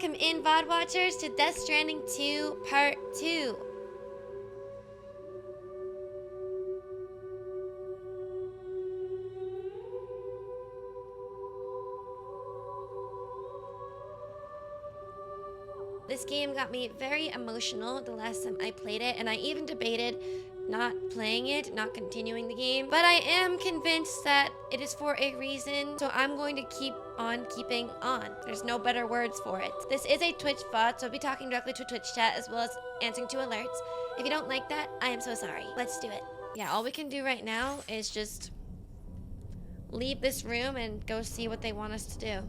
Welcome in, VOD watchers, to Death Stranding 2 Part 2. This game got me very emotional the last time I played it, and I even debated not playing it, not continuing the game. But I am convinced that it is for a reason, so I'm going to keep on keeping on. There's no better words for it. This is a Twitch VOD, so I'll be talking directly to Twitch chat as well as answering to alerts. If you don't like that, I am so sorry. Let's do it. Yeah, all we can do right now is just leave this room and go see what they want us to do.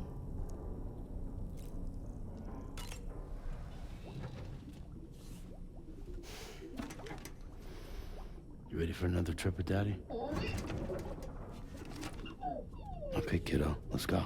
You ready for another trip with Daddy? Okay, kiddo, let's go.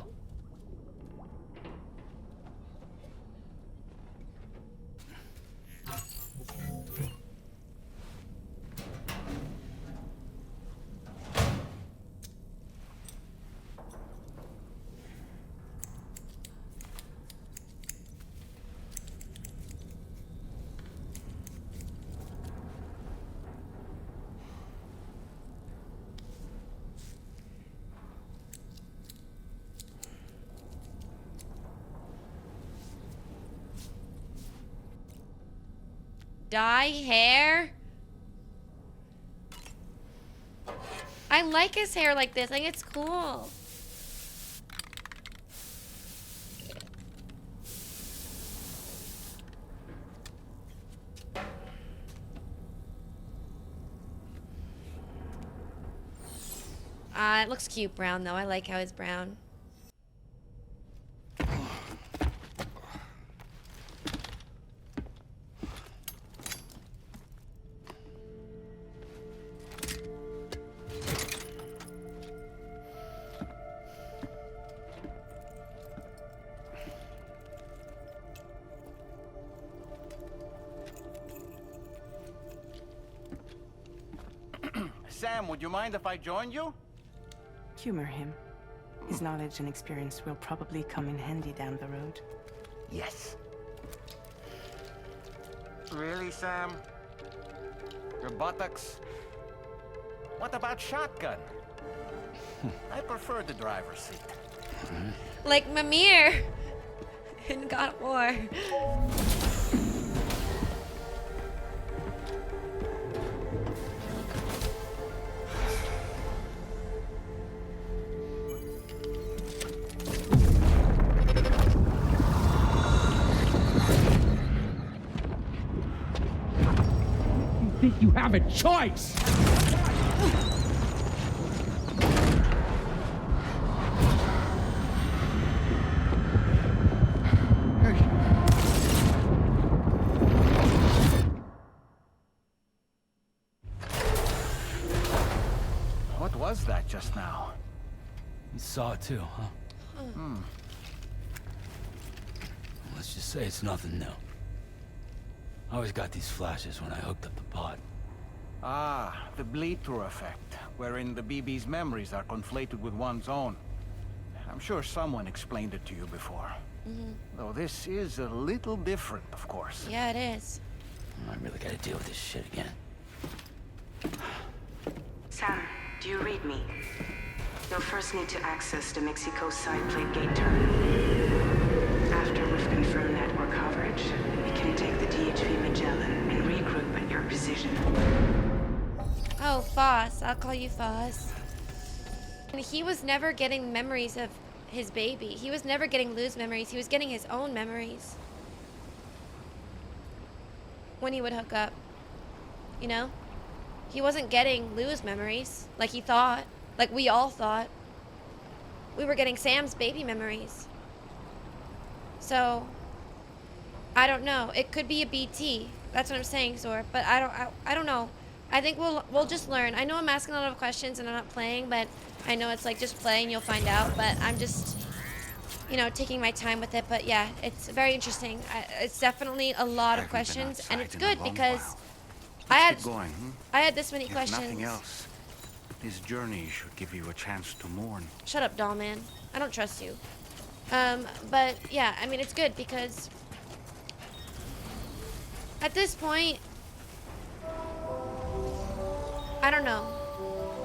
Dye hair? I like his hair like this. I think it's cool. It looks cute brown though. I like how it's brown. Sam, would you mind if I joined you? Humor him. His knowledge and experience will probably come in handy down the road. Yes. Really, Sam? Your buttocks? What about shotgun? I prefer the driver's seat. Like Mimir in God of War. You have a choice! What was that just now? You saw it too, huh? Let's just say it's nothing new. I always got these flashes when I hooked up the pod. Ah, the bleed-through effect, wherein the BB's memories are conflated with one's own. I'm sure someone explained it to you before. Though this is a little different, of course. Yeah, it is. I really gotta deal with this shit again. Sam, do you read me? You'll first need to access the Mexico side plate gate terminal. After we've confirmed network coverage, we can take the DHV Magellan and regroup at your precision. Oh, Foss. I'll call you Foss. And he was never getting memories of his baby. He was never getting Lou's memories. He was getting his own memories. When he would hook up. You know? He wasn't getting Lou's memories like he thought. Like we all thought. We were getting Sam's baby memories. So, I don't know. It could be a BT. That's what I'm saying, Zor. But I don't know. I think we'll just learn. I know I'm asking a lot of questions and I'm not playing, but I know it's like just play and you'll find out. But I'm just, you know, taking my time with it. But yeah, it's very interesting. It's definitely a lot of questions, and it's good because I had this many questions. Nothing else. This journey should give you a chance to mourn. Shut up, Dollman. I don't trust you. But yeah, I mean, it's good because at this point, I don't know.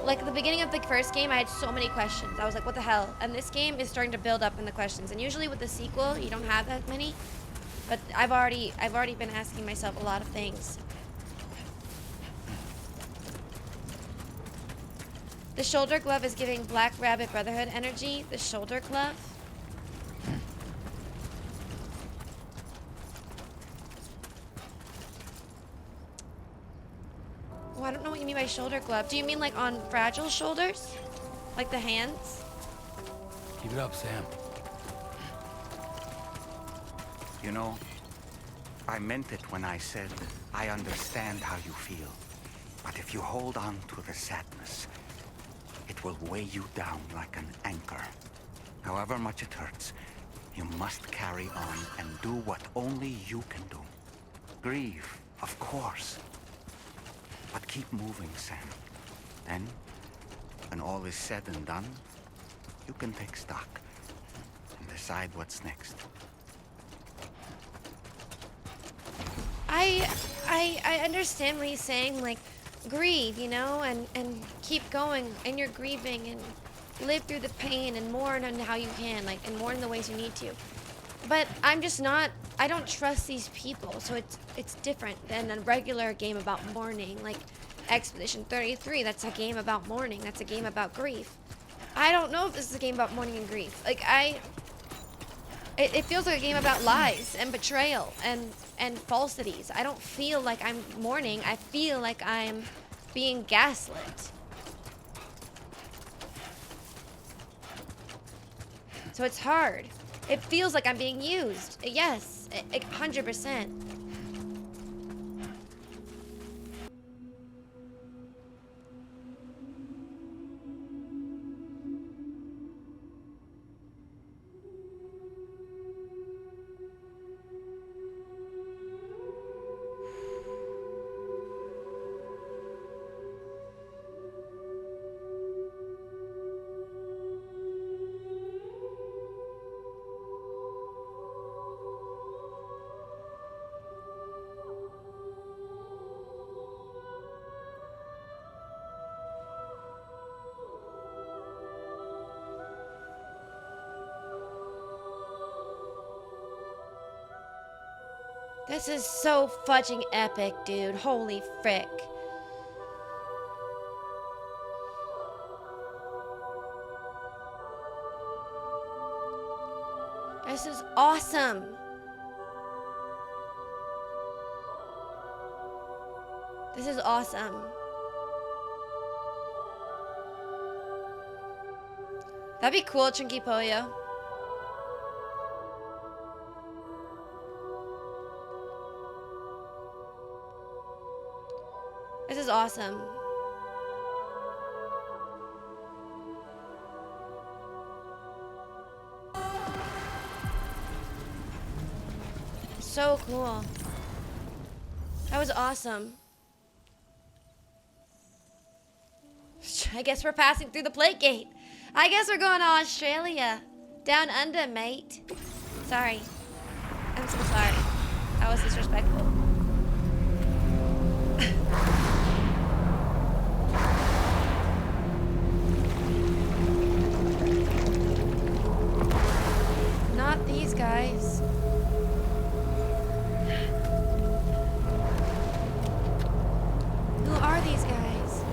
Like at the beginning of the first game, I had so many questions. I was like, what the hell? And this game is starting to build up in the questions. And usually with the sequel, you don't have that many. But I've already been asking myself a lot of things. The shoulder glove is giving Black Rabbit Brotherhood energy. The shoulder glove? Oh, I don't know what you mean by shoulder glove. Do you mean like on fragile shoulders? Like the hands? Keep it up, Sam. You know, I meant it when I said I understand how you feel. But if you hold on to the sadness, it will weigh you down like an anchor. However much it hurts, you must carry on and do what only you can do. Grieve, of course. But keep moving, Sam. Then, when all is said and done, you can take stock and decide what's next. I understand what he's saying, like, grieve, you know, and keep going, and you're grieving, and live through the pain, and mourn on how you can, like, and mourn the ways you need to. But I'm just not, I don't trust these people, so it's different than a regular game about mourning, like Expedition 33, that's a game about mourning, that's a game about grief. I don't know if this is a game about mourning and grief. Like, it feels like a game about lies and betrayal and falsities. I don't feel like I'm mourning. I feel like I'm being gaslit. So it's hard. It feels like I'm being used. Yes, 100%. This is so fudging epic, dude. Holy frick. This is awesome. This is awesome. That'd be cool, Chunky Pollo. This is awesome. So cool. That was awesome. I guess we're passing through the plate gate. I guess we're going to Australia. Down under, mate. Sorry. I'm so sorry. That was disrespectful. Not these guys. Who are these guys?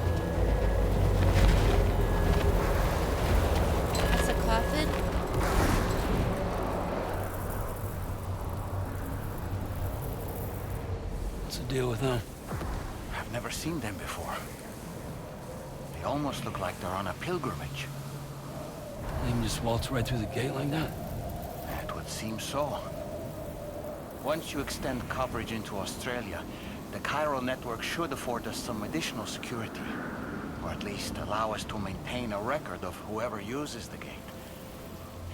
That's a coffin? What's the deal with them? I've never seen them before. They almost look like they're on a pilgrimage. They can just waltz right through the gate like that? It would seem so. Once you extend coverage into Australia, the chiral network should afford us some additional security. Or at least allow us to maintain a record of whoever uses the gate.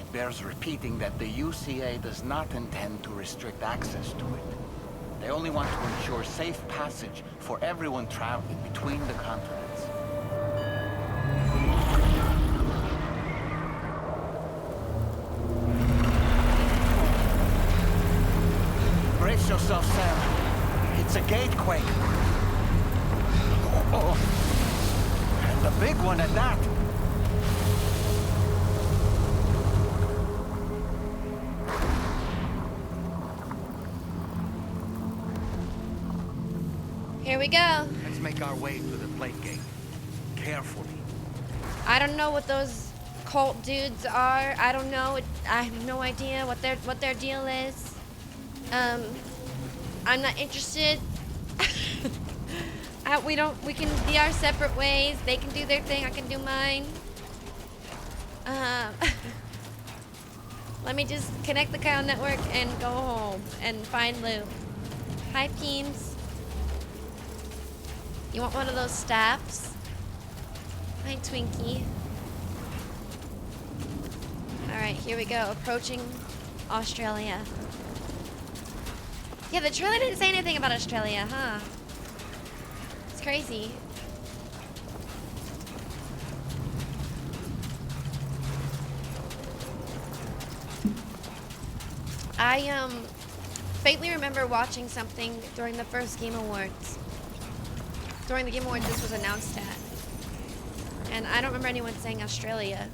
It bears repeating that the UCA does not intend to restrict access to it. They only want to ensure safe passage for everyone traveling between the continents. Brace yourself, Sam. It's a gatequake. Oh, and a big one at that. Here we go. Let's make our way to the plate gate. Carefully. I don't know what those cult dudes are. I don't know. I have no idea what their deal is. I'm not interested. We can be our separate ways. They can do their thing. I can do mine. Let me just connect the Kyle network and go home and find loot. Hi, Peems. You want one of those staffs? Hi, Twinkie. Alright, here we go. Approaching Australia. Yeah, the trailer didn't say anything about Australia, huh? It's crazy. I faintly remember watching something during the first Game Awards. During the Game Awards this was announced at. And I don't remember anyone saying Australia.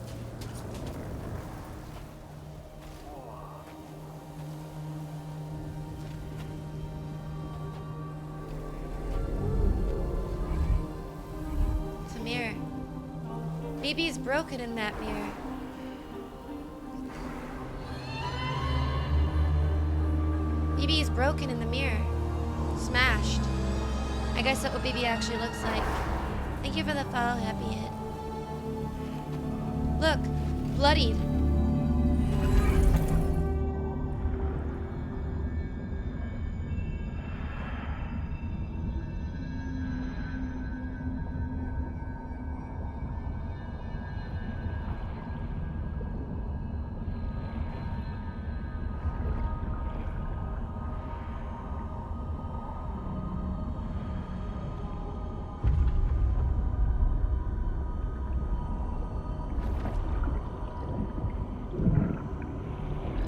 It's a mirror. BB's broken in that mirror. BB is broken in the mirror. Smashed. I guess that's what BB actually looks like. Thank you for the follow, Happy Hit. Look, bloodied.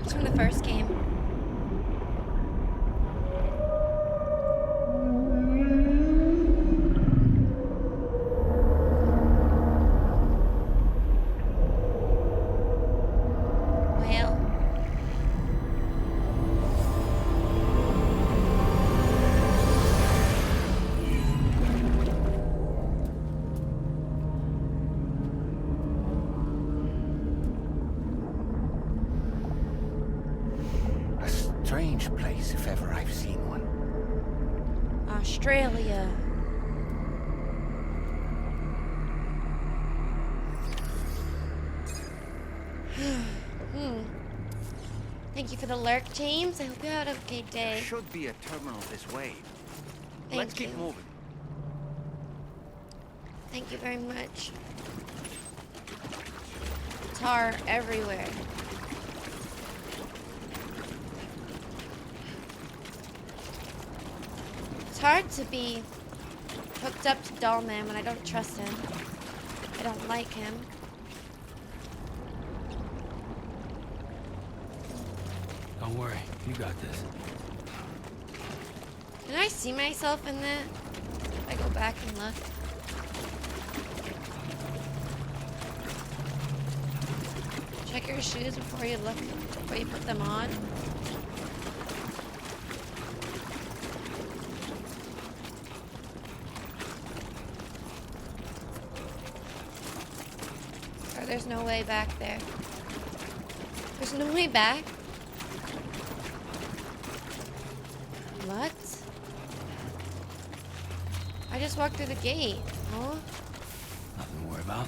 It's from the first game. Well. Strange place, if ever I've seen one. Australia. Thank you for the lurk, James. I hope you had a good There day. should be a terminal this way. Thank Let's keep you. moving. Thank you very much. Tar everywhere. It's hard to be hooked up to Dollman when I don't trust him. I don't like him. Don't worry, you got this. Can I see myself in that? If I go back and look. Check your shoes before you put them on. Or there's no way back there. There's no way back? What? I just walked through the gate. Huh? Nothing to worry about.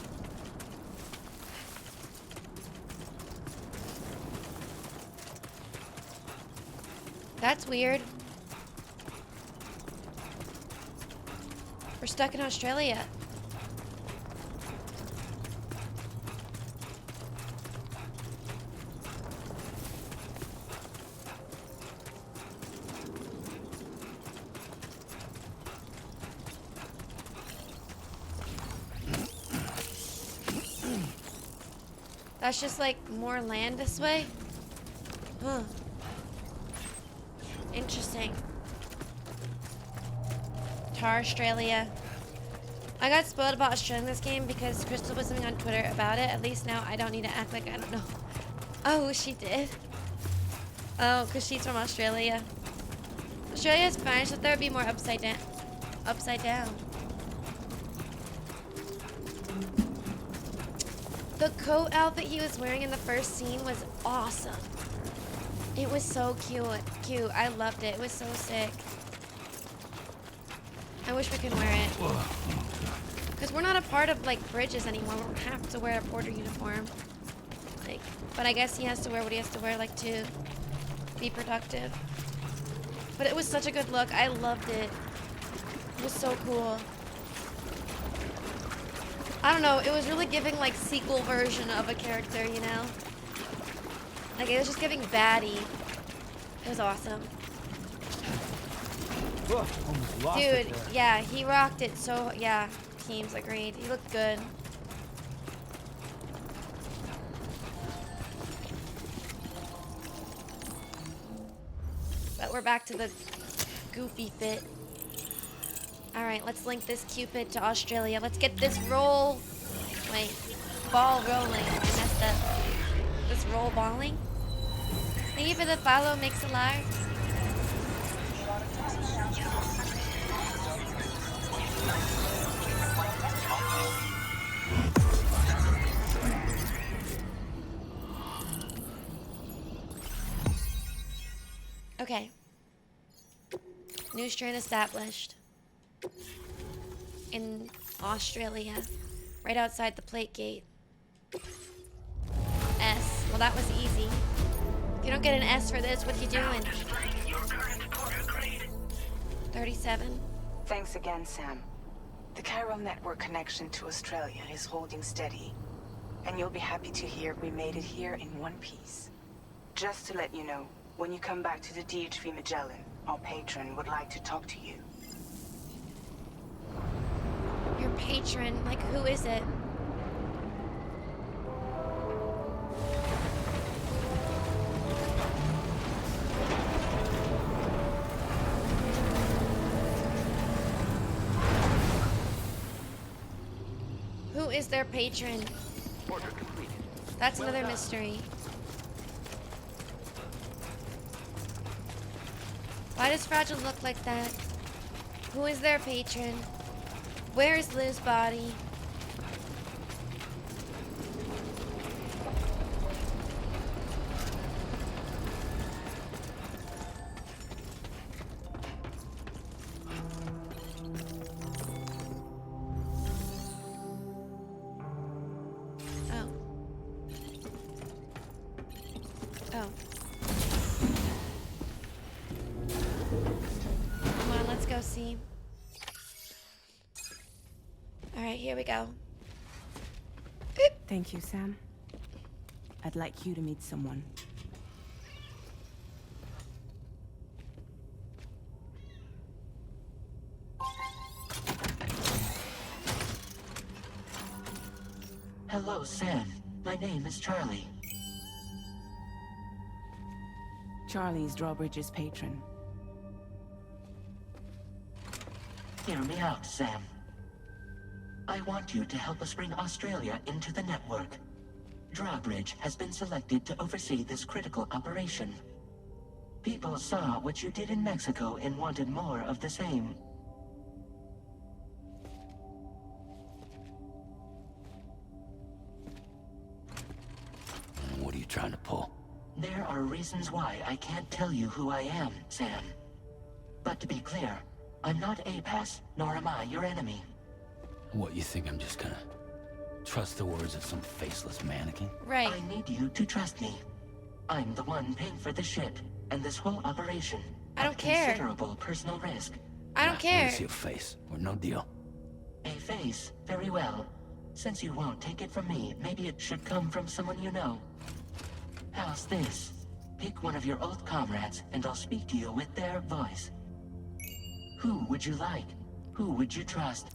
That's weird. We're stuck in Australia. That's just like more land this way? Huh. Interesting. Tar Australia. I got spoiled about Australia in this game because Crystal was something on Twitter about it. At least now I don't need to act like I don't know. Oh, she did. Oh, because she's from Australia. Australia's fine, so there would be more upside down. Upside down. The coat outfit he was wearing in the first scene was awesome. It was so cute. I loved it. It was so sick. I wish we could wear it. Because we're not a part of, like, bridges anymore. We don't have to wear a porter uniform. Like, but I guess he has to wear what he has to wear, like, to be productive. But it was such a good look. I loved it. It was so cool. I don't know. It was really giving, like, sequel version of a character, you know? Like, it was just giving baddie. It was awesome. Dude, yeah, he rocked it so, yeah. Teams agreed. He looked good. But we're back to the goofy fit. Alright, let's link this Cupid to Australia. Let's get this ball rolling. I messed up. This roll balling. Thank you for the follow, Mix Alive. Okay. New strain established. In Australia. Right outside the plate gate. S. Well, that was easy. If you don't get an S for this, what are you doing? 37. Thanks again, Sam. The chiral network connection to Australia is holding steady. And you'll be happy to hear we made it here in one piece. Just to let you know, when you come back to the DHV Magellan, our patron would like to talk to you. Your patron? Like, who is it? Who is their patron? Order completed. That's another mystery. Why does Fragile look like that? Who is their patron? Where is Liv's body? Oh. Oh. Come on, let's go see. Alright, here we go. Thank you, Sam. I'd like you to meet someone. Hello, Sam. My name is Charlie. Charlie's Drawbridge's patron. Hear me out, Sam. I want you to help us bring Australia into the network. Drawbridge has been selected to oversee this critical operation. People saw what you did in Mexico and wanted more of the same. What are you trying to pull? There are reasons why I can't tell you who I am, Sam. But to be clear, I'm not APAS, nor am I your enemy. What, you think I'm just gonna trust the words of some faceless mannequin? Right. I need you to trust me. I'm the one paying for the ship and this whole operation. I don't at care. Considerable personal risk. I don't I care. wanna see a face, or no deal. A face, very well. Since you won't take it from me, maybe it should come from someone you know. How's this? Pick one of your old comrades, and I'll speak to you with their voice. Who would you like? Who would you trust?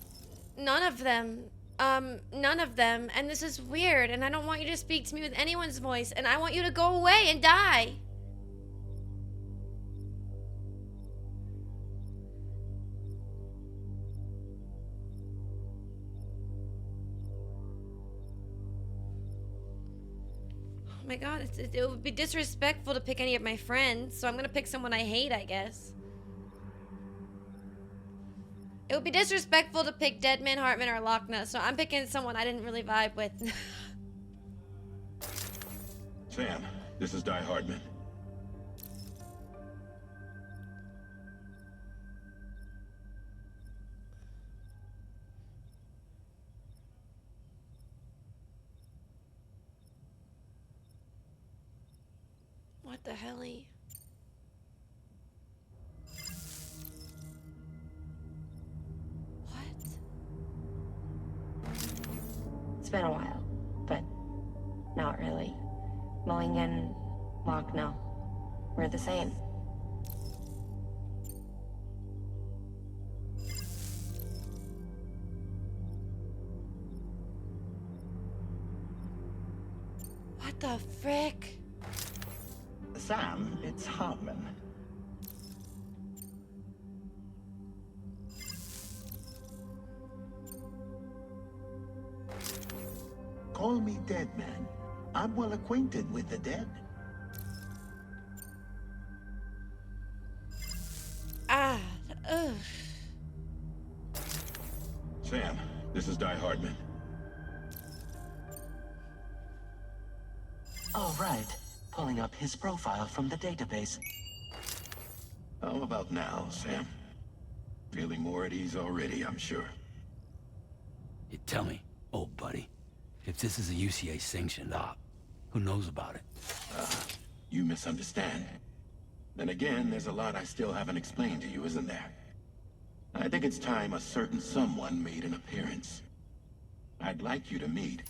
None of them. None of them. And this is weird, and I don't want you to speak to me with anyone's voice, and I want you to go away and die. my god, it would be disrespectful to pick any of my friends, so I'm gonna pick someone I hate, I guess. It would be disrespectful to pick Deadman, Hartman, or Lochner, so I'm picking someone I didn't really vibe with. Sam, this is Die Hardman. What the helly? What? It's been a while, but not really. Mulligan, Lochner, we're the same. What the frick? Sam, it's Hartman. Call me Deadman. I'm well acquainted with the dead. Ah, ugh. Sam, this is Die Hardman. All right. Pulling up his profile from the database. How about now, Sam? Feeling more at ease already, I'm sure. You tell me, old buddy, if this is a UCA sanctioned op, who knows about it? You misunderstand. Then again, there's a lot I still haven't explained to you, isn't there? I think it's time a certain someone made an appearance. I'd like you to meet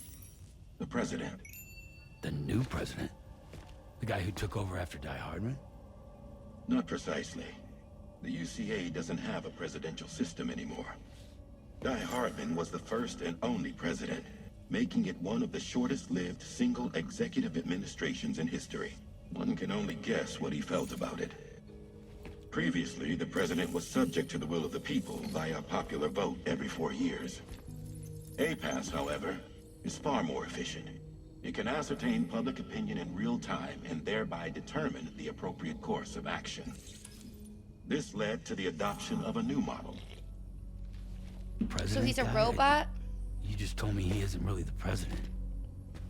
the president. The new president? The guy who took over after Die Hardman? Not precisely. The UCA doesn't have a presidential system anymore. Die Hardman was the first and only president, making it one of the shortest-lived single executive administrations in history. One can only guess what he felt about it. Previously, the president was subject to the will of the people via a popular vote every 4 years. APAS, however, is far more efficient. It can ascertain public opinion in real time and thereby determine the appropriate course of action. This led to the adoption of a new model. President So he's a guy? robot? You just told me he isn't really the president.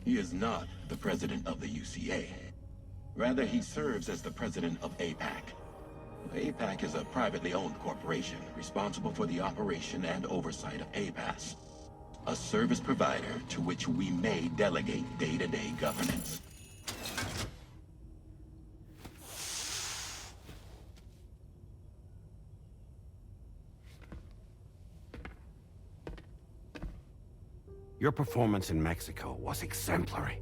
He is not the president of the UCA. Rather, he serves as the president of APAC. APAC is a privately owned corporation responsible for the operation and oversight of APAS, a service provider to which we may delegate day-to-day governance. Your performance in Mexico was exemplary.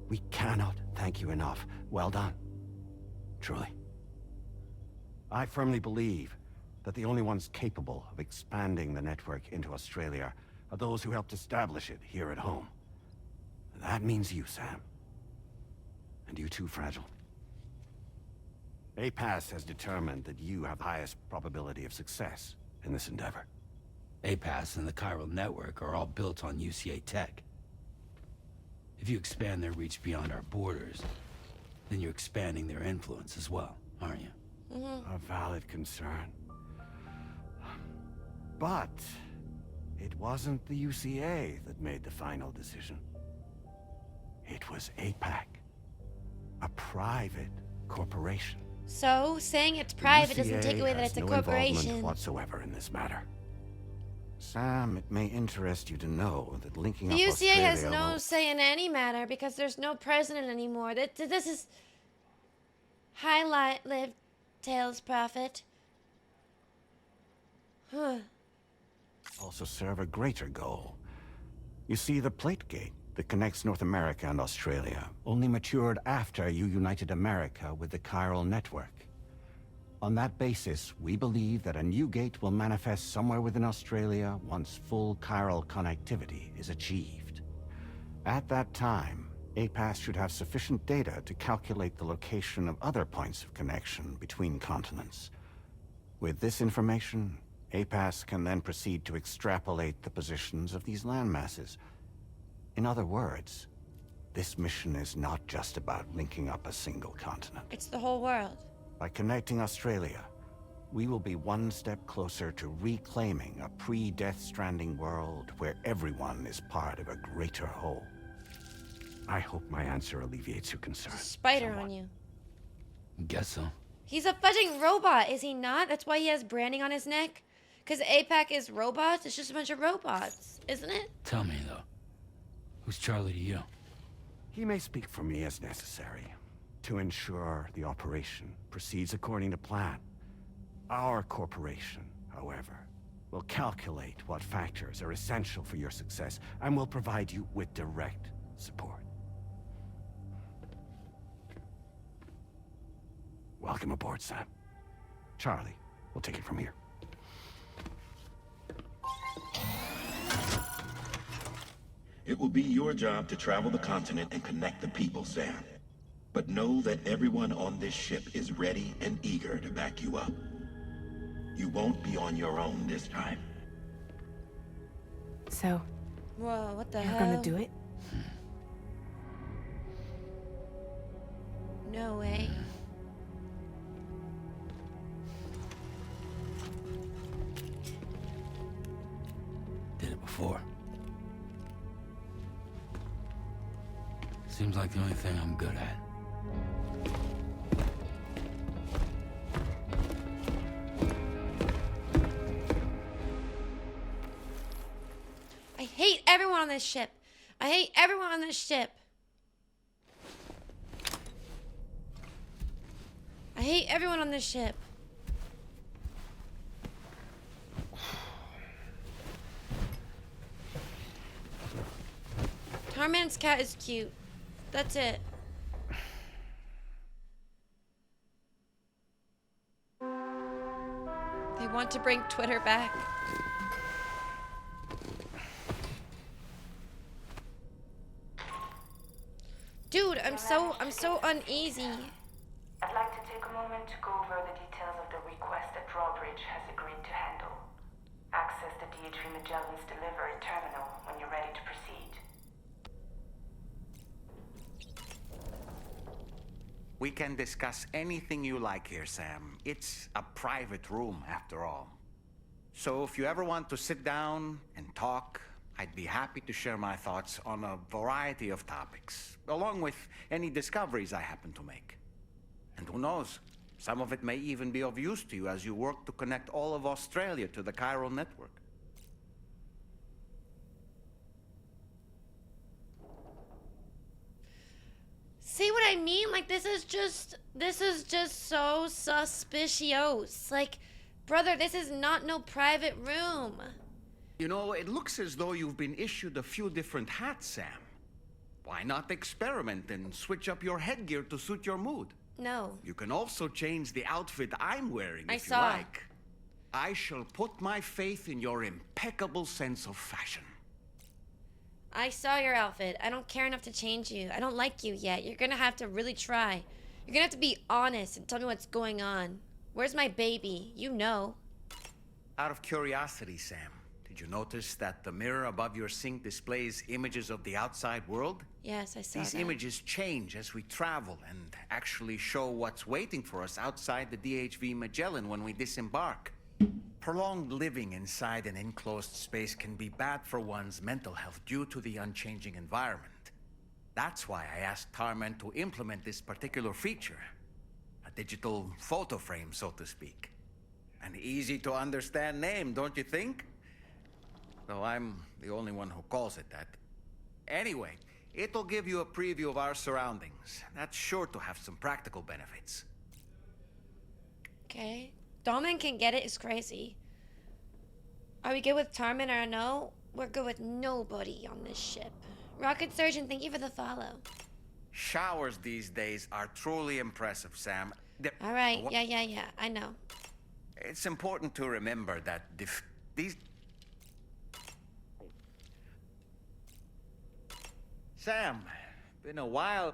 We cannot thank you enough. Well done. Truly. I firmly believe that the only ones capable of expanding the network into Australia are those who helped establish it here at home. That means you, Sam. And you too, Fragile. APAS has determined that you have the highest probability of success in this endeavor. APAS and the chiral network are all built on UCA tech. If you expand their reach beyond our borders, then you're expanding their influence as well, aren't you? A valid concern. But it wasn't the UCA that made the final decision. It was APAC, a private corporation. So, saying it's private The doesn't take UCA away that has it's a no corporation. involvement whatsoever in this matter. Sam, it may interest you to know that linking The up UCA has Australia no will- say in any matter because there's no president anymore. This is highlight live Tales Prophet. Huh. also serve a greater goal. You see, the plate gate that connects North America and Australia only matured after you united America with the chiral network. On that basis, we believe that a new gate will manifest somewhere within Australia once full chiral connectivity is achieved. At that time, APAS should have sufficient data to calculate the location of other points of connection between continents. With this information, APAS can then proceed to extrapolate the positions of these landmasses. In other words, This mission is not just about linking up a single continent. It's the whole world. By connecting Australia, we will be one step closer to reclaiming a pre-Death Stranding world where everyone is part of a greater whole. I hope my answer alleviates your concern. There's a spider on you. Guess so. He's a fudging robot, is he not? That's why he has branding on his neck? Because APAC is robots? It's just a bunch of robots, isn't it? Tell me, though. Who's Charlie to you? He may speak for me as necessary to ensure the operation proceeds according to plan. Our corporation, however, will calculate what factors are essential for your success and will provide you with direct support. Welcome aboard, Sam. Charlie, we'll take it from here. It will be your job to travel the continent and connect the people, Sam. But know that everyone on this ship is ready and eager to back you up. You won't be on your own this time. So, Whoa, what the you're hell? gonna do it? No way. Did it before. Seems like the only thing I'm good at. I hate everyone on this ship. I hate everyone on this ship. I hate everyone on this ship. Tarman's cat is cute. That's it. They want to bring Twitter back. Dude, I'm so uneasy. I'd like to take a moment to go over the details of the request that Drawbridge has agreed to handle. Access the DHV Magellan's delivery terminal when you're ready to proceed. We can discuss anything you like here, Sam. It's a private room, after all. So if you ever want to sit down and talk, I'd be happy to share my thoughts on a variety of topics, along with any discoveries I happen to make. And who knows, some of it may even be of use to you as you work to connect all of Australia to the chiral network. See what I mean? Like, this is just so suspicious. Like, brother, this is not no private room. You know, it looks as though you've been issued a few different hats, Sam. Why not experiment and switch up your headgear to suit your mood? No. You can also change the outfit I'm wearing if you saw. like. I shall put my faith in your impeccable sense of fashion. I saw your outfit. I don't care enough to change you. I don't like you yet. You're gonna have to really try. You're gonna have to be honest and tell me what's going on. Where's my baby? You know. Out of curiosity, Sam, did you notice that the mirror above your sink displays images of the outside world? Yes, I saw These that. images change as we travel and actually show what's waiting for us outside the DHV Magellan when we disembark. Prolonged living inside an enclosed space can be bad for one's mental health due to the unchanging environment. That's why I asked Tarman to implement this particular feature. A digital photo frame, so to speak. An easy to understand name, don't you think? Though I'm the only one who calls it that. Anyway, it'll give you a preview of our surroundings. That's sure to have some practical benefits. Okay. Dollman can get it. It's crazy. Are we good with Tarman or no? We're good with nobody on this ship. Rocket Surgeon, thank you for the follow. Showers these days are truly impressive, Sam. All right. Yeah. I know. It's important to remember that these... Sam, been a while.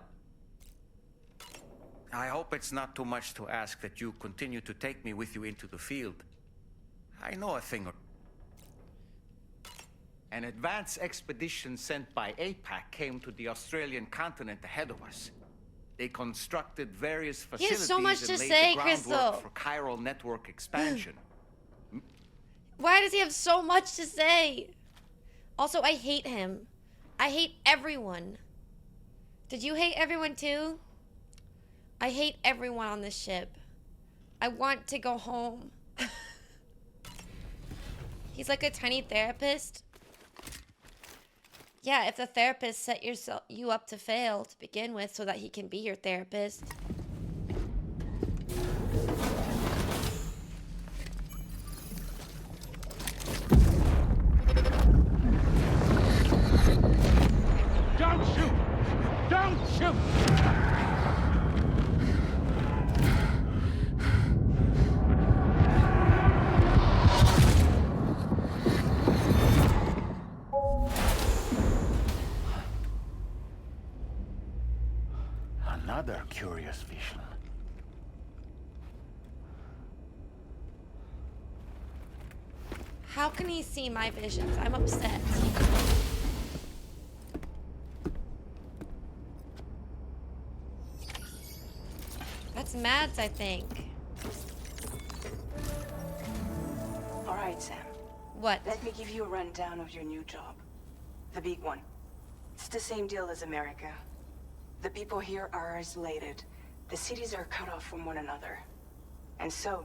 I hope it's not too much to ask that you continue to take me with you into the field. I know a thing or... An advance expedition sent by APAC came to the Australian continent ahead of us. They constructed various He facilities has so much to and laid say, the groundwork Crystal. for chiral network expansion. Why does he have so much to say? Also, I hate him. I hate everyone. Did you hate everyone too? I hate everyone on this ship. I want to go home. He's like a tiny therapist. Yeah, if the therapist set you up to fail to begin with so that he can be your therapist. Don't shoot! Don't shoot! Another curious vision. How can he see my visions? I'm upset. That's Mads, I think. All right, Sam. What? Let me give you a rundown of your new job. The big one. It's the same deal as America. The people here are isolated. The cities are cut off from one another. And so,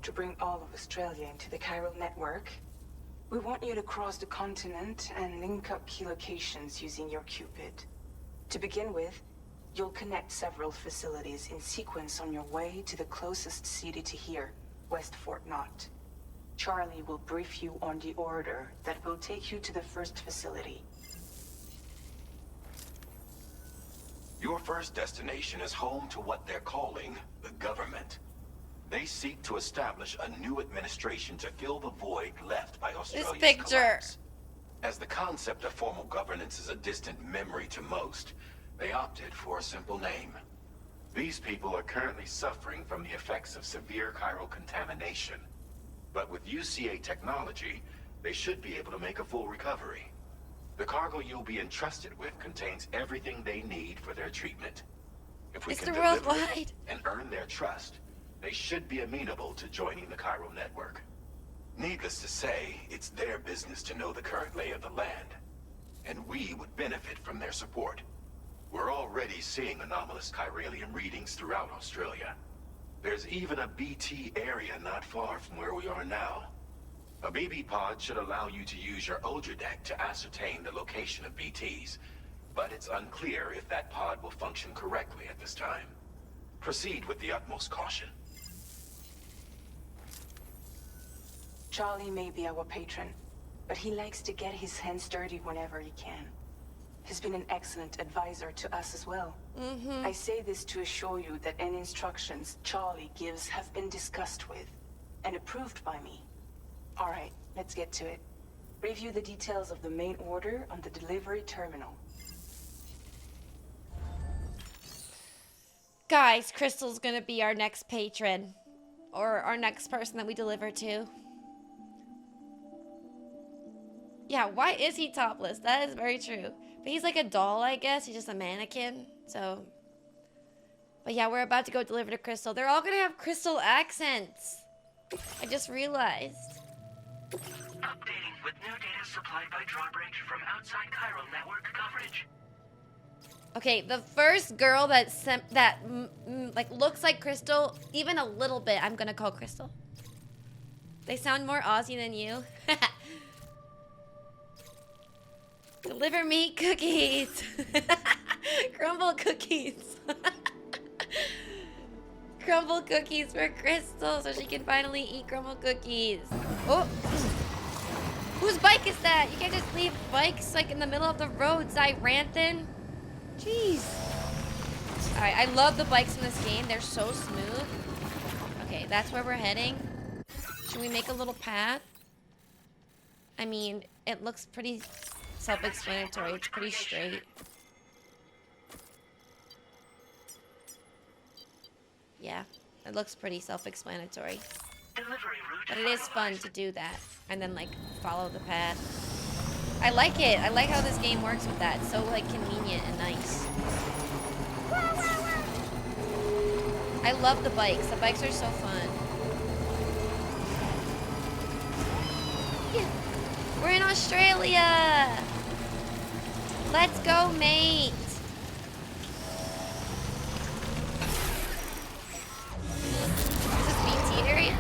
to bring all of Australia into the chiral network, we want you to cross the continent and link up key locations using your Cupid. To begin with, you'll connect several facilities in sequence on your way to the closest city to here, West Fort Knott. Charlie will brief you on the order that will take you to the first facility. Your first destination is home to what they're calling the government. They seek to establish a new administration to fill the void left by Australia's collapse. As the concept of formal governance is a distant memory to most, they opted for a simple name. These people are currently suffering from the effects of severe chiral contamination. But with UCA technology, they should be able to make a full recovery. The cargo you'll be entrusted with contains everything they need for their treatment. If we can deliver it and earn their trust, they should be amenable to joining the chiral network. Needless to say, it's their business to know the current lay of the land, and we would benefit from their support. We're already seeing anomalous chiralium readings throughout Australia. There's even a BT area not far from where we are now. A BB pod should allow you to use your Ultra deck to ascertain the location of BTs, but it's unclear if that pod will function correctly at this time. Proceed with the utmost caution. Charlie may be our patron, but he likes to get his hands dirty whenever he can. He's been an excellent advisor to us as well. I say this to assure you that any instructions Charlie gives have been discussed with and approved by me. All right, let's get to it. Review the details of the main order on the delivery terminal. Guys, Crystal's gonna be our next patron. Or our next person that we deliver to. Yeah, why is he topless? That is very true. But he's like a doll, I guess. He's just a mannequin. So. But yeah, we're about to go deliver to Crystal. They're all gonna have Crystal accents. I just realized. Updating with new data supplied by Drawbridge from outside chiral network coverage. Okay, the first girl that like looks like Crystal, even a little bit, I'm gonna call Crystal. They sound more Aussie than you. Deliver me cookies. Crumble cookies. Crumble cookies for Crystal so she can finally eat crumble cookies. Oh! Whose bike is that? You can't just leave bikes like in the middle of the road, Zyranthan. Jeez. Alright, I love the bikes in this game. They're so smooth. Okay, that's where we're heading. Should we make a little path? I mean, it looks pretty self-explanatory. It's pretty straight. Yeah, it looks pretty self-explanatory. But it is fun to do that and then like follow the path. I like it. I like how this game works with that. It's so like convenient and nice. I love the bikes. The bikes are so fun. Yeah. We're in Australia. Let's go, mate. Is this BT area?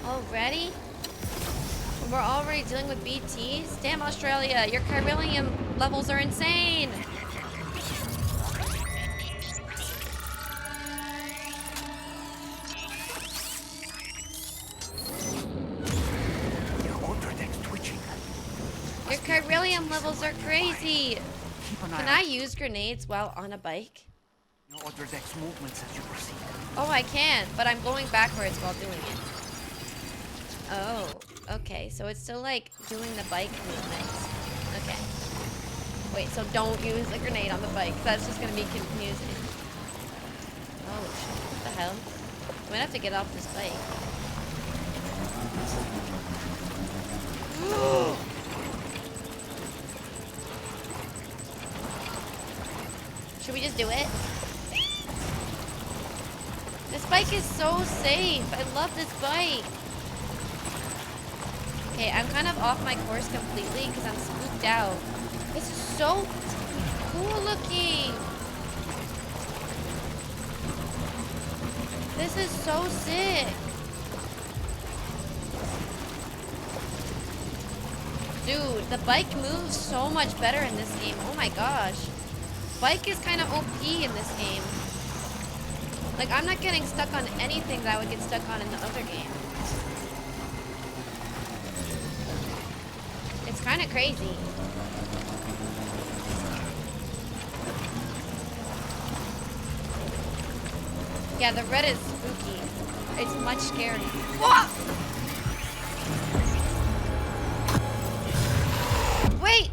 Already? We're already dealing with BTs? Damn, Australia, your chiralium levels are insane! Your chiralium levels are crazy! Can I use grenades while on a bike? Oh, I can, but I'm going backwards while doing it. Oh, okay. So it's still like doing the bike movements. Okay. Wait, so don't use a grenade on the bike. That's just gonna be confusing. Oh, shit. What the hell? I'm gonna have to get off this bike. Should we just do it? This bike is so safe. I love this bike. Okay, I'm kind of off my course completely because I'm spooked out. This is so cool looking. This is so sick. Dude, the bike moves so much better in this game. Oh my gosh. Bike is kind of OP in this game. Like, I'm not getting stuck on anything that I would get stuck on in the other game. It's kind of crazy. Yeah, the red is spooky. It's much scary. Whoa! Wait!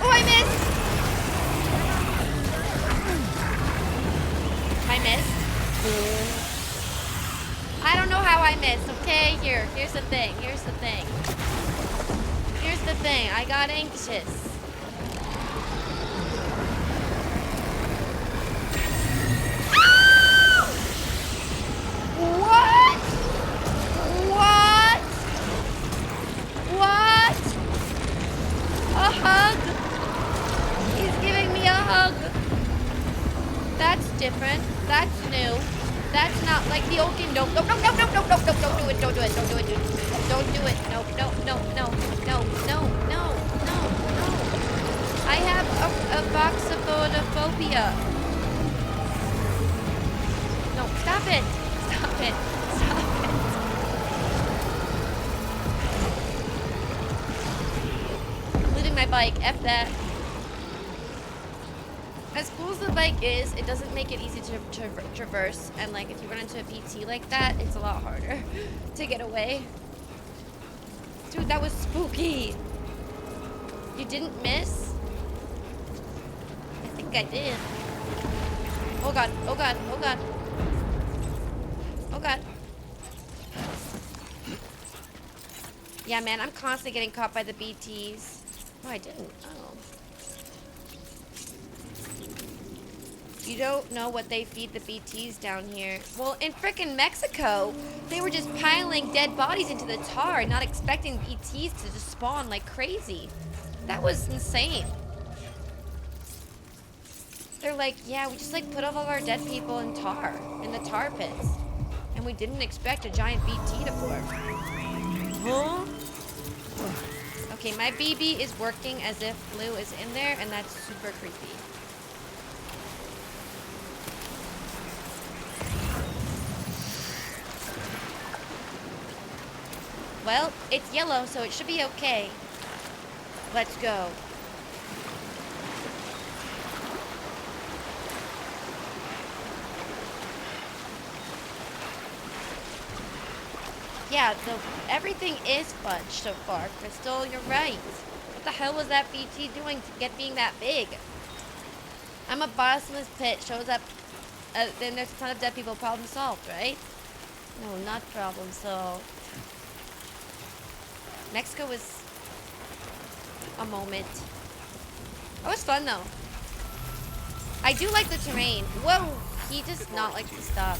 Oh, I missed! I missed? I don't know how I missed, okay? Here's the thing. Here's the thing. Here's the thing. I got anxious. What? What? What? A hug? He's giving me a hug. That's different. That's new. That's not like the old game. Nope, nope, nope, nope, nope, nope, nope, nope, don't do it, don't do it, don't do it, dude. Don't do it. Nope, no, no, no, no, no, no, no, no. I have a voxophobophobia. No, stop it. Stop it. Stop it. I'm leaving my bike. F that. As cool as the bike is, it doesn't make it easy to traverse. And like, if you run into a PT like that, it's a lot harder to get away. Dude, that was spooky. You didn't miss? I think I did. Oh god, oh god, oh god. Oh god. Yeah, man, I'm constantly getting caught by the BTs. Oh, I didn't. Oh. You don't know what they feed the BTs down here. Well, in frickin' Mexico, they were just piling dead bodies into the tar, not expecting BTs to just spawn like crazy. That was insane. They're like, yeah, we just like put all of our dead people in tar, in the tar pits. And we didn't expect a giant BT to form. Huh? Okay, my BB is working as if Blue is in there, and that's super creepy. Well, it's yellow, so it should be okay. Let's go. Yeah, everything is fudge so far, Crystal. You're right. What the hell was that BT doing to get being that big? I'm a bottomless pit. Shows up, then there's a ton of dead people. Problem solved, right? No, not problem. So Mexico was a moment. That was fun though. I do like the terrain. Whoa, he does not like to stop.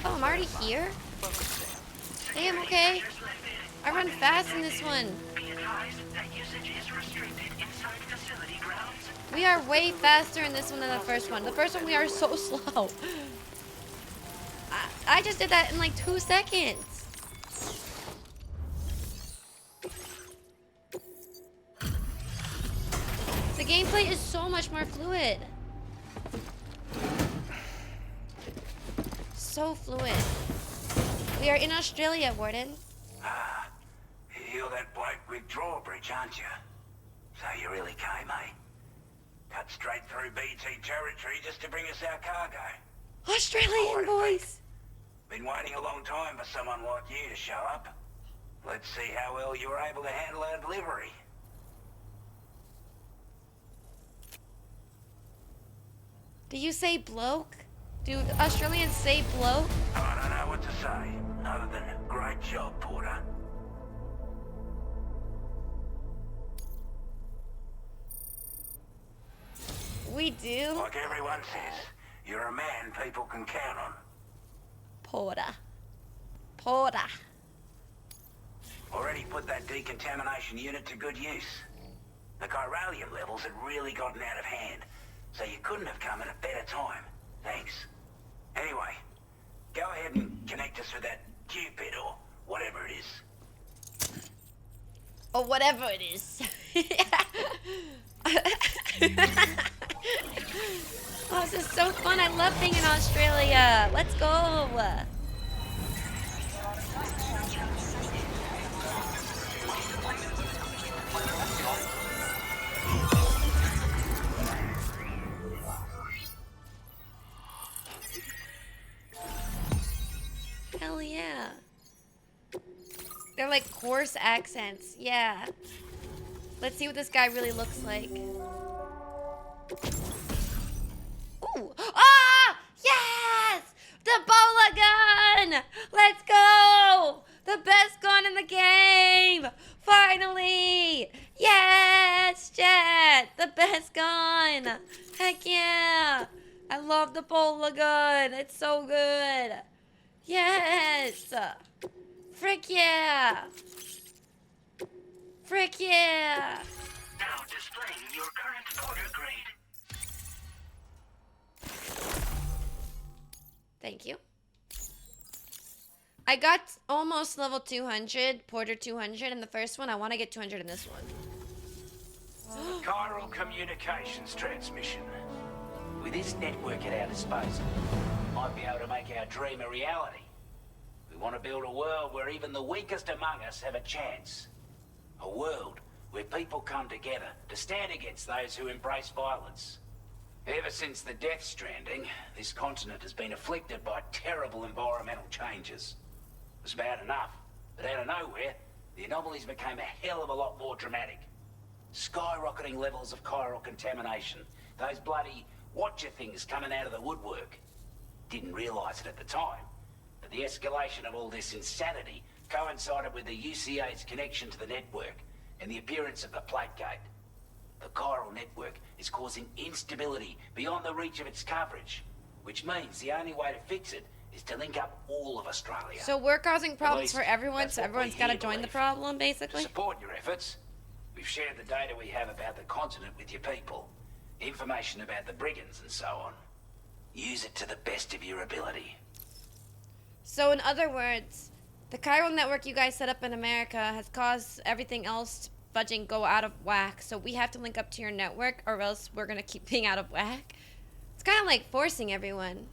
Oh, I'm already here? Damn, okay. I run fast in this one. We are way faster in this one than the first one. The first one we are so slow. I just did that in like 2 seconds. The gameplay is so much more fluid. So fluid. We are in Australia, Warden. Ah, you're that bloke with drawbridge, aren't you? So you really came, eh? Cut straight through BT territory just to bring us our cargo. Australian boys. Been waiting a long time for someone like you to show up. Let's see how well you were able to handle our delivery. Do you say bloke? Do Australians say bloke? I don't know what to say, other than great job, Porter. We do? Like everyone says, you're a man people can count on. Porter. Porter. Already put that decontamination unit to good use. The chiralium levels had really gotten out of hand, so you couldn't have come at a better time. Thanks. Anyway, go ahead and connect us with that Cupid or whatever it is. Or whatever it is. Oh, this is so fun. I love being in Australia. Let's go. Hell yeah. They're like coarse accents. Yeah. Let's see what this guy really looks like. Ooh. Ah! Yes! The bola gun! Let's go! The best gun in the game! Finally! Yes, Jet! The best gun! Heck yeah! I love the bola gun. It's so good. Yes! Frick yeah! Frick yeah! Now displaying your current Porter grade. Thank you. I got almost level 200, Porter 200 in the first one. I want to get 200 in this one. Chiral communications transmission. With this network at our disposal, we might be able to make our dream a reality. We want to build a world where even the weakest among us have a chance. A world where people come together to stand against those who embrace violence. Ever since the death stranding, this continent has been afflicted by terrible environmental changes. It was bad enough, but out of nowhere, the anomalies became a hell of a lot more dramatic. Skyrocketing levels of chiral contamination, those bloody watcher things coming out of the woodwork. Didn't realise it at the time, but the escalation of all this insanity coincided with the UCA's connection to the network and the appearance of the plate gate. The chiral network is causing instability beyond the reach of its coverage, which means the only way to fix it is to link up all of Australia. So we're causing problems for everyone, so everyone's got to join the problem, To basically? support your efforts, we've shared the data we have about the continent with your people, information about the Brigands and so on. Use it to the best of your ability. So in other words, the chiral network you guys set up in America has caused everything else fudging go out of whack, so we have to link up to your network or else we're gonna keep being out of whack. It's kind of like forcing everyone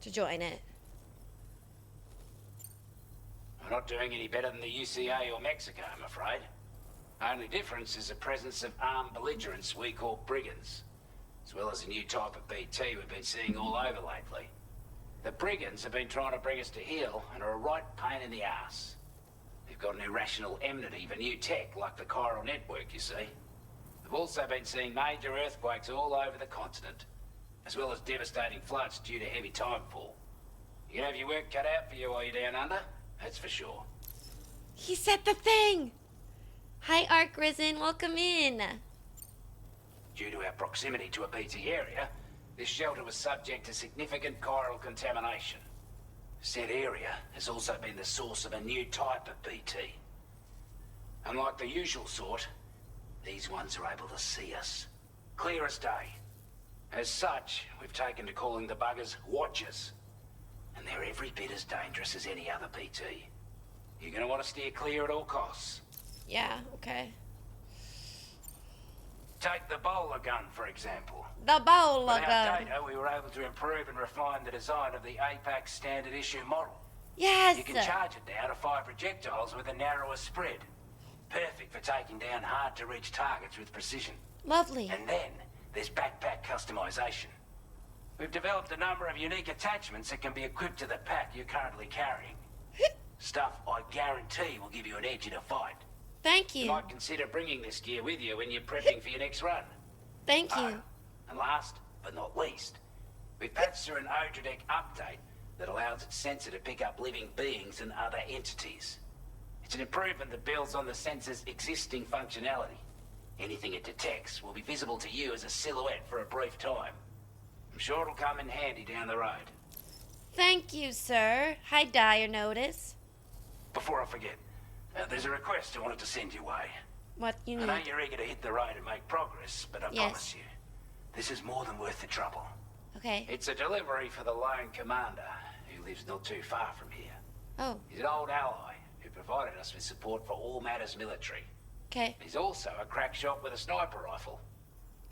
to join it. We're not doing any better than the UCA or Mexico, I'm afraid. Only difference is the presence of armed belligerents we call Brigands, as well as a new type of BT we've been seeing all over lately. The Brigands have been trying to bring us to heel and are a right pain in the ass. They've got an irrational enmity for new tech like the chiral network, you see. They've also been seeing major earthquakes all over the continent. as well as devastating floods due to heavy tidefall. You can have your work cut out for you while you're down under, that's for sure. He said the thing! Hi, Ark Risen. Welcome in. Due to our proximity to a BT area, this shelter was subject to significant chiral contamination. Said area has also been the source of a new type of BT. Unlike the usual sort, these ones are able to see us. Clear as day. As such, we've taken to calling the buggers Watchers. And they're every bit as dangerous as any other BT. You're gonna want to steer clear at all costs. Yeah, okay. Take the bowler gun, for example. The bowler With our gun. data, we were able to improve and refine the design of the APAC standard issue model. Yes! You can charge it now to fire projectiles with a narrower spread. Perfect for taking down hard-to-reach targets with precision. Lovely. And then, there's backpack customization. We've developed a number of unique attachments that can be equipped to the pack you're currently carrying. Stuff I guarantee will give you an edge in a fight. Thank you. You might consider bringing this gear with you when you're prepping for your next run. Thank you. And last, but not least, we've patched through an Odradek update that allows its sensor to pick up living beings and other entities. It's an improvement that builds on the sensor's existing functionality. Anything it detects will be visible to you as a silhouette for a brief time. I'm sure it'll come in handy down the road. Thank you, sir. Hi, Dire Notice. Before I forget, there's a request I wanted to send your way. What you need? I know you're eager to hit the road and make progress, but I promise you, this is more than worth the trouble. Okay. It's a delivery for the lone commander, who lives not too far from here. Oh. He's an old ally who provided us with support for all matters military. Okay. He's also a crack shot with a sniper rifle.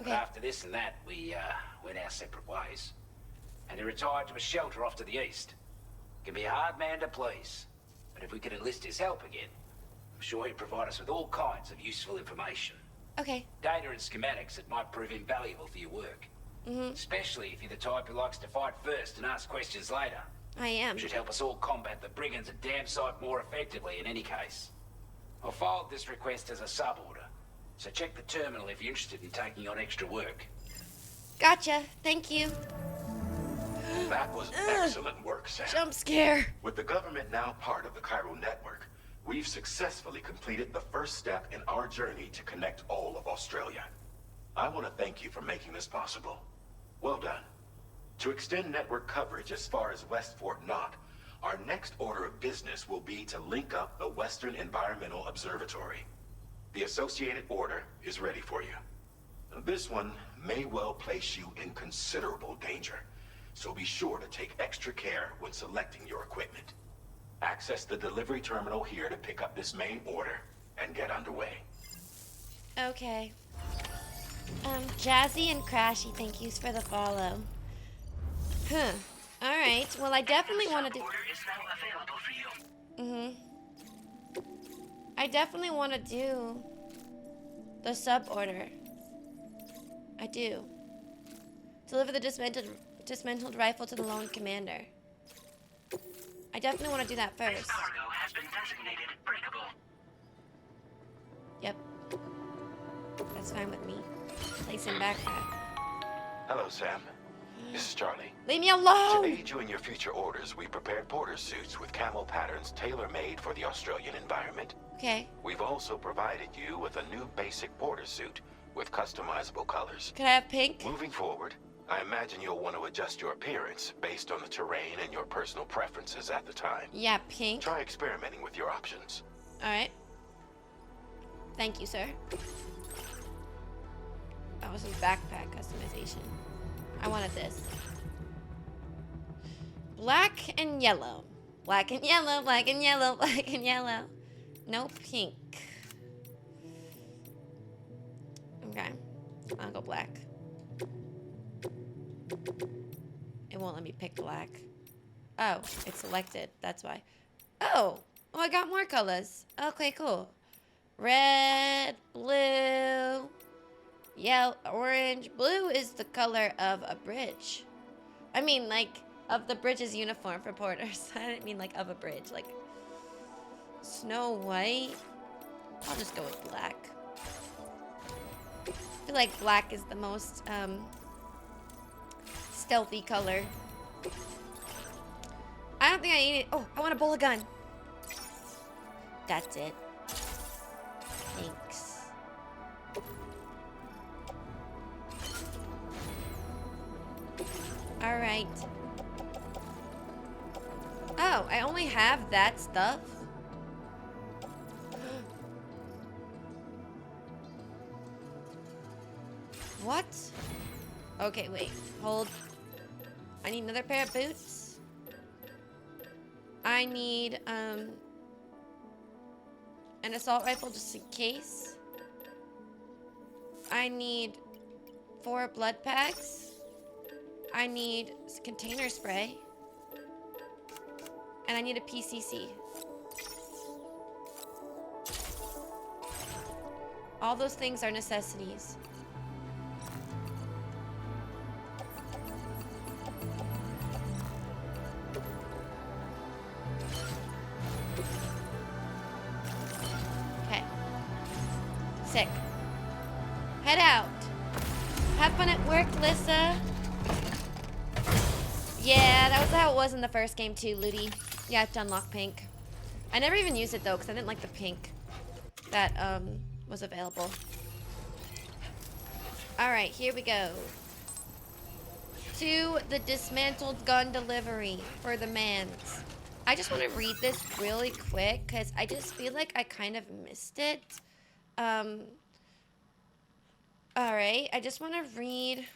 Okay. But after this and that, we went our separate ways. And he retired to a shelter off to the east. Can be a hard man to please, but if we could enlist his help again, I'm sure he'd provide us with all kinds of useful information. Okay. Data and schematics that might prove invaluable for your work. Especially if you're the type who likes to fight first and ask questions later. I am. Should help us all combat the Brigands a damn sight more effectively in any case. I filed this request as a sub-order, so check the terminal if you're interested in taking on extra work. Gotcha. Thank you. That was excellent work, Sam. Jump scare. With the government now part of the chiral network, we've successfully completed the first step in our journey to connect all of Australia. I want to thank you for making this possible. Well done. To extend network coverage as far as West Fort Knott, our next order of business will be to link up the Western Environmental Observatory. The associated order is ready for you. This one may well place you in considerable danger, so be sure to take extra care when selecting your equipment. Access the delivery terminal here to pick up this main order and get underway. Okay. Jazzy and Crashy, thank yous for the follow. Huh. Alright, well I definitely want to do... I definitely want to do the sub-order. I do. Deliver the dismantled rifle to the lone commander. I definitely want to do that first. This cargo has been designated breakable. Yep. That's fine with me. Place in backpack. Hello, Sam. This is Charlie. Leave me alone! To aid you in your future orders, we prepared porter suits with camel patterns tailor-made for the Australian environment. Okay. We've also provided you with a new basic porter suit with customizable colors. Could I have pink? Moving forward, I imagine you'll want to adjust your appearance based on the terrain and your personal preferences at the time. Yeah, pink. Try experimenting with your options. Alright. Thank you, sir. That was some backpack customization. I wanted this. Black and yellow. Black and yellow, black and yellow, black and yellow. No pink. Okay. I'll go black. It won't let me pick black. Oh, it's selected. That's why. Oh, I got more colors. Okay, cool. Red, blue, yellow, orange. Blue is the color of a bridge. I mean, like, of the bridge's uniform for porters. I didn't mean, like, of a bridge. Like, Snow White. I'll just go with black. I feel like black is the most, stealthy color. I don't think I need it. Oh, I want a bowl of gun. That's it. Thanks. Alright. Oh, I only have that stuff? What? Okay, wait. Hold. I need another pair of boots. I need, an assault rifle just in case. I need 4 blood packs. I need container spray. And I need a PCC. All those things are necessities. Okay. Sick. Head out. Have fun at work, Lissa. Yeah, that was how it was in the first game too, Ludi. You have to unlock pink. I never even used it though, because I didn't like the pink that was available. Alright, here we go. To the dismantled gun delivery for the mans. I just want to read this really quick, because I just feel like I kind of missed it. Alright, I just want to read...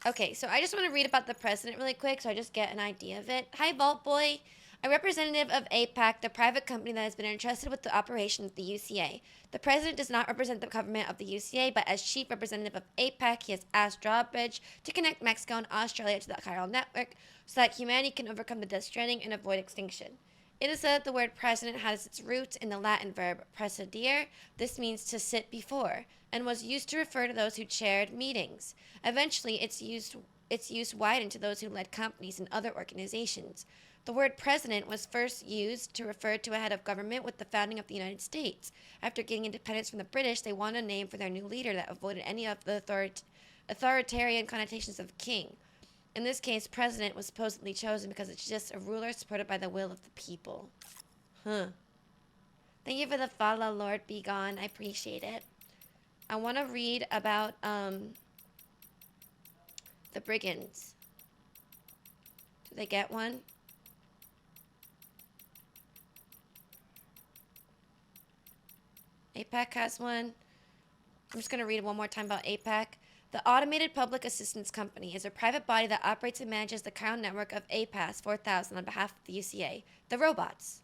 Okay, so I just want to read about the president really quick so I just get an idea of it. Hi, Vault Boy. A representative of APAC, the private company that has been entrusted with the operation of the UCA. The president does not represent the government of the UCA, but as chief representative of APAC, he has asked Drawbridge to connect Mexico and Australia to the chiral network so that humanity can overcome the death stranding and avoid extinction. It is said that the word president has its roots in the Latin verb presidere. This means to sit before, and was used to refer to those who chaired meetings. Eventually, its use widened to those who led companies and other organizations. The word president was first used to refer to a head of government with the founding of the United States. After getting independence from the British, they wanted a name for their new leader that avoided any of the authoritarian connotations of king. In this case, president was supposedly chosen because it's just a ruler supported by the will of the people. Huh. Thank you for the follow, Lord Be Gone. I appreciate it. I want to read about the Brigands. Do they get one? APAC has one. I'm just going to read it one more time about APAC. The Automated Public Assistance Company is a private body that operates and manages the chiral network of APAS 4000 on behalf of the UCA. The robots.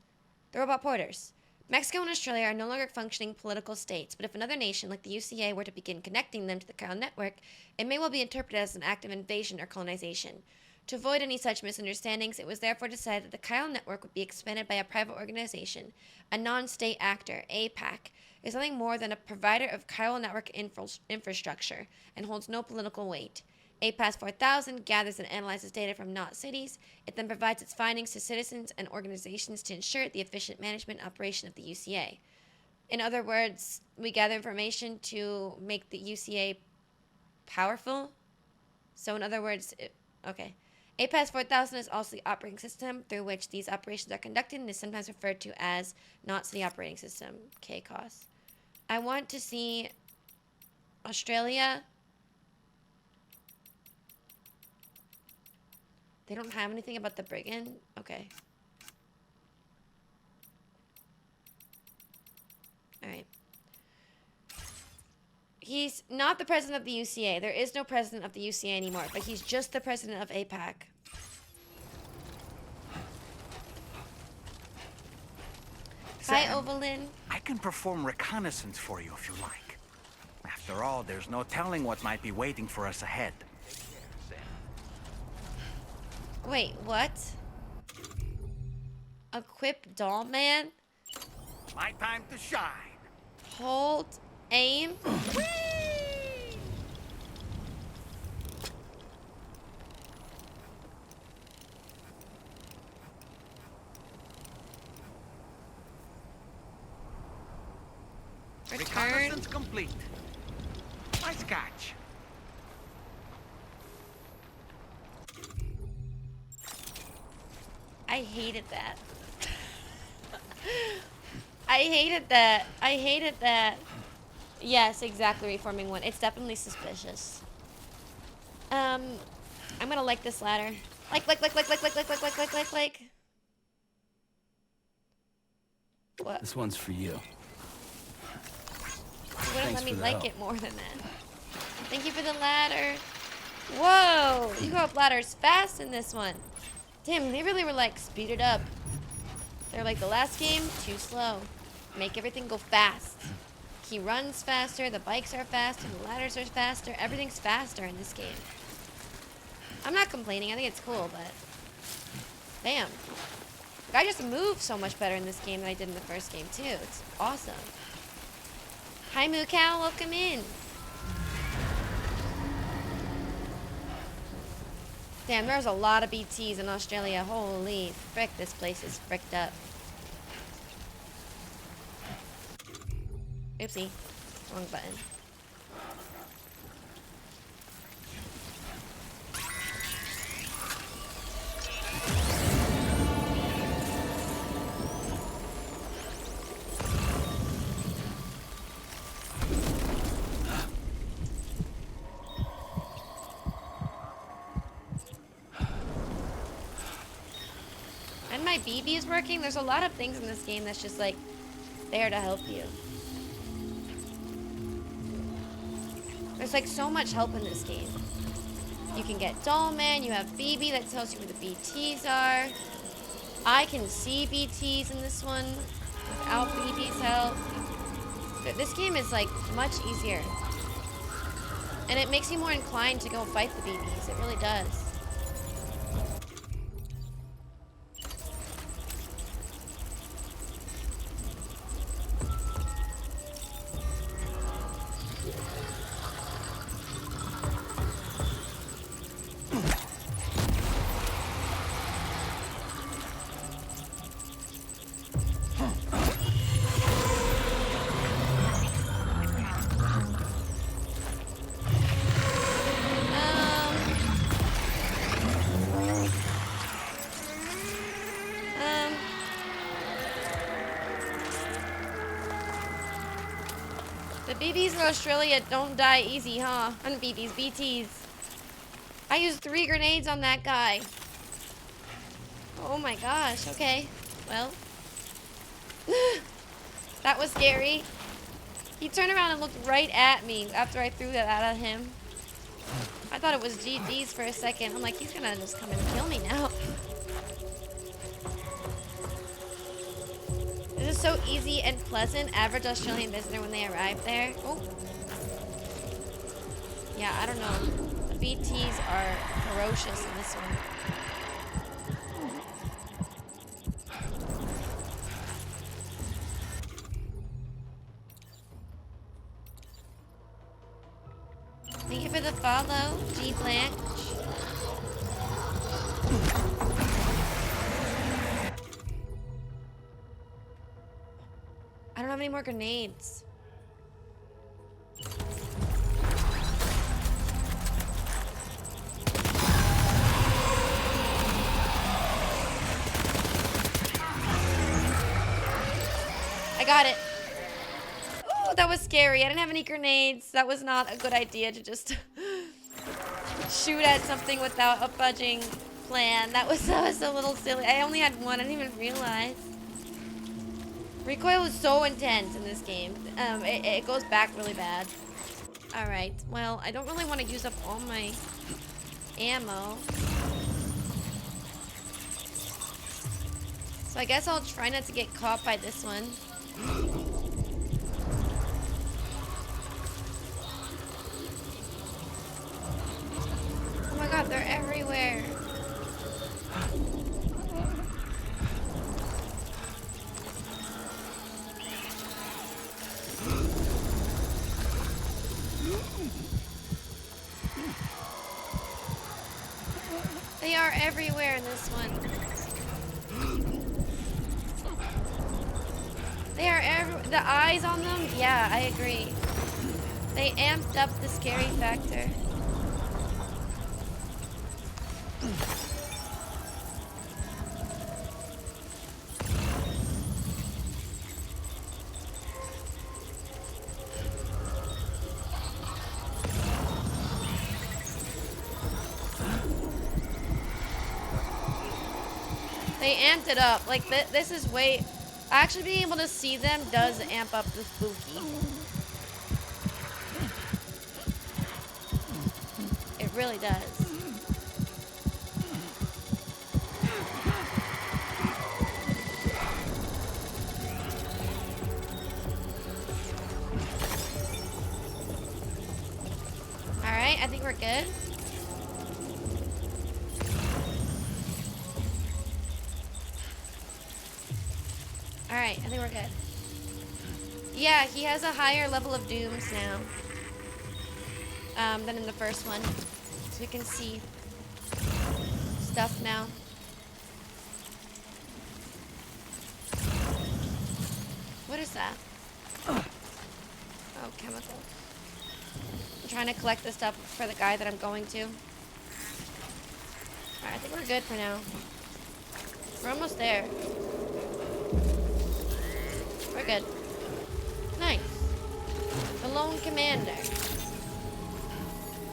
The robot porters. Mexico and Australia are no longer functioning political states, but if another nation like the UCA were to begin connecting them to the chiral network, it may well be interpreted as an act of invasion or colonization. To avoid any such misunderstandings, it was therefore decided that the chiral network would be expanded by a private organization. A non-state actor, APAC, is nothing more than a provider of chiral network infrastructure and holds no political weight. APAS 4000 gathers and analyzes data from not cities. It then provides its findings to citizens and organizations to ensure the efficient management and operation of the UCA. In other words, we gather information to make the UCA powerful. So in other words, okay. APAS 4000 is also the operating system through which these operations are conducted and is sometimes referred to as not city operating system, KCOS. I want to see Australia. They don't have anything about the brigand? Okay. Alright. He's not the president of the UCA. There is no president of the UCA anymore, but he's just the president of APAC. Hi, Ovalin. I can perform reconnaissance for you if you like. After all, there's no telling what might be waiting for us ahead. Wait, what? Equip Dollman? My time to shine. Hold, aim. Return. Reconnaissance complete. Nice catch. I hated that. I hated that. I hated that. Yes, exactly, reforming one. It's definitely suspicious. I'm gonna like this ladder. Like. What? This one's for you. You wouldn't Thanks let me for the like help. it more than that. Thank you for the ladder. Whoa! You go up ladders fast in this one. Damn, they really were like, speed it up. They're like, the last game, too slow. Make everything go fast. He runs faster, the bikes are faster, the ladders are faster, everything's faster in this game. I'm not complaining, I think it's cool, but... Damn. I just move so much better in this game than I did in the first game, too. It's awesome. Hi, Moo Cow, welcome in. Damn, there's a lot of BTs in Australia. Holy frick, this place is fricked up. Oopsie. Wrong button. And my BB is working. There's a lot of things in this game that's just like there to help you. There's like so much help in this game. You can get Dollman, you have BB that tells you where the BTs are. I can see BTs in this one without BB's help. This game is like much easier. And it makes you more inclined to go fight the BBs. It really does. BBs in Australia don't die easy, huh? On BBs, BTs. I used 3 grenades on that guy. Oh my gosh, okay. Well. That was scary. He turned around and looked right at me after I threw that at him. I thought it was GG's for a second. I'm like, he's gonna just come and kill me now. This is so easy and pleasant. Average Australian visitor when they arrive there. Oh. Yeah, I don't know. The BTs are ferocious in this one. Thank you for the follow, G Blanche. I don't have any more grenades. I got it. Oh, that was scary. I didn't have any grenades. That was not a good idea to just shoot at something without a budging plan. That was a little silly. I only had one. I didn't even realize. Recoil is so intense in this game. It goes back really bad. Alright, well, I don't really want to use up all my ammo. So I guess I'll try not to get caught by this one. Oh my god, they're everywhere. They are everywhere in this one. They are the eyes on them? Yeah, I agree. They amped up the scary factor. They amped it up. Like, this is way... Actually being able to see them does amp up the spooky. It really does. Alright, I think we're good. Alright, I think we're good. Yeah, he has a higher level of dooms now. Than in the first one. So we can see stuff now. What is that? Oh, chemical. I'm trying to collect the stuff for the guy that I'm going to. Alright, I think we're good for now. We're almost there. We're good. Nice. The Lone Commander.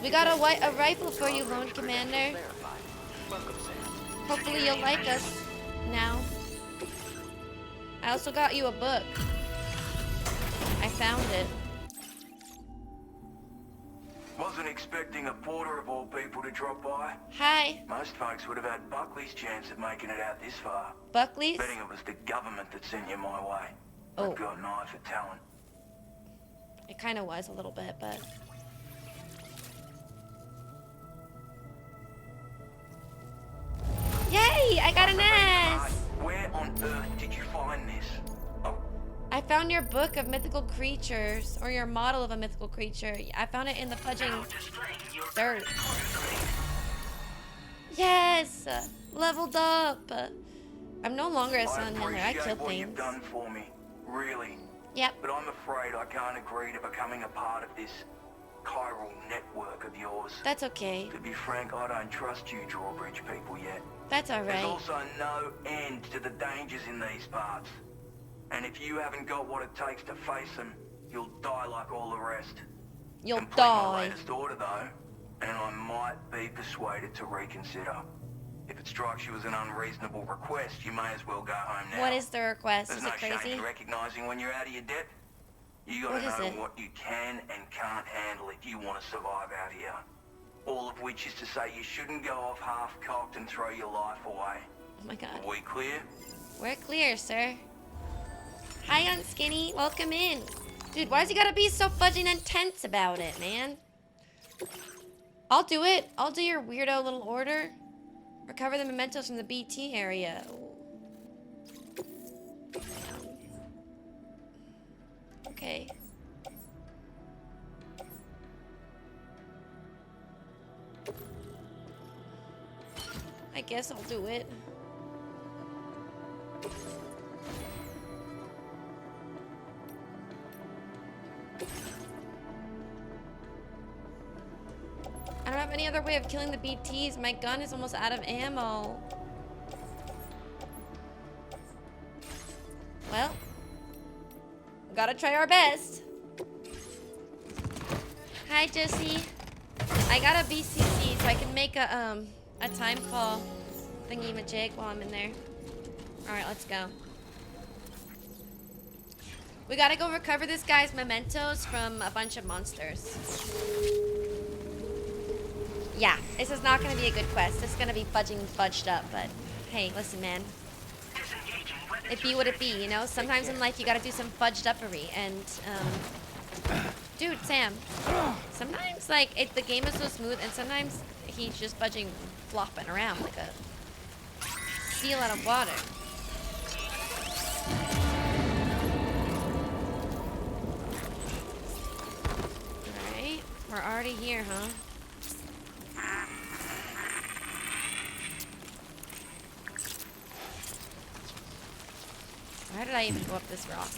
We got a rifle for you, Lone Commander. Hopefully you'll like us now. I also got you a book. I found it. Wasn't expecting a porter of all people to drop by. Hi. Most folks would have had Buckley's chance of making it out this far. Buckley's? Betting it was the government that sent you my way. Oh. I've got an eye for talent. It kind of was a little bit, but... Yay! I got an S! Where on earth did you find this? Oh. I found your book of mythical creatures, or your model of a mythical creature. I found it in the fudging dirt. Yes! Leveled up! I'm no longer a sun handler. I kill what things. You've done for me, really. Yep. But I'm afraid I can't agree to becoming a part of this chiral network of yours. That's okay. To be frank, I don't trust you drawbridge people yet. That's alright. There's also no end to the dangers in these parts. And if you haven't got what it takes to face them, you'll die like all the rest. You'll Complete die. my latest order, though, and I might be persuaded to reconsider. If it strikes you as an unreasonable request, you may as well go home now. What is the request? There's Is no it crazy? shame in recognizing when you're out of your depth. You gotta know what you can and can't handle if you want to survive out here. All of which is to say you shouldn't go off half-cocked and throw your life away. Oh my god. Are we clear? We're clear, sir. Hi, Unskinny. Welcome in. Dude, why's he gotta be so fudging intense about it, man? I'll do it. I'll do your weirdo little order. Recover the mementos from the BT area. Okay. I guess I'll do it. I don't have any other way of killing the BTs. My gun is almost out of ammo. Well, gotta try our best. Hi, Josie. I got a BCC, so I can make a time call thingy-majig while I'm in there. All right, let's go. We gotta go recover this guy's mementos from a bunch of monsters. Yeah, this is not gonna be a good quest. It's gonna be fudged up, but hey, listen, man. It be what it be, you know? Sometimes in life you gotta do some fudged uppery, and, dude, Sam, sometimes, like, the game is so smooth, and sometimes he's just fudging, flopping around like a seal out of water. Alright, we're already here, huh? Why did I even go up this rock?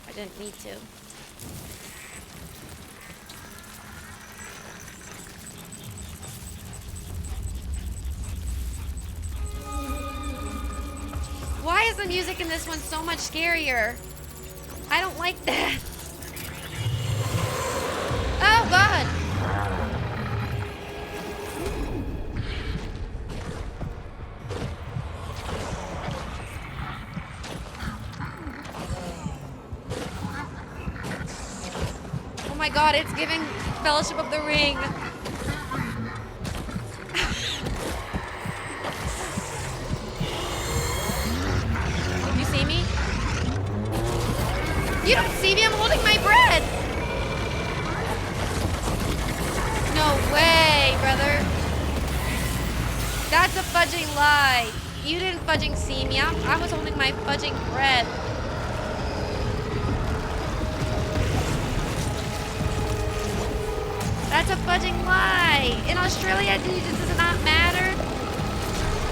I didn't need to. Why is the music in this one so much scarier? I don't like that. Oh, God. my god, it's giving Fellowship of the Ring. You see me? You don't see me, I'm holding my breath! No way, brother. That's a fudging lie. You didn't fudging see me. I was holding my fudging breath. That's a fudging lie. In Australia, it does not matter.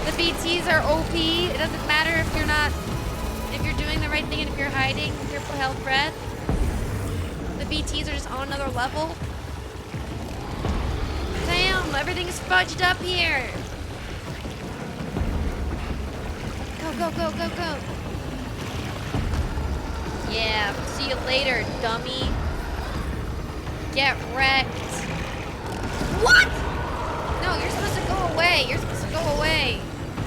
The BTs are OP. It doesn't matter if you're doing the right thing and if you're hiding with your health breath. The BTs are just on another level. Damn, everything's fudged up here. Go, go, go, go. Yeah, see you later, dummy. Get wrecked. What? No, you're supposed to go away. You're supposed to go away.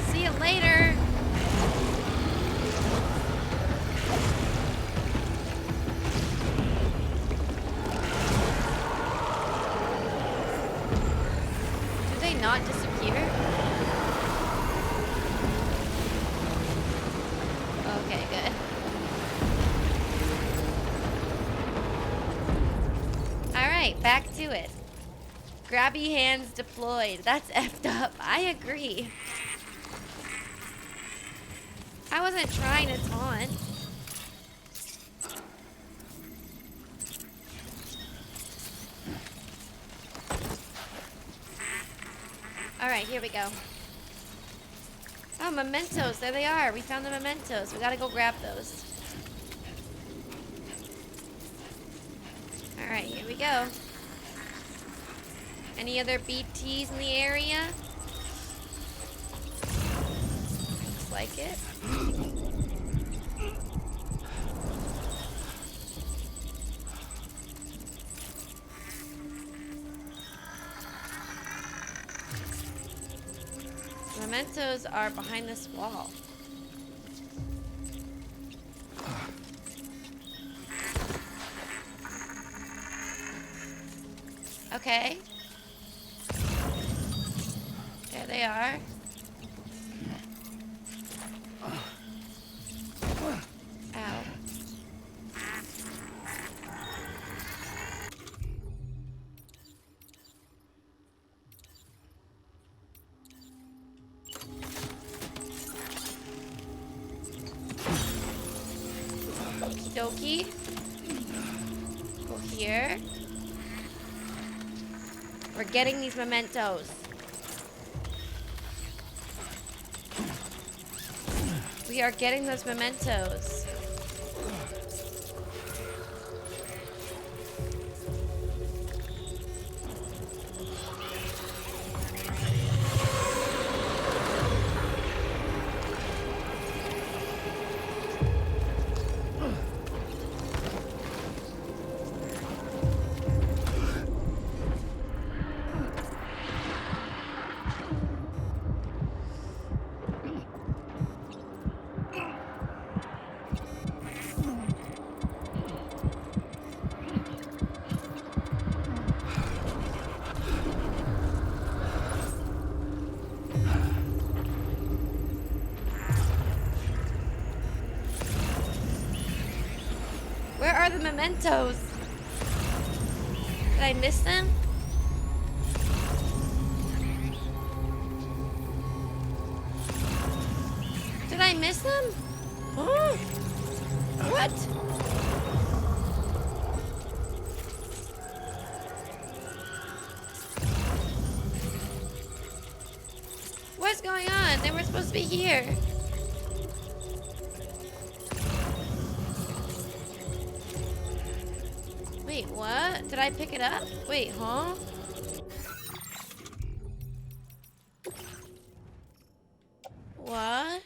See you later. Do they not disappear? Okay, good. Alright, back to it. Grabby hands deployed. That's effed up. I agree. I wasn't trying to taunt. Alright, here we go. Oh, mementos. There they are. We found the mementos. We gotta go grab those. Alright, here we go. Any other BTs in the area? Looks like it. Mementos are behind this wall. Okay. There they are. Ow. Okie dokie. Go here. We're getting these mementos. We are getting those mementos. Where are the mementos? Did I miss them? Did I miss them? Huh? What? What's going on? They were supposed to be here. Wait, what? Did I pick it up? Wait, huh? What?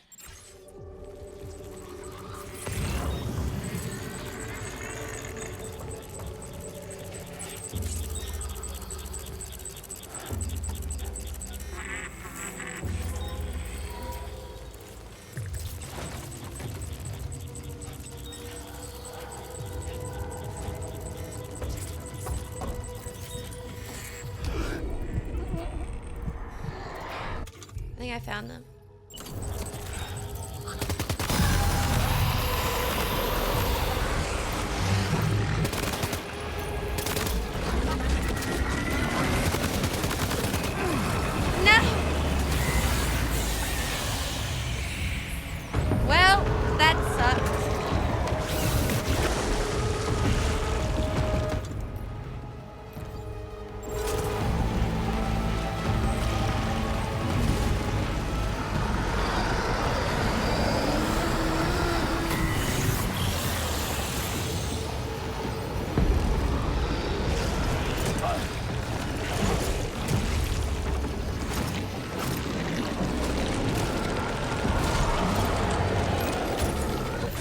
think I found them. No! Well, that sucks.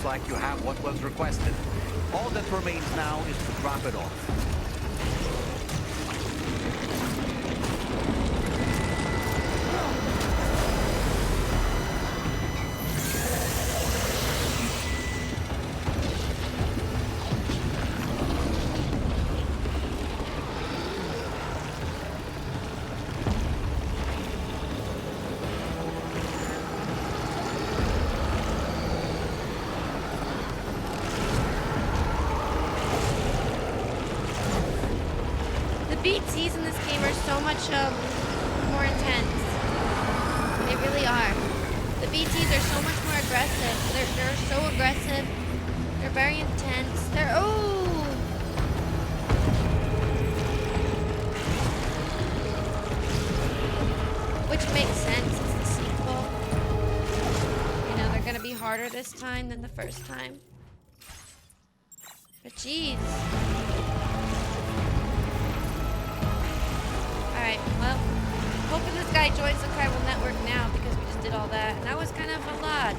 Like you have what was requested. All that remains now is to drop it off. BTs in this game are so much more intense. They really are. The BTs are so much more aggressive. They're so aggressive. They're very intense. They're which makes sense. It's the sequel. You know, they're gonna be harder this time than the first time. But jeez. Alright, well, hoping this guy joins the chiral network now because we just did all that. And that was kind of a lot.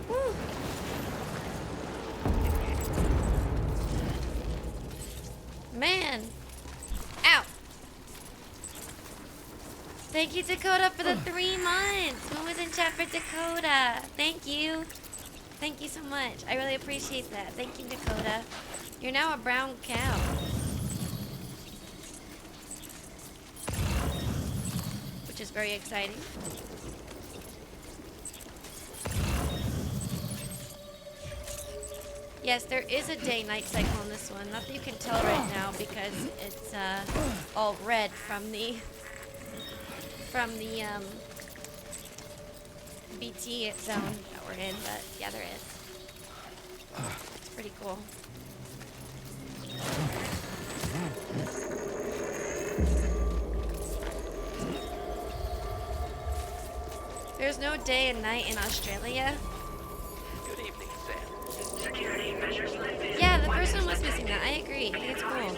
Whew. Man. Ow. Thank you, Dakota, for the 3 months. Who was in chat for Dakota? Thank you. Thank you so much. I really appreciate that. Thank you, Dakota. You're now a brown cow. Which is very exciting. Yes, there is a day-night cycle in this one. Not that you can tell right now because it's all red from the BT zone that we're in, but yeah, there is. It's pretty cool. There's no day and night in Australia. Good evening, Sam. Security measures lifted. Yeah, the first one was missing that. I agree. I think it's cool.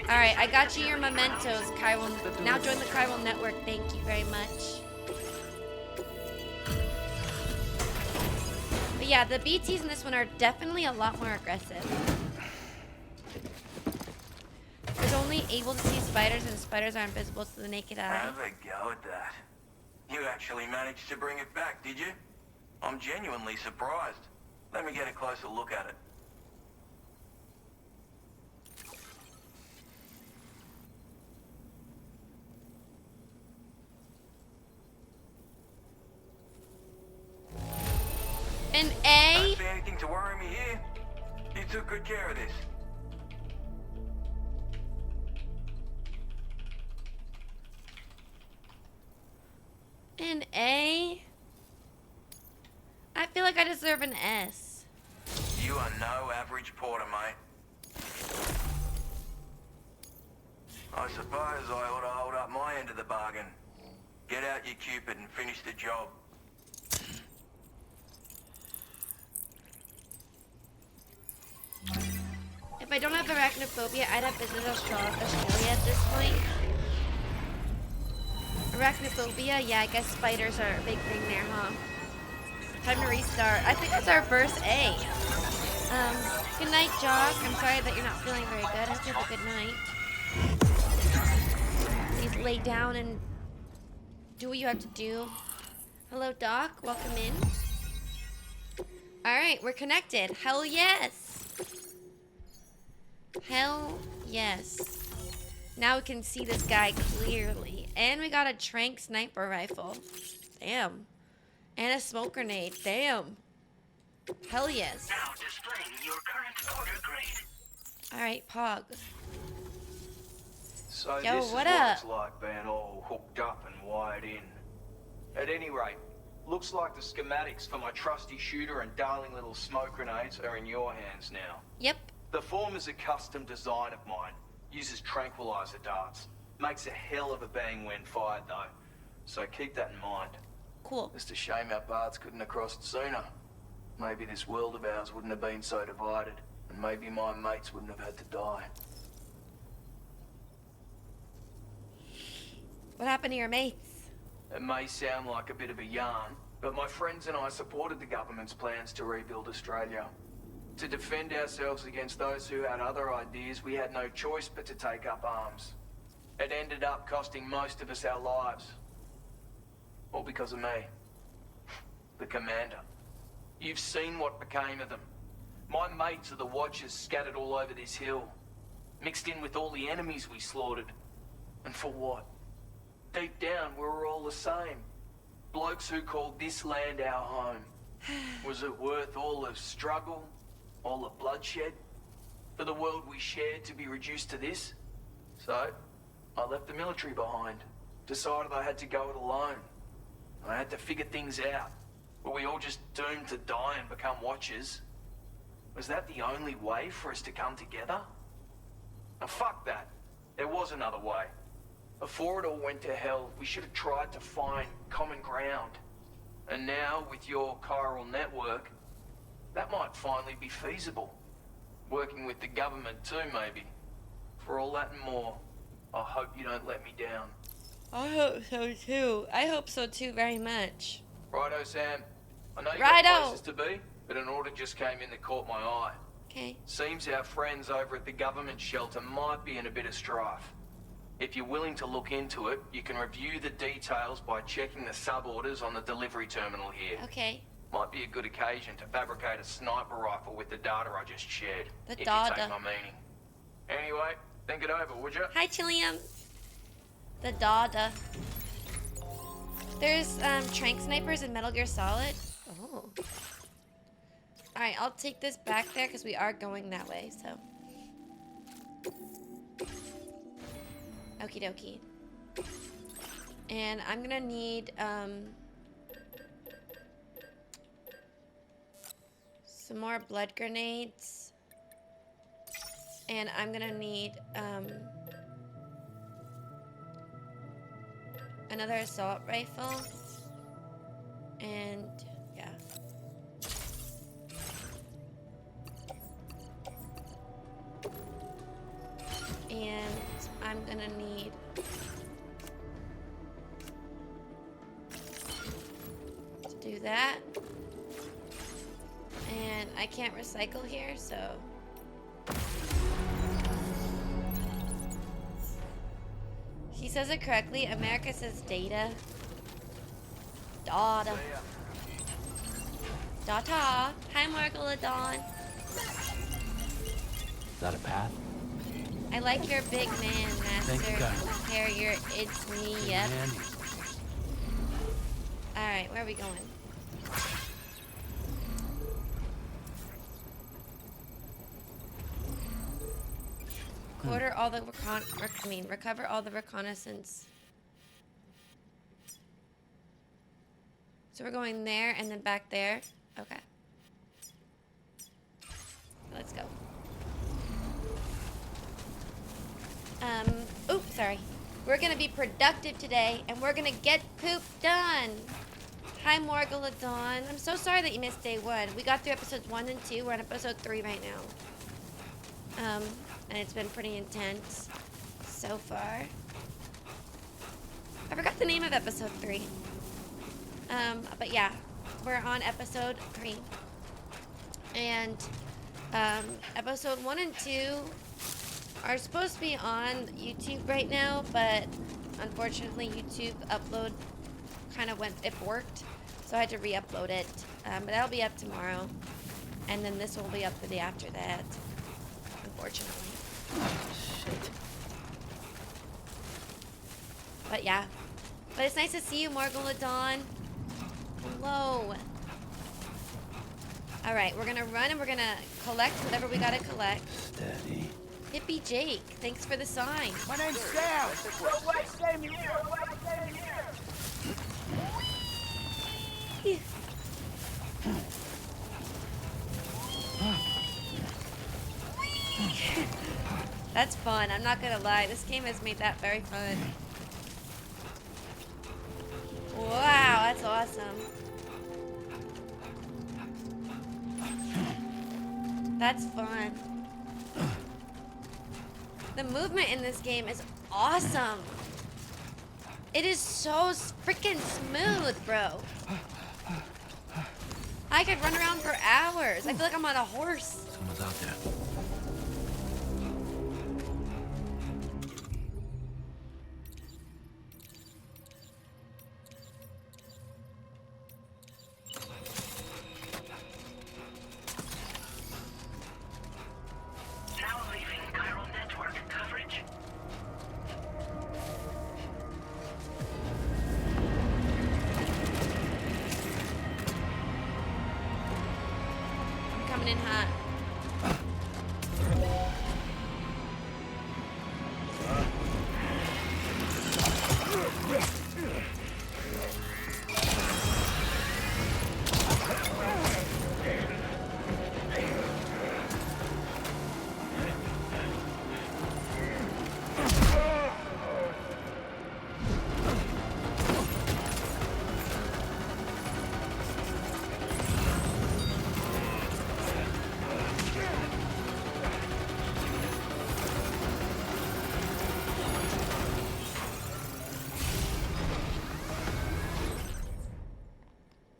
Alright, I got you your mementos, chiral. Now join the chiral network. Thank you very much. But yeah, the BTs in this one are definitely a lot more aggressive. I was only able to see spiders, and spiders are invisible to the naked eye. Have a go at that. You actually managed to bring it back, did you? I'm genuinely surprised. Let me get a closer look at it. An A? Don't see anything to worry me here. You took good care of this. An A? I feel like I deserve an S. You are no average porter, mate. I suppose I ought to hold up my end of the bargain. Get out your Cupid and finish the job. If I don't have arachnophobia, I'd have visited Australia at this point. Arachnophobia? Yeah, I guess spiders are a big thing there, huh? Time to restart. I think that's our first A. Good night, Jock. I'm sorry that you're not feeling very good. I hope you have a good night. Please lay down and do what you have to do. Hello, Doc. Welcome in. Alright, we're connected. Hell yes! Hell yes. Now we can see this guy clearly. And we got a trank sniper rifle. Damn. And a smoke grenade. Damn. Hell yes. Now displaying your current order grade. Alright, Pog. So Yo, this is what what up? it's like being all hooked up and wired in. At any rate, looks like the schematics for my trusty shooter and darling little smoke grenades are in your hands now. Yep. The form is a custom design of mine. Uses tranquilizer darts. Makes a hell of a bang when fired though. So keep that in mind. Cool. Just a shame our paths couldn't have crossed sooner. Maybe this world of ours wouldn't have been so divided. And maybe my mates wouldn't have had to die. What happened to your mates? It may sound like a bit of a yarn, but my friends and I supported the government's plans to rebuild Australia. To defend ourselves against those who had other ideas, we had no choice but to take up arms. It ended up costing most of us our lives. All because of me. The commander. You've seen what became of them. My mates are the Watchers scattered all over this hill. Mixed in with all the enemies we slaughtered. And for what? Deep down, we were all the same. Blokes who called this land our home. Was it worth all the struggle? All the bloodshed? For the world we shared to be reduced to this? So, I left the military behind. Decided I had to go it alone. I had to figure things out. Were we all just doomed to die and become Watchers? Was that the only way for us to come together? Now fuck that. There was another way. Before it all went to hell, we should have tried to find common ground. And now, with your chiral network, that might finally be feasible. Working with the government too, maybe. For all that and more, I hope you don't let me down. I hope so too. I hope so too very much. Righto, Sam. I know you Righto. got places to be, but an order just came in that caught my eye. Okay. Seems our friends over at the government shelter might be in a bit of strife. If you're willing to look into it, you can review the details by checking the sub-orders on the delivery terminal here. Okay. Might be a good occasion to fabricate a sniper rifle with the data I just shared. The if you data. take my meaning. Anyway, think it over, would you? Hi, Chilliam. The data. There's trank snipers in Metal Gear Solid. Oh. Alright, I'll take this back there because we are going that way, so. Okie dokie. And I'm gonna need some more blood grenades. And I'm gonna need another assault rifle. And yeah. And I'm gonna need to do that. And I can't recycle here, so he says it correctly. America says data. Data. Data. Hi, Margoladon. Is that a path? I like your big man, Master Thank you, guys. Carrier. It's me, yep. Handy. Alright, where are we going? Quarter all the recover all the reconnaissance. So we're going there and then back there. Okay. Let's go. Oops, sorry. We're gonna be productive today and we're gonna get poop done. Hi, Morgaladon. I'm so sorry that you missed day 1. We got through episodes 1 and 2. We're on episode 3 right now. And it's been pretty intense so far. I forgot the name of episode 3. But yeah, we're on episode 3. And episode 1 and 2 are supposed to be on YouTube right now, but unfortunately YouTube upload kind of went, it worked, so I had to re-upload it. But that'll be up tomorrow, and then this will be up the day after that, unfortunately. But yeah. But it's nice to see you, Morgulodon. Hello. Alright, we're gonna run and we're gonna collect whatever we gotta collect. Steady. Hippie Jake, thanks for the sign. My name's Sam. No way, same here. No way, same here. That's fun, I'm not gonna lie. This game has made that very fun. Wow, that's awesome. That's fun. The movement in this game is awesome. It is so freaking smooth, bro. I could run around for hours. I feel like I'm on a horse. Someone's out there. Now leaving chiral network coverage. I'm coming in hot.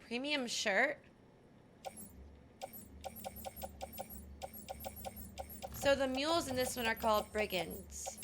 Premium shirt? So the mules in this one are called Brigands.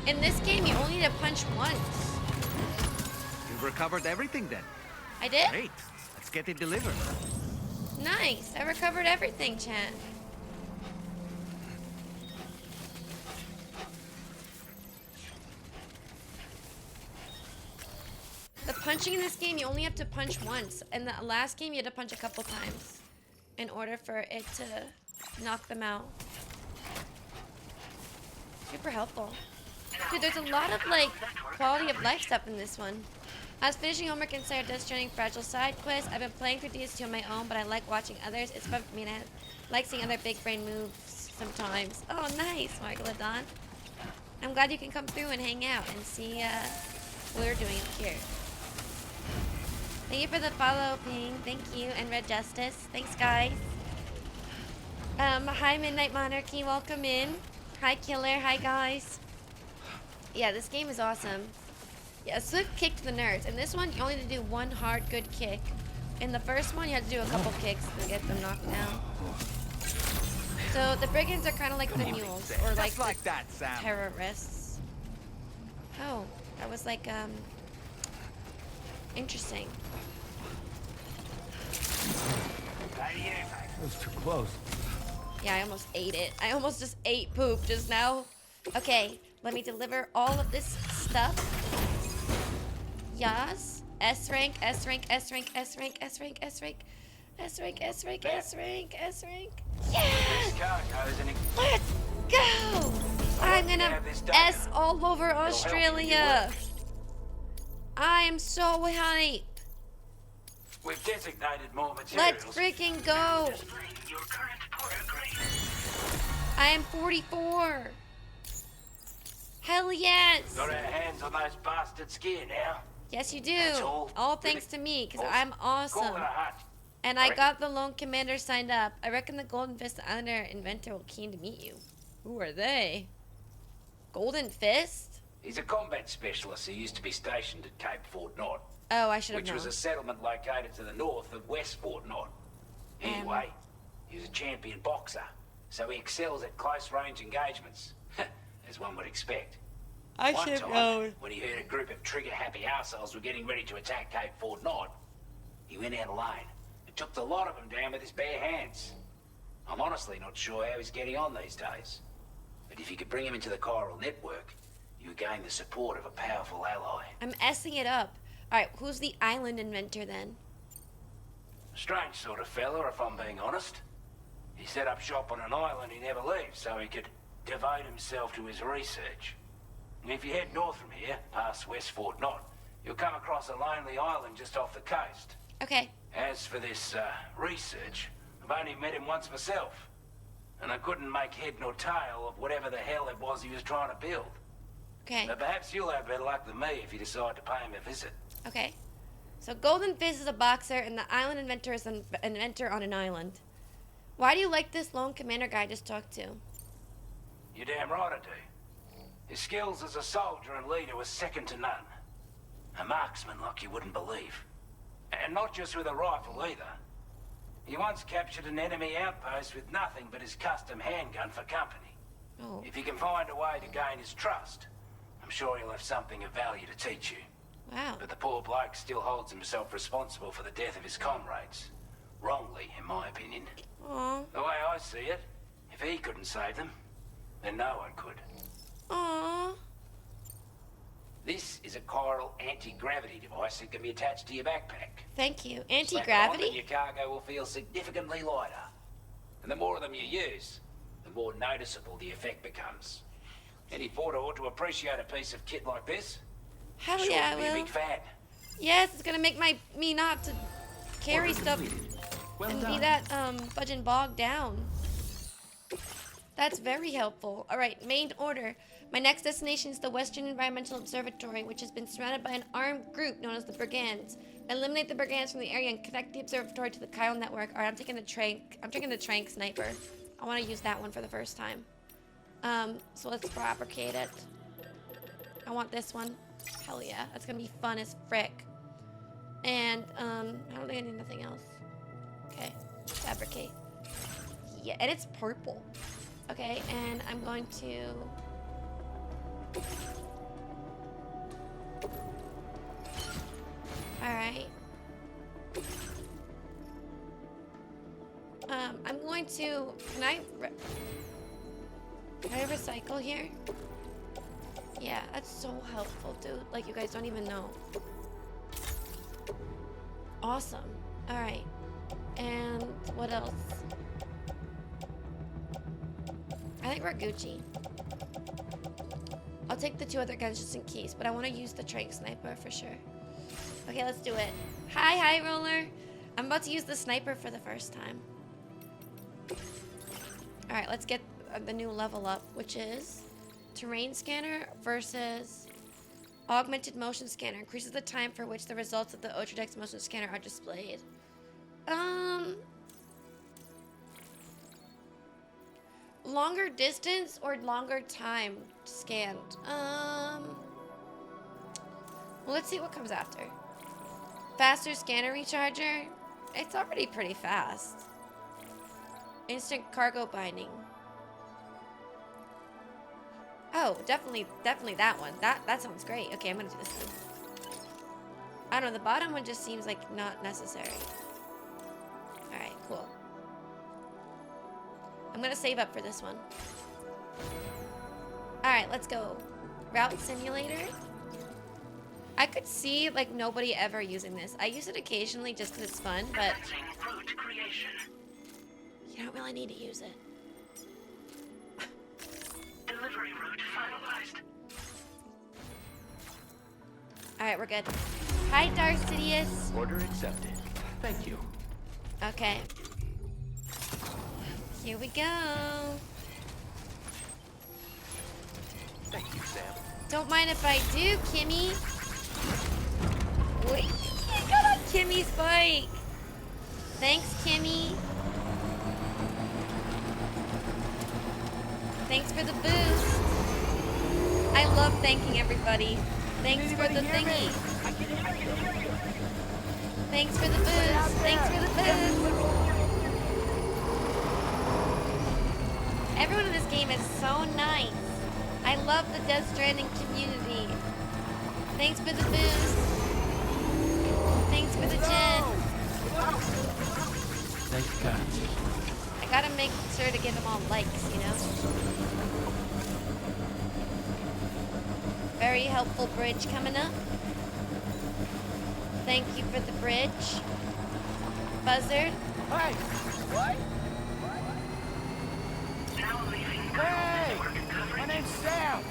In this game, you only need to punch once. You've recovered everything then. I did? Great. Let's get it delivered. Nice. I recovered everything, chat. The punching in this game, you only have to punch once. In the last game, you had to punch a couple times in order for it to knock them out. Super helpful. Dude, there's a lot of, like, quality of life stuff in this one. I was finishing homework and started Death Stranding Fragile Side Quest. I've been playing through DS2 on my own, but I like watching others. It's fun for me, and I like seeing other big brain moves sometimes. Oh, nice, Margalodon. I'm glad you can come through and hang out and see what we're doing up here. Thank you for the follow, Ping. Thank you, and Red Justice. Thanks, guys. Hi, Midnight Monarchy. Welcome in. Hi, Killer. Hi, guys. Yeah, this game is awesome. Yeah, it's a kick to the nerds. In this one, you only need to do one hard, good kick. In the first one, you had to do a couple kicks to get them knocked down. So the Brigands are kind of like the mules, or like the terrorists. Oh, that was like, interesting. That was too close. Yeah, I almost ate it. I almost just ate poop just now. Okay, let me deliver all of this stuff. Yes. S rank, S rank, S rank, S rank, S rank, S rank, S rank, S rank, S rank, S rank. Yes! Let's go! I'm gonna S all over Australia. I am so hyped. We've designated more materials. Let's freaking go. I am 44. Hell yes. Got our hands on those bastards gear now. Yes, you do. All thanks to me, because I'm awesome. Call it a hunt. And I got the lone commander signed up. I reckon the Golden Fist Islander inventor will keen to meet you. Who are they? Golden Fist? He's a combat specialist who used to be stationed at Cape Fort Knot. Oh, I should have Which known. was a settlement located to the north of West Fort Knot. Anyway, he was a champion boxer, so he excels at close-range engagements, as one would expect. I One should have time, known. when he heard a group of trigger-happy arseholes were getting ready to attack Cape Fort Knot, he went out alone and took the lot of them down with his bare hands. I'm honestly not sure how he's getting on these days. But if you could bring him into the chiral network, you would gain the support of a powerful ally. I'm essing it up. Alright, who's the island inventor then? Strange sort of fella, if I'm being honest. He set up shop on an island he never leaves so he could devote himself to his research. And if you head north from here, past West Fort Knot, you'll come across a lonely island just off the coast. Okay. As for this, research, I've only met him once myself. And I couldn't make head nor tail of whatever the hell it was he was trying to build. Okay. But perhaps you'll have better luck than me if you decide to pay him a visit. Okay. So Golden Fist is a boxer and the island inventor is an inventor on an island. Why do you like this lone commander guy I just talked to? You're damn right I do. His skills as a soldier and leader were second to none. A marksman like you wouldn't believe. And not just with a rifle either. He once captured an enemy outpost with nothing but his custom handgun for company. Oh. If you can find a way to gain his trust, I'm sure he'll have something of value to teach you. Wow. But the poor bloke still holds himself responsible for the death of his comrades. Wrongly, in my opinion. Aww. The way I see it, if he couldn't save them, then no one could. Aww. This is a chiral anti-gravity device that can be attached to your backpack. Thank you. Slap it on and Anti-gravity? your cargo will feel significantly lighter. And the more of them you use, the more noticeable the effect becomes. Any porter ought to appreciate a piece of kit like this. Hell Sure yeah, to I be a will. big fan. Yes, it's gonna make me not to carry stuff Well and be done. that fudging bogged down. That's very helpful. Alright, main order. My next destination is the Western Environmental Observatory, which has been surrounded by an armed group known as the Brigands. Eliminate the Brigands from the area and connect the observatory to the chiral network. Alright, I'm taking the trank sniper. I want to use that one for the first time. So let's fabricate it. I want this one. Hell yeah, that's gonna be fun as frick. And I don't think I need nothing else. Okay, fabricate. Yeah, and it's purple. Okay, and I'm going to. All right. I'm going to. Can I recycle here? Yeah, that's so helpful, dude. Like, you guys don't even know. Awesome. Alright. And what else? I think we're Gucci. I'll take the 2 other guns just in case, but I want to use the trank sniper for sure. Okay, let's do it. Hi, High Roller. I'm about to use the sniper for the first time. Alright, let's get the new level up, which is terrain scanner versus augmented motion scanner. Increases the time for which the results of the Ultradex motion scanner are displayed. Longer distance or longer time scanned? Well, let's see what comes after. Faster scanner recharger. It's already pretty fast. Instant cargo binding. Oh, definitely that one. That sounds great. Okay, I'm gonna do this one. I don't know, the bottom one just seems like not necessary. Alright, cool. I'm gonna save up for this one. Alright, let's go. Route simulator. I could see like nobody ever using this. I use it occasionally just because it's fun, but you don't really need to use it. Delivery route finalized. Alright, we're good. Hi, Darth Sidious. Order accepted. Thank you. Okay. Here we go. Thank you, Sam. Don't mind if I do, Kimmy. Wait, I got on Kimmy's bike. Thanks, Kimmy. Thanks for the boost. I love thanking everybody. Thanks for the thingy. Thanks for the boost. Thanks for the boost. Everyone in this game is so nice. I love the Death Stranding community. Thanks for the boost. Thanks for the gen. Thank you, guys. I gotta make sure to give them all likes, you know? Very helpful bridge coming up. Thank you for the bridge. Buzzard. Hey! What? Hey! My name's Sam!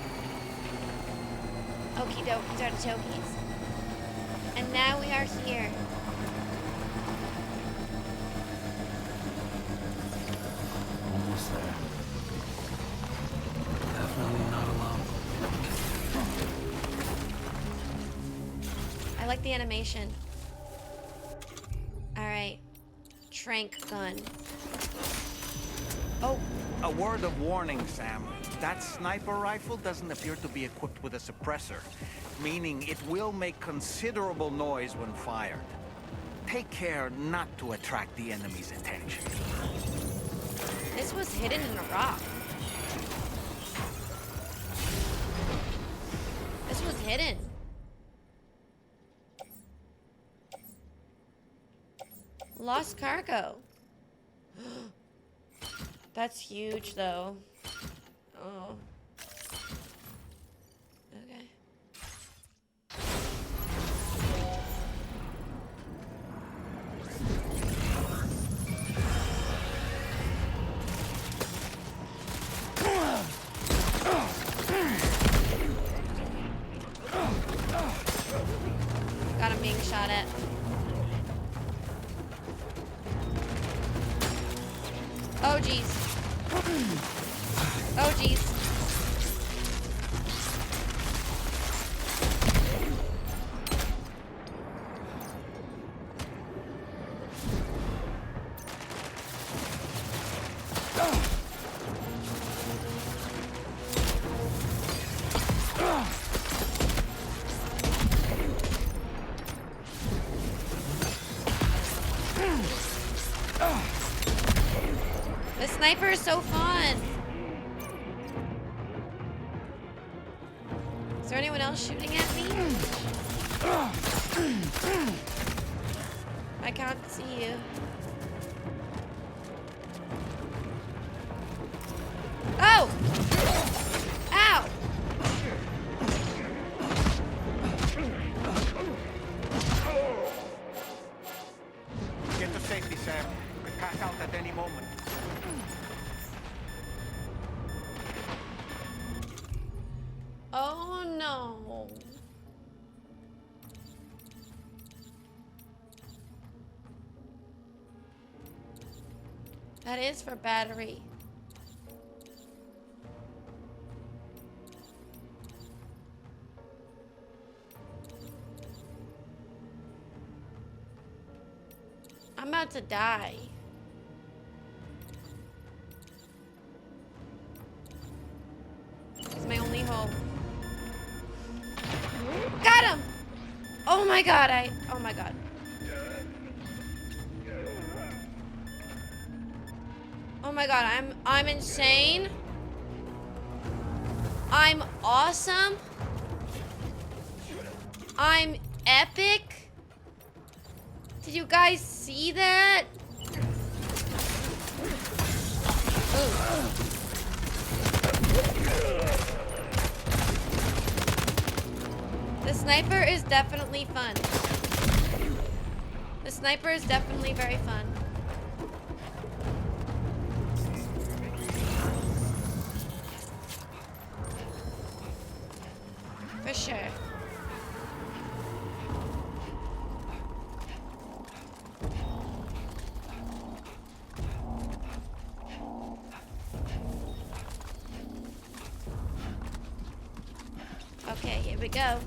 Okie dokies artichokes. And now we are here. Almost there. Definitely not alone. I like the animation. Alright. Trank gun. Oh. A word of warning, Sam. That sniper rifle doesn't appear to be equipped with a suppressor, meaning it will make considerable noise when fired. Take care not to attract the enemy's attention. This was hidden in a rock. This was hidden. Lost cargo. That's huge, though. Oh. Okay. Got him being shot at. Oh, jeez. Oh, jeez. The sniper is so fun. Is there anyone else shooting at me? I can't see you. Oh! Ow! Get to safety, Sam. You could pass out at any moment. Oh no. That is for battery. I'm about to die. It's my only hope. Got him! Oh my god, oh my god. Oh my god, I'm insane. I'm awesome. I'm epic. Did you guys see that? Ooh. The sniper is definitely fun. The sniper is definitely very fun. For sure. Okay, here we go.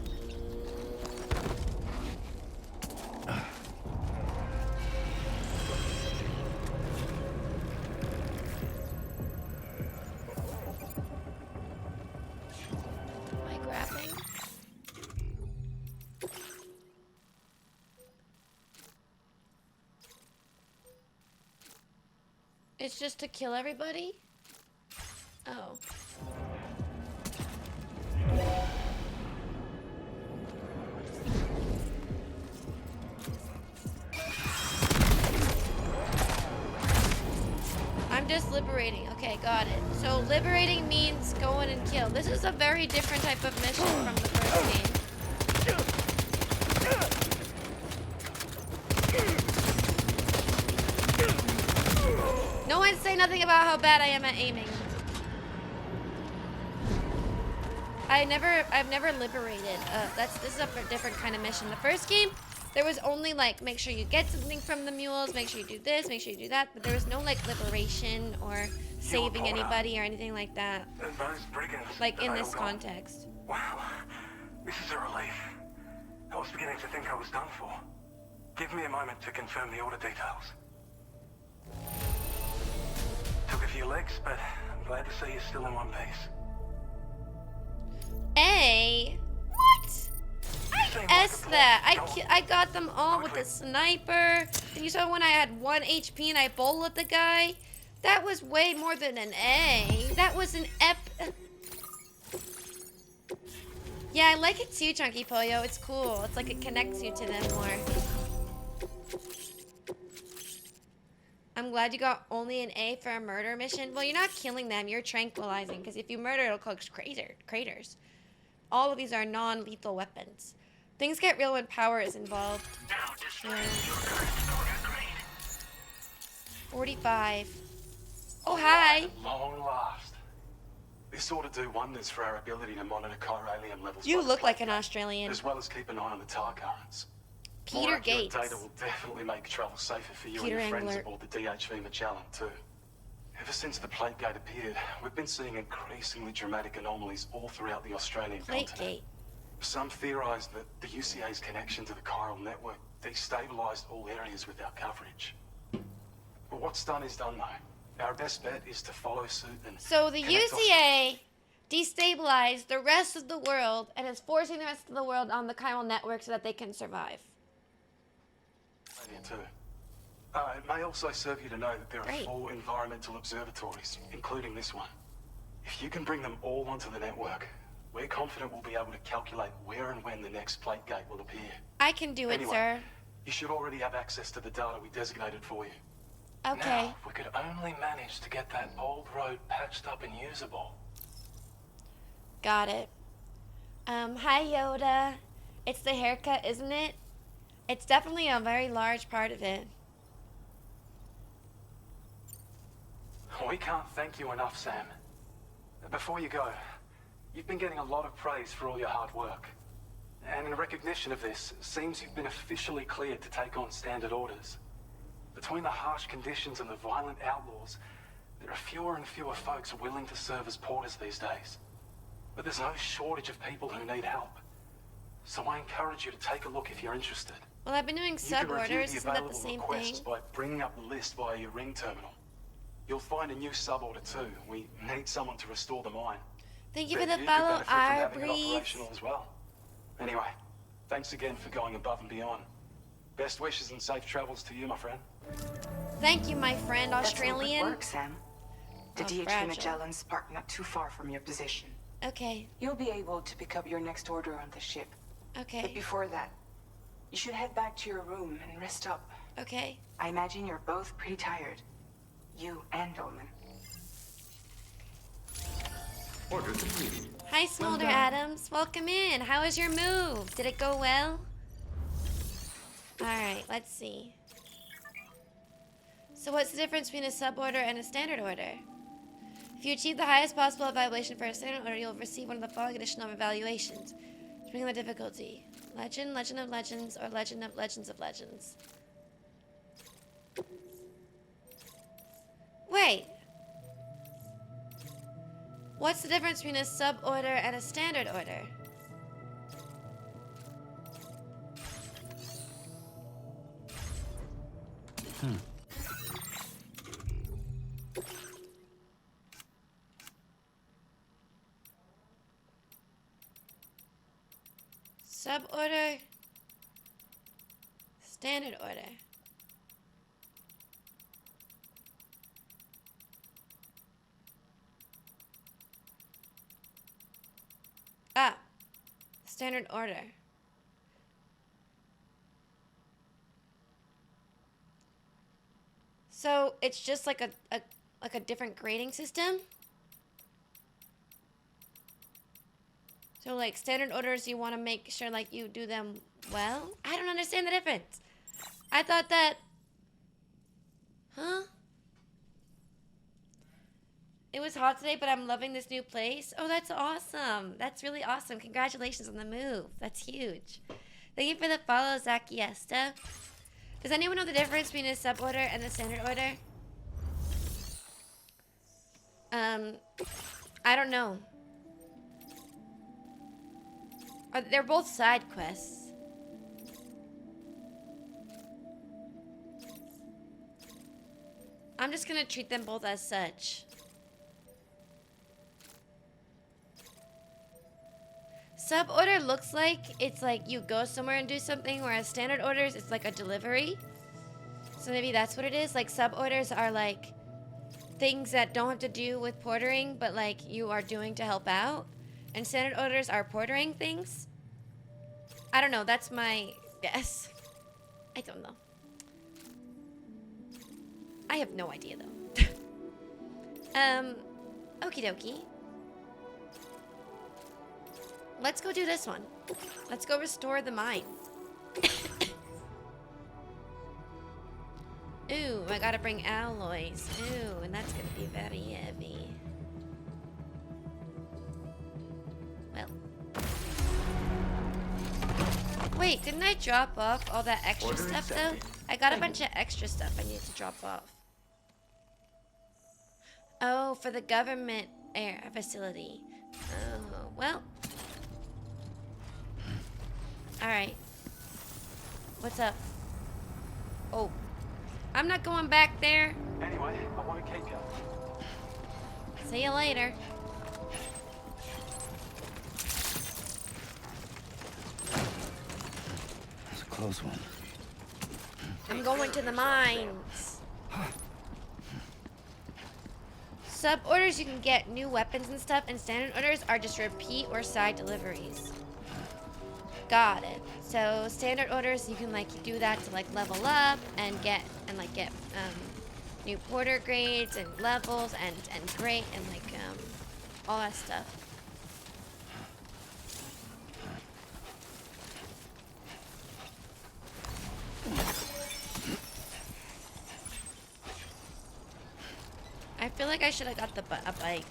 It's just to kill everybody? Oh. I'm just liberating. Okay, got it. So liberating means go in and kill. This is a very different type of mission from the first game. No one say nothing about how bad I am at aiming. I've never liberated. This is a different kind of mission. The first game, there was only like, make sure you get something from the mules, make sure you do this, make sure you do that, but there was no like liberation or saving anybody or anything like that. Those brigands. Like in this context. Wow, this is a relief. I was beginning to think I was done for. Give me a moment to confirm the order details. Took a few licks, but I'm glad to see you're still in one piece. What? I S that. I got them all with the sniper. And you saw when I had 1 HP and I bullet the guy? That was way more than an A. That was an Yeah, I like it too, Chunky Pollo. It's cool. It's like it connects you to them more. I'm glad you got only an A for a murder mission. Well, you're not killing them. You're tranquilizing. Because if you murder, it'll cause craters. All of these are non-lethal weapons. Things get real when power is involved. Yeah. 45. Oh, hi. At long last. This ought to do wonders for our ability to monitor chiralium levels. You look like an Australian. As well as keep an eye on the tar currents. Peter Gates. Data will definitely make travel safer for you Peter and your friends Engler. aboard the DHV Magellan too. Ever since the plate gate appeared, we've been seeing increasingly dramatic anomalies all throughout the Australian continent. Some theorise that the UCA's connection to the chiral network destabilised all areas with our coverage. But what's done is done though. Our best bet is to follow suit and So the UCA destabilized the rest of the world and is forcing the rest of the world on the chiral network so that they can survive. Too. It may also serve you to know that there are 4 environmental observatories, including this one. If you can bring them all onto the network, we're confident we'll be able to calculate where and when the next plate gate will appear. I can do it, sir. You should already have access to the data we designated for you. Okay. Now, if we could only manage to get that old road patched up and usable. Got it. Hi Yoda. It's the haircut, isn't it? It's definitely a very large part of it. We can't thank you enough, Sam. Before you go, you've been getting a lot of praise for all your hard work. And in recognition of this, it seems you've been officially cleared to take on standard orders. Between the harsh conditions and the violent outlaws, there are fewer and fewer folks willing to serve as porters these days. But there's no shortage of people who need help. So I encourage you to take a look if you're interested. Well, I've been doing sub orders. Isn't that the same thing? By bringing up the list via your ring terminal. You'll find a new sub order too. We need someone to restore the mine. Thank you for the follow, I breathe. Operational as well. Anyway, thanks again for going above and beyond. Best wishes and safe travels to you, my friend. Thank you, my friend, Australian. That's good work, Sam. The DHV Magellan's parked not too far from your position. Okay. You'll be able to pick up your next order on the ship. Okay. But before that, you should head back to your room and rest up. Okay. I imagine you're both pretty tired. You and Dollman. Order completed. Hi, Smolder Adams. Welcome in. How was your move? Did it go well? Alright, let's see. So what's the difference between a sub-order and a standard order? If you achieve the highest possible evaluation for a standard order, you'll receive one of the following additional evaluations, depending on the difficulty. Legend, Legend of Legends, or Legend of Legends of Legends. Wait. What's the difference between a sub-order and a standard order? Sub-order, standard order. Standard order. So it's just like a different grading system. So like standard orders, you want to make sure like you do them well. I don't understand the difference. I thought that. Huh? It was hot today, but I'm loving this new place. Oh, that's awesome. That's really awesome. Congratulations on the move. That's huge. Thank you for the follow, Zakiesta. Does anyone know the difference between a suborder and the standard order? I don't know. They're both side quests. I'm just gonna treat them both as such. Suborder looks like it's like you go somewhere and do something, whereas standard orders, it's like a delivery. So maybe that's what it is. Like suborders are like things that don't have to do with portering, but like you are doing to help out. And standard orders are portering things. I don't know. That's my guess. I don't know. I have no idea though. Okie dokie. Let's go do this one. Let's go restore the mine. Ooh, I gotta bring alloys. Ooh, and that's gonna be very heavy. Well. Wait, didn't I drop off all that extra stuff though? I got a bunch of extra stuff I need to drop off. Oh, for the government air facility. Oh, well. Alright. What's up? Oh. I'm not going back there. Anyway, I want to keep you. See you later. That's a close one. I'm going to the mines. Sub orders you can get new weapons and stuff, and standard orders are just repeat or side deliveries. Got it. So standard orders you can like do that to like level up and get new porter grades and levels and grade and like all that stuff. I feel like I should have got a bike.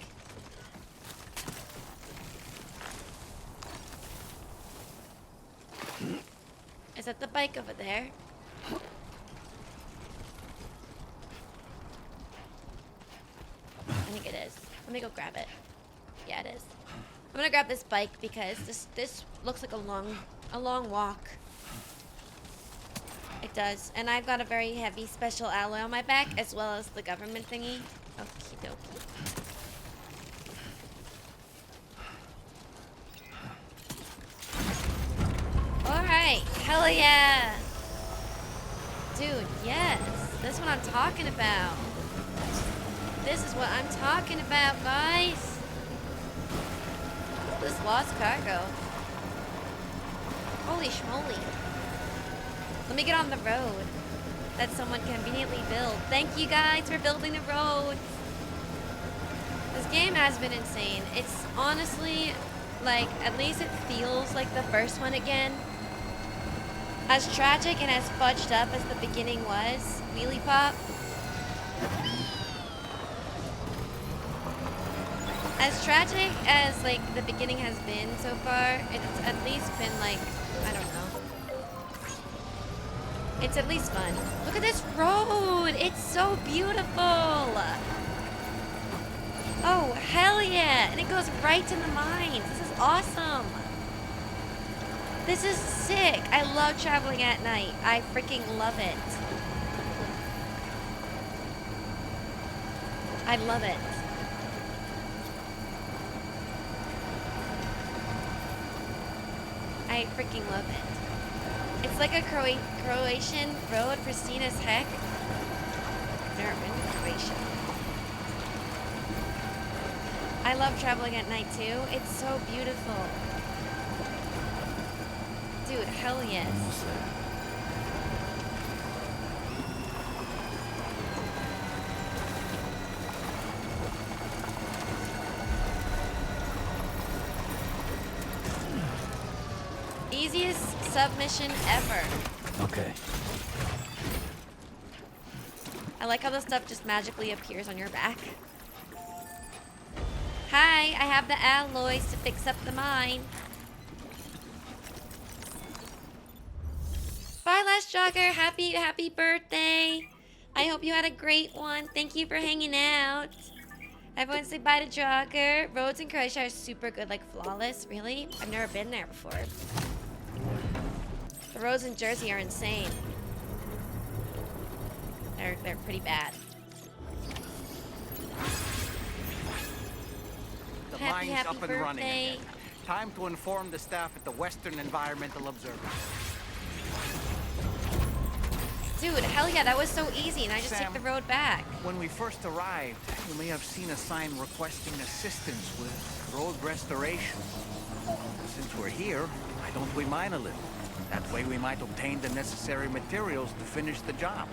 Is that the bike over there? I think it is. Let me go grab it. Yeah, it is. I'm gonna grab this bike because this looks like a long walk. It does, and I've got a very heavy special alloy on my back as well as the government thingy. Okie dokie. Alright, hell yeah! Dude, yes! That's what I'm talking about. This is what I'm talking about, guys! This lost cargo. Holy schmoly. Let me get on the road that someone conveniently built. Thank you guys for building the road! This game has been insane. It's honestly, like, at least it feels like the first one again. As tragic and as fudged up as the beginning was, Wheelie Pop. As tragic as, like, the beginning has been so far, it's at least been, like, I don't know. It's at least fun. Look at this road! It's so beautiful! Oh, hell yeah! And it goes right to the mines. This is awesome! This is sick. I love traveling at night. I freaking love it. I love it. I freaking love it. It's like a Croatian road, pristine as heck. Never been to Croatia. I love traveling at night too. It's so beautiful. Dude, hell yes. Almost there. Easiest submission ever. Okay. I like how the stuff just magically appears on your back. Hi, I have the alloys to fix up the mine. Bye, Last Jogger. Happy birthday. I hope you had a great one. Thank you for hanging out. Everyone say bye to Jogger. Roads in Croatia are super good, like flawless. Really? I've never been there before. The roads in Jersey are insane. They're pretty bad. The Happy mine's up and birthday. running again. Time to inform the staff at the Western Environmental Observatory. Dude, hell yeah, that was so easy, and I just Sam, took the road back. When we first arrived, you may have seen a sign requesting assistance with road restoration. Since we're here, why don't we mine a little? That way we might obtain the necessary materials to finish the job.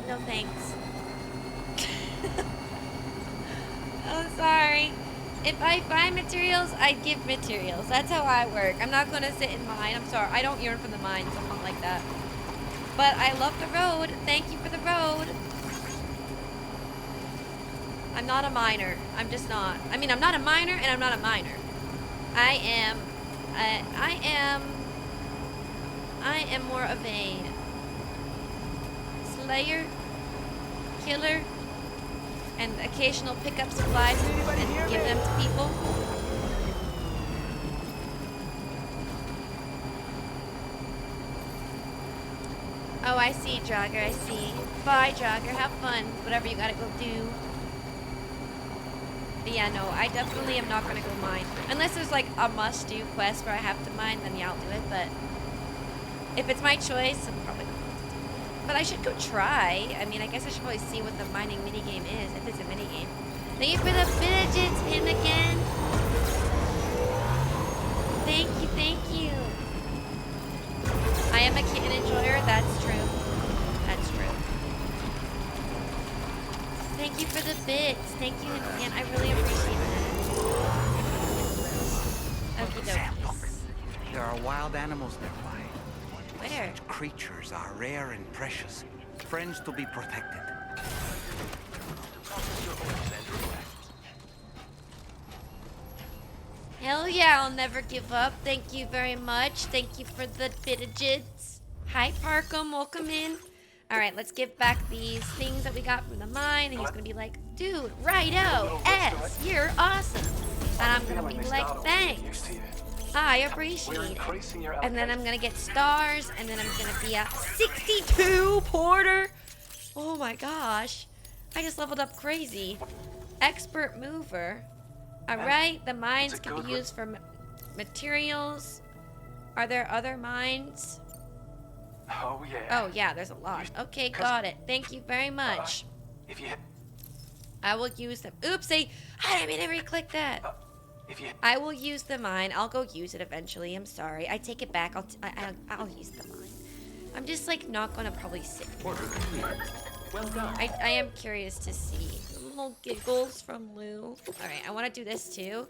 No thanks. Oh, sorry. If I buy materials, I give materials. That's how I work. I'm not gonna sit in mine. I'm sorry. I don't yearn for the mines. I'm not like that. But I love the road. Thank you for the road. I'm not a miner. I'm just not. I mean, I'm not a miner and I'm not a miner. I am more of a slayer, killer, and occasional pick up supplies and give them to people. Oh, I see, Jogger, I see. Bye, Jogger, have fun. Whatever you gotta go do. But yeah, no, I definitely am not gonna go mine. Unless there's like a must-do quest where I have to mine, then yeah, I'll do it. But if it's my choice, I'm probably not. But I should go try. I mean, I guess I should probably see what the mining minigame is, if it's a minigame. Thank you for the fidgets, him again. Thank you, thank you. I am a kitten enjoyer, that's true. That's true. Thank you for the bits. Thank you, and I really appreciate that. Okie Sam, dokie. look. There are wild animals nearby. Where? Such creatures are rare and precious. Friends to be protected. Hell yeah, I'll never give up. Thank you very much. Thank you for the bittigids. Hi, Parkham. Welcome in. All right, let's give back these things that we got from the mine. And he's going to be like, dude, righto, S, you're awesome. And I'm going to be like, thanks. I appreciate it. And then I'm going to get stars. And then I'm going to be at 62 Porter. Oh my gosh. I just leveled up crazy. Expert mover. Alright, the mines can be used for materials. Are there other mines? Oh, yeah. Oh, yeah, there's a lot. Okay, got it. Thank you very much. If you... I will use them. Oops, I didn't mean to re-click that. If you... I will use the mine. I'll go use it eventually. I'm sorry. I take it back. I'll use the mine. I'm just, like, not gonna probably sit. Well done. I am curious to see the little giggles from Lou. Alright, I want to do this too.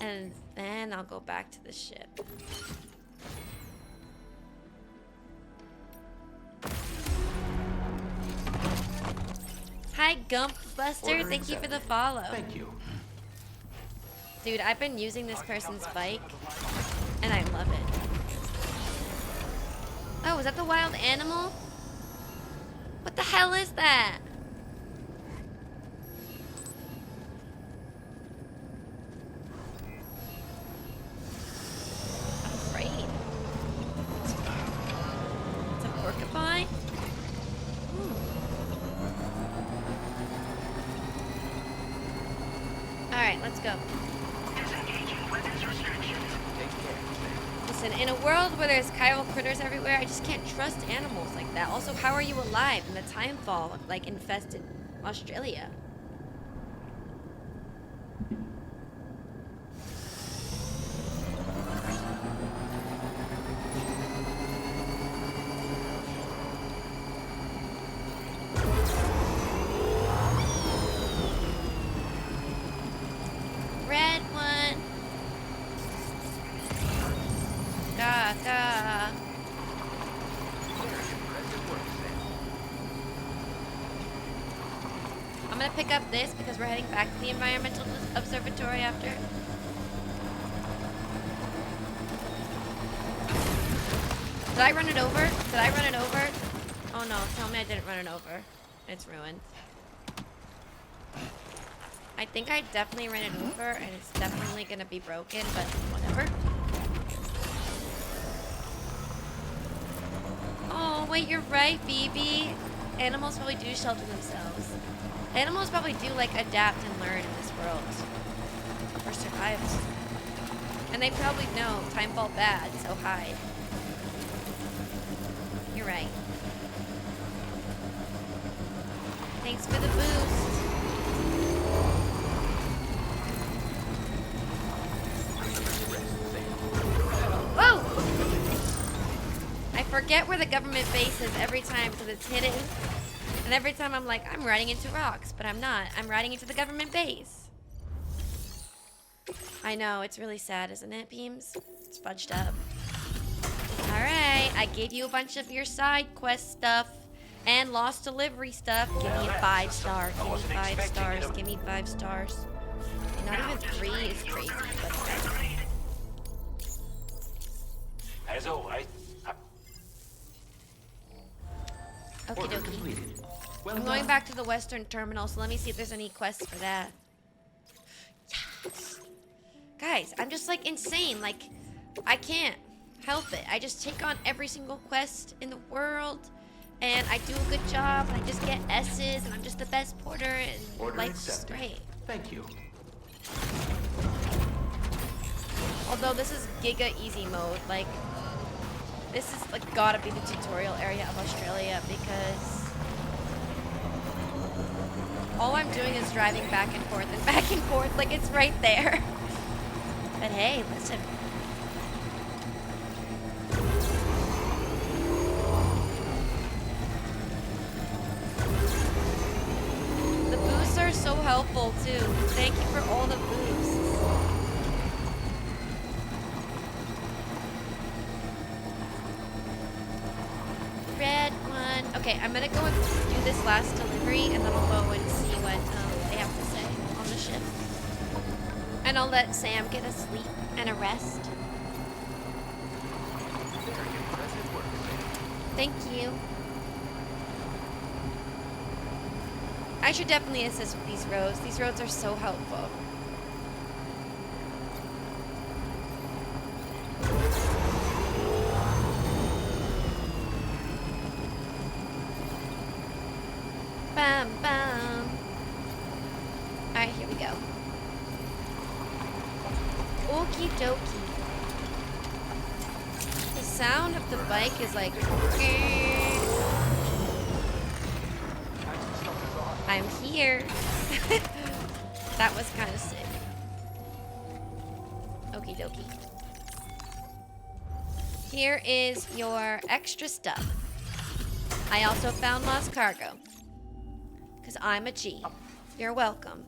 And then I'll go back to the ship. Hi, Gump Buster. Thank you for the follow. Thank you. Dude, I've been using this person's bike, and I love it. Oh, is that the wild animal? What the hell is that? I'm afraid. It's a porcupine? Alright, let's go. Listen, in a world where there's chiral critters everywhere, I just can't trust animals like that. Also, how are you alive in the timefall, like, infested Australia? Caca. I'm gonna pick up this because we're heading back to the environmental observatory after. Did I run it over? Did I run it over? Oh no, tell me I didn't run it over. It's ruined. I think I definitely ran it over and it's definitely gonna be broken, but whatever. Oh, wait, you're right, BB. Animals probably do shelter themselves. Animals probably do, like, adapt and learn in this world. Or survive. And they probably know time felt bad, so hide. You're right. Thanks for the boost. Whoa! I forget where the government base is every time because it's hidden. And every time I'm like, I'm riding into rocks, but I'm not. I'm riding into the government base. I know, it's really sad, isn't it, Beams? It's fudged up. Alright, I gave you a bunch of your side quest stuff and lost delivery stuff. Give me a 5-star. Give me 5 stars. Give me 5 stars. Not even 3 is crazy, but okay. As always. Okie dokie. I'm going back to the western terminal, so let me see if there's any quests for that. Yes! Guys, I'm just like insane. Like, I can't help it. I just take on every single quest in the world, and I do a good job, and I just get S's, and I'm just the best porter, and life's just great. Thank you. Although this is giga easy mode, like, this is like gotta be the tutorial area of Australia because all I'm doing is driving back and forth, like it's right there. But hey, listen. The boosts are so helpful too. Thank you for all the boosts. Red one. Okay, I'm gonna go and do this last delivery, and then I'll go and see what they have to say on the ship. And I'll let Sam get a sleep and a rest. Thank you. I should definitely assist with these roads. These roads are so helpful. Bam, bam. Alright, here we go. Okie dokie. The sound of the bike is like... I'm here. That was kind of sick. Okie dokie. Here is your extra stuff. I also found lost cargo. Because I'm a G. You're welcome.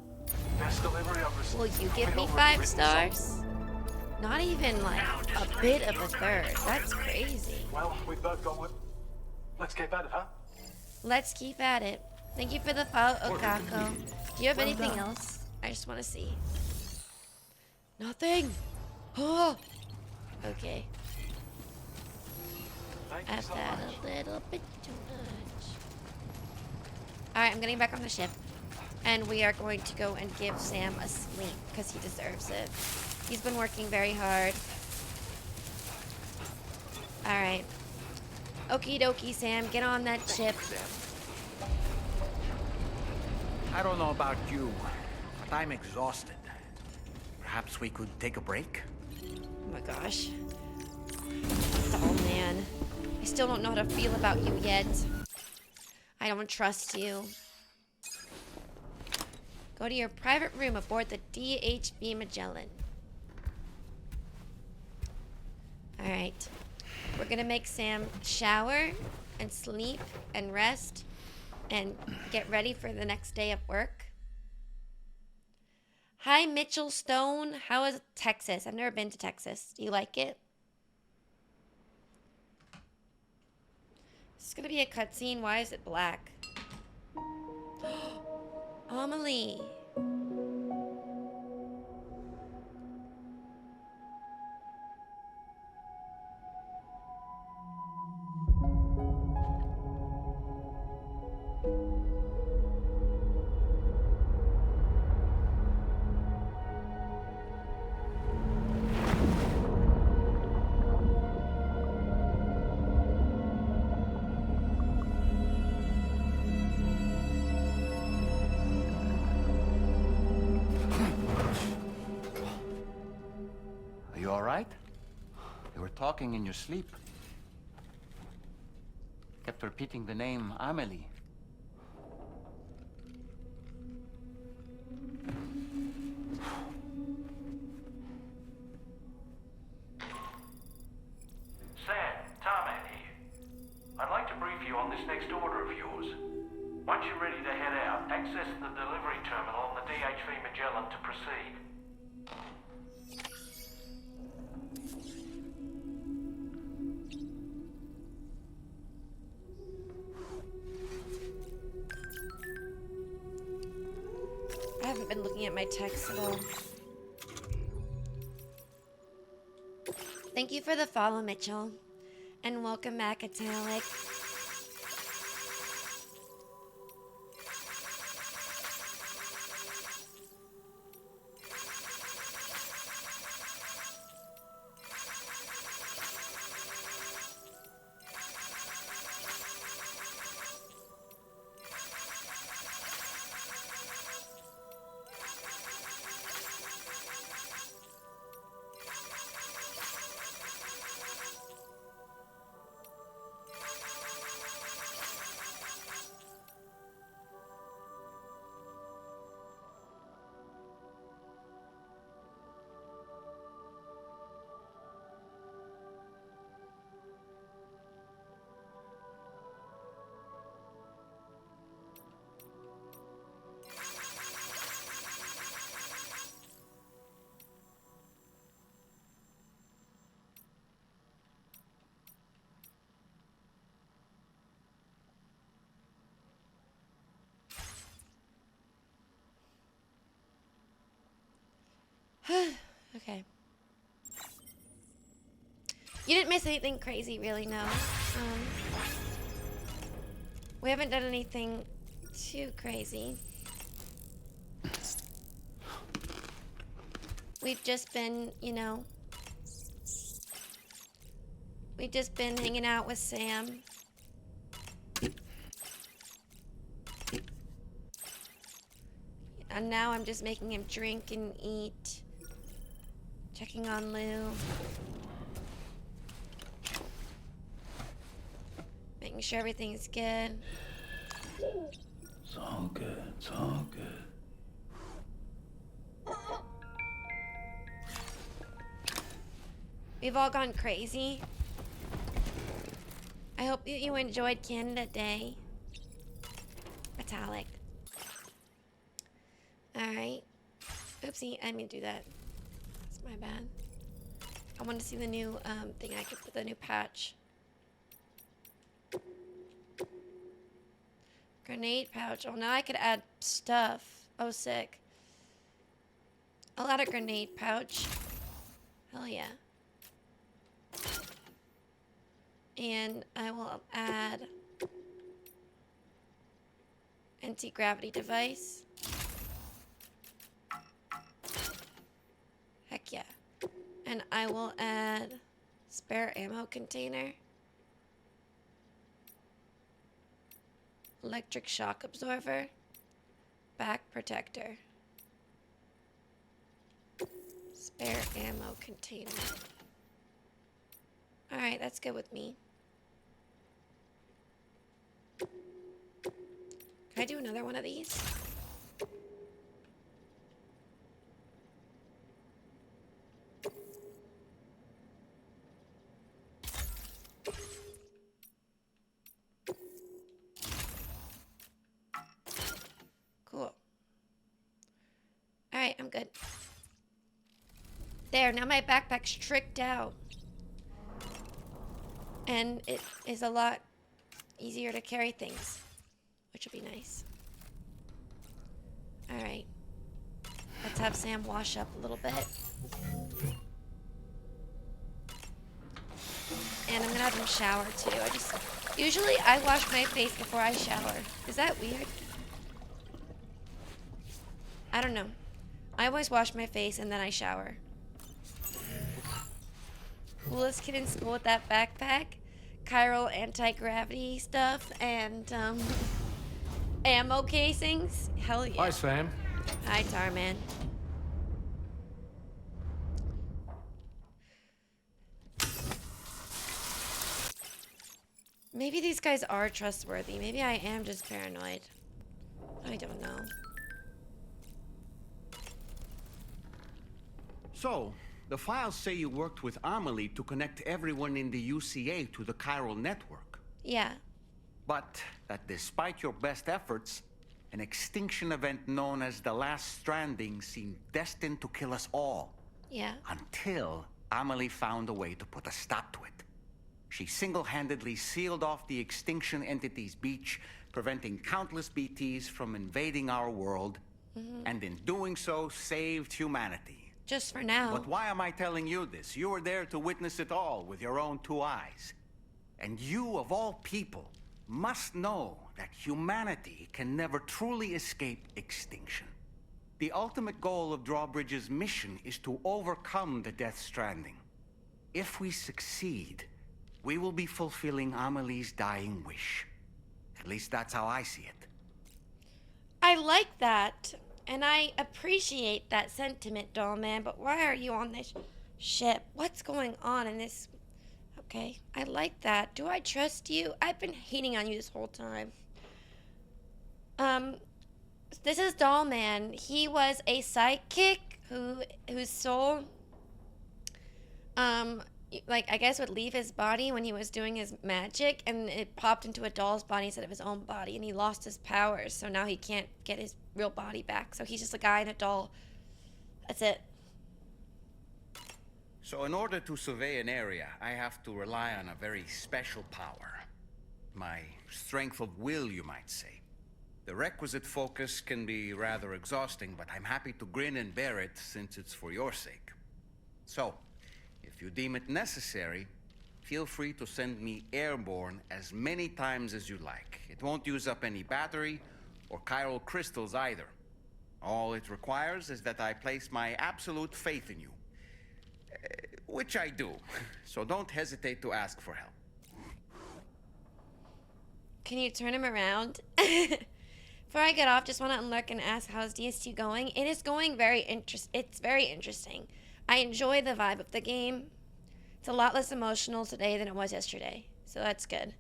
Best delivery I've received. Will you give me 5 stars? Not even like a bit of a third. That's crazy. Well, we've both got what. Let's keep at it, huh? Let's keep at it. Thank you for the follow, Okako. Do you have anything else? I just want to see. Nothing. Oh. Okay. I've had a little bit too much. Alright, I'm getting back on the ship. And we are going to go and give Sam a sleep because he deserves it. He's been working very hard. Alright. Okie dokie, Sam. Get on that ship. I don't know about you, but I'm exhausted. Perhaps we could take a break? Oh my gosh. Dollman. I still don't know how to feel about you yet. I don't trust you. Go to your private room aboard the DHB Magellan. Alright. We're gonna make Sam shower and sleep and rest and get ready for the next day of work. Hi, Mitchell Stone. How is Texas? I've never been to Texas. Do you like it? gonna be a cutscene. Why is it black? Amelie. Talking in your sleep. Kept repeating the name Amelie. Sam, Tarman here. I'd like to brief you on this next order of yours. Once you're ready to head out, access the delivery terminal on the DHV Magellan to proceed. I haven't been looking at my text at all. Thank you for the follow, Mitchell. And welcome back, Italic. Okay. You didn't miss anything crazy, really, no. We haven't done anything too crazy. We've just been, you know, we've just been hanging out with Sam. And now I'm just making him drink and eat. Checking on Lou. Making sure everything's good. It's all good. It's all good. We've all gone crazy. I hope that you enjoyed Canada Day. Metallic. Alright. Oopsie, I didn't do that. That's my bad. I want to see the new thing I could put, the new patch. Grenade pouch. Oh, now I could add stuff. Oh, sick. I'll add a grenade pouch. Hell yeah. And I will add anti-gravity device. Heck yeah. And I will add spare ammo container. Electric shock absorber. Back protector. Spare ammo container. Alright, that's good with me. Can I do another one of these? Cool. Alright, I'm good. There, now my backpack's tricked out. And it is a lot easier to carry things, which would be nice. All right. Let's have Sam wash up a little bit. And I'm gonna have him shower too. Usually I wash my face before I shower. Is that weird? I don't know. I always wash my face and then I shower. Coolest kid in school with that backpack, chiral anti-gravity stuff, and ammo casings. Hell yeah. Hi, Sam. Hi, Tarman. Maybe these guys are trustworthy. Maybe I am just paranoid. I don't know. So, the files say you worked with Amelie to connect everyone in the UCA to the chiral network. Yeah. But that despite your best efforts, an extinction event known as the Last Stranding seemed destined to kill us all. Yeah. Until Amelie found a way to put a stop to it. She single-handedly sealed off the extinction entity's beach, preventing countless BTs from invading our world, and in doing so, saved humanity. Just for now. But why am I telling you this? You were there to witness it all with your own 2 eyes. And you, of all people, must know that humanity can never truly escape extinction. The ultimate goal of Drawbridge's mission is to overcome the Death Stranding. If we succeed, we will be fulfilling Amelie's dying wish. At least that's how I see it. I like that. And I appreciate that sentiment, Dollman, but why are you on this ship? What's going on in this? Okay, I like that. Do I trust you? I've been hating on you this whole time. This is Dollman. He was a sidekick whose soul, like, I guess would leave his body when he was doing his magic, and it popped into a doll's body instead of his own body, and he lost his powers, so now he can't get his real body back. So he's just a guy in a doll. That's it. So in order to survey an area, I have to rely on a very special power. My strength of will, you might say. The requisite focus can be rather exhausting, but I'm happy to grin and bear it since it's for your sake. So, if you deem it necessary, feel free to send me airborne as many times as you like. It won't use up any battery or chiral crystals either. All it requires is that I place my absolute faith in you. Which I do, so don't hesitate to ask for help. Can you turn him around? Before I get off, just want to unlock and ask, how's DST going? It is going it's very interesting. I enjoy the vibe of the game. It's a lot less emotional today than it was yesterday, so that's good.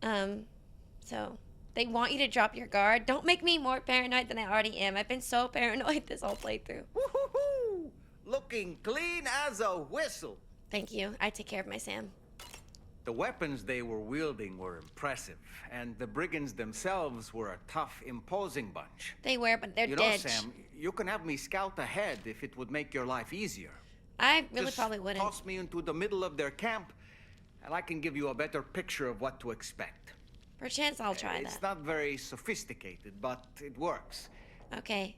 So they want you to drop your guard. Don't make me more paranoid than I already am. I've been so paranoid this whole playthrough. Woo-hoo-hoo! Looking clean as a whistle. Thank you. I take care of my Sam. The weapons they were wielding were impressive, and the Brigands themselves were a tough, imposing bunch. They were, but they're dead. You know, Sam, you can have me scout ahead if it would make your life easier. I really probably wouldn't. Toss me into the middle of their camp, and I can give you a better picture of what to expect. Perchance I'll try that. It's not very sophisticated, but it works. Okay.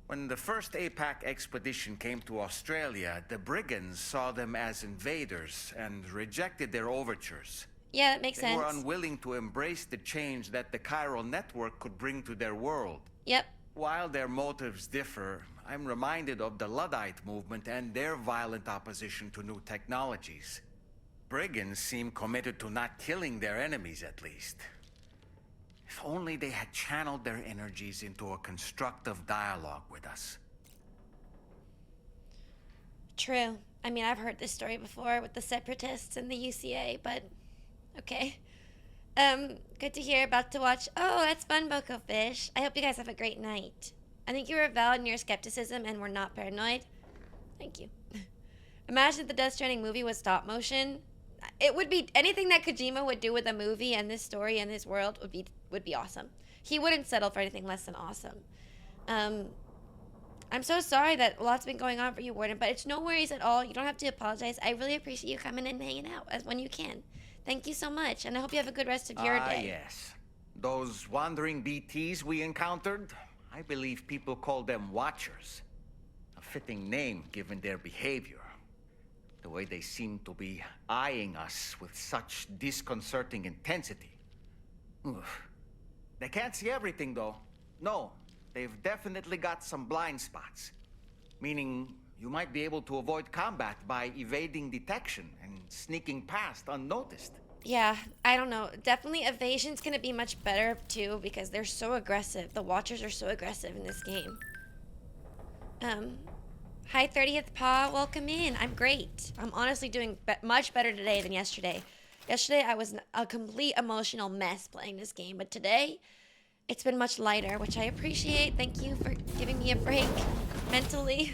When the first APAC expedition came to Australia, the Brigands saw them as invaders and rejected their overtures. Yeah, that makes sense. They were unwilling to embrace the change that the chiral network could bring to their world. Yep. While their motives differ, I'm reminded of the Luddite movement and their violent opposition to new technologies. Brigands seem committed to not killing their enemies, at least. If only they had channeled their energies into a constructive dialogue with us. True. I mean, I've heard this story before with the Separatists and the UCA, but okay. Good to hear. About to watch. Oh, that's fun, Boko Fish. I hope you guys have a great night. I think you were valid in your skepticism and were not paranoid. Thank you. Imagine if the Death Stranding movie was stop motion. It would be anything that Kojima would do with a movie and this story and this world would be awesome. He wouldn't settle for anything less than awesome. I'm so sorry that a lot's been going on for you, Warden, but it's no worries at all. You don't have to apologize. I really appreciate you coming and hanging out when you can. Thank you so much, and I hope you have a good rest of your day. Yes. Those wandering BTs we encountered, I believe people call them Watchers. A fitting name given their behavior. The way they seem to be eyeing us with such disconcerting intensity. Oof. They can't see everything, though. No, they've definitely got some blind spots. Meaning, you might be able to avoid combat by evading detection and sneaking past unnoticed. Yeah, I don't know. Definitely evasion's gonna be much better, too, because they're so aggressive. The Watchers are so aggressive in this game. Hi, 30th Pa. Welcome in. I'm great. I'm honestly doing much better today than yesterday. Yesterday, I was a complete emotional mess playing this game, but today, it's been much lighter, which I appreciate. Thank you for giving me a break mentally.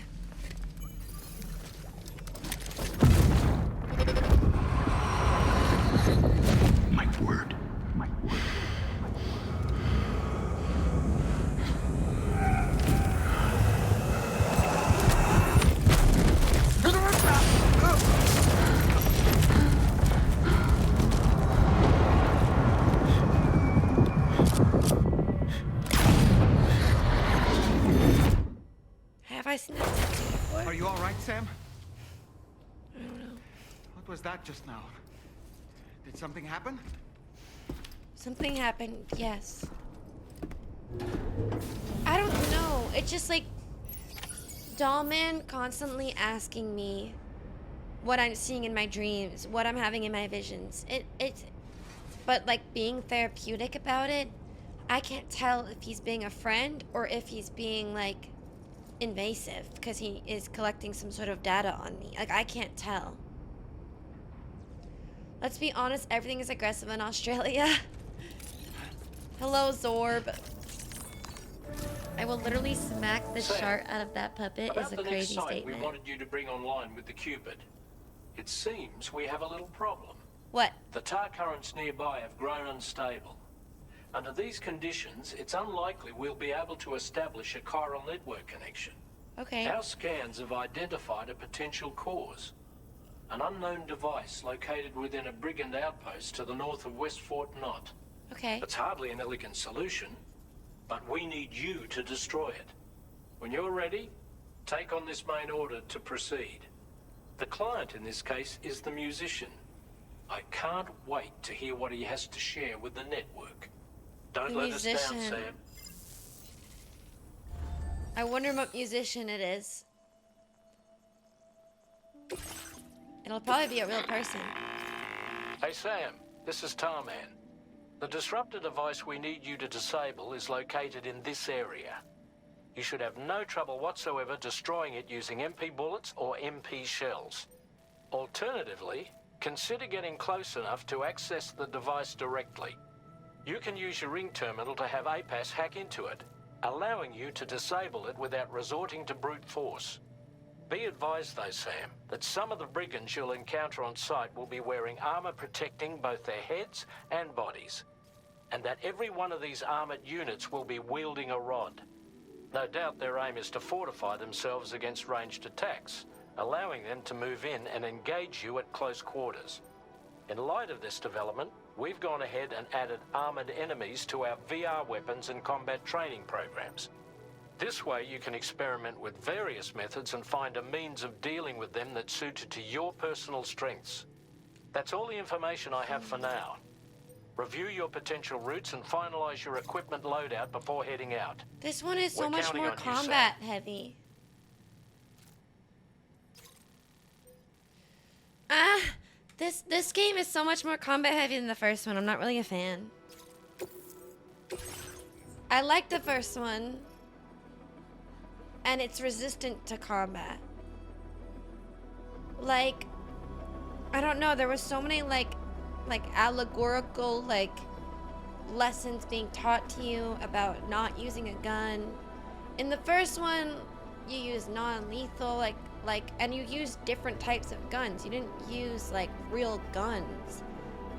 My word. My word. Have I seen that tattoo before? Are you all right, Sam? I don't know. What was that just now? Did something happen? Something happened, yes. I don't know. It's just like Dollman constantly asking me what I'm seeing in my dreams, what I'm having in my visions. But like being therapeutic about it, I can't tell if he's being a friend or if he's being like invasive because he is collecting some sort of data on me. Like I can't tell. Let's be honest, everything is aggressive in Australia. Hello, Zorb. I will literally smack the shart out of that puppet. Is a crazy statement. We wanted you to bring online with the Cupid. It seems we have a little problem. What? The tar currents nearby have grown unstable. Under these conditions, it's unlikely we'll be able to establish a chiral network connection. Okay. Our scans have identified a potential cause. An unknown device located within a Brigand outpost to the north of West Fort Knott. Okay. It's hardly an elegant solution, but we need you to destroy it. When you're ready, take on this main order to proceed. The client in this case is the musician. I can't wait to hear what he has to share with the network. Don't let us down, Sam. I wonder what musician it is. It'll probably be a real person. Hey, Sam. This is Tarman. The disruptor device we need you to disable is located in this area. You should have no trouble whatsoever destroying it using MP bullets or MP shells. Alternatively, consider getting close enough to access the device directly. You can use your ring terminal to have APAS hack into it, allowing you to disable it without resorting to brute force. Be advised though, Sam, that some of the brigands you'll encounter on site will be wearing armor protecting both their heads and bodies, and that every one of these armored units will be wielding a rod. No doubt their aim is to fortify themselves against ranged attacks, allowing them to move in and engage you at close quarters. In light of this development, we've gone ahead and added armored enemies to our VR weapons and combat training programs. This way you can experiment with various methods and find a means of dealing with them that's suited to your personal strengths. That's all the information I have for now. Review your potential routes and finalize your equipment loadout before heading out. This one is so We're much counting more on you, combat heavy. This game is so much more combat heavy than the first one. I'm not really a fan. I like the first one, and it's resistant to combat. Like, I don't know, there was so many like allegorical lessons being taught to you about not using a gun. In the first one, you use non-lethal, and you used different types of guns. You didn't use real guns,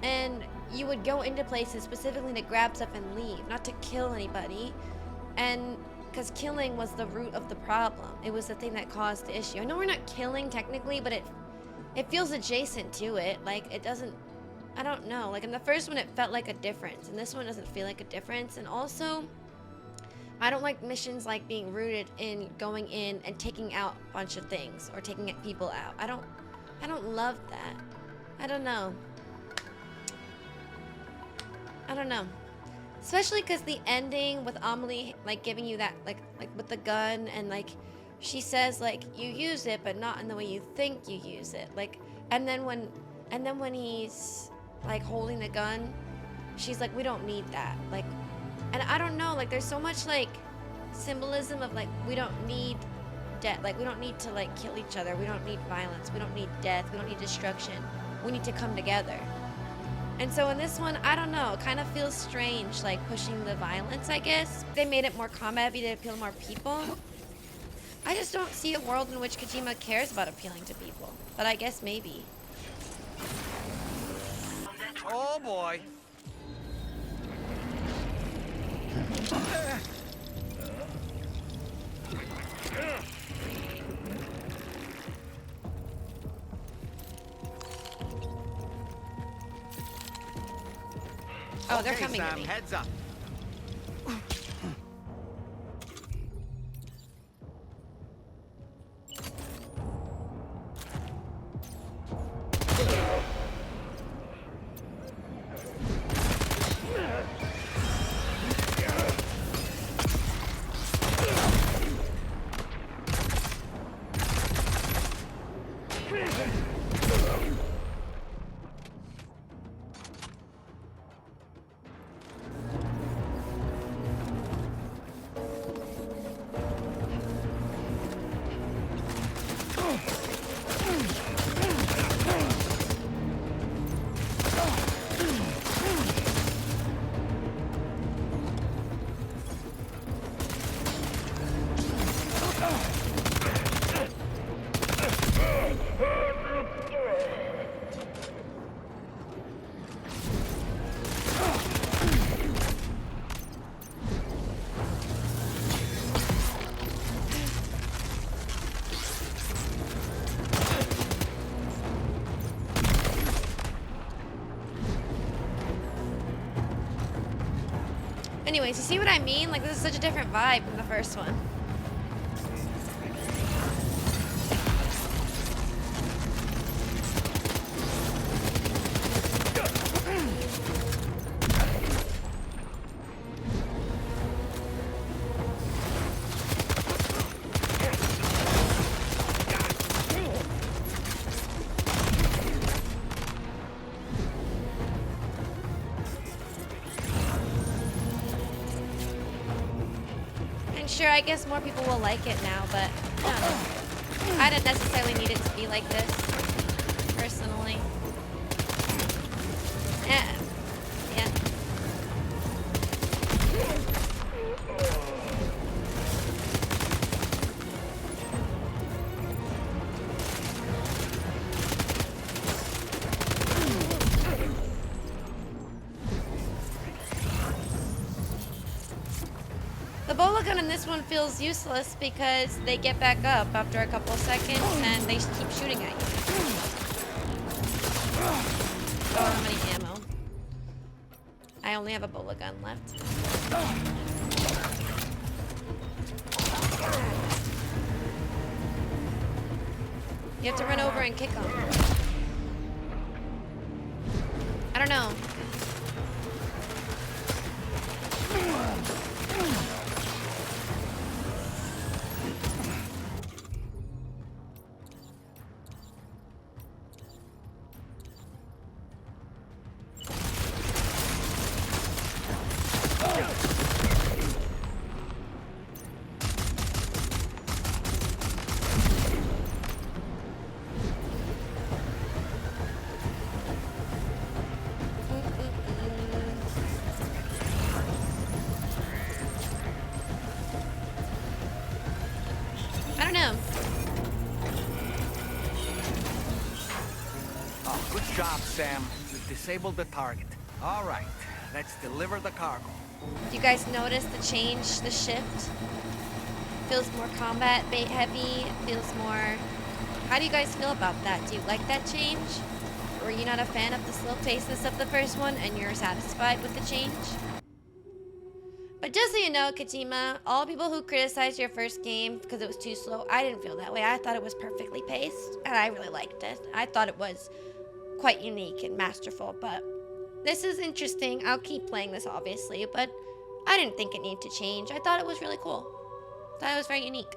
and you would go into places specifically to grab stuff and leave, not to kill anybody, and because killing was the root of the problem. It was the thing that caused the issue. I know we're not killing technically, but it feels adjacent to it. Like, it doesn't I don't know. Like in the first one, it felt like a difference, and this one doesn't feel like a difference. And also, I don't like missions like being rooted in going in and taking out a bunch of things or taking people out. I don't love that. I don't know. I don't know. Especially because the ending with Amelie like giving you that like with the gun, and like she says like you use it but not in the way you think you use it. Like and then when he's like holding the gun, she's like, we don't need that. Like, and I don't know, like there's so much like symbolism of like we don't need death, like we don't need to like kill each other, we don't need violence, we don't need death, we don't need destruction, we need to come together. And so in this one, I don't know, it kind of feels strange, like pushing the violence, I guess. They made it more combat heavy to appeal to more people. I just don't see a world in which Kojima cares about appealing to people, but I guess maybe. Oh boy. Oh, they're coming Sam, at me. Heads up. Anyways, you see what I mean? Like, this is such a different vibe from the first one. Sure, I guess more people will like it now, but I don't know. I didn't necessarily need it to be like this, personally. Yeah. The bola gun in this one feels useless because they get back up after a couple of seconds and they keep shooting at you. Oh, how many ammo? I only have a bola gun left. You have to run over and kick them. I don't know. Sam, you've disabled the target. All right, let's deliver the cargo. Do you guys notice the change, the shift? Feels more combat heavy, feels more... How do you guys feel about that? Do you like that change? Or were you not a fan of the slow paceness of the first one and you're satisfied with the change? But just so you know, Kojima, all people who criticized your first game because it was too slow, I didn't feel that way. I thought it was perfectly paced, and I really liked it. I thought it was quite unique and masterful, but this is interesting. I'll keep playing this, obviously, but I didn't think it needed to change. I thought it was really cool. I thought it was very unique.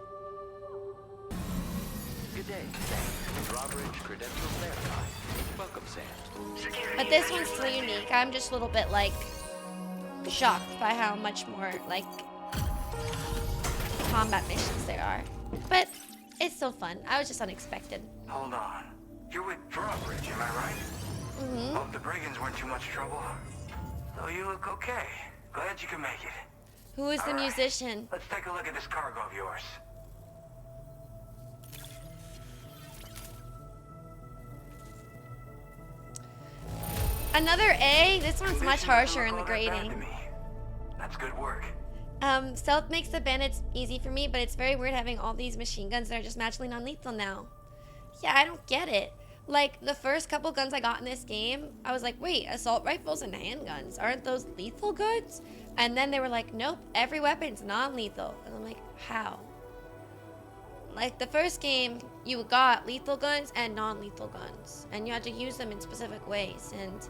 Good day, Sam. Drawbridge credentials verified. Welcome, Sam. But this one's still unique. I'm just a little bit, like, shocked by how much more, like, combat missions there are. But it's still fun. I was just unexpected. Hold on. You're with Drawbridge, am I right? Mm-hmm. Hope the Brigands weren't too much trouble. Oh, you look okay. Glad you can make it. Who is the musician? Let's take a look at this cargo of yours. Another A? This one's much harsher in the grading. That's good work. Stealth makes the bandits easy for me, but it's very weird having all these machine guns that are just magically non-lethal now. Yeah, I don't get it. Like, the first couple guns I got in this game, I was like, wait, assault rifles and handguns, aren't those lethal goods? And then they were like, nope, every weapon's non-lethal. And I'm like, how? Like, the first game, you got lethal guns and non-lethal guns, and you had to use them in specific ways, and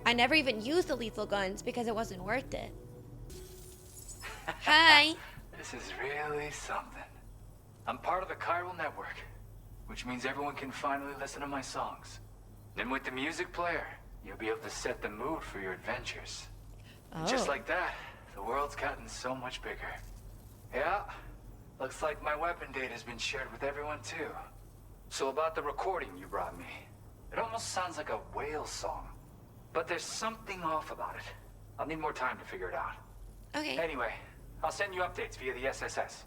I never even used the lethal guns because it wasn't worth it. Hi. This is really something. I'm part of the chiral network, which means everyone can finally listen to my songs. Then with the music player, you'll be able to set the mood for your adventures. And just like that, the world's gotten so much bigger. Yeah, looks like my weapon data has been shared with everyone too. So about the recording you brought me, it almost sounds like a whale song. But there's something off about it. I'll need more time to figure it out. Okay. Anyway, I'll send you updates via the SSS.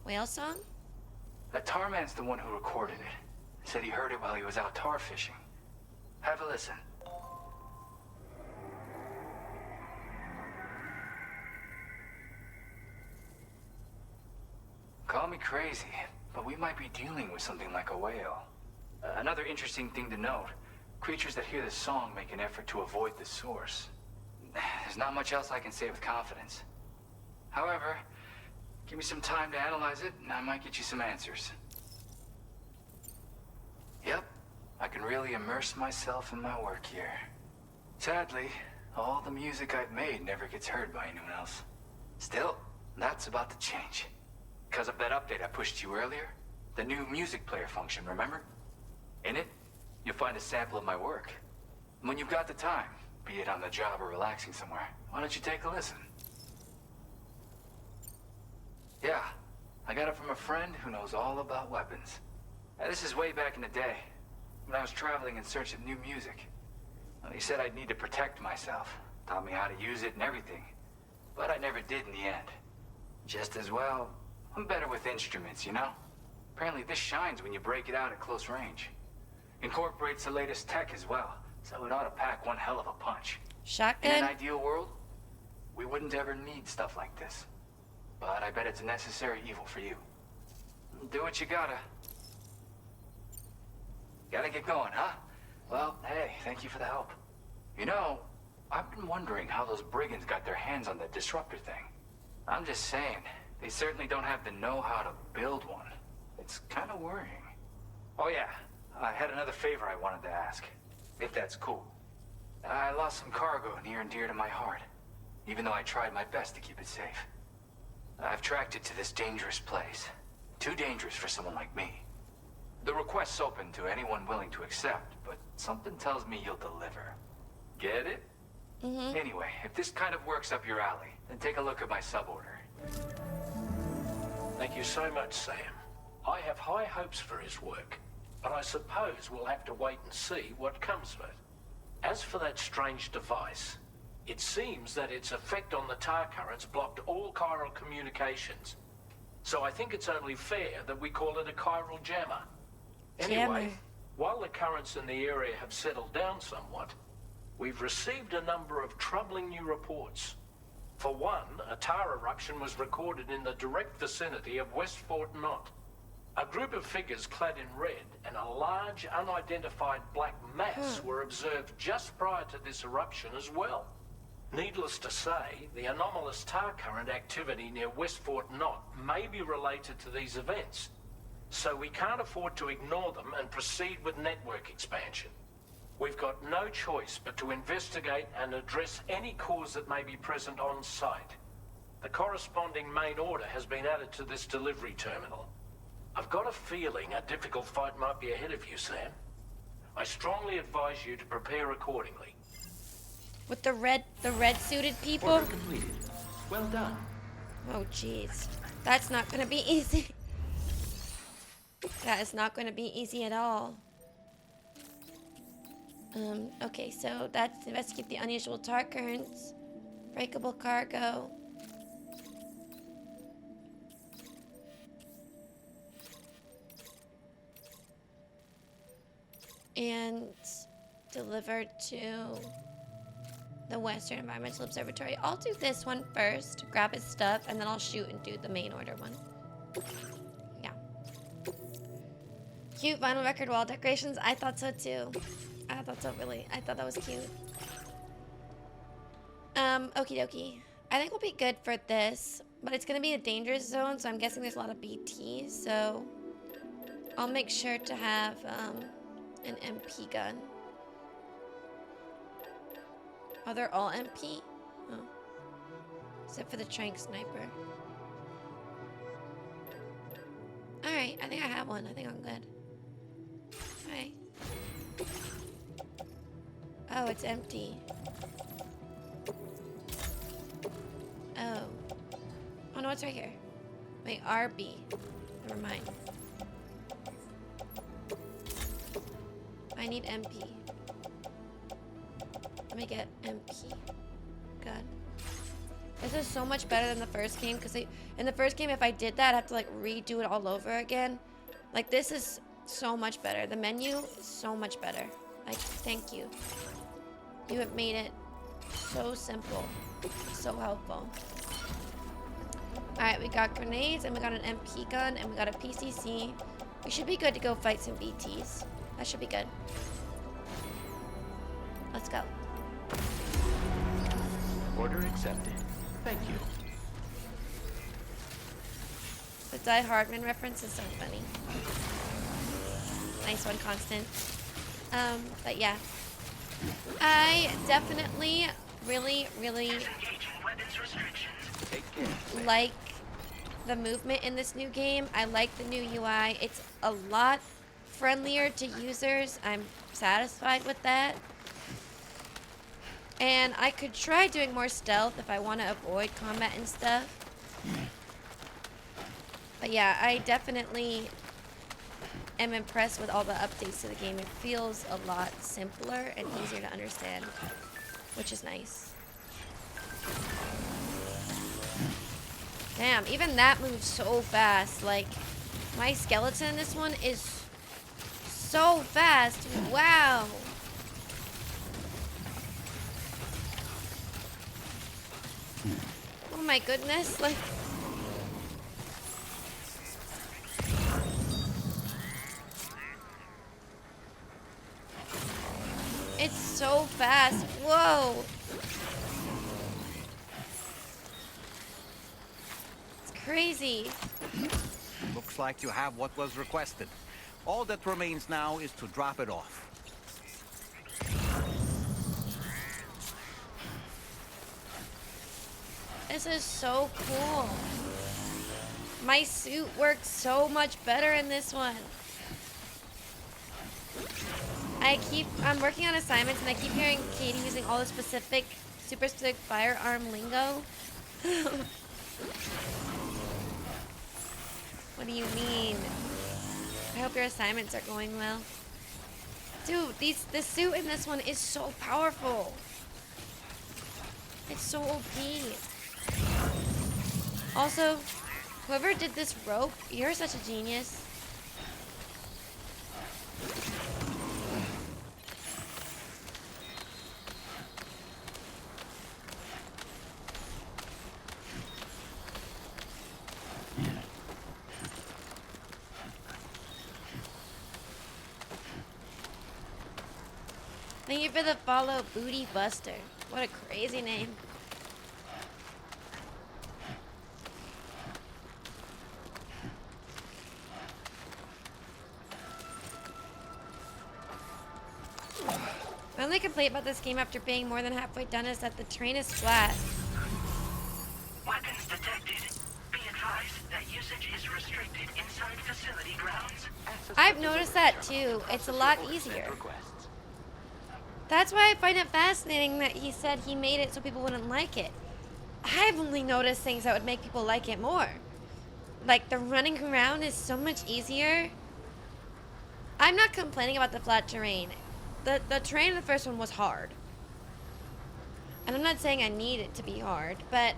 Whale song? That tar man's the one who recorded it. Said he heard it while he was out tar fishing. Have a listen. Call me crazy, but we might be dealing with something like a whale. Another interesting thing to note, creatures that hear this song make an effort to avoid the source. There's not much else I can say with confidence. However, give me some time to analyze it, and I might get you some answers. Yep, I can really immerse myself in my work here. Sadly, all the music I've made never gets heard by anyone else. Still, that's about to change. Because of that update I pushed you earlier, the new music player function, remember? In it, you'll find a sample of my work. And when you've got the time, be it on the job or relaxing somewhere, why don't you take a listen? Yeah, I got it from a friend who knows all about weapons. Now, this is way back in the day, when I was traveling in search of new music. Well, he said I'd need to protect myself, taught me how to use it and everything. But I never did in the end. Just as well, I'm better with instruments, you know? Apparently this shines when you break it out at close range. Incorporates the latest tech as well, so it ought to pack one hell of a punch. Shotgun? In an ideal world, we wouldn't ever need stuff like this. But I bet it's a necessary evil for you. Do what you gotta. Gotta get going, huh? Well, hey, thank you for the help. You know, I've been wondering how those brigands got their hands on that disruptor thing. I'm just saying, they certainly don't have the know-how to build one. It's kind of worrying. Oh yeah, I had another favor I wanted to ask, if that's cool. I lost some cargo near and dear to my heart, even though I tried my best to keep it safe. I've tracked it to this dangerous place. Too dangerous for someone like me. The request's open to anyone willing to accept, but something tells me you'll deliver. Get it? Mm-hmm. Anyway, if this kind of works up your alley, then take a look at my suborder. Thank you so much, Sam. I have high hopes for his work, but I suppose we'll have to wait and see what comes of it. As for that strange device, it seems that its effect on the tar currents blocked all chiral communications. So I think it's only fair that we call it a chiral jammer. Anyway, while the currents in the area have settled down somewhat, we've received a number of troubling new reports. For one, a tar eruption was recorded in the direct vicinity of West Fort Knot. A group of figures clad in red and a large unidentified black mass were observed just prior to this eruption as well. Needless to say, the anomalous tar current activity near West Fort Knot may be related to these events, so we can't afford to ignore them and proceed with network expansion. We've got no choice but to investigate and address any cause that may be present on site. The corresponding main order has been added to this delivery terminal. I've got a feeling a difficult fight might be ahead of you, Sam. I strongly advise you to prepare accordingly. With the red suited people? Order completed. Well done. Oh jeez. That's not gonna be easy. That is not gonna be easy at all. Okay, so that's investigate the unusual tar currents. Breakable cargo. And delivered to the Western Environmental Observatory. I'll do this one first, grab his stuff, and then I'll shoot and do the main order one. Yeah. Cute vinyl record wall decorations. I thought so too. I thought so, really. I thought that was cute. Okie dokie. I think we'll be good for this, but it's gonna be a dangerous zone, so I'm guessing there's a lot of BTs, so I'll make sure to have, an MP gun. Oh, they're all MP? Oh. Except for the trank sniper. Alright, I think I have one. I think I'm good. Alright. Oh, it's empty. Oh. Oh no, it's right here. Wait, RB. Never mind. I need MP. Let me get MP. God. This is so much better than the first game, because in the first game, if I did that, I'd have to like redo it all over again. Like, this is so much better. The menu is so much better. Like, thank you. You have made it so simple. So helpful. Alright, we got grenades, and we got an MP gun, and we got a PCC. We should be good to go fight some BTs. That should be good. Let's go. Order accepted. Thank you. The Die Hardman reference is so funny. Nice one, Constant. But yeah. I definitely really like the movement in this new game. I like the new UI. It's a lot friendlier to users. I'm satisfied with that. And I could try doing more stealth if I want to avoid combat and stuff. But yeah, I definitely am impressed with all the updates to the game. It feels a lot simpler and easier to understand, which is nice. Damn, even that moves so fast. Like, my skeleton in this one is so fast. Wow. Oh my goodness, like... It's so fast. Whoa. It's crazy. Looks like you have what was requested. All that remains now is to drop it off. This is so cool. My suit works so much better in this one. I'm working on assignments and I keep hearing Katie using all the super specific firearm lingo. What do you mean? I hope your assignments are going well. Dude, the suit in this one is so powerful. It's so OP. Also, whoever did this rope, you're such a genius. Thank you for the follow, Booty Buster. What a crazy name. My only complaint about this game after being more than halfway done is that the terrain is flat. Weapons detected. Be advised that usage is restricted inside facility grounds. I've noticed that too. It's a lot easier. That's why I find it fascinating that he said he made it so people wouldn't like it. I've only noticed things that would make people like it more. Like the running around is so much easier. I'm not complaining about the flat terrain. The terrain in the first one was hard. And I'm not saying I need it to be hard, but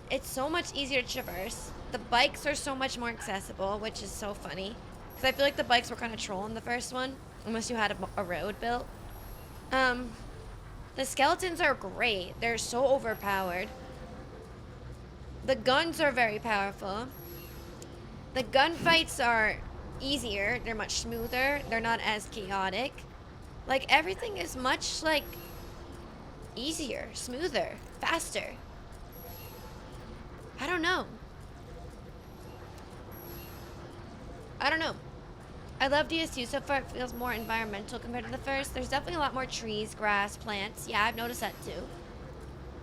it's so much easier to traverse. The bikes are so much more accessible, which is so funny. Because I feel like the bikes were kind of trolling the first one, unless you had a road built. The skeletons are great. They're so overpowered. The guns are very powerful. The gunfights are easier. They're much smoother. They're not as chaotic. Like, everything is much, like, easier, smoother, faster. I don't know. I love DS2 so far. It feels more environmental compared to the first. There's definitely a lot more trees, grass, plants. Yeah, I've noticed that too.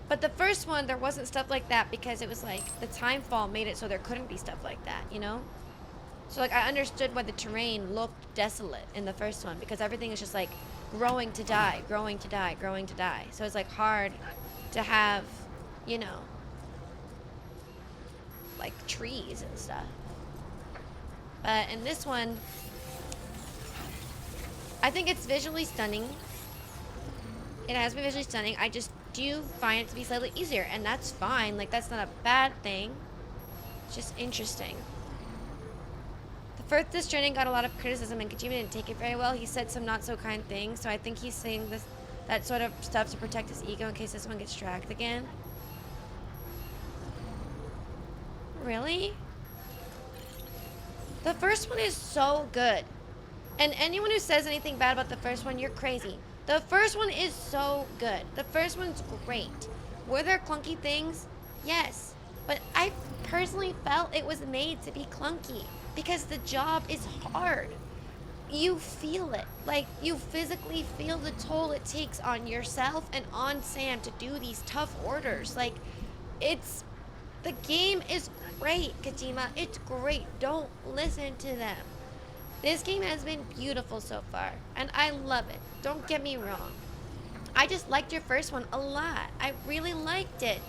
But the first one, there wasn't stuff like that because it was like the time fall made it so there couldn't be stuff like that, you know? So like I understood why the terrain looked desolate in the first one because everything is just like growing to die, growing to die, growing to die. So it's like hard to have, you know, like trees and stuff. But in this one, I think it's visually stunning. It has been visually stunning. I just do find it to be slightly easier, and that's fine. Like, that's not a bad thing. It's just interesting. The first Stranding got a lot of criticism, and Kojima didn't take it very well. He said some not-so-kind things, so I think he's saying that sort of stuff to protect his ego in case this one gets dragged again. Really? The first one is so good. And anyone who says anything bad about the first one, you're crazy. The first one is so good. The first one's great. Were there clunky things? Yes. But I personally felt it was made to be clunky because the job is hard. You feel it. Like, you physically feel the toll it takes on yourself and on Sam to do these tough orders. Like, the game is great, Kojima. It's great. Don't listen to them. This game has been beautiful so far, and I love it. Don't get me wrong. I just liked your first one a lot. I really liked it.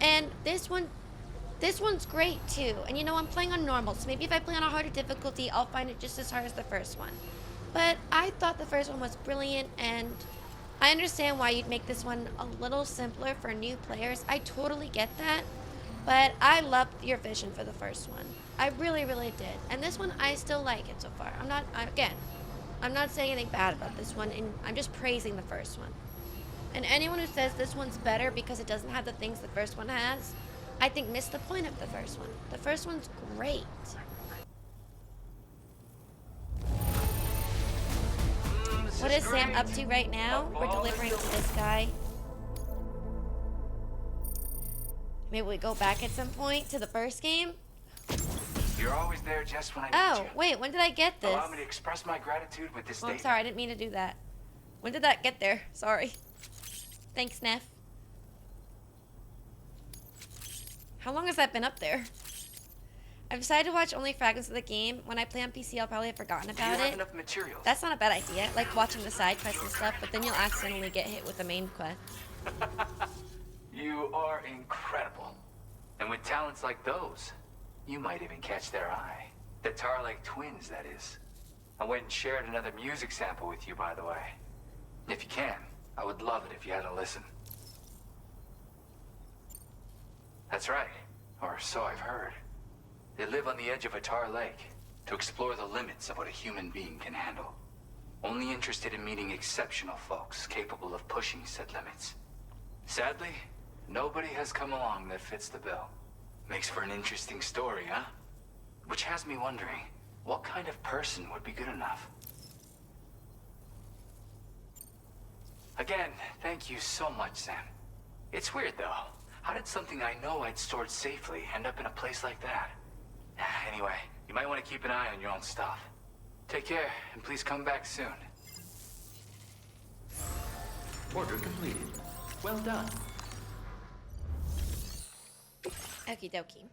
And this one's great too. And you know, I'm playing on normal, so maybe if I play on a harder difficulty, I'll find it just as hard as the first one. But I thought the first one was brilliant, and I understand why you'd make this one a little simpler for new players. I totally get that. But I loved your vision for the first one. I really, really did. And this one, I still like it so far. I'm not saying anything bad about this one, and I'm just praising the first one. And anyone who says this one's better because it doesn't have the things the first one has, I think missed the point of the first one. The first one's great. What is Sam up to right now? We're delivering to this guy. Maybe we go back at some point to the first game? You're always there just when I need you. Oh, wait, when did I get this? Allow me to express my gratitude with this Oh, I'm data. sorry, I didn't mean to do that. When did that get there? Sorry. Thanks, Neff. How long has that been up there? I've decided to watch only fragments of the game. When I play on PC, I'll probably have forgotten about Do you have it. enough materials? That's not a bad idea. Like watching the side quests and stuff, but then you'll accidentally get hit with the main quest. You are incredible. And with talents like those, you might even catch their eye. The Tarlake twins, that is. I went and shared another music sample with you, by the way. If you can, I would love it if you had a listen. That's right, or so I've heard. They live on the edge of a tar lake to explore the limits of what a human being can handle. Only interested in meeting exceptional folks capable of pushing said limits. Sadly, nobody has come along that fits the bill. Makes for an interesting story, huh? Which has me wondering, what kind of person would be good enough? Again, thank you so much, Sam. It's weird, though. How did something I know I'd stored safely end up in a place like that? Anyway, you might want to keep an eye on your own stuff. Take care, and please come back soon. Order completed. Well done. Okie dokie.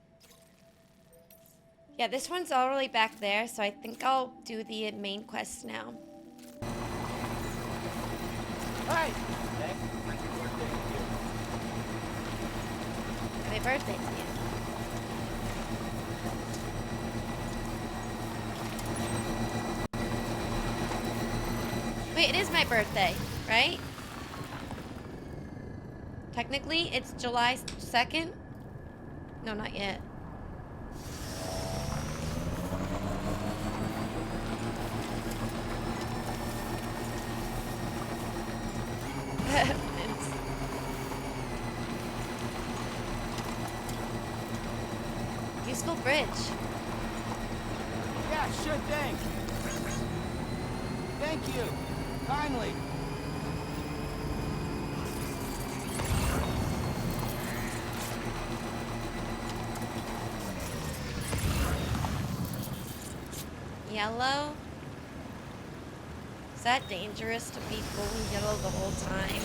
Yeah, this one's already back there, so I think I'll do the main quest now. Hey! Happy birthday to you. Wait, it is my birthday, right? Technically, it's July 2nd? No, not yet. Useful bridge. Yeah, sure thing. Thank you. Kindly. Yellow? Is that dangerous to be fully yellow the whole time?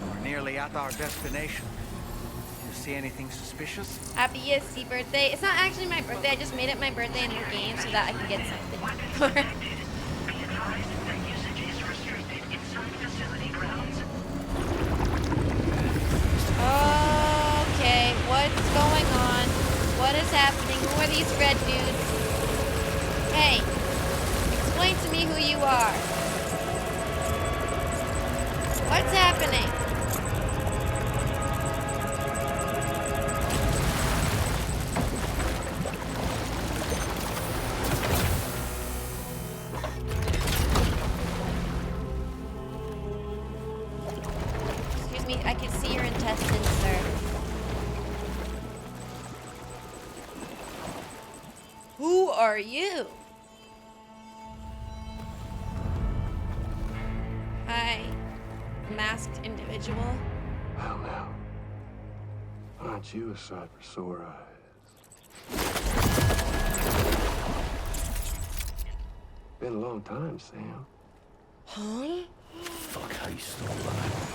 We're nearly at our destination. You see anything suspicious? Happy birthday. It's not actually my birthday. I just made it my birthday in the game so that I can get something. Okay, what's going on? What is happening? Who are these red dudes? Hey, explain to me who you are. What's happening? Excuse me, I can see your intestines, sir. Who are you? Hi, masked individual. Well now, aren't you a sight for sore eyes? Been a long time, Sam. Huh? Fuck, how you still alive?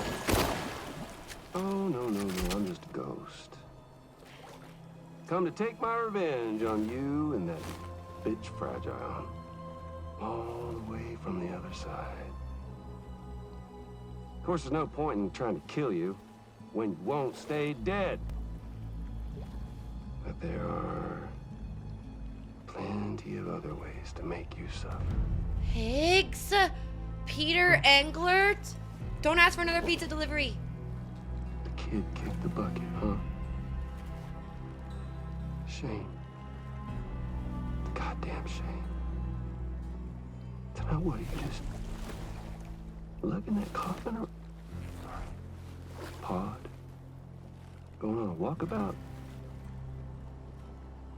Oh, no, I'm just a ghost. Come to take my revenge on you and that bitch Fragile. All the way from the other side. Of course, there's no point in trying to kill you when you won't stay dead. But there are plenty of other ways to make you suffer. Higgs? Peter Englert? Don't ask for another pizza delivery. The kid kicked the bucket, huh? Shame. Goddamn shame. Tonight, what, you just lugging that coffin or pod? Going on a walkabout?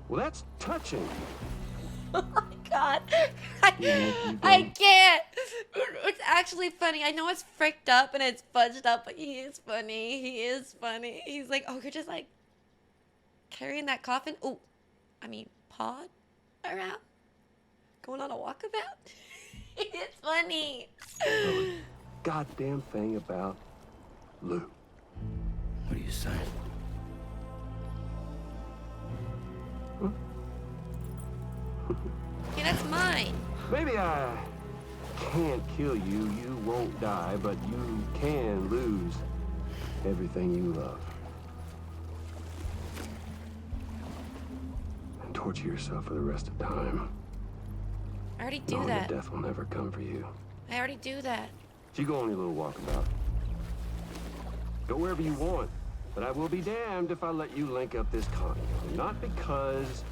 Well, that's touching. Oh my god. I can't. It's actually funny. I know it's fricked up and it's fudged up, but he is funny. He is funny. He's like, oh, you're just like carrying that coffin? Oh, I mean, pod around? Going on a walkabout? It's funny. Goddamn thing about Lou. What are you saying? Huh? Yeah, that's mine. Maybe I can't kill you, you won't die, but you can lose everything you love. And torture yourself for the rest of time. I already do Knowing that. that death will never come for you. I already do that. So you go on your little walkabout. Go wherever you want, but I will be damned if I let you link up this continent. Not because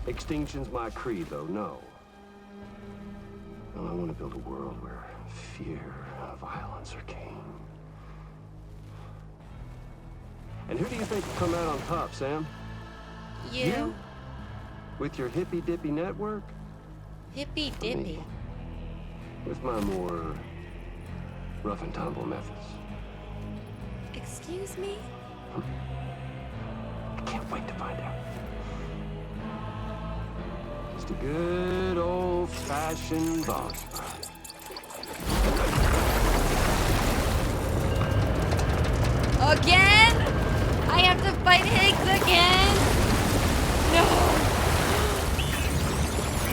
extinction's my creed, though, no. No, I want to build a world where fear and violence are king. And who do you think will come out on top, Sam? You. With your hippy-dippy network? Hippy-dippy. With my more rough and tumble methods. Excuse me? I can't wait to find out. Just a good old-fashioned boss fight. Again? I have to fight Higgs again? No.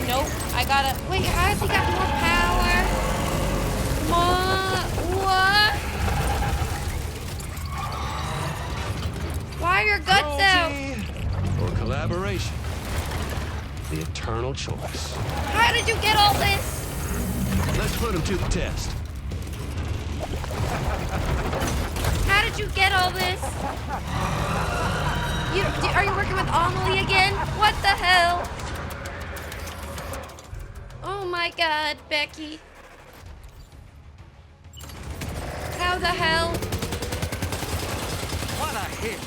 Nope. I gotta. Wait, how has he got more power? What? Why are your guts out? Or collaboration. The eternal choice. How did you get all this? Let's put him to the test. How did you get all this? Are you working with Amelie again? What the hell? Oh my god, Becky. How the hell? What a hit.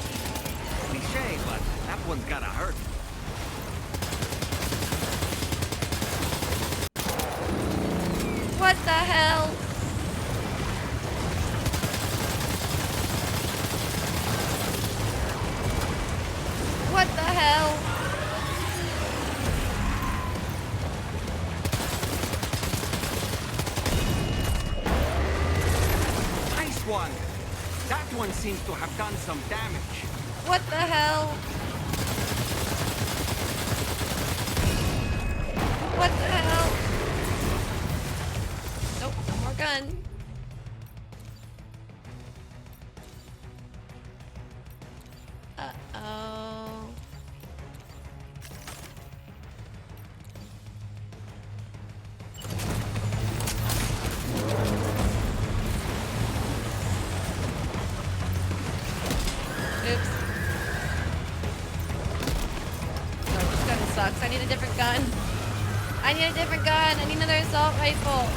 Cliche, but that one's gotta hurt. What the hell? What the hell? Nice one. That one seems to have done some damage. What the hell? What the hell? Nope, no more gun. Uh-oh. Oops. No, this gun sucks. I need a different gun. I need a different gun. I need another assault rifle.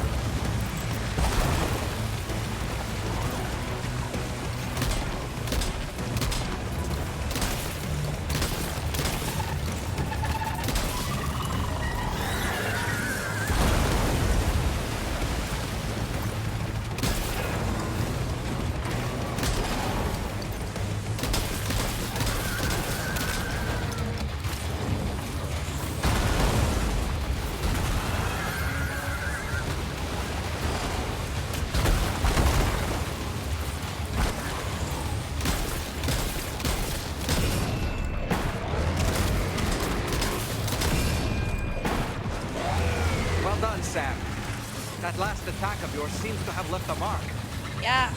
Sam. That last attack of yours seems to have left a mark. Yeah.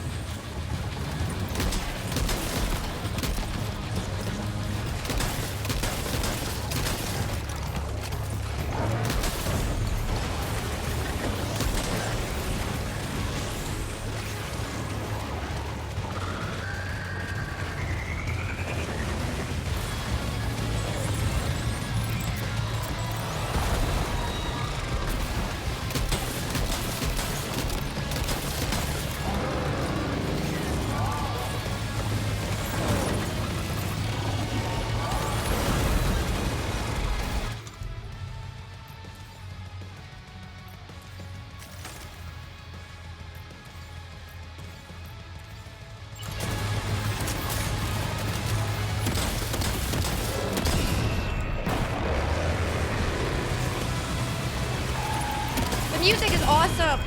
The music is awesome.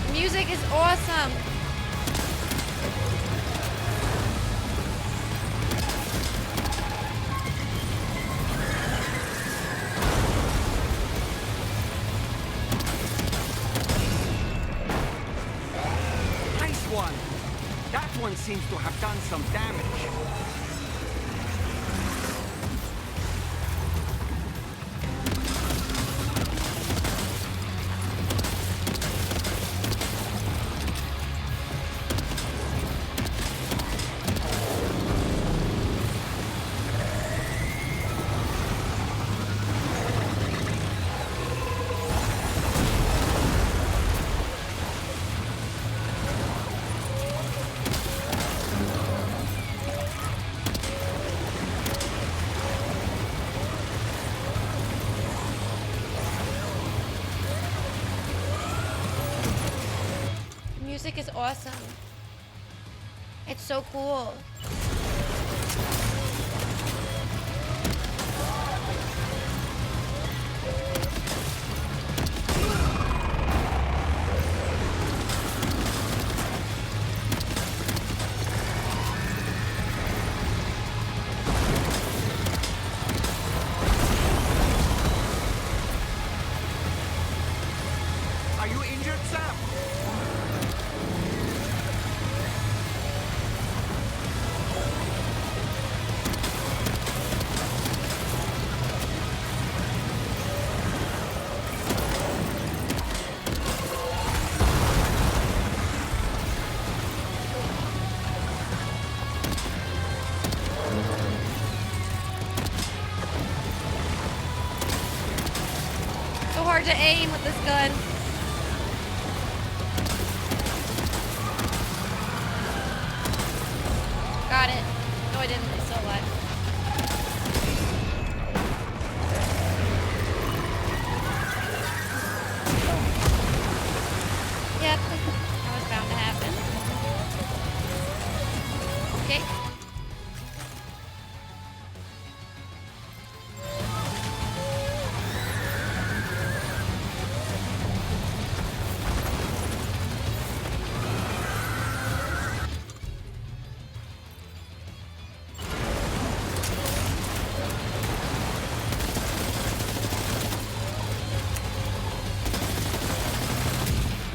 The music is awesome. Nice one. That one seems to have done some damage. music is awesome. It's so cool. Are you injured, Sam? So hard to aim with this gun. Got it. No, I didn't. It's still alive. Yep. That was bound to happen. Okay.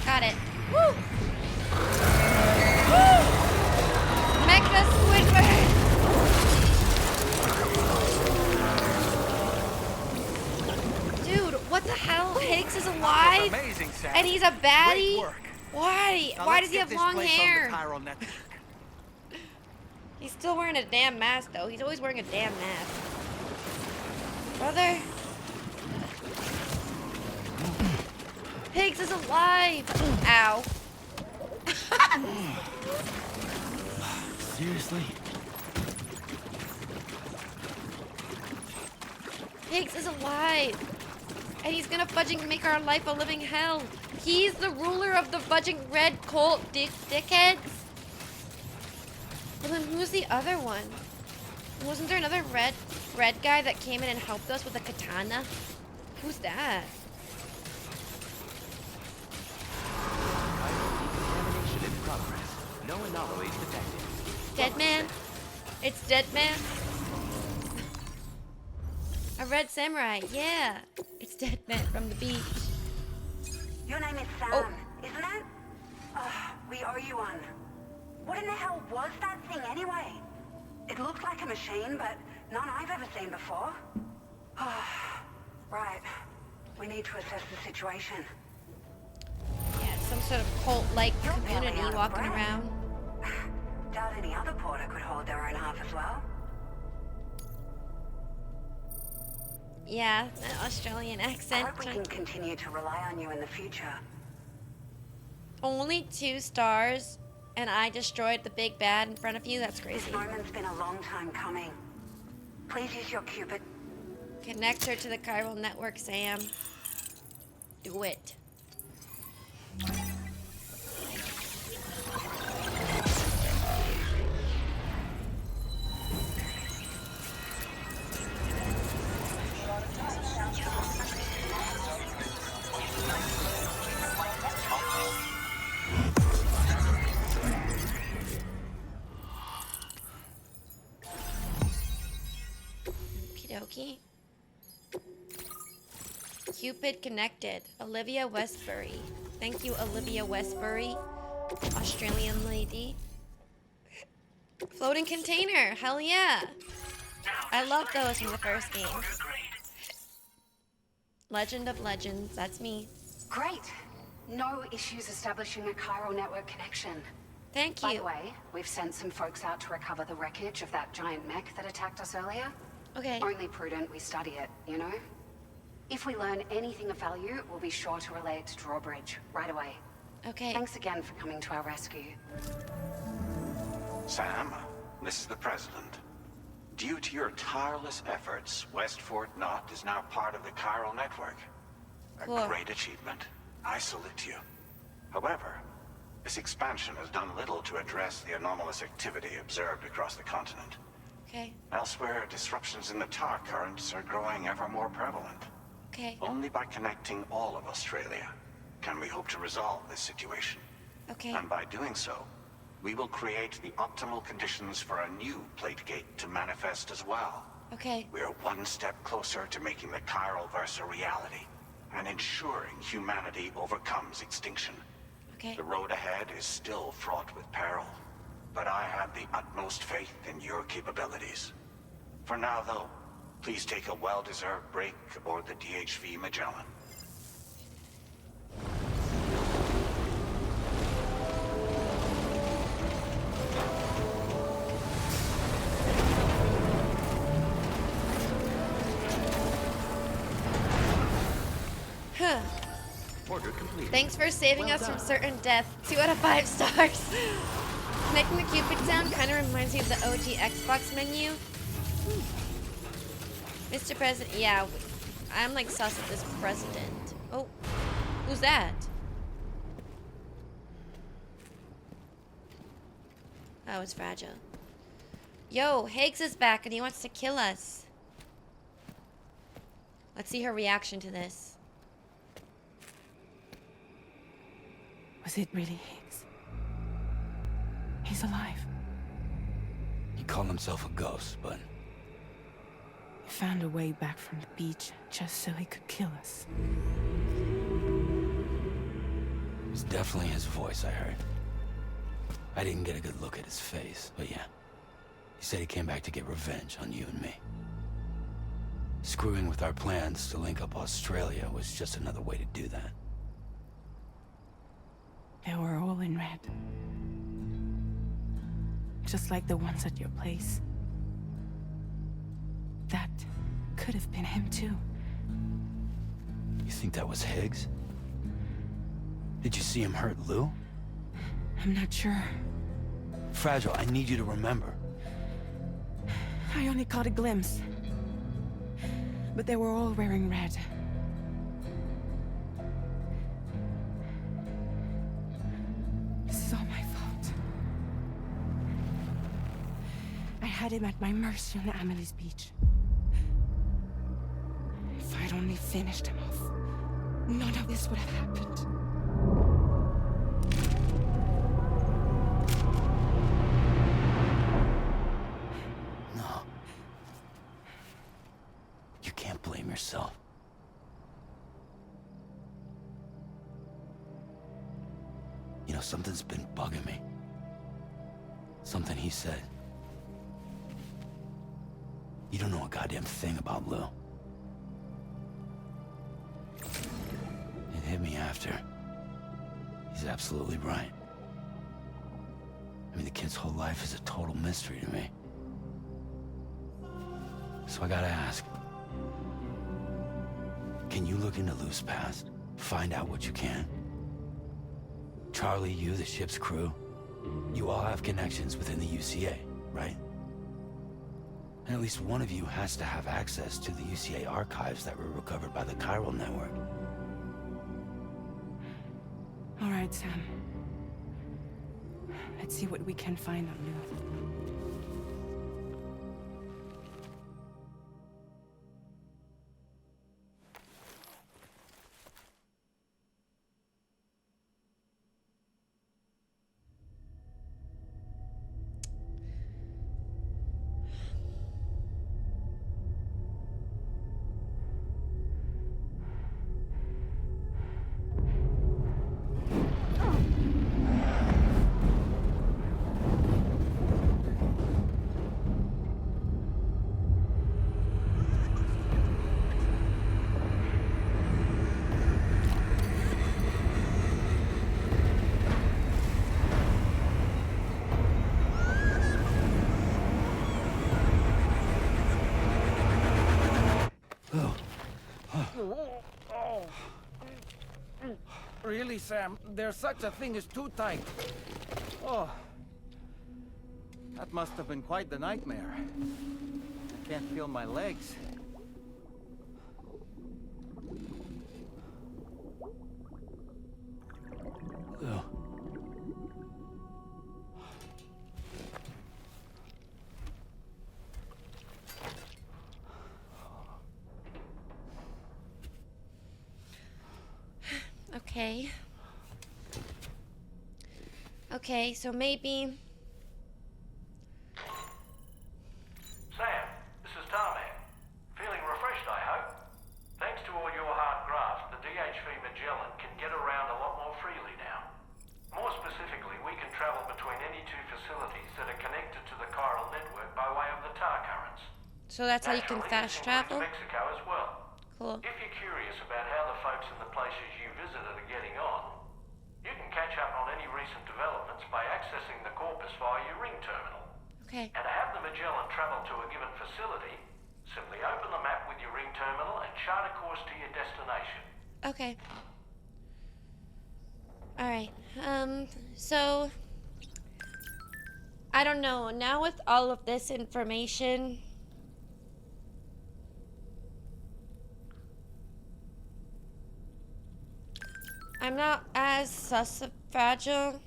Got it. Woo! Woo! Mecha Squidward! Dude, what the hell? Higgs is alive? Amazing, Sam. And he's a baddie? Great work. Why? Now Why let's does he get have this long place hair? On the chiral network. He's still wearing a damn mask, though. He's always wearing a damn mask. Brother. Higgs is alive! Ow. Seriously? Higgs is alive! And he's gonna fudging make our life a living hell. He's the ruler of the fudging red cult dickheads? Well, then who's the other one? Wasn't there another red guy that came in and helped us with a katana? Who's that? Examination in progress. No anomalies detected. Dead man? It's Dead Man? A red samurai, yeah. It's Dead Man from the beach. Your name is Sam, isn't it? Oh, we owe you one. What in the hell was that thing anyway? It looked like a machine, but none I've ever seen before. Oh, right. We need to assess the situation. Yeah, some sort of cult-like community barely out of walking breath. around. Doubt any other porter could hold their own half as well. Yeah, an Australian I accent. hope we can continue to rely on you in the future. Only 2 stars, and I destroyed the big bad in front of you? That's crazy. This moment's been a long time coming. Please use your Cupid. Connect her to the chiral network, Sam. Do it. Okie dokie. Cupid connected. Olivia Westbury. Thank you, Olivia Westbury. Australian lady. Floating container. Hell yeah. I love those from the first game. Legend of Legends. That's me. Great. No issues establishing a chiral network connection. Thank you. By the way, we've sent some folks out to recover the wreckage of that giant mech that attacked us earlier. Okay. Only prudent we study it, you know? If we learn anything of value, we'll be sure to relay it to Drawbridge right away. Okay. Thanks again for coming to our rescue. Sam, this is the President. Due to your tireless efforts, West Fort Knot is now part of the chiral network. Cool. A great achievement. I salute you. However, This expansion has done little to address the anomalous activity observed across the continent. Okay. Elsewhere, disruptions in the tar currents are growing ever more prevalent. Okay. Only by connecting all of Australia can we hope to resolve this situation. Okay. And by doing so, we will create the optimal conditions for a new plate gate to manifest as well. Okay. We're one step closer to making the chiral verse a reality and ensuring humanity overcomes extinction. Okay. The road ahead is still fraught with peril, but I have the utmost faith in your capabilities. For now, though, please take a well-deserved break aboard the DHV Magellan. Huh. Order complete. Thanks for saving us from certain death. 2 out of 5 stars. Connecting the Cupid sound kind of reminds me of the OG Xbox menu. Mr. President, yeah, I'm like sus of this president. Oh, who's that? Oh, it's Fragile. Yo, Higgs is back and he wants to kill us. Let's see her reaction to this. Was it really Higgs? He's alive. He called himself a ghost, but... He found a way back from the beach just so he could kill us. It was definitely his voice I heard. I didn't get a good look at his face, but yeah. He said he came back to get revenge on you and me. Screwing with our plans to link up Australia was just another way to do that. They were all in red. Just like the ones at your place. That could have been him too. You think that was Higgs? Did you see him hurt Lou? I'm not sure. Fragile, I need you to remember. I only caught a glimpse. But they were all wearing red. This is all my fault. I had him at my mercy on Amelie's beach. If I'd only finished him off, none of this would have happened. No. You can't blame yourself. You know, something's been bugging me. Something he said. You don't know a goddamn thing about Lou. It hit me after. He's absolutely right. I mean, the kid's whole life is a total mystery to me. So I gotta ask. Can you look into Lou's past? Find out what you can? Charlie, you, the ship's crew, you all have connections within the UCA, right? And at least one of you has to have access to the UCA archives that were recovered by the chiral network. All right, Sam. Let's see what we can find on Lou. Really, Sam? There's such a thing as too tight. Oh. That must have been quite the nightmare. I can't feel my legs. Lou. Okay. Okay, so maybe... Sam, this is Dollman. Feeling refreshed, I hope? Thanks to all your hard graft, the DHV Magellan can get around a lot more freely now. More specifically, we can travel between any two facilities that are connected to the chiral network by way of the tar currents. So that's how you can fast travel? Mexico as well. Cool. If you're curious about how the folks in the places you visited are getting on, you can catch up on any recent developments by accessing the corpus via your ring terminal. Okay. And to have the Magellan travel to a given facility, simply open the map with your ring terminal and chart a course to your destination. Okay. Alright. So... I don't know. Now with all of this information... I'm not as sus of Fragile.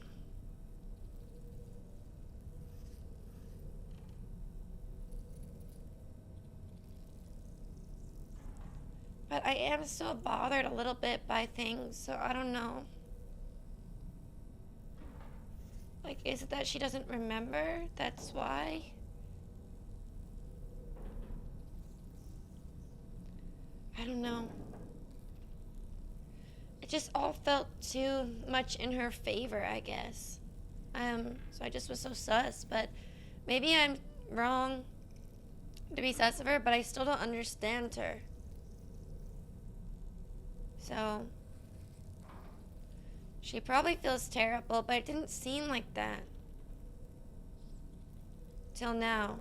But I am still bothered a little bit by things, so I don't know. Like, is it that she doesn't remember? That's why? I don't know. It just all felt too much in her favor, I guess. So I just was so sus, but maybe I'm wrong to be sus of her, but I still don't understand her. So, she probably feels terrible, but it didn't seem like that. Till now.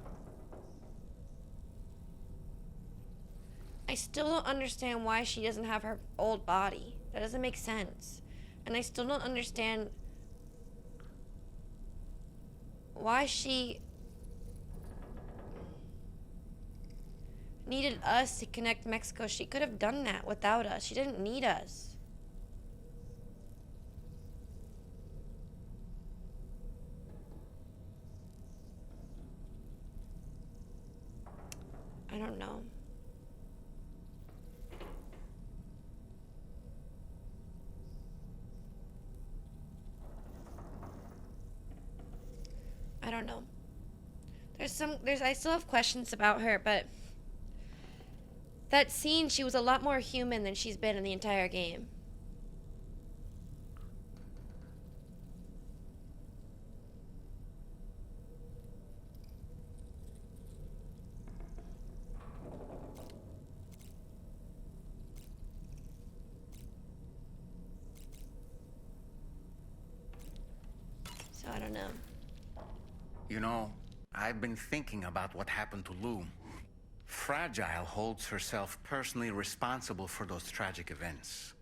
I still don't understand why she doesn't have her old body. That doesn't make sense. And I still don't understand why she needed us to connect Mexico. She could have done that without us. She didn't need us. I don't know. I don't know. I still have questions about her, but that scene, she was a lot more human than she's been in the entire game. So I don't know. You know, I've been thinking about what happened to Lou. Fragile holds herself personally responsible for those tragic events.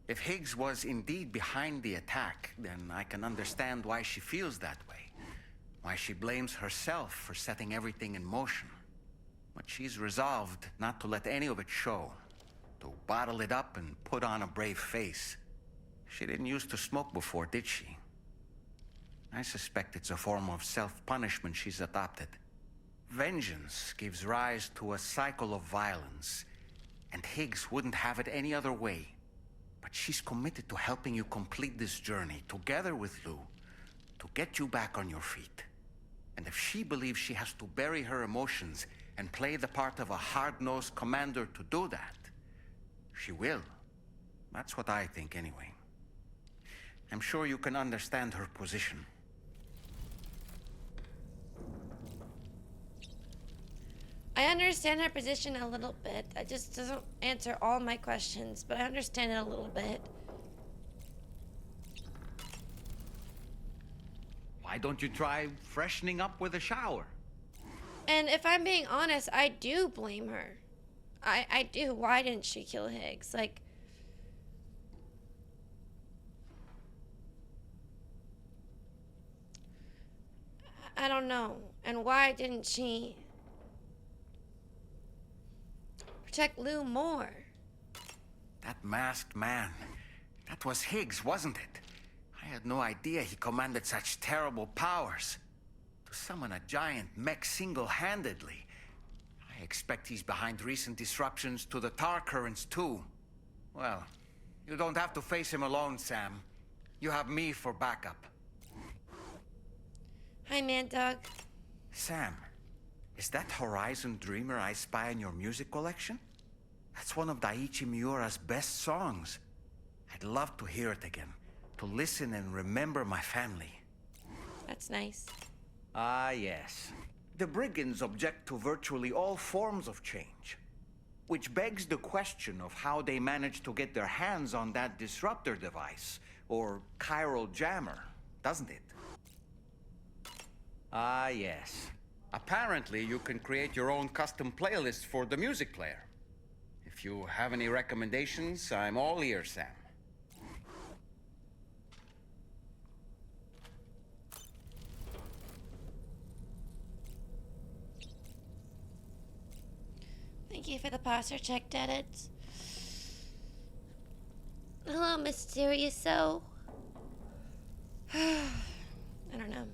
If Higgs was indeed behind the attack, then I can understand why she feels that way. Why she blames herself for setting everything in motion. But she's resolved not to let any of it show. To bottle it up and put on a brave face. She didn't used to smoke before, did she? I suspect it's a form of self-punishment she's adopted. Vengeance gives rise to a cycle of violence, and Higgs wouldn't have it any other way. But she's committed to helping you complete this journey, together with Lou, to get you back on your feet. And if she believes she has to bury her emotions and play the part of a hard-nosed commander to do that, she will. That's what I think, anyway. I'm sure you can understand her position. I understand her position a little bit. It just doesn't answer all my questions, but I understand it a little bit. Why don't you try freshening up with a shower? And if I'm being honest, I do blame her. I do. Why didn't she kill Higgs? Like... I don't know. And why didn't she... protect Lou more? That masked man. That was Higgs, wasn't it? I had no idea he commanded such terrible powers. To summon a giant mech single-handedly. I expect he's behind recent disruptions to the tar currents, too. Well, You don't have to face him alone, Sam. You have me for backup. Hi, man dog. Sam, is that Horizon Dreamer I spy in your music collection? That's one of Daiichi Miura's best songs. I'd love to hear it again, to listen and remember my family. That's nice. Ah, yes. The Brigands object to virtually all forms of change. Which begs the question of how they managed to get their hands on that disruptor device, or chiral jammer, doesn't it? Ah, yes. Apparently, you can create your own custom playlist for the music player. If you have any recommendations, I'm all ears, Sam. Thank you for the posture check, Deadits. Hello, Mysterious So. I don't know.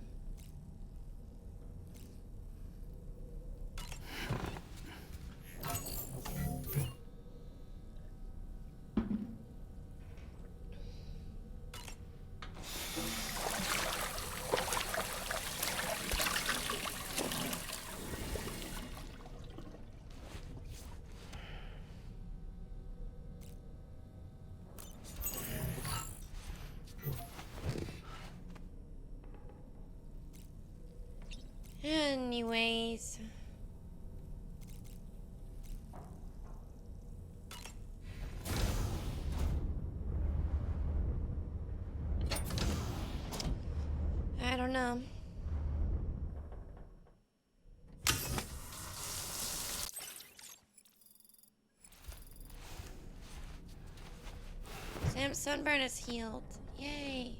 Anyways. I don't know. Sam's sunburn is healed. Yay.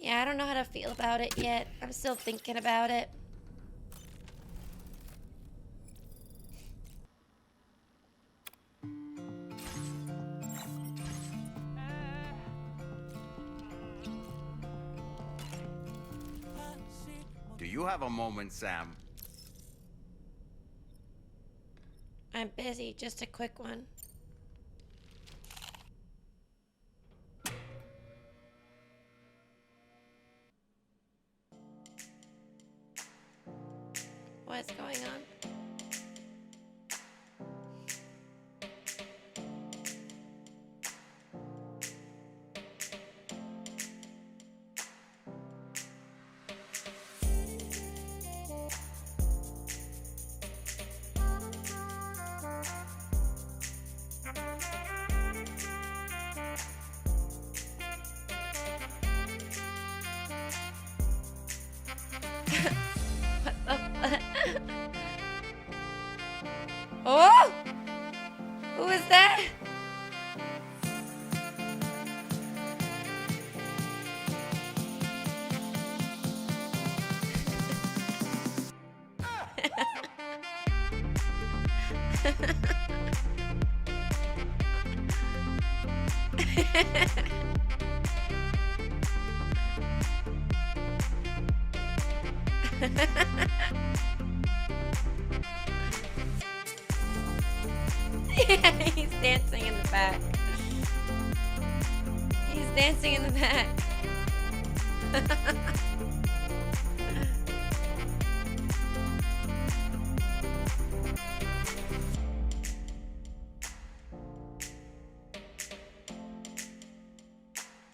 Yeah, I don't know how to feel about it yet. I'm still thinking about it. Do you have a moment, Sam? I'm busy. Just a quick one. What's going on? Oh! Who is that? Yeah, he's dancing in the back. He's dancing in the back.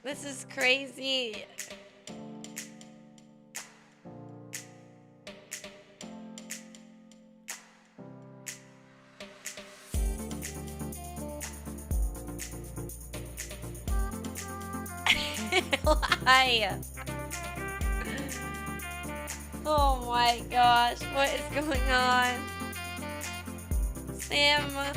This is crazy. Why? Oh my gosh, what is going on? Sam.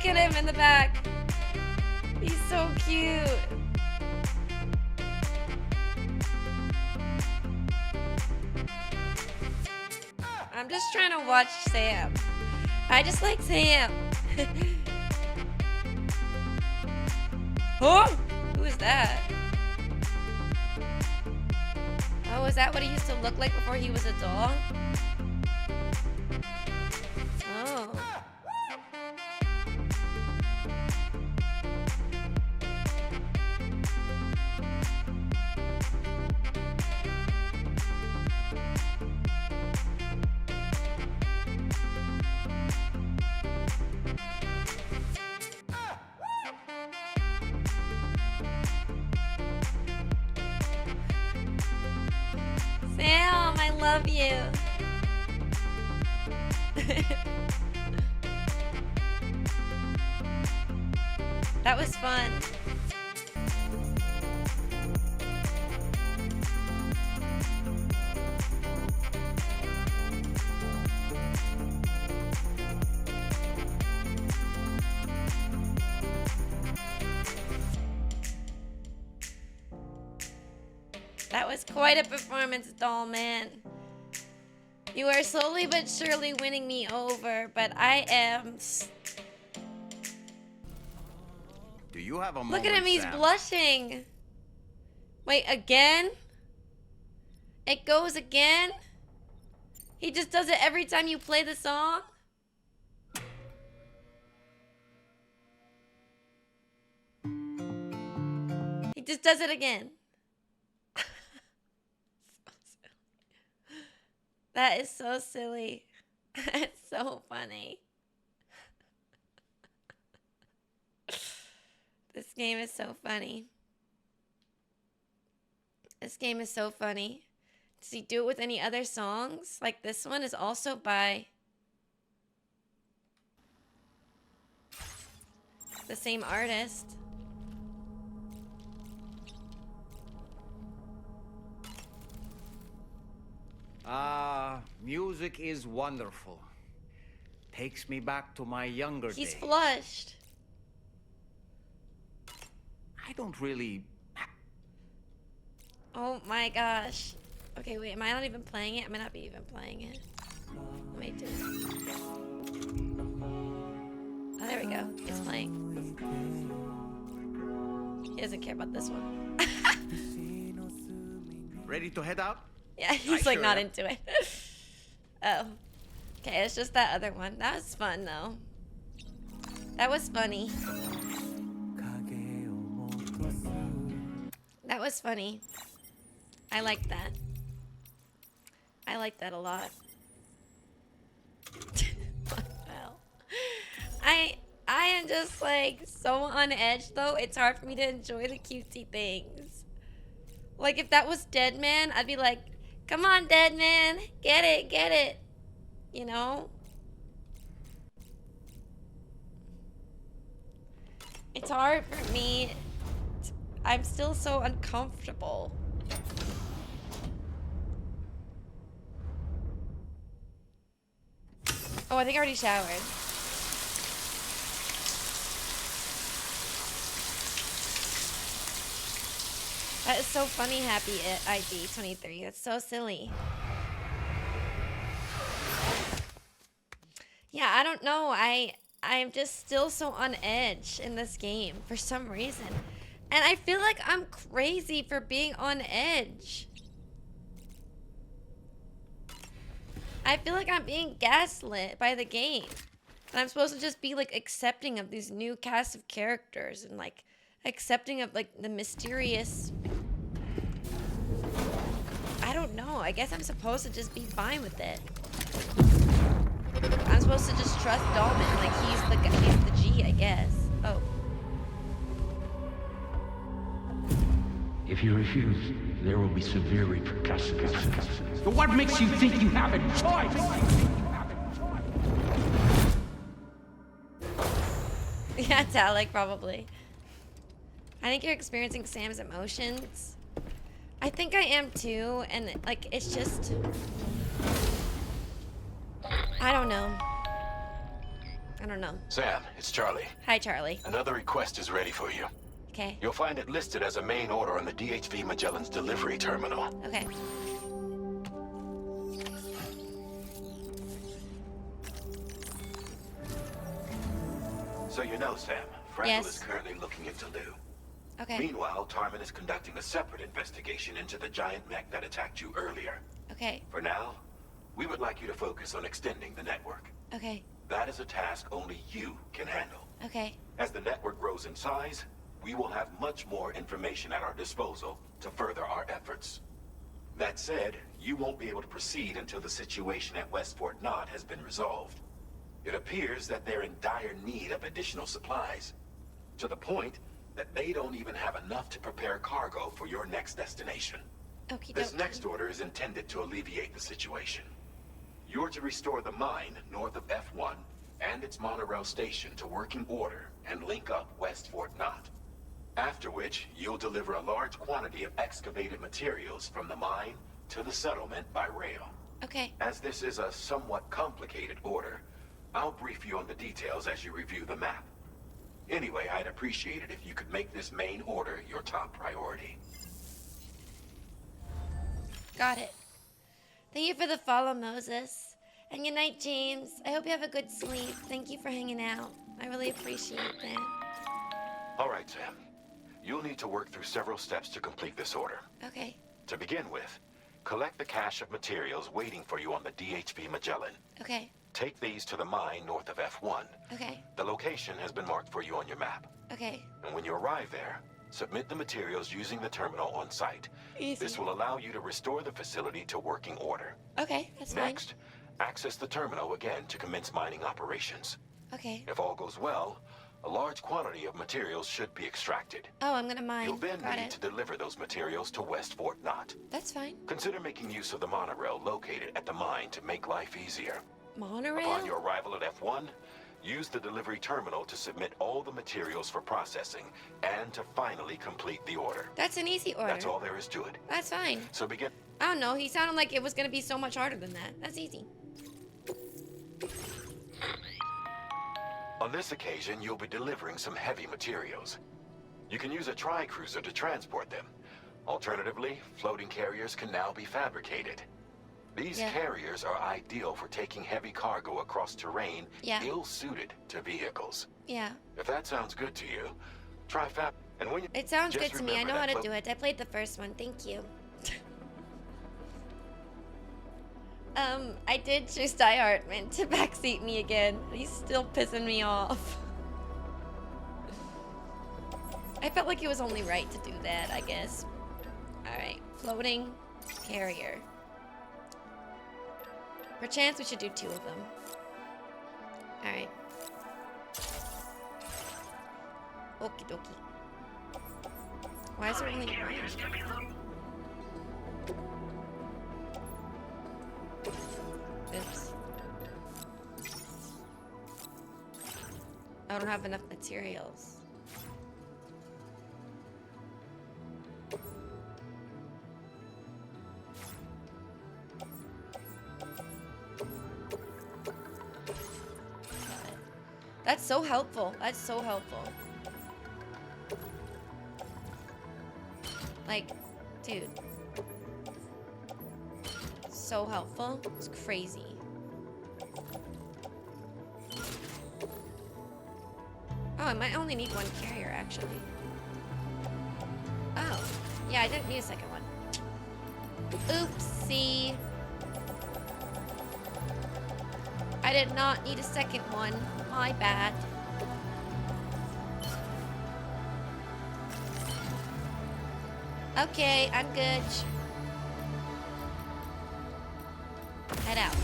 Look at him in the back. He's so cute. I'm just trying to watch Sam. I just like Sam. Oh, who is that? Oh, is that what he used to look like before he was a dog? Oh. Sam, I love you. That was fun. That was quite a performance, Dollman. You are slowly but surely winning me over, but I am... Do you have a moment, Look at him, he's Sam? blushing. Wait, again? It goes again? He just does it every time you play the song? He just does it again. That is so silly. It's so funny. This game is so funny. This game is so funny. Does he do it with any other songs? Like this one is also by the same artist. Music is wonderful. Takes me back to my younger days. He's flushed. I don't really... Oh my gosh. Okay, wait, am I not even playing it? I might not be even playing it. Let me do it. Oh, there we go. It's playing. He doesn't care about this one. Ready to head out? Yeah, he's like not into it. Oh. Okay, it's just that other one. That was fun though. That was funny. That was funny. I like that. I like that a lot. Well, I am just like so on edge though. It's hard for me to enjoy the cutesy things. Like if that was Dead Man, I'd be like, come on, Dead Man, get it, get it. You know? It's hard for me. I'm still so uncomfortable. Oh, I think I already showered. That is so funny, Happy ID 23. That's so silly. Yeah, I don't know. I'm just still so on edge in this game for some reason. And I feel like I'm crazy for being on edge. I feel like I'm being gaslit by the game. And I'm supposed to just be like accepting of these new cast of characters and like accepting of like the mysterious... I don't know. I guess I'm supposed to just be fine with it. I'm supposed to just trust Dollman, like he's the G, I guess. Oh. If you refuse, there will be severe repercussions. But what makes you think you have a choice? Yeah, Talik, probably. I think you're experiencing Sam's emotions. I think I am too, and like it's just... I don't know. I don't know. Sam, it's Charlie. Hi, Charlie. Another request is ready for you. Okay. You'll find it listed as a main order on the DHV Magellan's delivery terminal. Okay. So you know, Sam, Frankel is currently looking into Lou. Okay. Meanwhile, Tarman is conducting a separate investigation into the giant mech that attacked you earlier. Okay. For now, we would like you to focus on extending the network. Okay. That is a task only you can handle. Okay. As the network grows in size, we will have much more information at our disposal to further our efforts. That said, you won't be able to proceed until the situation at West Fort Knott has been resolved. It appears that they're in dire need of additional supplies, to the point that they don't even have enough to prepare cargo for your next destination. This next order is intended to alleviate the situation. You're to restore the mine north of F1 and its monorail station to working order and link up West Fort Knott. After which, you'll deliver a large quantity of excavated materials from the mine to the settlement by rail. Okay. As this is a somewhat complicated order, I'll brief you on the details as you review the map. Anyway, I'd appreciate it if you could make this main order your top priority. Got it. Thank you for the follow, Moses. And good night, James. I hope you have a good sleep. Thank you for hanging out. I really appreciate that. All right, Sam. You'll need to work through several steps to complete this order. Okay. To begin with, collect the cache of materials waiting for you on the DHV Magellan. Okay. Take these to the mine north of F1. Okay. The location has been marked for you on your map. Okay. And when you arrive there, submit the materials using the terminal on site. Easy. This will allow you to restore the facility to working order. Okay, that's fine. Next, access the terminal again to commence mining operations. Okay. If all goes well, a large quantity of materials should be extracted. Oh, I'm gonna mine. You'll then Got need it. to deliver those materials to West Fort Knott. That's fine. Consider making use of the monorail located at the mine to make life easier. Monorail? Upon your arrival at F1, use the delivery terminal to submit all the materials for processing and to finally complete the order. That's an easy order. That's all there is to it. That's fine. So begin. I don't know. He sounded like it was gonna be so much harder than that. That's easy. On this occasion, you'll be delivering some heavy materials. You can use a tri-cruiser to transport them. Alternatively, floating carriers can now be fabricated. These carriers are ideal for taking heavy cargo across terrain ill-suited to vehicles. Yeah. If that sounds good to you, try fab. And when you It sounds just good to me. I remember know how that to do it. I played the first one. Thank you. I did choose Die Hartman to backseat me again. He's still pissing me off. I felt like it was only right to do that, I guess. Alright, floating carrier. Perchance we should do 2 of them. Alright. Okie dokie. Why is there only one? Oops. I don't have enough materials. That's so helpful. That's so helpful. Like, dude. So helpful. It's crazy. Oh, I might only need 1 carrier, actually. Oh. Yeah, I didn't need a second one. Oopsie. I did not need a second one. My bad. Okay, I'm good. Head out.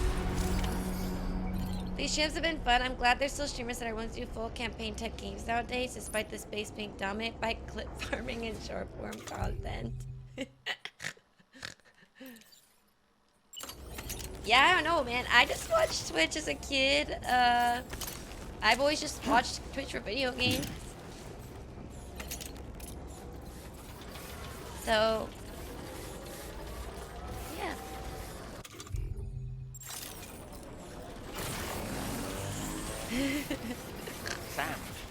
These ships have been fun. I'm glad there's still streamers that are willing to do full campaign type games nowadays, despite the space being dominated by clip farming and short form content. Yeah, I don't know, man. I just watched Twitch as a kid. I've always just watched Twitch for video games. So, yeah.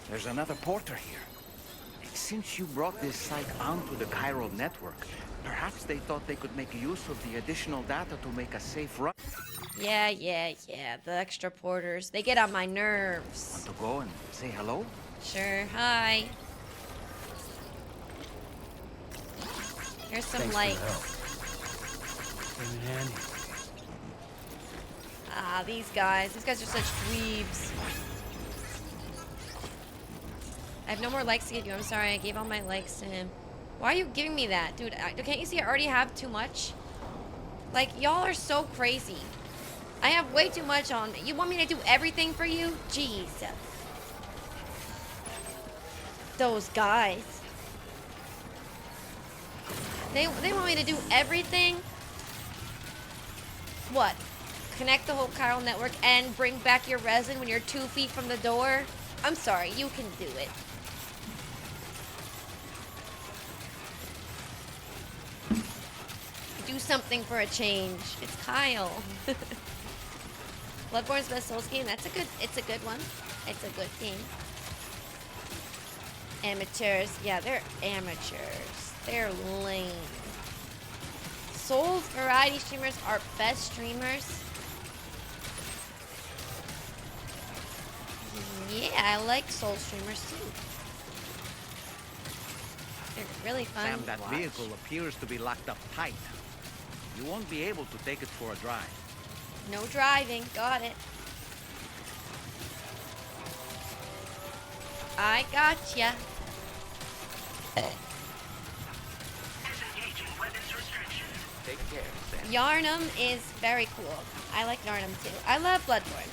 There's another porter here. Since you brought this site onto the chiral network, perhaps they thought they could make use of the additional data to make a safe run. Yeah. The extra porters. They get on my nerves. Want to go and say hello? Sure. Hi. Here's some Thanks lights. for the help. Came in handy. Ah, these guys. These guys are such dweebs. I have no more likes to give you. I'm sorry. I gave all my likes to him. Why are you giving me that? Dude, can't you see I already have too much? Like, y'all are so crazy. I have way too much on me. You want me to do everything for you? Jesus. Those guys. They want me to do everything? What? Connect the whole chiral network and bring back your resin when you're 2 feet from the door? I'm sorry, you can do it. Do something for a change. It's Kyle. Bloodborne's best Souls game. It's a good one. It's a good game. Amateurs. Yeah, they're amateurs. They're lame. Souls variety streamers are best streamers. Yeah, I like Soul streamers too. They're really fun. Sam, to that watch. vehicle appears to be locked up tight. You won't be able to take it for a drive. No driving. Got it. I gotcha. Take care, Sam. Yarnum is very cool. I like Yarnum too. I love Bloodborne.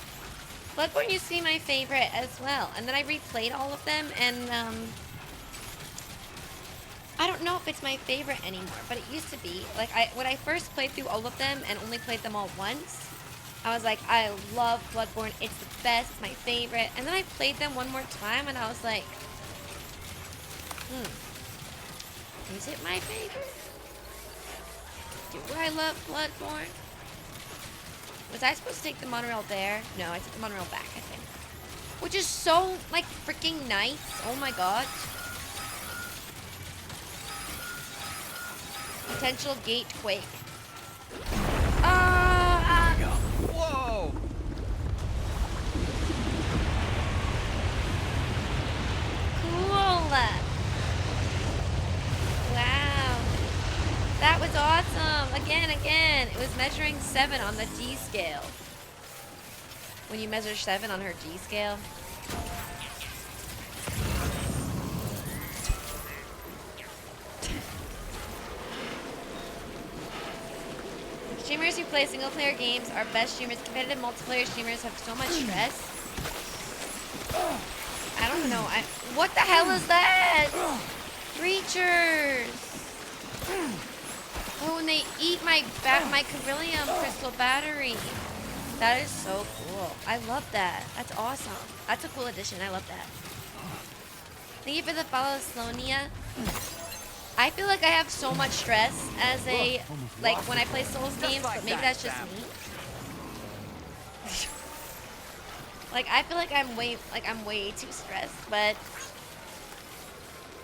Bloodborne used to be my favorite as well. And then I replayed all of them and I don't know if it's my favorite anymore, but it used to be. Like when I first played through all of them and only played them all once, I was like, I love Bloodborne. It's the best, my favorite. And then I played them one more time and I was like, is it my favorite? Do I love Bloodborne? Was I supposed to take the monorail there? No, I took the monorail back, I think. Which is so, like, freaking nice. Oh my god. Potential gate quake. Whoa! Cool. Wow. That was awesome. Again. It was measuring 7 on the G scale. When you measure 7 on her G scale. Streamers who play single-player games are best streamers. Competitive multiplayer streamers have so much stress. I don't know. What the hell is that? Creatures. Oh, and they eat my beryllium crystal battery. That is so cool. I love that. That's awesome. That's a cool addition. I love that. Thank you for the follow, Slonia. I feel like I have so much stress as a, like, when I play Souls games, but maybe that's just me. Like, I feel like I'm way too stressed, but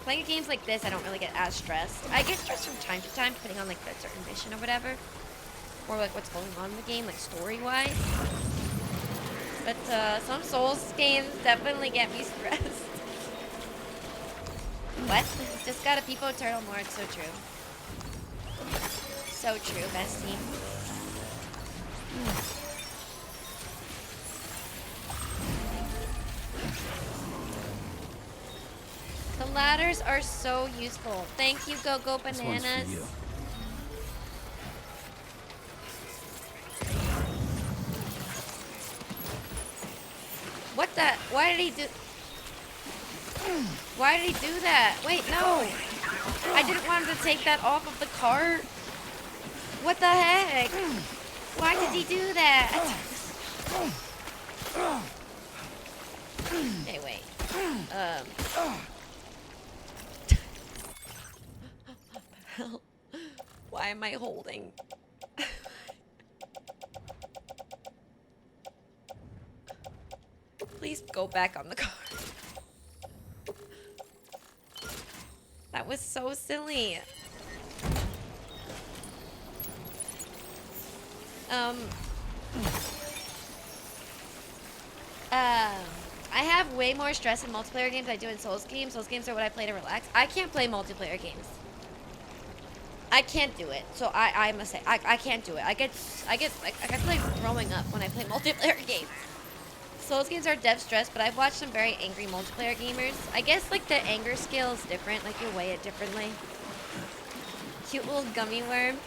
playing games like this, I don't really get as stressed. I get stressed from time to time, depending on, like, the certain mission or whatever. Or, like, what's going on in the game, like, story-wise. But, some Souls games definitely get me stressed. What? Just got a Peepo turtle more. It's so true. So true, bestie. The ladders are so useful. Thank you, Go Bananas. What the? Why did he do? Why did he do that? Wait, no. I didn't want him to take that off of the cart. What the heck? Why did he do that? Okay, wait. Why am I holding? Please go back on the cart. That was so silly. I have way more stress in multiplayer games than I do in Souls games. Souls games are what I play to relax. I can't play multiplayer games. I can't do it. So I must say I can't do it. I get like throwing up when I play multiplayer games. Souls games are dev stress, but I've watched some very angry multiplayer gamers. I guess like the anger scale is different. Like you weigh it differently. Cute little gummy worms.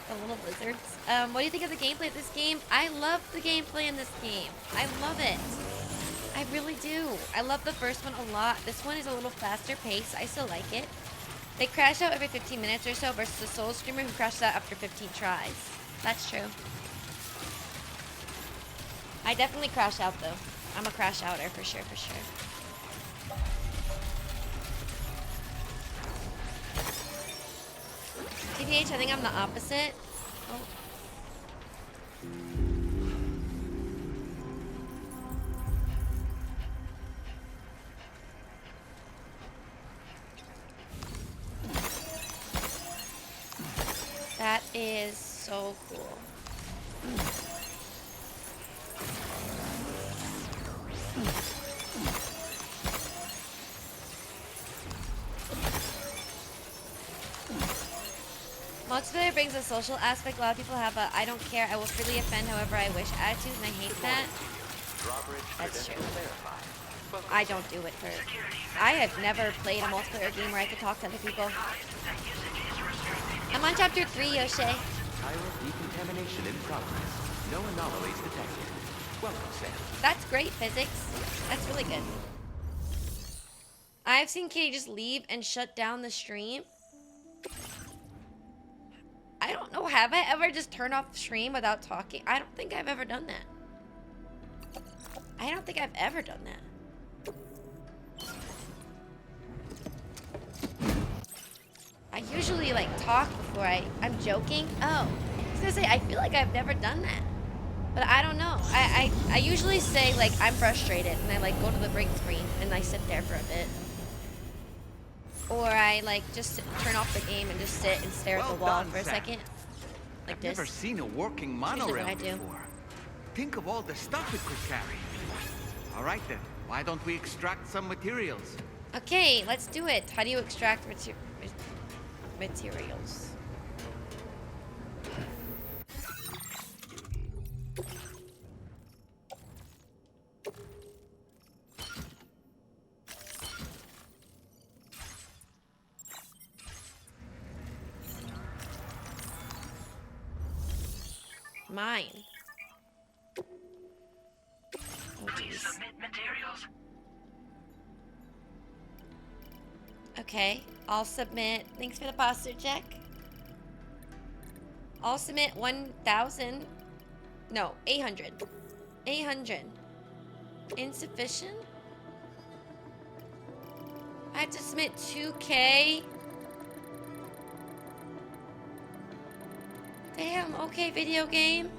The little lizards. What do you think of the gameplay of this game? I love the gameplay in this game. I love it. I really do. I love the first one a lot. This one is a little faster paced. I still like it. They crash out every 15 minutes or so versus the Souls streamer who crashes out after 15 tries. That's true. I definitely crash out though. I'm a crash outer for sure, for sure. TBH, I think I'm the opposite. Oh. That is so cool. Multiplayer brings a social aspect. A lot of people have a I don't care, I will freely offend however I wish attitude, and I hate that. That's true. I don't do it for... I have never played a multiplayer game where I could talk to other people. I'm on chapter 3, Yoshi. Chiral decontamination in progress. No anomalies detected. Welcome, Sam. That's great, physics. That's really good. I've seen Katie just leave and shut down the stream. I don't know, have I ever just turned off the stream without talking? I don't think I've ever done that. I don't think I've ever done that. I usually like talk before I'm joking. Oh, I was gonna say, I feel like I've never done that. But I don't know. I usually say like I'm frustrated and I like go to the break screen and I sit there for a bit. Or I like just turn off the game and just sit and stare at the wall for a second. Like this. I've never seen a working monorail before. Think of all the stuff it could carry. All right then, why don't we extract some materials? Okay, let's do it. How do you extract materials? Mine. Oh, Please submit materials. Okay, I'll submit. Thanks for the posture check. I'll submit 1,000. No, 800. 800. Insufficient? I have to submit 2K. Damn, okay, video game.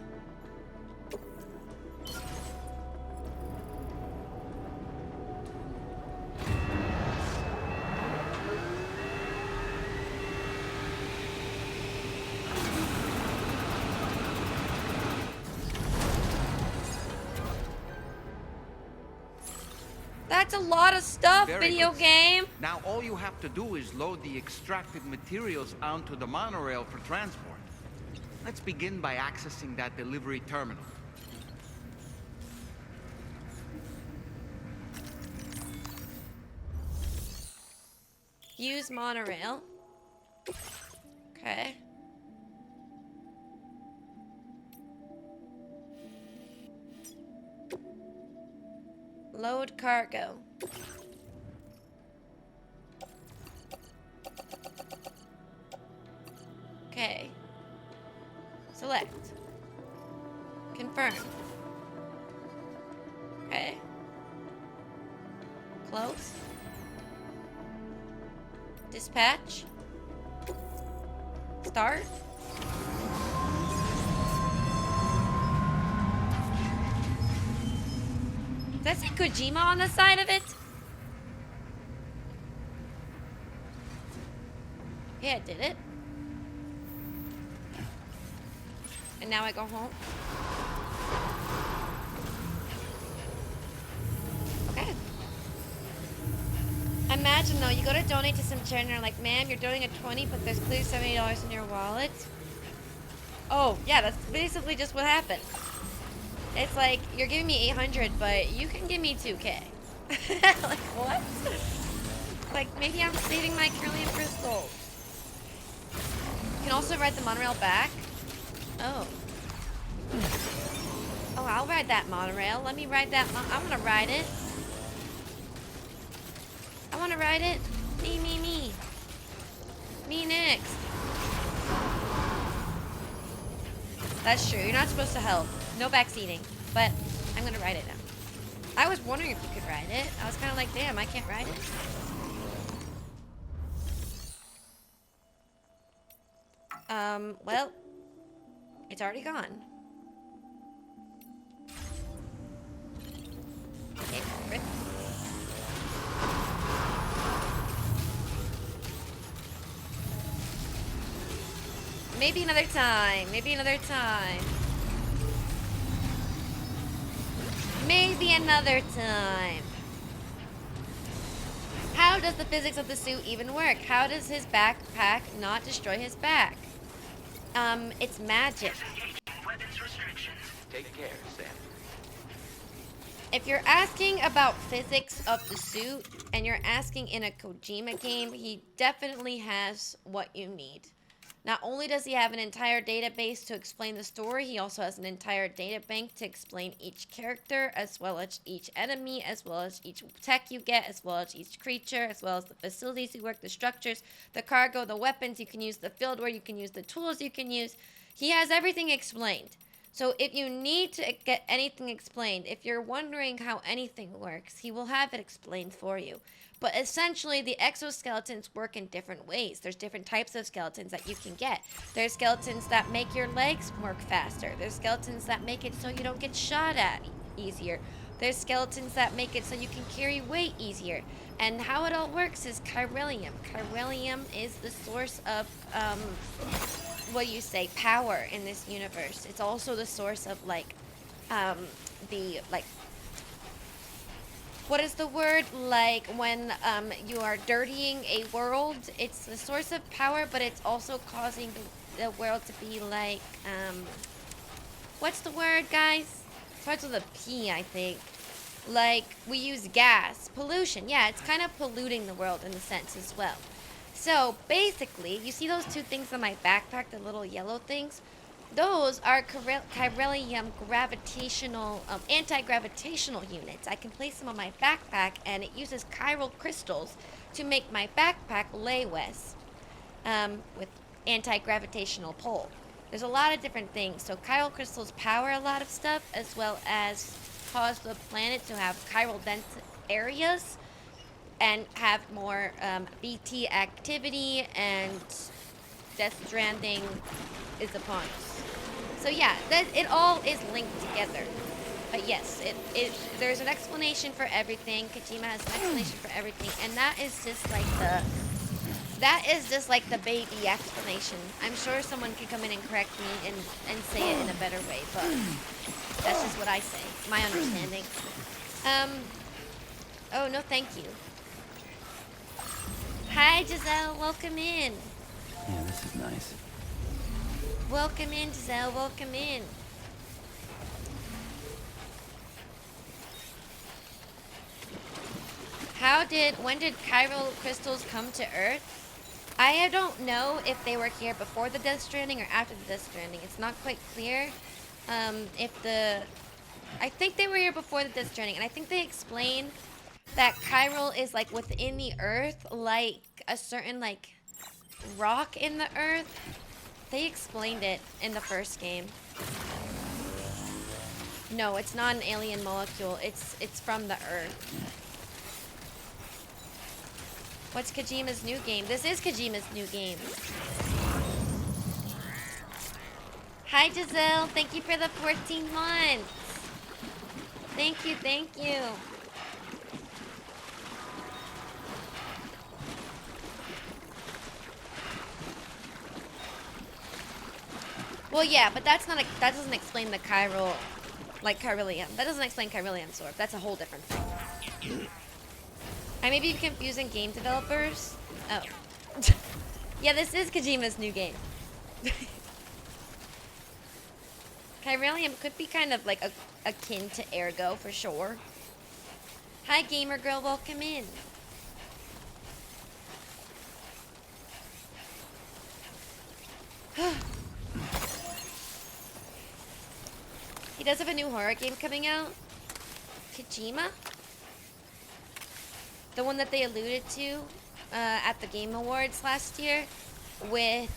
That's a lot of stuff, video game. Now all you have to do is load the extracted materials onto the monorail for transport. Let's begin by accessing that delivery terminal. Use monorail. Okay. Load cargo. Okay. Select. Confirm. Okay. Close. Dispatch. Start. Does that say Kojima on the side of it? Yeah, it did it. And now I go home. Okay. Imagine though, you go to donate to some charity and they're like, ma'am, you're donating a 20, but there's clearly $70 in your wallet. Oh, yeah, that's basically just what happened. It's like, you're giving me 800, but you can give me 2K. Like, what? Like, maybe I'm saving my Curlian crystals. You can also ride the monorail back. Oh. Oh, I'll ride that monorail. Let me ride that I want to ride it. I want to ride it. Me, me, me. Me next. That's true. You're not supposed to help. No backseating. But I'm going to ride it now. I was wondering if you could ride it. I was kind of like, damn, I can't ride it. Well, it's already gone. Okay, rip. Maybe another time. Maybe another time. Maybe another time. How does the physics of the suit even work? How does his backpack not destroy his back? It's magic. Take care, Sam. If you're asking about physics of the suit, and you're asking in a Kojima game, he definitely has what you need. Not only does he have an entire database to explain the story, he also has an entire data bank to explain each character, as well as each enemy, as well as each tech you get, as well as each creature, as well as the facilities you work, the structures, the cargo, the weapons you can use, the field where you can use, the tools you can use. He has everything explained. So if you need to get anything explained, if you're wondering how anything works, he will have it explained for you. But essentially, the exoskeletons work in different ways. There's different types of skeletons that you can get. There's skeletons that make your legs work faster. There's skeletons that make it so you don't get shot at easier. There's skeletons that make it so you can carry weight easier. And how it all works is chiralium. Chiralium is the source of, power in this universe. It's also the source of, what is the word? Like, when you are dirtying a world, it's the source of power, but it's also causing the world to be like, what's the word, guys? It starts with a P, I think. Like, we use gas. Pollution. Yeah, it's kind of polluting the world in a sense as well. So, basically, you see those two things on my backpack, the little yellow things? Those are chiralium gravitational, anti-gravitational units. I can place them on my backpack, and it uses chiral crystals to make my backpack lay west, with anti-gravitational pull. There's a lot of different things. So chiral crystals power a lot of stuff, as well as cause the planet to have chiral dense areas and have more BT activity, and Death Stranding is upon us. So yeah, it all is linked together. But yes, there's an explanation for everything. Kojima has an explanation for everything, and that is just like the baby explanation. I'm sure someone could come in and correct me and say it in a better way, but that's just what I say. My understanding. Oh no, thank you. Hi Giselle, welcome in. Yeah, this is nice. Welcome in, Giselle. Welcome in. When did chiral crystals come to Earth? I don't know if they were here before the Death Stranding or after the Death Stranding. It's not quite clear. I think they were here before the Death Stranding, and I think they explained that chiral is like within the Earth, like a certain like rock in the Earth. They explained it in the first game. No, it's not an alien molecule. It's from the Earth. What's Kojima's new game? This is Kojima's new game. Hi Giselle, thank you for the 14 months. Thank you, thank you. Well, yeah, but that's not that doesn't explain the chiral, like chiralium. That doesn't explain chiralium sword. That's a whole different thing. I may be confusing game developers. Oh. Yeah, this is Kojima's new game. Chiralium could be kind of like akin to Ergo for sure. Hi, gamer girl, welcome in. He does have a new horror game coming out. Kojima? The one that they alluded to at the Game Awards last year with,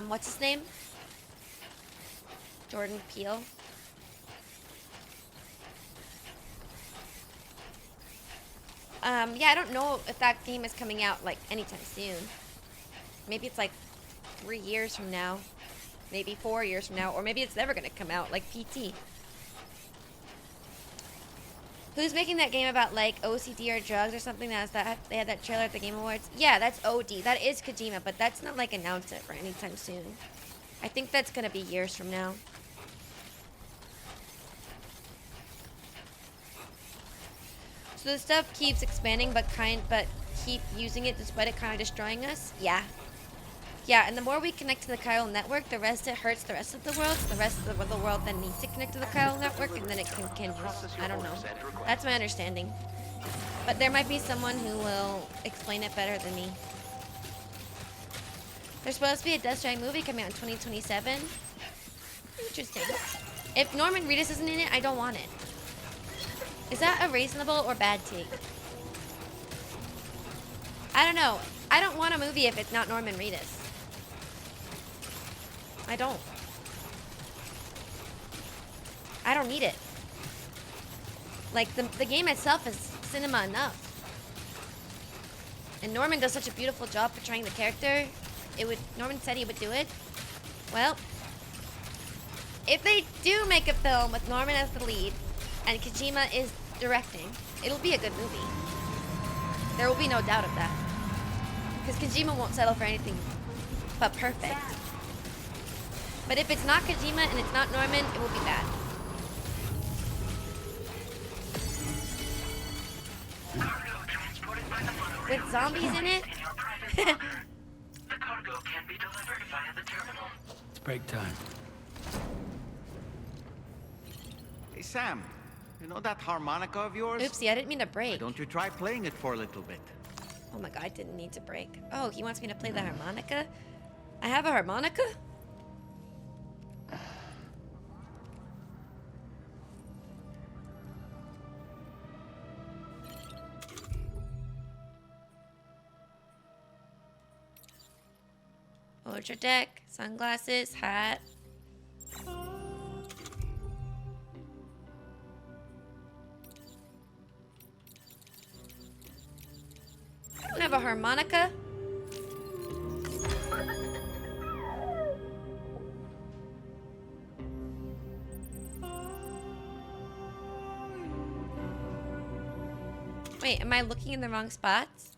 what's his name? Jordan Peele. Yeah, I don't know if that game is coming out, like, anytime soon. Maybe it's, like, 3 years from now. Maybe 4 years from now. Or maybe it's never gonna come out, like PT. Who's making that game about, like, OCD or drugs or something? They had that trailer at the Game Awards? Yeah, that's OD. That is Kojima, but that's not, like, announced for anytime soon. I think that's gonna be years from now. So the stuff keeps expanding, but keep using it despite it kind of destroying us? Yeah. Yeah, and the more we connect to the chiral network, it hurts the rest of the world. So the rest of the world then needs to connect to the chiral network, and then it can I don't know. That's my understanding. But there might be someone who will explain it better than me. There's supposed to be a Death Stranding movie coming out in 2027. Interesting. If Norman Reedus isn't in it, I don't want it. Is that a reasonable or bad take? I don't know. I don't want a movie if it's not Norman Reedus. I don't. I don't need it. Like, the game itself is cinema enough. And Norman does such a beautiful job portraying the character. Norman said he would do it. Well, if they do make a film with Norman as the lead, and Kojima is directing, it'll be a good movie. There will be no doubt of that. Because Kojima won't settle for anything but perfect. But if it's not Kojima and it's not Norman, it will be bad. With zombies in it? The cargo can be delivered via the terminal. It's break time. Hey, Sam. You know that harmonica of yours? Oopsie, I didn't mean to break. Why don't you try playing it for a little bit? Oh my god, I didn't need to break. Oh, he wants me to play the harmonica? I have a harmonica? Ultra deck, sunglasses, hat. I don't have a harmonica. Wait, am I looking in the wrong spots?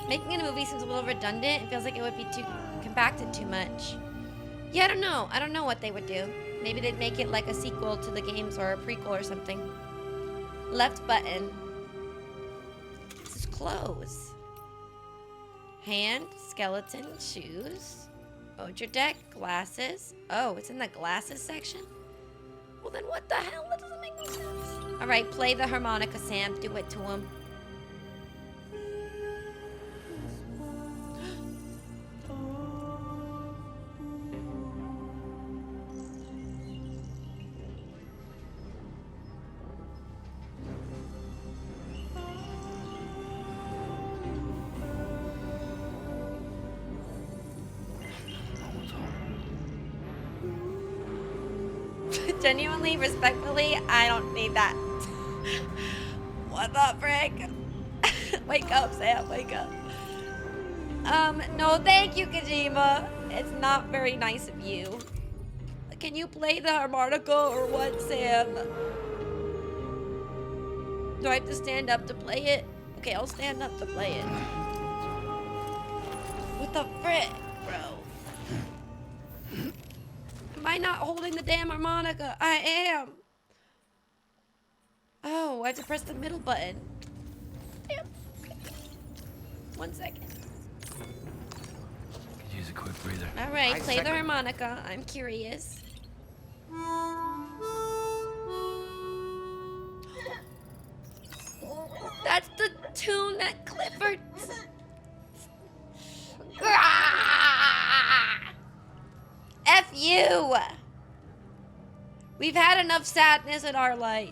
Making a movie seems a little redundant. It feels like it would be too compacted too much. Yeah, I don't know. I don't know what they would do. Maybe they'd make it like a sequel to the games or a prequel or something. Left button. This is clothes. Hand, skeleton, shoes. Ultra deck, glasses. Oh, it's in the glasses section? Well then what the hell? That doesn't make no sense. Alright, play the harmonica, Sam. Do it to him. Genuinely, respectfully, I don't need that. What the frick? Wake up, Sam, wake up. No thank you, Kojima. It's not very nice of you. Can you play the harmonica or what, Sam? Do I have to stand up to play it? Okay, I'll stand up to play it. What the frick, bro? Am I not holding the damn harmonica? I am. Oh, I have to press the middle button. Damn. 1 second. Could use a quick breather. All right, play the harmonica. I'm curious. That's the tune that Clifford. F you. We've had enough sadness in our life.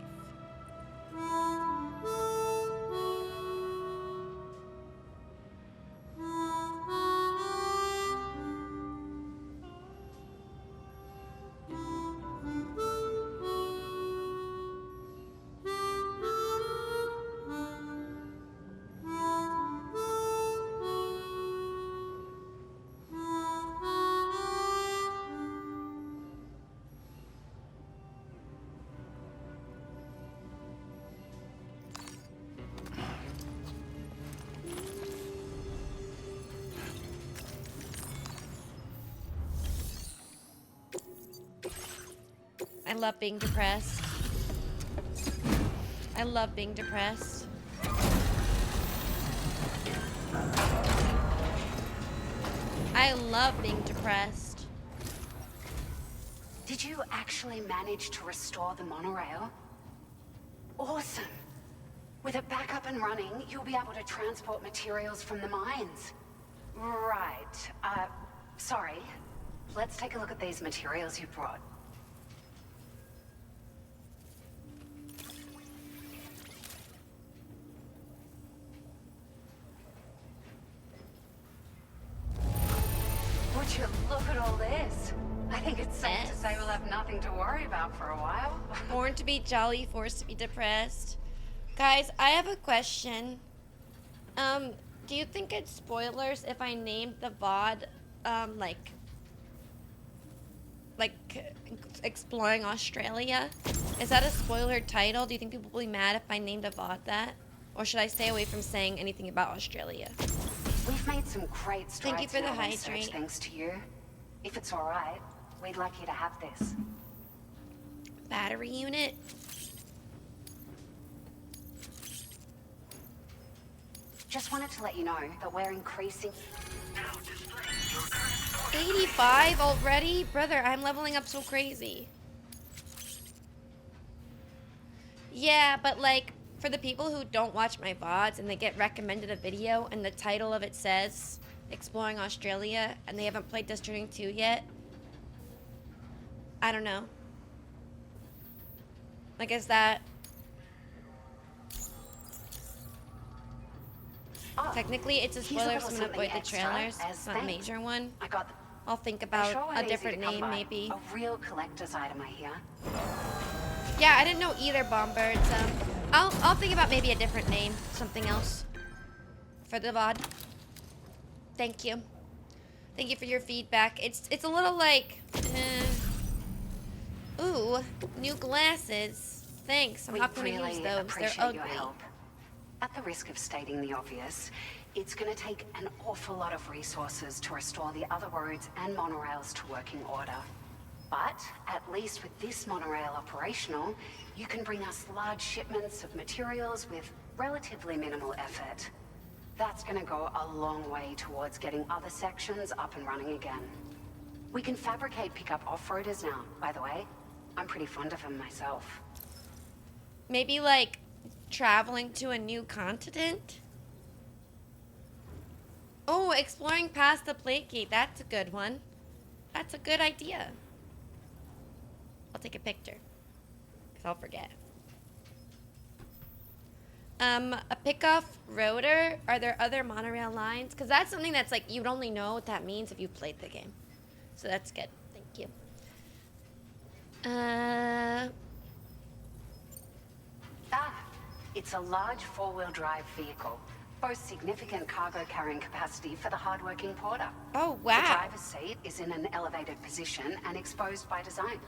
I love being depressed. I love being depressed. I love being depressed. Did you actually manage to restore the monorail? Awesome. With it back up and running, you'll be able to transport materials from the mines. Right. Sorry. Let's take a look at these materials you brought. Would you look at all this? I think it's safe to say we'll have nothing to worry about for a while. Born to be jolly, forced to be depressed. Guys, I have a question. Do you think it's spoilers if I named the VOD, like Exploring Australia? Is that a spoiler title? Do you think people will be mad if I named a VOD that? Or should I stay away from saying anything about Australia? We've made some great strides. Thank you for the in our research, hydrate. thanks to you. If it's all right, we'd like you to have this. Battery unit? Just wanted to let you know that we're increasing. 85 already? Brother, I'm leveling up so crazy. Yeah, but like, for the people who don't watch my VODs and they get recommended a video and the title of it says Exploring Australia and they haven't played Stranding 2 yet, I don't know. Like, is that... Technically, it's a spoiler, so I'm gonna avoid the trailers. It's not a major one. I'll think about a different name, maybe. A real collector's item, I hear. Yeah, I didn't know either, Bombirds. I'll think about maybe a different name, something else for the VOD. Thank you. Thank you for your feedback. It's a little like, ooh, new glasses. Thanks. I'm not gonna use those. They're ugly. Your help. At the risk of stating the obvious, it's going to take an awful lot of resources to restore the other roads and monorails to working order. But at least with this monorail operational, you can bring us large shipments of materials with relatively minimal effort. That's going to go a long way towards getting other sections up and running again. We can fabricate pickup off-roaders now, by the way. I'm pretty fond of them myself. Maybe like traveling to a new continent? Oh, exploring past the plate gate. That's a good one. That's a good idea. I'll take a picture, because I'll forget. A pickoff rotor? Are there other monorail lines? Because that's something that's like, you'd only know what that means if you played the game. So that's good. Thank you. It's a large four-wheel drive vehicle. Boasts significant cargo carrying capacity for the hard-working porter. Oh, wow. The driver's seat is in an elevated position and exposed by design.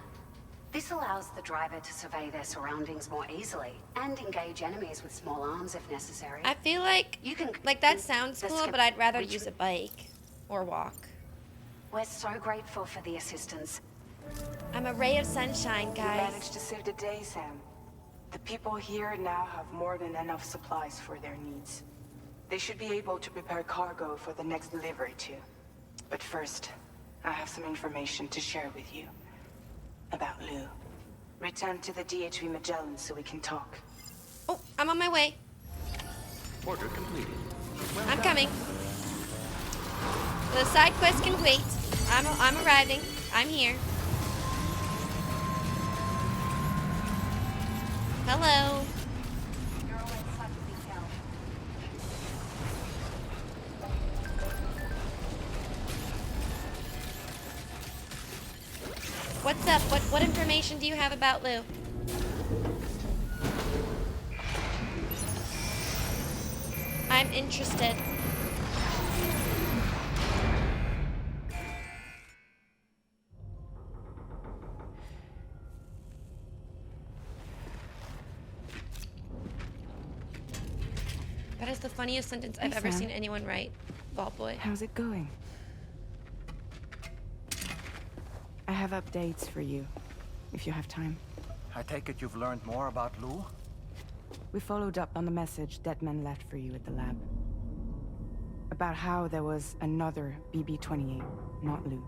This allows the driver to survey their surroundings more easily and engage enemies with small arms if necessary. I feel like you can that sounds cool, but I'd rather use a bike or walk. We're so grateful for the assistance. I'm a ray of sunshine, You guys. managed to save the day, Sam. The people here now have more than enough supplies for their needs. They should be able to prepare cargo for the next delivery too. But first, I have some information to share with you. About Lou. Return to the DHV Magellan so we can talk. Oh, I'm on my way. Order completed. I'm coming. The side quest can wait. I'm arriving. I'm here. Hello. What's up? What information do you have about Lou? I'm interested. That is the funniest sentence I've ever seen anyone write, Vault Boy. How's it going? I have updates for you, if you have time. I take it you've learned more about Lou? We followed up on the message Deadman left for you at the lab. About how there was another BB-28, not Lou,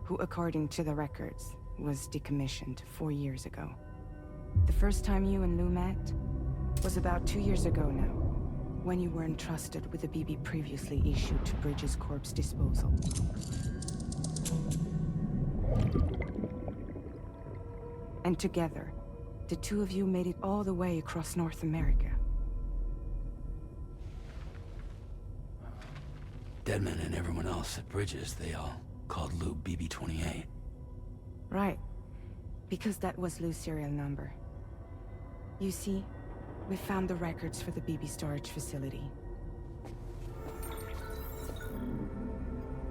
who, according to the records, was decommissioned 4 years ago. The first time you and Lou met was about 2 years ago now, when you were entrusted with a BB previously issued to Bridges Corp's disposal. And together, the two of you made it all the way across North America. Deadman and everyone else at Bridges, they all called Lou BB-28. Right. Because that was Lou's serial number. You see, we found the records for the BB storage facility.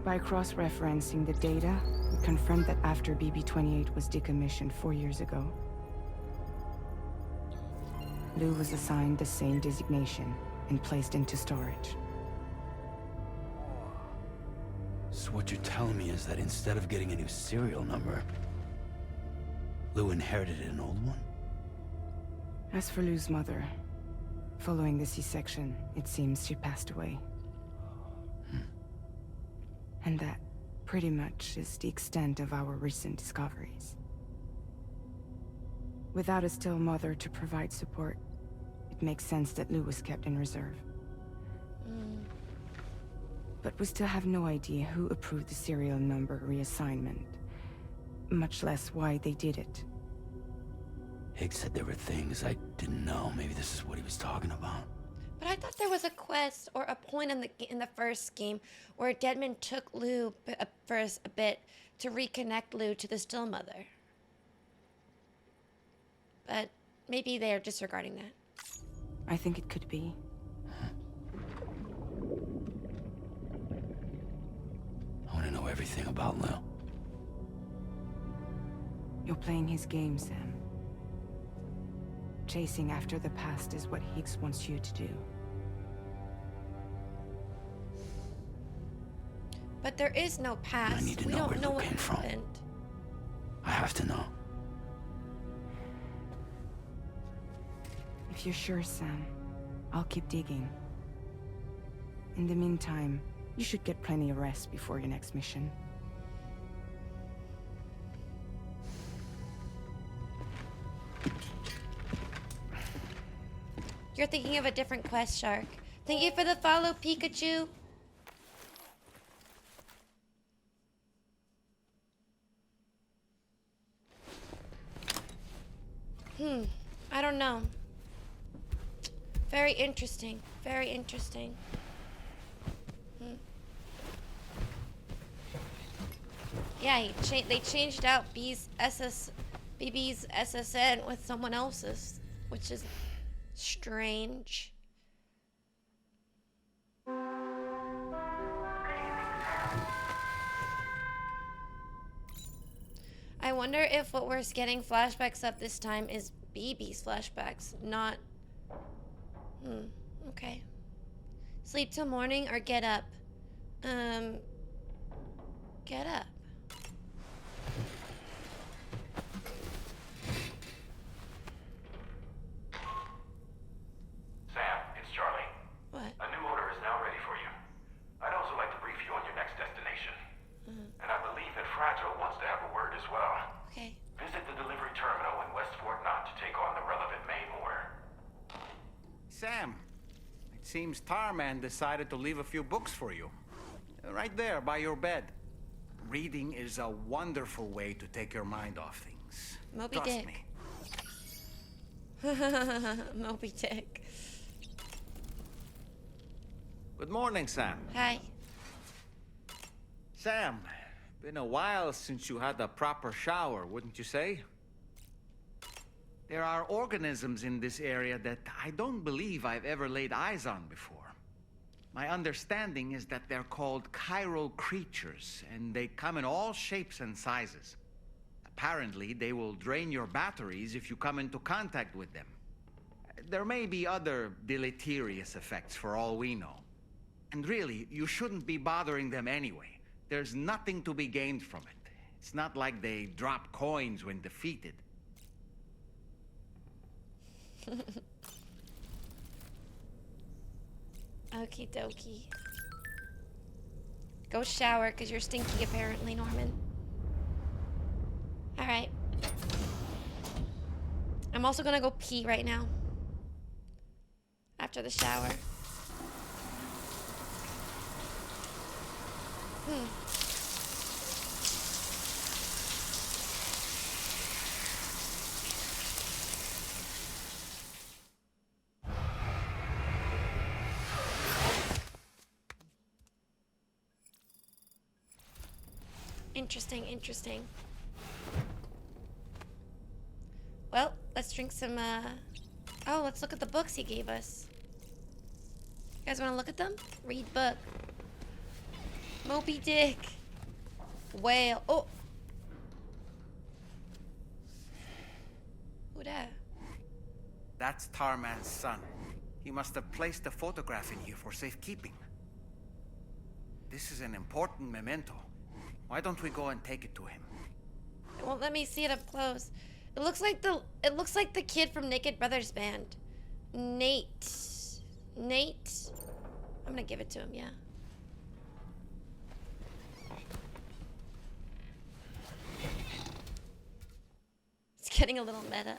By cross-referencing the data, we confirmed that after BB-28 was decommissioned 4 years ago, Lou was assigned the same designation and placed into storage. So what you're telling me is that instead of getting a new serial number, Lou inherited an old one? As for Lou's mother, following the C-section, it seems she passed away. And that, pretty much, is the extent of our recent discoveries. Without a still mother to provide support, it makes sense that Lou was kept in reserve. But we still have no idea who approved the serial number reassignment, much less why they did it. Higgs said there were things I didn't know. Maybe this is what he was talking about. But I thought there was a quest or a point in the first game where Deadman took Lou for a bit to reconnect Lou to the still mother. But maybe they are disregarding that. I think it could be. I want to know everything about Lou. You're playing his game, Sam. Chasing after the past is what Higgs wants you to do. But there is no past. I need to we know don't where know Lou what came from. happened. I have to know. If you're sure, Sam, I'll keep digging. In the meantime, you should get plenty of rest before your next mission. You're thinking of a different quest, Shark. Thank you for the follow, Pikachu. I don't know. Very interesting. Very interesting. Yeah, they changed out BB's SSN with someone else's, which is strange. I wonder if what we're getting flashbacks of this time is BB's flashbacks, not... okay. Sleep till morning or get up? Get up. Sam, it's Charlie. What? A new order is now ready for you. I'd also like to brief you on your next destination. And I believe that Fragile wants to have a word as well. Okay. Visit the delivery terminal in West Fort Knott to take on the relevant main order. Sam, it seems Tarman decided to leave a few books for you. Right there, by your bed. Reading is a wonderful way to take your mind off things. Moby Trust Dick. me. Moby Dick. Good morning, Sam. Hi. Sam, been a while since you had a proper shower, wouldn't you say? There are organisms in this area that I don't believe I've ever laid eyes on before. My understanding is that they're called chiral creatures, and they come in all shapes and sizes. Apparently, they will drain your batteries if you come into contact with them. There may be other deleterious effects for all we know. And really, you shouldn't be bothering them anyway. There's nothing to be gained from it. It's not like they drop coins when defeated. Okie dokie. Go shower, because you're stinky apparently, Norman. Alright. I'm also gonna go pee right now. After the shower. Interesting, interesting. Well, let's drink some, oh, let's look at the books he gave us. You guys want to look at them? Read book. Moby Dick. Whale. Oh. Who that? That's Tarman's son. He must have placed a photograph in here for safekeeping. This is an important memento. Why don't we go and take it to him? It won't let me see it up close. It looks like the kid from Naked Brothers Band. Nate. I'm gonna give it to him, yeah. It's getting a little meta.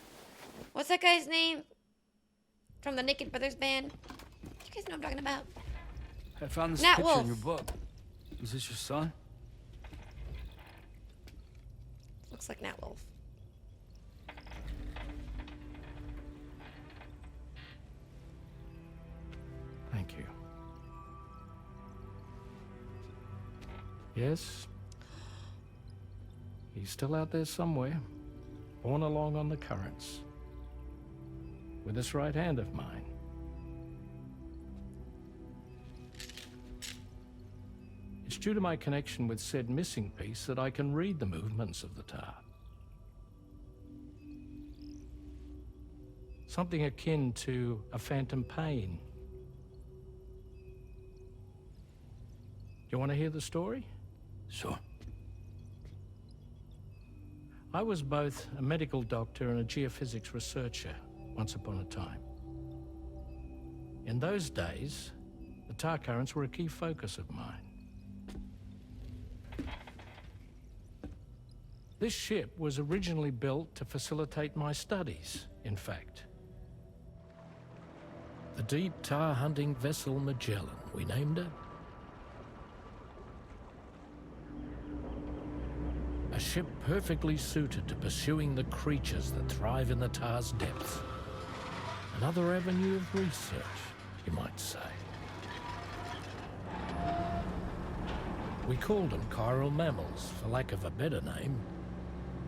What's that guy's name? From the Naked Brothers Band? You guys know what I'm talking about. I found this Nat picture Wolf. in your book. Is this your son? Looks like Nat Wolf. Thank you. Yes. He's still out there somewhere, borne along on the currents, with this right hand of mine. It's due to my connection with said missing piece that I can read the movements of the tar. Something akin to a phantom pain. You want to hear the story? Sure. I was both a medical doctor and a geophysics researcher once upon a time. In those days, the tar currents were a key focus of mine. This ship was originally built to facilitate my studies, in fact. The deep tar hunting vessel Magellan, we named it. A ship perfectly suited to pursuing the creatures that thrive in the tar's depths. Another avenue of research, you might say. We called them chiral mammals, for lack of a better name.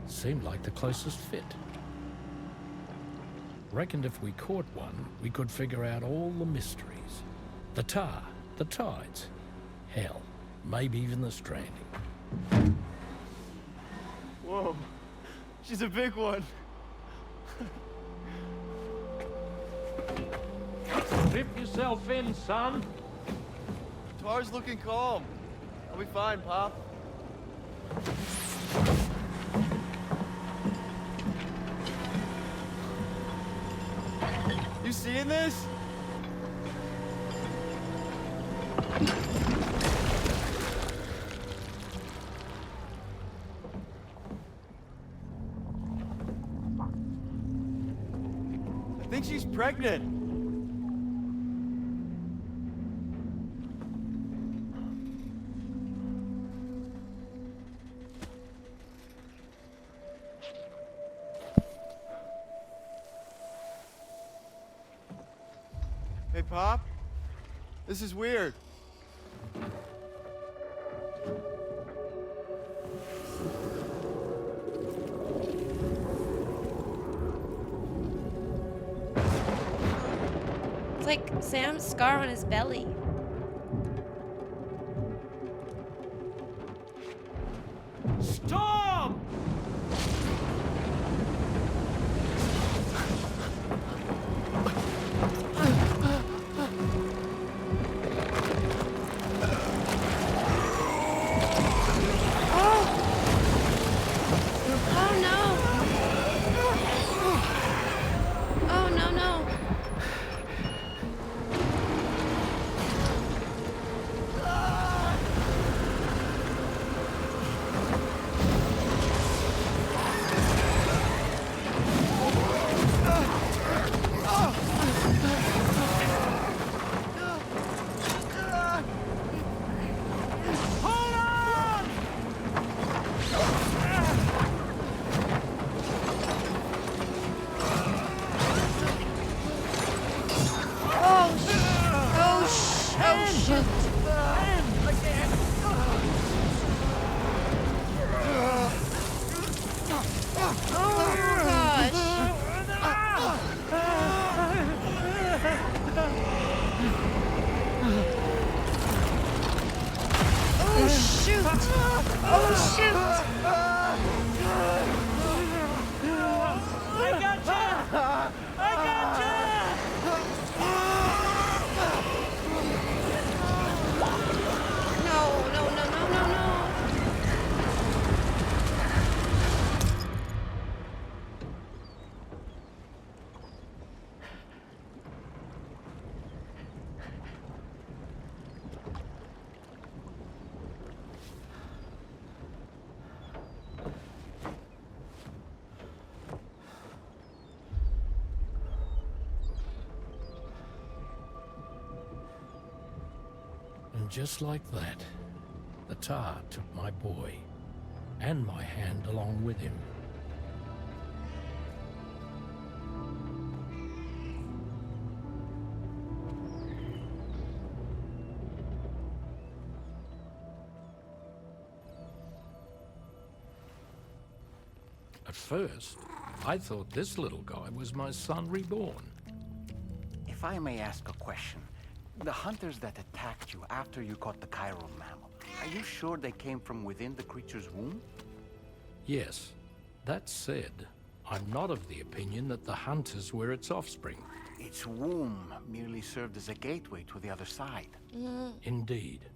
Seemed like the closest fit. Reckoned if we caught one, we could figure out all the mysteries. The tar, the tides, hell, maybe even the stranding. Whoa, She's a big one. Strip yourself in, son. Tar's looking calm. I'll be fine, Pop. You seeing this? I think she's pregnant. Hey, Pop. This is weird. It's like Sam's scar on his belly. Stop! And just like that, the tar took my boy, and my hand along with him. At first, I thought this little guy was my son reborn. If I may ask a question, the hunters that attacked you after you caught the chiral mammal, are you sure they came from within the creature's womb? Yes. That said, I'm not of the opinion that the hunters were its offspring. Its womb merely served as a gateway to the other side. Indeed.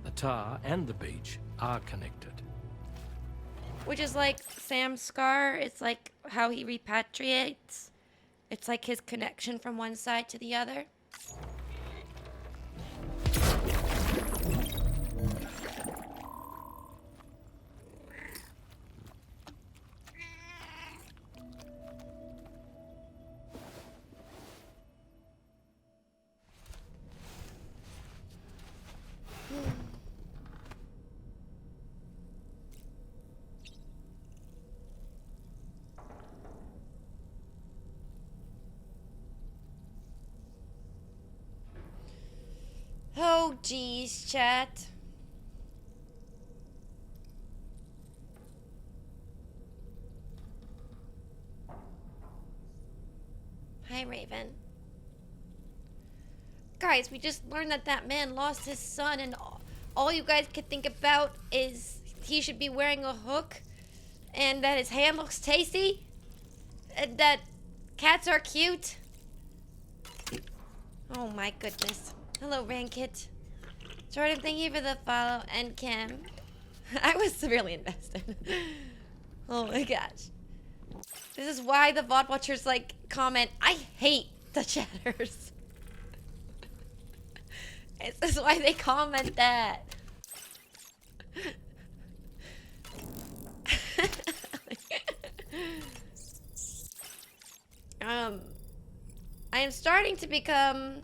The tar and the beach are connected. Which is like Sam's scar. It's like how he repatriates. It's like his connection from one side to the other. Oh, geez, chat. Hi, Raven. Guys, we just learned that that man lost his son, and all you guys could think about is he should be wearing a hook and that his ham looks tasty, and that cats are cute. Oh my goodness. Hello, Rankit. Jordan, thank you for the follow, and Kim. I was really invested. Oh my gosh. This is why the VOD watchers like comment, I hate the chatters. This is why they comment that. I am starting to become...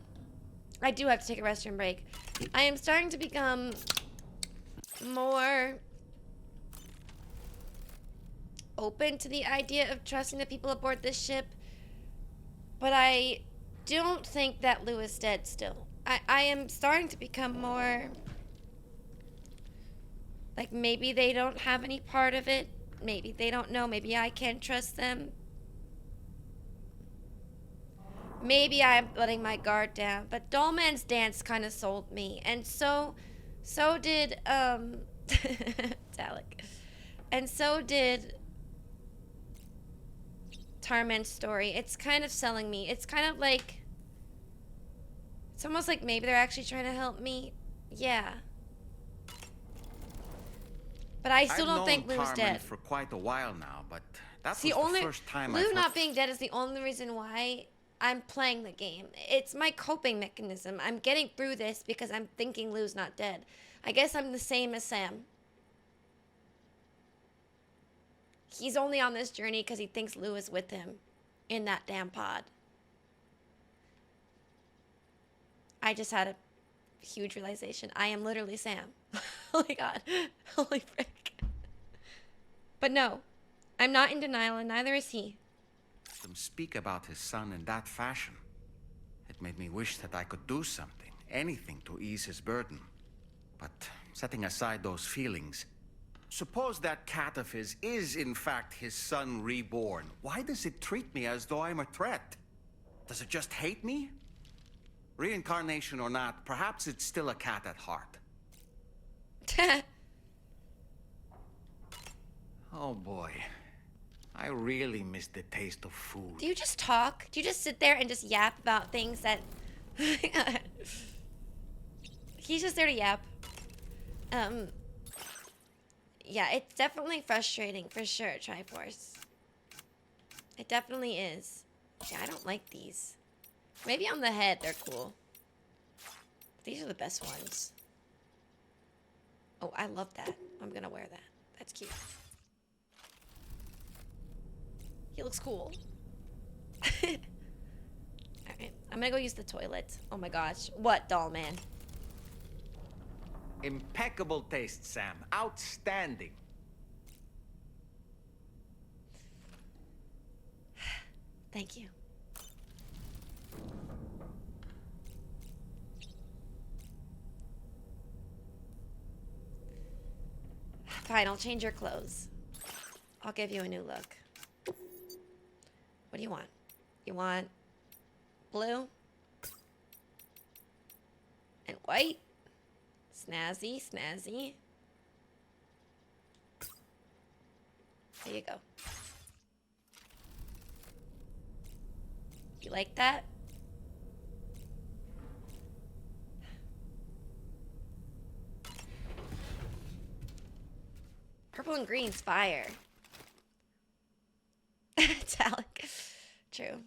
I do have to take a restroom break. I am starting to become more open to the idea of trusting the people aboard this ship, but I don't think that Lou is dead still. I am starting to become more like, maybe they don't have any part of it, maybe they don't know, maybe I can't trust them, maybe I'm letting my guard down. But Dollman's dance kind of sold me, and so did Talik, and so did Tarman's story. It's kind of selling me. It's kind of like, it's almost like maybe they're actually trying to help me. Yeah. But I still don't think Lou's dead. For quite a while now, but that's the only first time Lou not being dead is the only reason why I'm playing the game. It's my coping mechanism. I'm getting through this because I'm thinking Lou's not dead. I guess I'm the same as Sam. He's only on this journey because he thinks Lou is with him in that damn pod. I just had a huge realization. I am literally Sam. Oh my god. Holy frick. But no, I'm not in denial, and neither is he. Them speak about his son in that fashion. It made me wish that I could do something, anything to ease his burden. But setting aside those feelings, suppose that cat of his is in fact his son reborn. Why does it treat me as though I'm a threat? Does it just hate me? Reincarnation or not, perhaps it's still a cat at heart. Oh boy. I really miss the taste of food. Do you just talk? Do you just sit there and just yap about things that... He's just there to yap. Yeah, it's definitely frustrating, for sure, Triforce. It definitely is. Yeah, I don't like these. Maybe on the head, they're cool. These are the best ones. Oh, I love that. I'm gonna wear that. That's cute. He looks cool. Alright, I'm gonna go use the toilet. Oh my gosh. What, Dollman? Impeccable taste, Sam. Outstanding. Thank you. Fine, I'll change your clothes. I'll give you a new look. What do you want? You want blue? And white? Snazzy, snazzy. There you go. You like that? Purple and green's fire. Talik. True.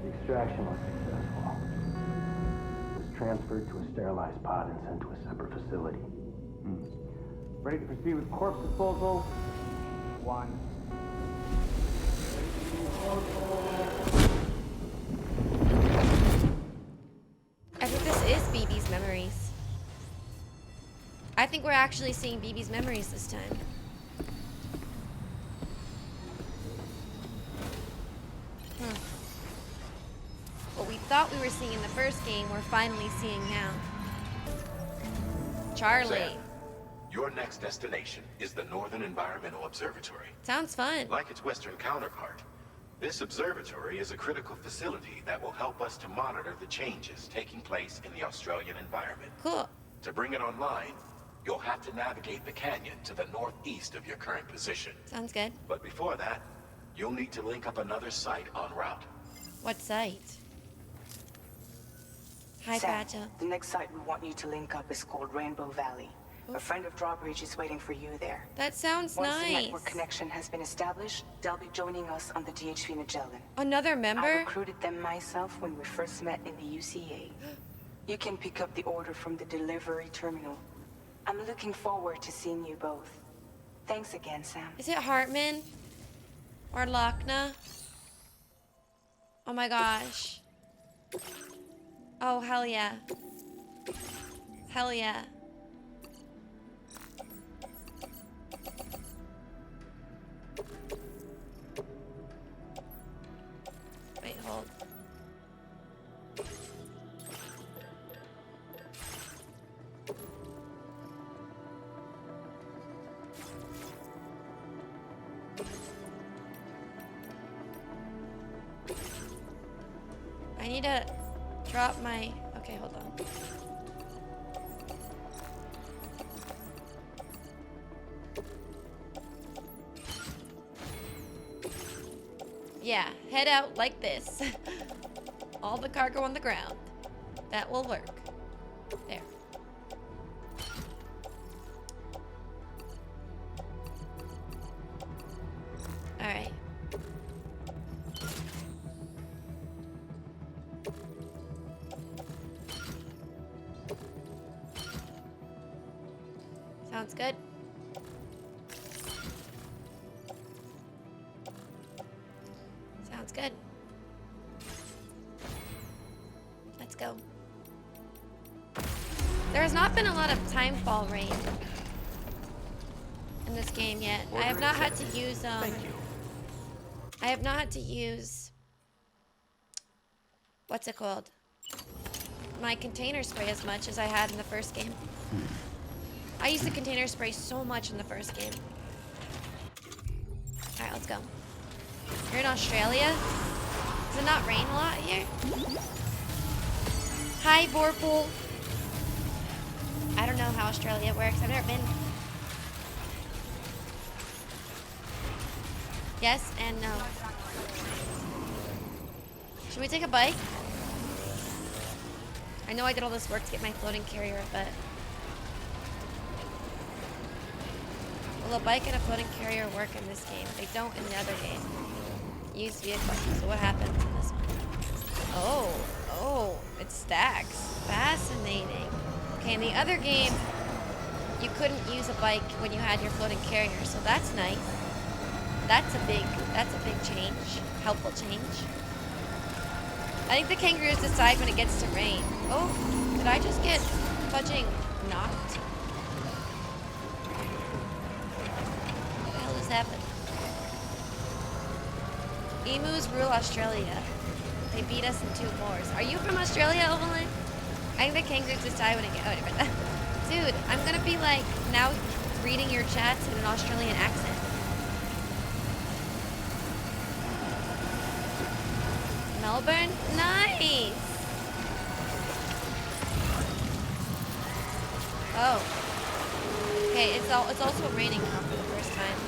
The extraction was successful. It was transferred to a sterilized pod and sent to a separate facility. Ready to proceed with corpse disposal? 1. I think this is BB's memories. I think we're actually seeing BB's memories this time. What we thought we were seeing in the first game, we're finally seeing now. Charlie. Sam, your next destination is the Northern Environmental Observatory. Sounds fun. Like its Western counterpart, This observatory is a critical facility that will help us to monitor the changes taking place in the Australian environment. Cool. To bring it online, you'll have to navigate the canyon to the northeast of your current position. Sounds good. But before that, you'll need to link up another site en route. What site? Hi, Sam, Badger. the next site we want you to link up is called Rainbow Valley. A friend of Drawbridge is waiting for you there. That sounds Once nice. the network connection has been established, they'll be joining us on the DHV Magellan. Another member? I recruited them myself when we first met in the UCA. You can pick up the order from the delivery terminal. I'm looking forward to seeing you both. Thanks again, Sam. Is it Hartman? Or Lochna? Oh my gosh. Oh, hell yeah. Hell yeah. Wait, hold. I need to drop my... Okay, hold on. Yeah, head out like this. All the cargo on the ground. That will work. There. Alright. Sounds good. Sounds good. Let's go. There has not been a lot of timefall rain in this game yet. I have not had to use I have not had to use what's it called? My container spray as much as I had in the first game. I used the container spray so much in the first game. Alright, let's go. You're in Australia? Does it not rain a lot here? Hi, Vorpal. I don't know how Australia works. I've never been. Yes and no. Should we take a bike? I know I did all this work to get my floating carrier, but... Will a bike and a floating carrier work in this game? They don't in the other game. Use vehicle. So what happens in this one? Oh, it stacks. Fascinating. Okay, in the other game, you couldn't use a bike when you had your floating carrier, so that's nice. That's a big change. Helpful change. I think the kangaroos decide when it gets to rain. Oh, did I just get fudging knocked? What the hell just happened? Emus rule Australia. They beat us in 2 wars. Are you from Australia, Overland? I think the kangaroos decide when it gets... Oh, different. Dude, I'm gonna be like, now reading your chats in an Australian accent. Melbourne? Nice! Oh. Okay, it's also raining now for the first time.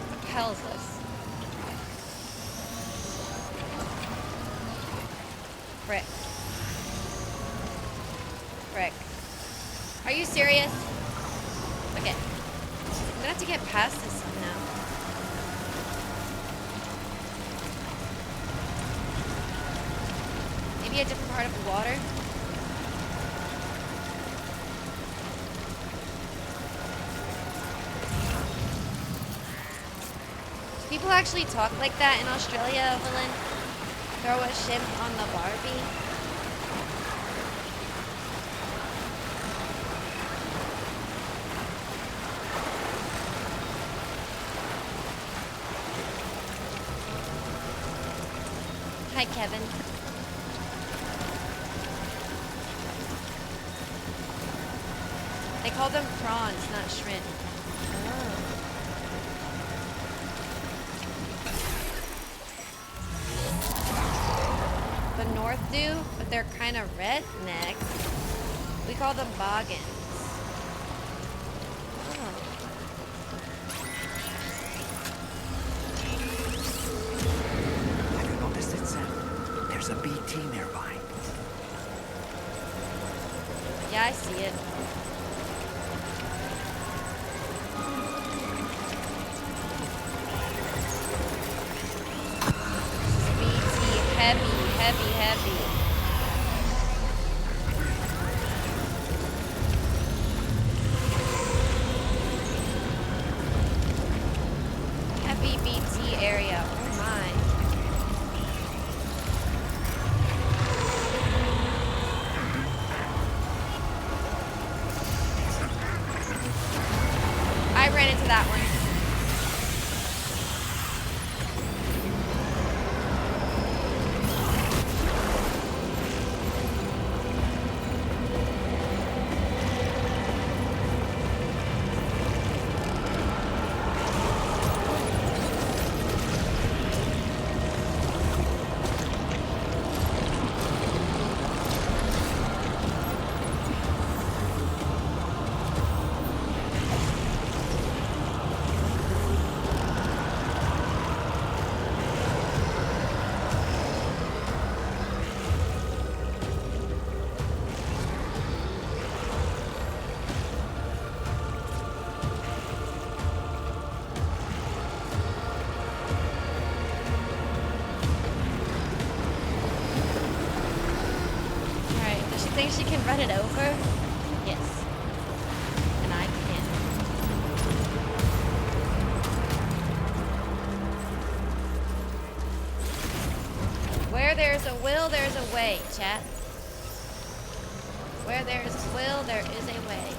What the hell is this? Frick. Frick. Are you serious? Okay. I'm gonna have to get past this somehow. Maybe a different part of the water? Do people actually talk like that in Australia, Evelyn? Throw a ship on the Barbie? Kevin. They call them prawns, not shrimp. Oh. The North do, but they're kind of redneck. We call them Brigands. Have you noticed it, Sam? There's a BT nearby. Yeah, I see it. BT, heavy. Heavy BT area. Oh my. I ran into that one. Think she can run it over? Yes. And I can. Where there's a will, there's a way, chat. Where there is a will, there is a way.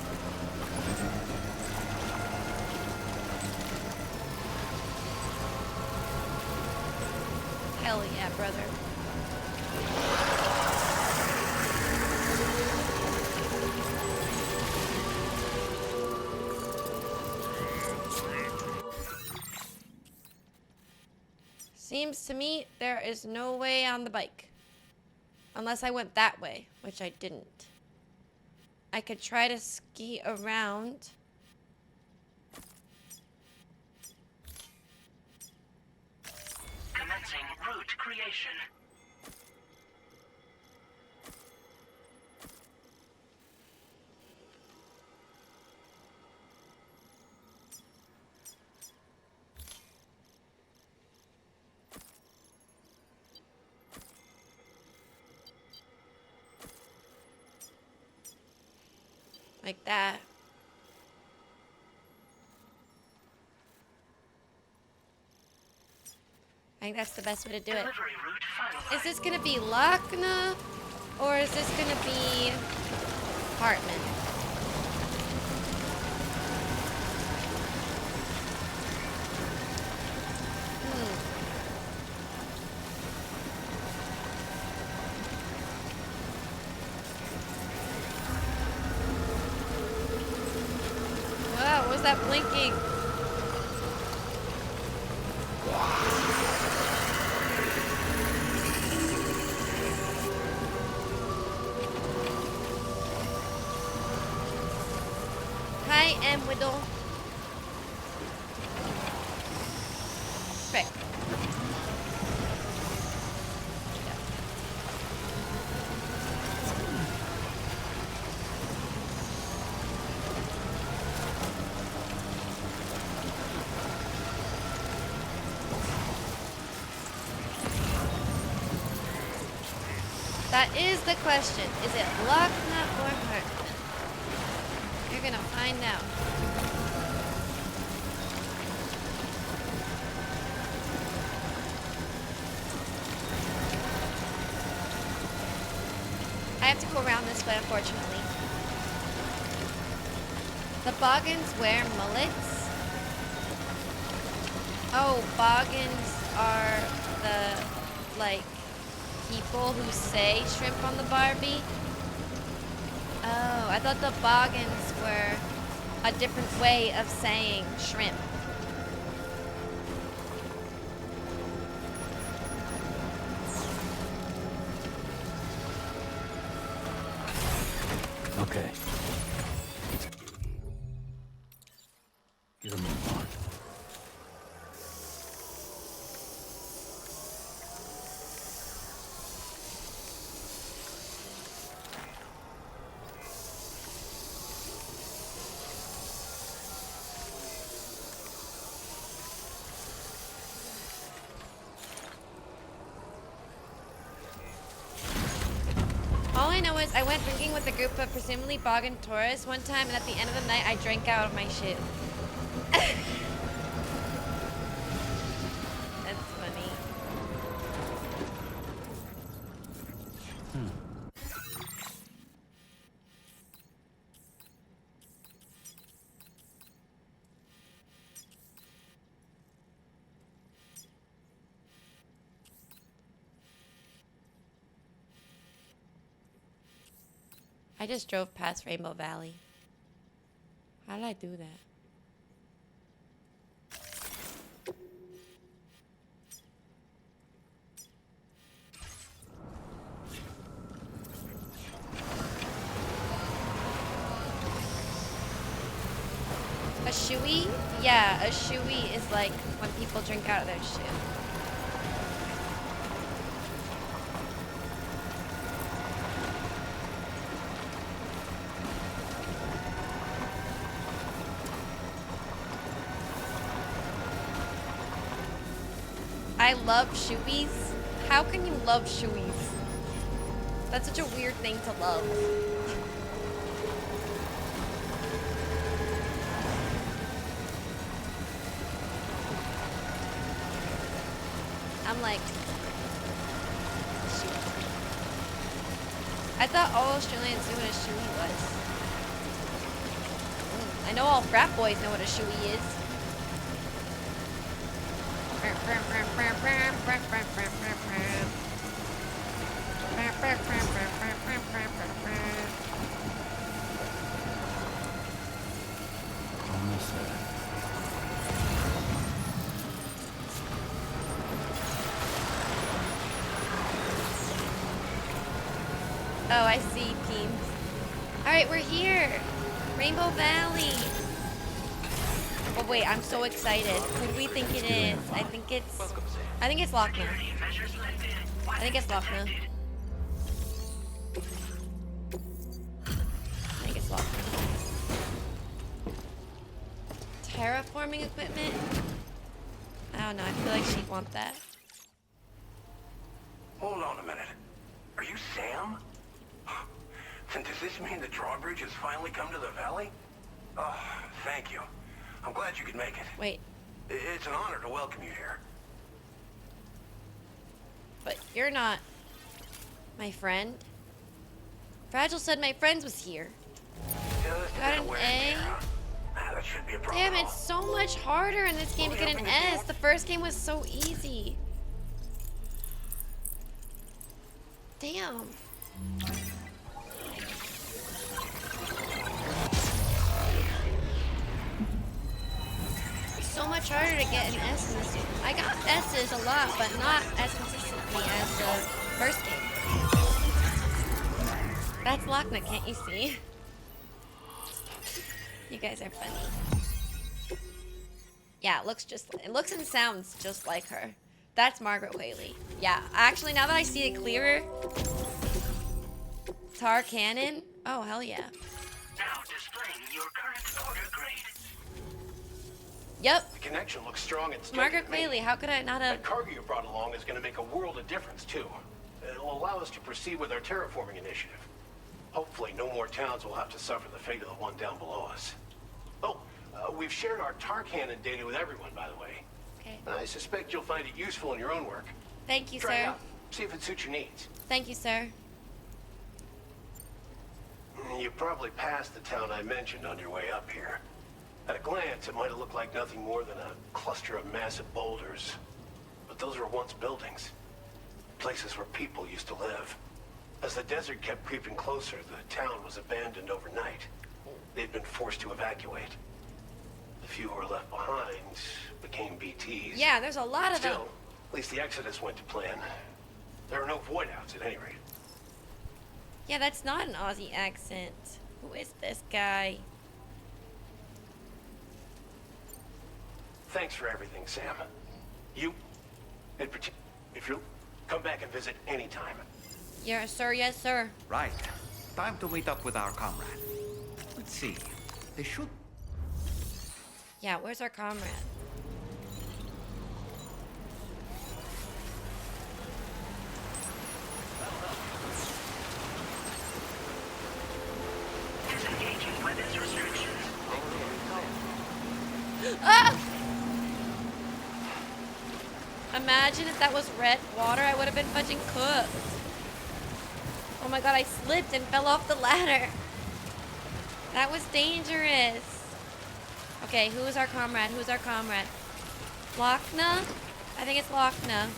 Hell yeah, brother. Seems to me there is no way on the bike. Unless I went that way, which I didn't. I could try to ski around. Commencing route creation. Like that. I think that's the best way to do it. Is this gonna be Lakna or is this gonna be Hartman? Wow, what was that blinking? Hi, Whittle. Frick. That is the question. Is it Lakna or Hartman? You're gonna find out. I have to go around this way, unfortunately. The Brigands wear mullets. Oh, Brigands are the, like, people who say shrimp on the Barbie. Oh, I thought the Brigands were a different way of saying shrimp. Okay. Get a move on. All I know is I went drinking with a group of presumably Brigands tourists one time, and at the end of the night, I drank out of my shoe. That's funny. I just drove past Rainbow Valley. How did I do that? A shoey? Yeah, a shoey is like when people drink out of their shoe. I love shoeys. How can you love shoeys? That's such a weird thing to love. I'm like, shoe. I thought all Australians knew what a shoey was. I know all frat boys know what a shoey is. Almost there. Oh, I see, Peems. Alright, we're here. Rainbow Valley. Oh wait, I'm so excited. Who do we think it is? I think it's Lochner. I think it's Lochner. I think it's Lochner. Terraforming equipment? I don't know, I feel like she'd want that. Hold on a minute. Are you Sam? Then does this mean the drawbridge has finally come to the valley? Oh, thank you. I'm glad you could make it. Wait. It's an honor to welcome you here. But you're not my friend. Fragile said my friend was here. Got an A? That should be a problem. Damn, it's so much harder in this game to get an S. The first game was so easy. Damn. So much harder to get an S in this game. I got S's a lot, but not as consistently as the first game. That's Lochner, can't you see? You guys are funny. Yeah, it looks and sounds just like her. That's Margaret Whaley. Yeah, actually, now that I see it clearer, Tar Cannon. Oh, hell yeah. Now displaying your current order grade. Yep. The connection looks strong and steady. Margaret Whaley, how could I not have... That cargo you brought along is going to make a world of difference, too. It'll allow us to proceed with our terraforming initiative. Hopefully, no more towns will have to suffer the fate of the one down below us. Oh, we've shared our tar cannon data with everyone, by the way. Okay. I suspect you'll find it useful in your own work. Thank you, Try it sir. out. See if it suits your needs. Thank you, sir. You probably passed the town I mentioned on your way up here. At a glance, it might have looked like nothing more than a cluster of massive boulders. But those were once buildings. places where people used to live. As the desert kept creeping closer, the town was abandoned overnight. They'd been forced to evacuate. The few who were left behind became BTs. Yeah, there's a lot of them. Still, at least the exodus went to plan. There are no void outs at any rate. Yeah, that's not an Aussie accent. Who is this guy? Thanks for everything, Sam. You, in particular, if you'll come back and visit anytime. Yes, sir. Yes, sir. Right. Time to meet up with our comrade. Let's see. They should... Yeah, where's our comrade? Disengaging weapons restrictions. Ah! Imagine if that was red water, I would have been fudging cooked. Oh my god, I slipped and fell off the ladder. That was dangerous. Okay, who is our comrade? Who's our comrade? Lochna? I think it's Lochna.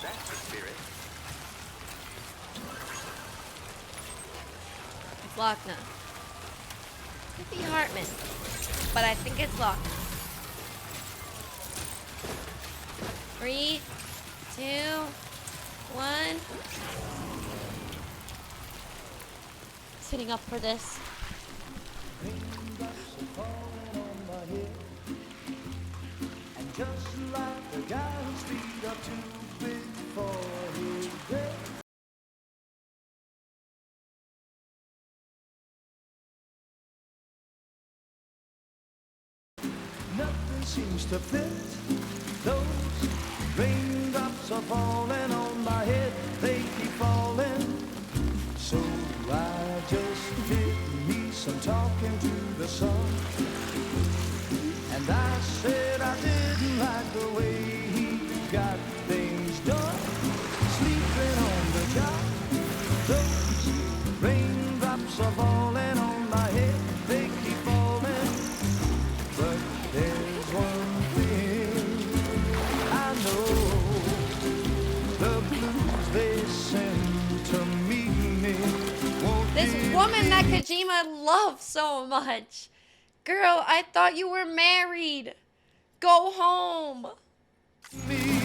That's the spirit. It's Lochna. Could be Hartman, but I think it's Lochna. 3, 2, 1. Sitting up for this. And just like the guy whose feet are too big for his bed. Nothing seems to fit. Those raindrops are falling on my head. They keep falling. So I just did me some talking to the sun. And I said I didn't like the way he got things done. Sleeping on the job. Those raindrops are falling on my head. They keep falling. But there's one thing I know. The blues they send to meet me won't This woman that Kojima loves so much. Girl, I thought you were married. Go home. It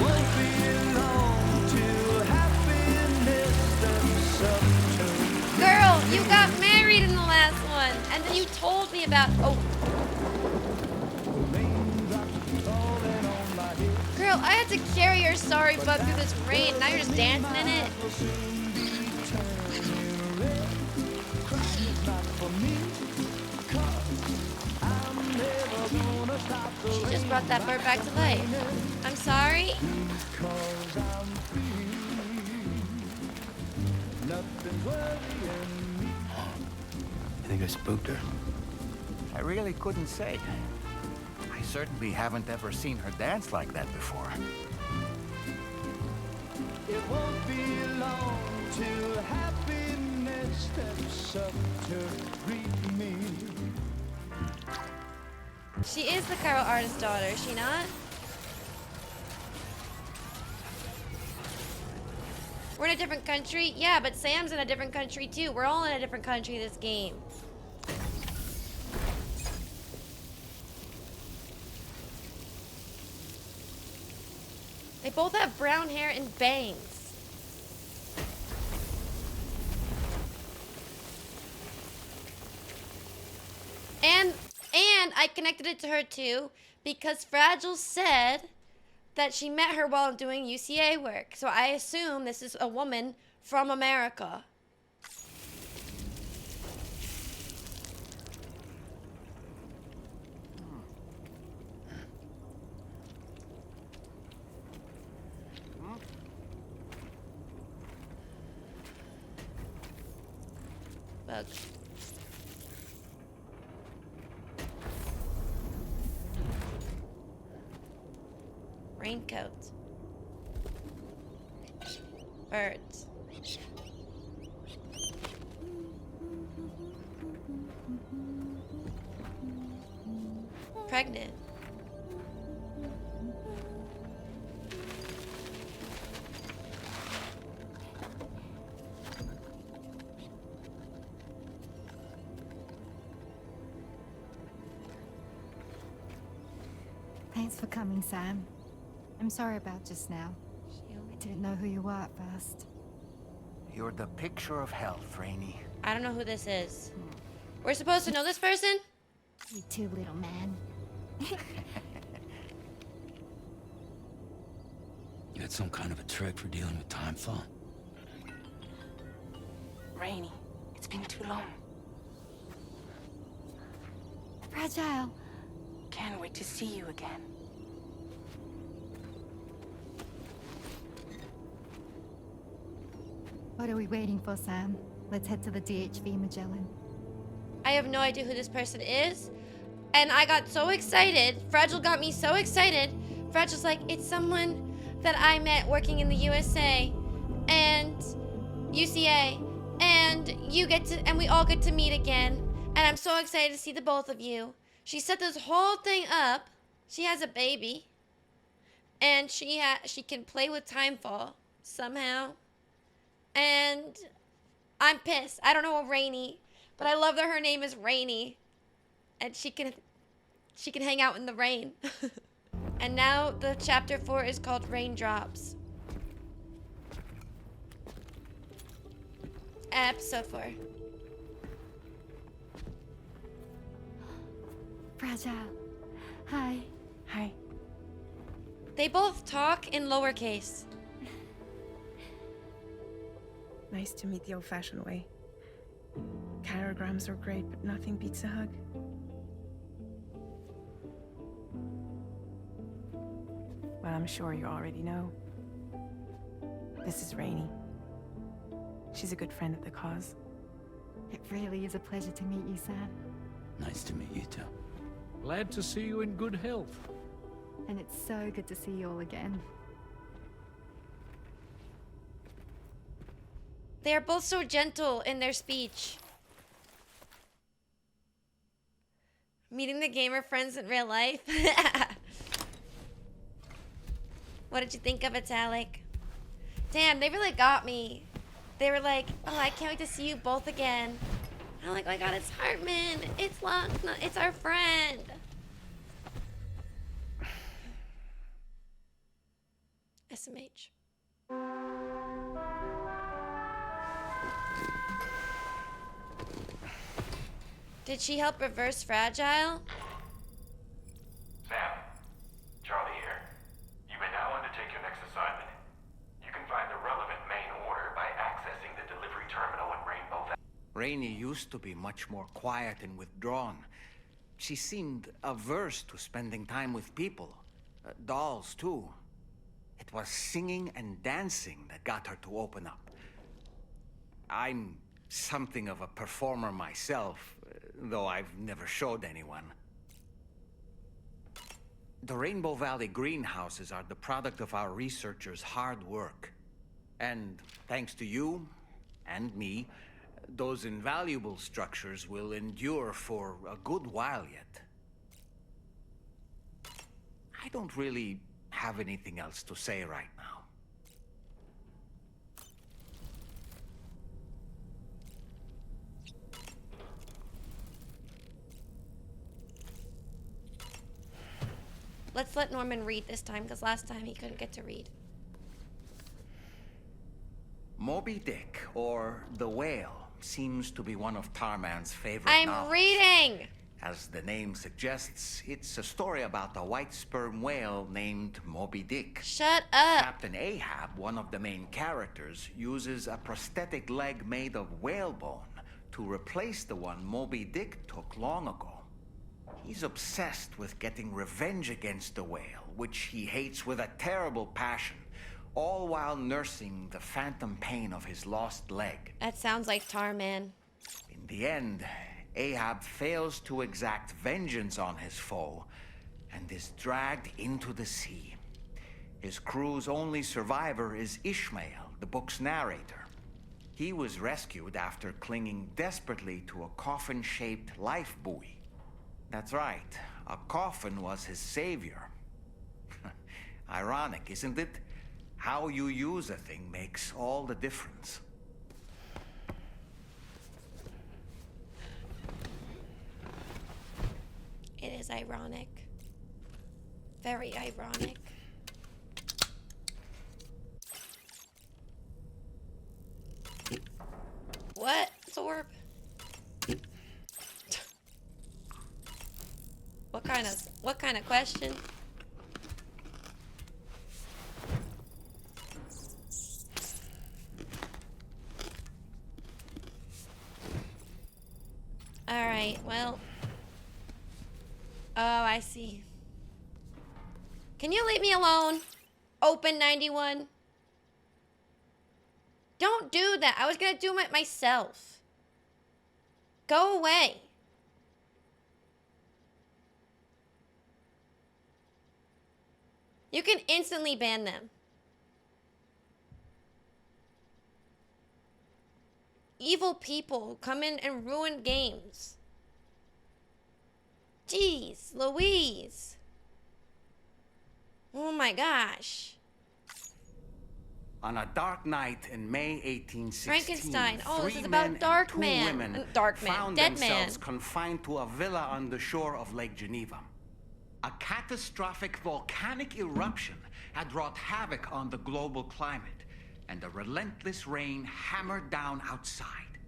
won't be long till happiness steps up to. Girl, you got married in the last one. And then you told me about... Oh. Girl, I had to carry your sorry butt through this rain. Now you're just dancing in it. She just brought that bird back to life. I'm sorry. You think I spooked her? I really couldn't say. I certainly haven't ever seen her dance like that before. It won't be long till happiness steps up to greet me. She is the Cairo artist's daughter, is she not? We're in a different country? Yeah, but Sam's in a different country too. We're all in a different country this game. They both have brown hair and bangs. And I connected it to her too because Fragile said that she met her while doing UCA work. So I assume this is a woman from America. Bug. Raincoat. Birds. Pregnant. Thanks for coming, Sam. I'm sorry about just now. I didn't know who you were at first. You're the picture of health, Rainey. I don't know who this is. We're supposed to know this person? You too, little man. You had some kind of a trick for dealing with time fall? Rainey, it's been too long. Fragile. Can't wait to see you again. What are we waiting for, Sam? Let's head to the DHV Magellan. I have no idea who this person is. And I got so excited. Fragile got me so excited. Fragile's like, it's someone that I met working in the USA and UCA. And we all get to meet again. And I'm so excited to see the both of you. She set this whole thing up. She has a baby. And she can play with timefall somehow. And I'm pissed. I don't know Rainey, but I love that her name is Rainey. And she can hang out in the rain. And now the chapter 4 is called Raindrops. Episode 4. Fragile. Hi. Hi. They both talk in lowercase. Nice to meet the old-fashioned way. Chirograms are great, but nothing beats a hug. Well, I'm sure you already know. This is Rainey. She's a good friend of the cause. It really is a pleasure to meet you, Sam. Nice to meet you too. Glad to see you in good health. And it's so good to see you all again. They are both so gentle in their speech. Meeting the gamer friends in real life. What did you think of Italic? Damn, they really got me. They were like, oh, I can't wait to see you both again. I'm like, oh my god, it's Hartman. It's Lochner. It's our friend. SMH. Did she help reverse Fragile? Sam, Charlie here. You may now undertake your next assignment. You can find the relevant main order by accessing the delivery terminal in Rainbow Valley. Rainey used to be much more quiet and withdrawn. She seemed averse to spending time with people. Dolls, too. It was singing and dancing that got her to open up. I'm something of a performer myself, though I've never showed anyone. The Rainbow Valley greenhouses are the product of our researchers' hard work. And thanks to you and me, those invaluable structures will endure for a good while yet. I don't really have anything else to say right now. Let's let Norman read this time, because last time he couldn't get to read. Moby Dick, or The Whale, seems to be one of Tarman's favorite I'm novels. reading! As the name suggests, it's a story about a white sperm whale named Moby Dick. Shut up! Captain Ahab, one of the main characters, uses a prosthetic leg made of whalebone to replace the one Moby Dick took long ago. He's obsessed with getting revenge against the whale, which he hates with a terrible passion, all while nursing the phantom pain of his lost leg. That sounds like Tarman. In the end, Ahab fails to exact vengeance on his foe and is dragged into the sea. His crew's only survivor is Ishmael, the book's narrator. He was rescued after clinging desperately to a coffin-shaped life buoy. That's right, a coffin was his savior. Ironic, isn't it? How you use a thing makes all the difference. It is ironic. Very ironic. What? Sorb? What kind of question? Alright, well. Oh, I see. Can you leave me alone? Open 91. Don't do that. I was gonna do it myself. Go away. You can instantly ban them. Evil people come in and ruin games. Jeez, Louise. Oh my gosh. On a dark night in May 1816, Frankenstein. Oh, this is three about men Dark and two Man. women Dark Man. found Dead themselves Man. confined to a villa on the shore of Lake Geneva. A catastrophic volcanic eruption had wrought havoc on the global climate, and a relentless rain hammered down outside.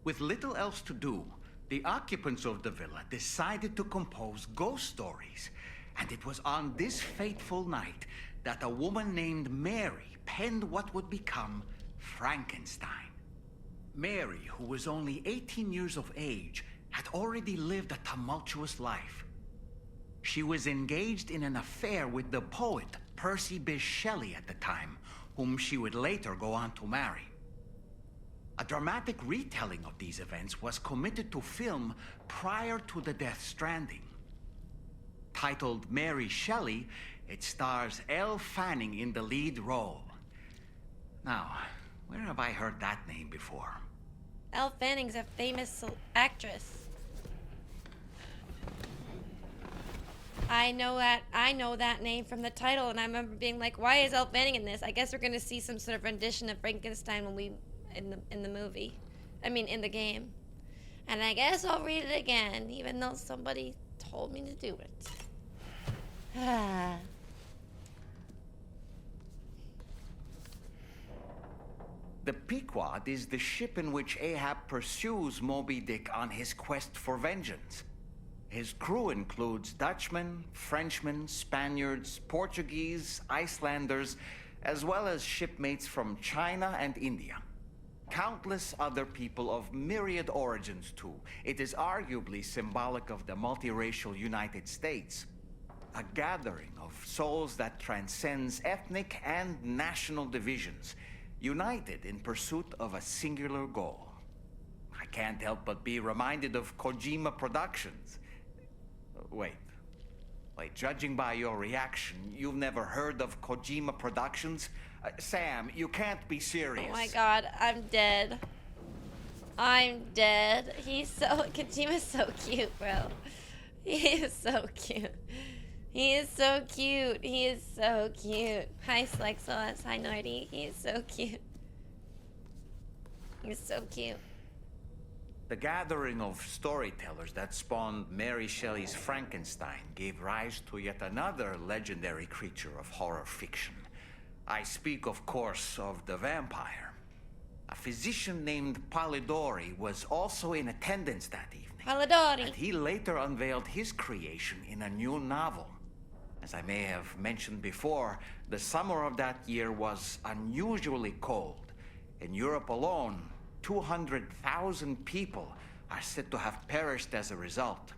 With little else to do, the occupants of the villa decided to compose ghost stories. And it was on this fateful night that a woman named Mary penned what would become Frankenstein. Mary, who was only 18 years of age, had already lived a tumultuous life. She was engaged in an affair with the poet Percy Bysshe Shelley at the time, whom she would later go on to marry. A dramatic retelling of these events was committed to film prior to the Death Stranding. Titled Mary Shelley, it stars Elle Fanning in the lead role. Now, where have I heard that name before? Elle Fanning's a famous actress. I know that name from the title, and I remember being like, why is Elle Fanning in this? I guess we're gonna see some sort of rendition of Frankenstein when we in the movie. I mean in the game. And I guess I'll read it again, even though somebody told me to do it. The Pequod is the ship in which Ahab pursues Moby Dick on his quest for vengeance. His crew includes Dutchmen, Frenchmen, Spaniards, Portuguese, Icelanders, as well as shipmates from China and India. Countless other people of myriad origins, too. It is arguably symbolic of the multiracial United States. A gathering of souls that transcends ethnic and national divisions, united in pursuit of a singular goal. I can't help but be reminded of Kojima Productions. Wait, judging by your reaction, you've never heard of Kojima Productions? Sam, you can't be serious. Oh my god, I'm dead. I'm dead. Kojima's so cute, bro. He is so cute. He is so cute. He is so cute. Hi, Slexos. Hi, Nordy. He is so cute. He's so cute. The gathering of storytellers that spawned Mary Shelley's Frankenstein gave rise to yet another legendary creature of horror fiction. I speak, of course, of the vampire. A physician named Polidori was also in attendance that evening. Polidori. And he later unveiled his creation in a new novel. As I may have mentioned before, the summer of that year was unusually cold. In Europe alone, 200,000 people are said to have perished as a result.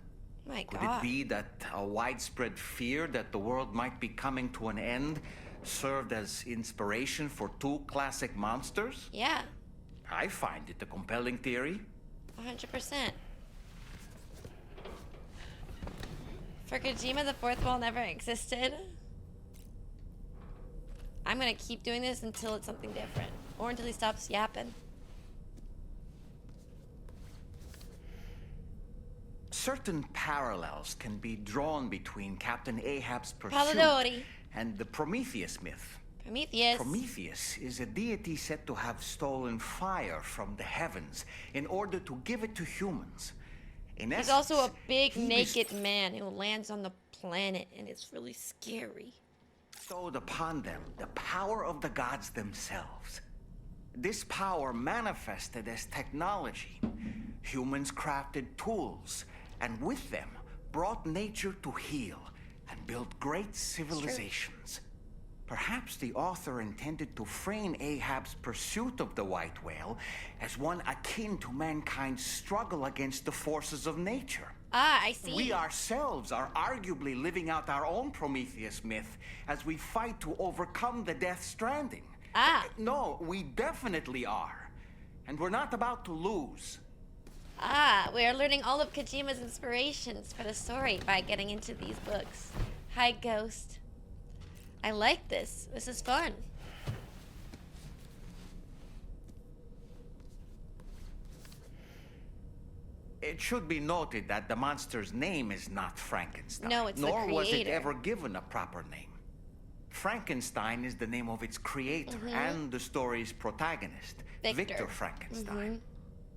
My Could God. it be that a widespread fear that the world might be coming to an end served as inspiration for two classic monsters? Yeah. I find it a compelling theory. 100%. For Kojima, the fourth wall never existed. I'm gonna keep doing this until it's something different. Or until he stops yapping. Certain parallels can be drawn between Captain Ahab's pursuit Polidori. and the Prometheus myth. Prometheus. Prometheus is a deity said to have stolen fire from the heavens in order to give it to humans. In He's essence, also a big he naked man who lands on the planet, and it's really scary. bestowed upon them the power of the gods themselves. This power manifested as technology. Humans crafted tools, and with them brought nature to heal and build great civilizations. Perhaps the author intended to frame Ahab's pursuit of the white whale as one akin to mankind's struggle against the forces of nature. Ah, I see. We ourselves are arguably living out our own Prometheus myth as we fight to overcome the Death Stranding. Ah. No, we definitely are. And we're not about to lose. Ah, we are learning all of Kojima's inspirations for the story by getting into these books. Hi, Ghost. I like this. This is fun. It should be noted that the monster's name is not Frankenstein. No, it's the nor was it creator. ever given a proper name. Frankenstein is the name of its creator and the story's protagonist, Victor Frankenstein.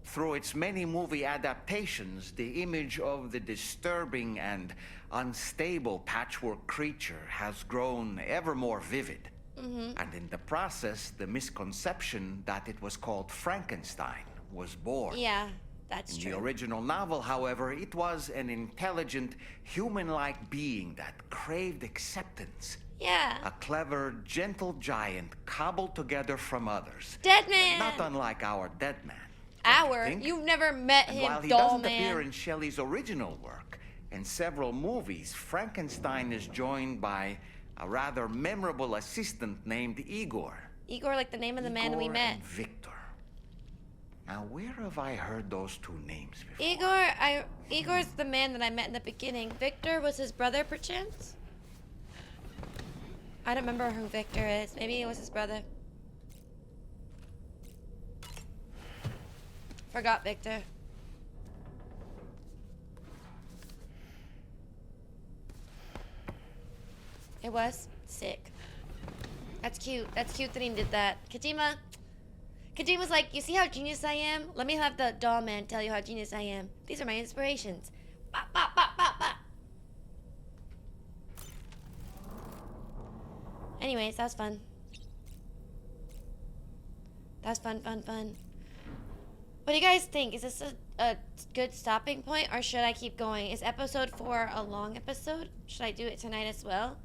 Through its many movie adaptations, the image of the disturbing and unstable patchwork creature has grown ever more vivid. And in the process, the misconception that it was called Frankenstein was born. Yeah, that's In true. the original novel, however, it was an intelligent, human-like being that craved acceptance. Yeah. A clever, gentle giant cobbled together from others. Dead man! Not unlike our dead man. You've never met And him, while he doesn't Dollman. appear in Shelley's original work, in several movies, Frankenstein is joined by a rather memorable assistant named Igor. Igor, like the name of the man we Igor met. and Victor. Now, where have I heard those two names before? Igor's the man that I met in the beginning. Victor was his brother, perchance? I don't remember who Victor is. Maybe it was his brother. Forgot Victor. It was sick. That's cute. That's cute that he did that. Kojima's like, you see how genius I am? Let me have the Dollman tell you how genius I am. These are my inspirations. Bop, bop, bop, bop, bop. Anyways, that was fun. That was fun, fun, fun. What do you guys think? Is this a good stopping point, or should I keep going? Is episode 4 a long episode? Should I do it tonight as well?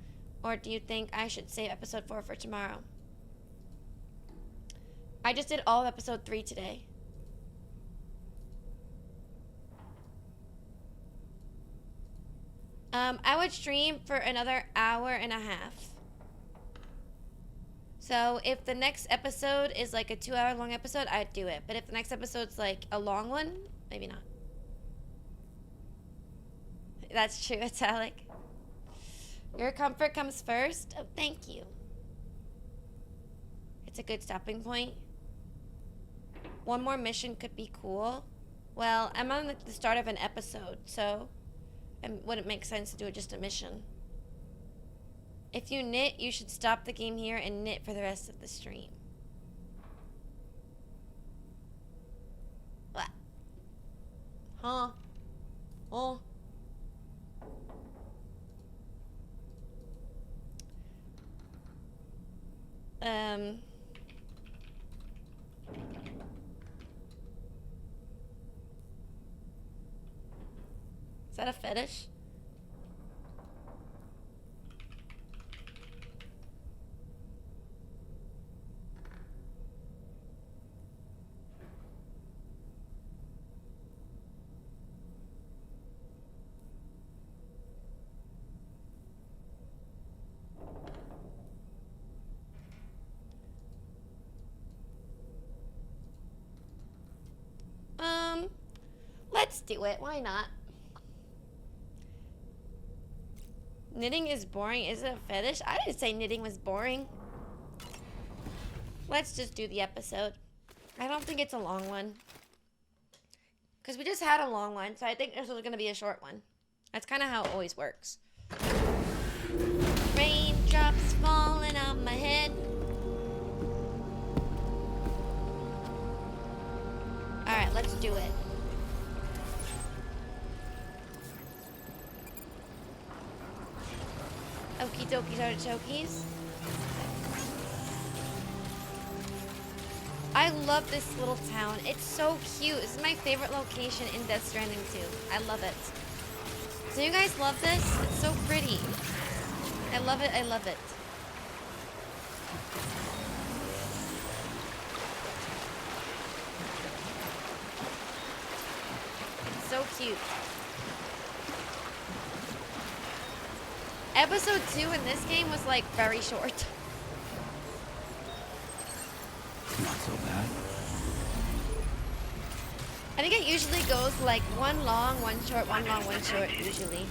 Or do you think I should save episode 4 for tomorrow? I just did all of episode 3 today. I would stream for another hour and a half. So if the next episode is like a 2-hour long episode, I'd do it. But if the next episode's like a long one, maybe not. That's true, Italic. Your comfort comes first? Oh, thank you. It's a good stopping point. One more mission could be cool. Well, I'm on the start of an episode, so it wouldn't make sense to do just a mission. If you knit, you should stop the game here and knit for the rest of the stream. What? Huh? Oh. Is that a fetish? Let's do it. Why not? Knitting is boring. Is it a fetish? I didn't say knitting was boring. Let's just do the episode. I don't think it's a long one. Because we just had a long one, so I think this was going to be a short one. That's kind of how it always works. Raindrops falling on my head. Alright, let's do it. dokies artichokes. I love this little town. It's so cute. This is my favorite location in Death Stranding 2. I love it. So you guys love this? It's so pretty. I love it. I love it. So cute. Episode 2 in this game was like very short. Not so bad. I think it usually goes like one long, one short, one long, one short, usually.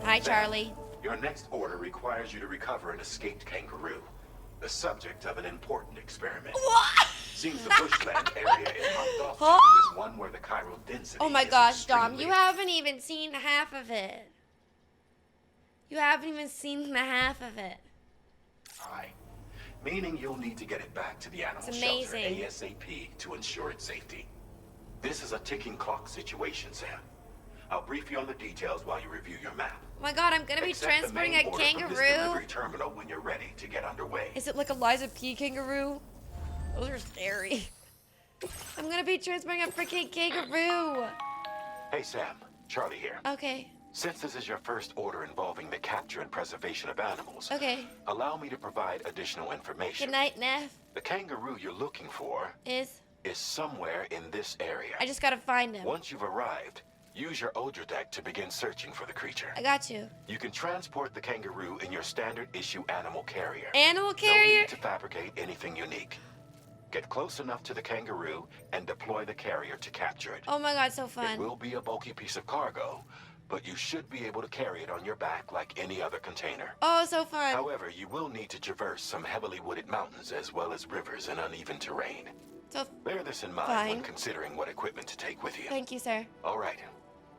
Hi, Charlie. Your next order requires you to recover an escaped kangaroo, the subject of an important experiment. What? Seems the bushland area it marked off Huh? is one where the chiral density Oh my is gosh, Dom, extremely you haven't even seen half of it. You haven't even seen the half of it. high, meaning you'll need to get it back to the animal It's shelter amazing. ASAP to ensure its safety. This is a ticking clock situation, Sam. I'll brief you on the details while you review your map. Oh my god, I'm gonna be Accept the transporting main a order from this kangaroo. delivery terminal when you're ready to get underway. Is it like a Liza P kangaroo? Those are scary. I'm gonna be transporting a freaking kangaroo. Hey Sam, Charlie here. Okay. Since this is your first order involving the capture and preservation of animals, Okay. allow me to provide additional information. Good night, Neff. The kangaroo you're looking for Is somewhere in this area. I just gotta find him. Once you've arrived, use your Odra deck to begin searching for the creature. I got you. You can transport the kangaroo in your standard issue animal carrier. Animal No carrier? need to fabricate anything unique. Get close enough to the kangaroo and deploy the carrier to capture it. Oh my god, so It fun. will be a bulky piece of cargo, but you should be able to carry it on your back like any other container. Oh, so fun. However, you will need to traverse some heavily wooded mountains as well as rivers and uneven terrain. So Bear this in mind fine. when considering what equipment to take with you. Thank you, sir. All right.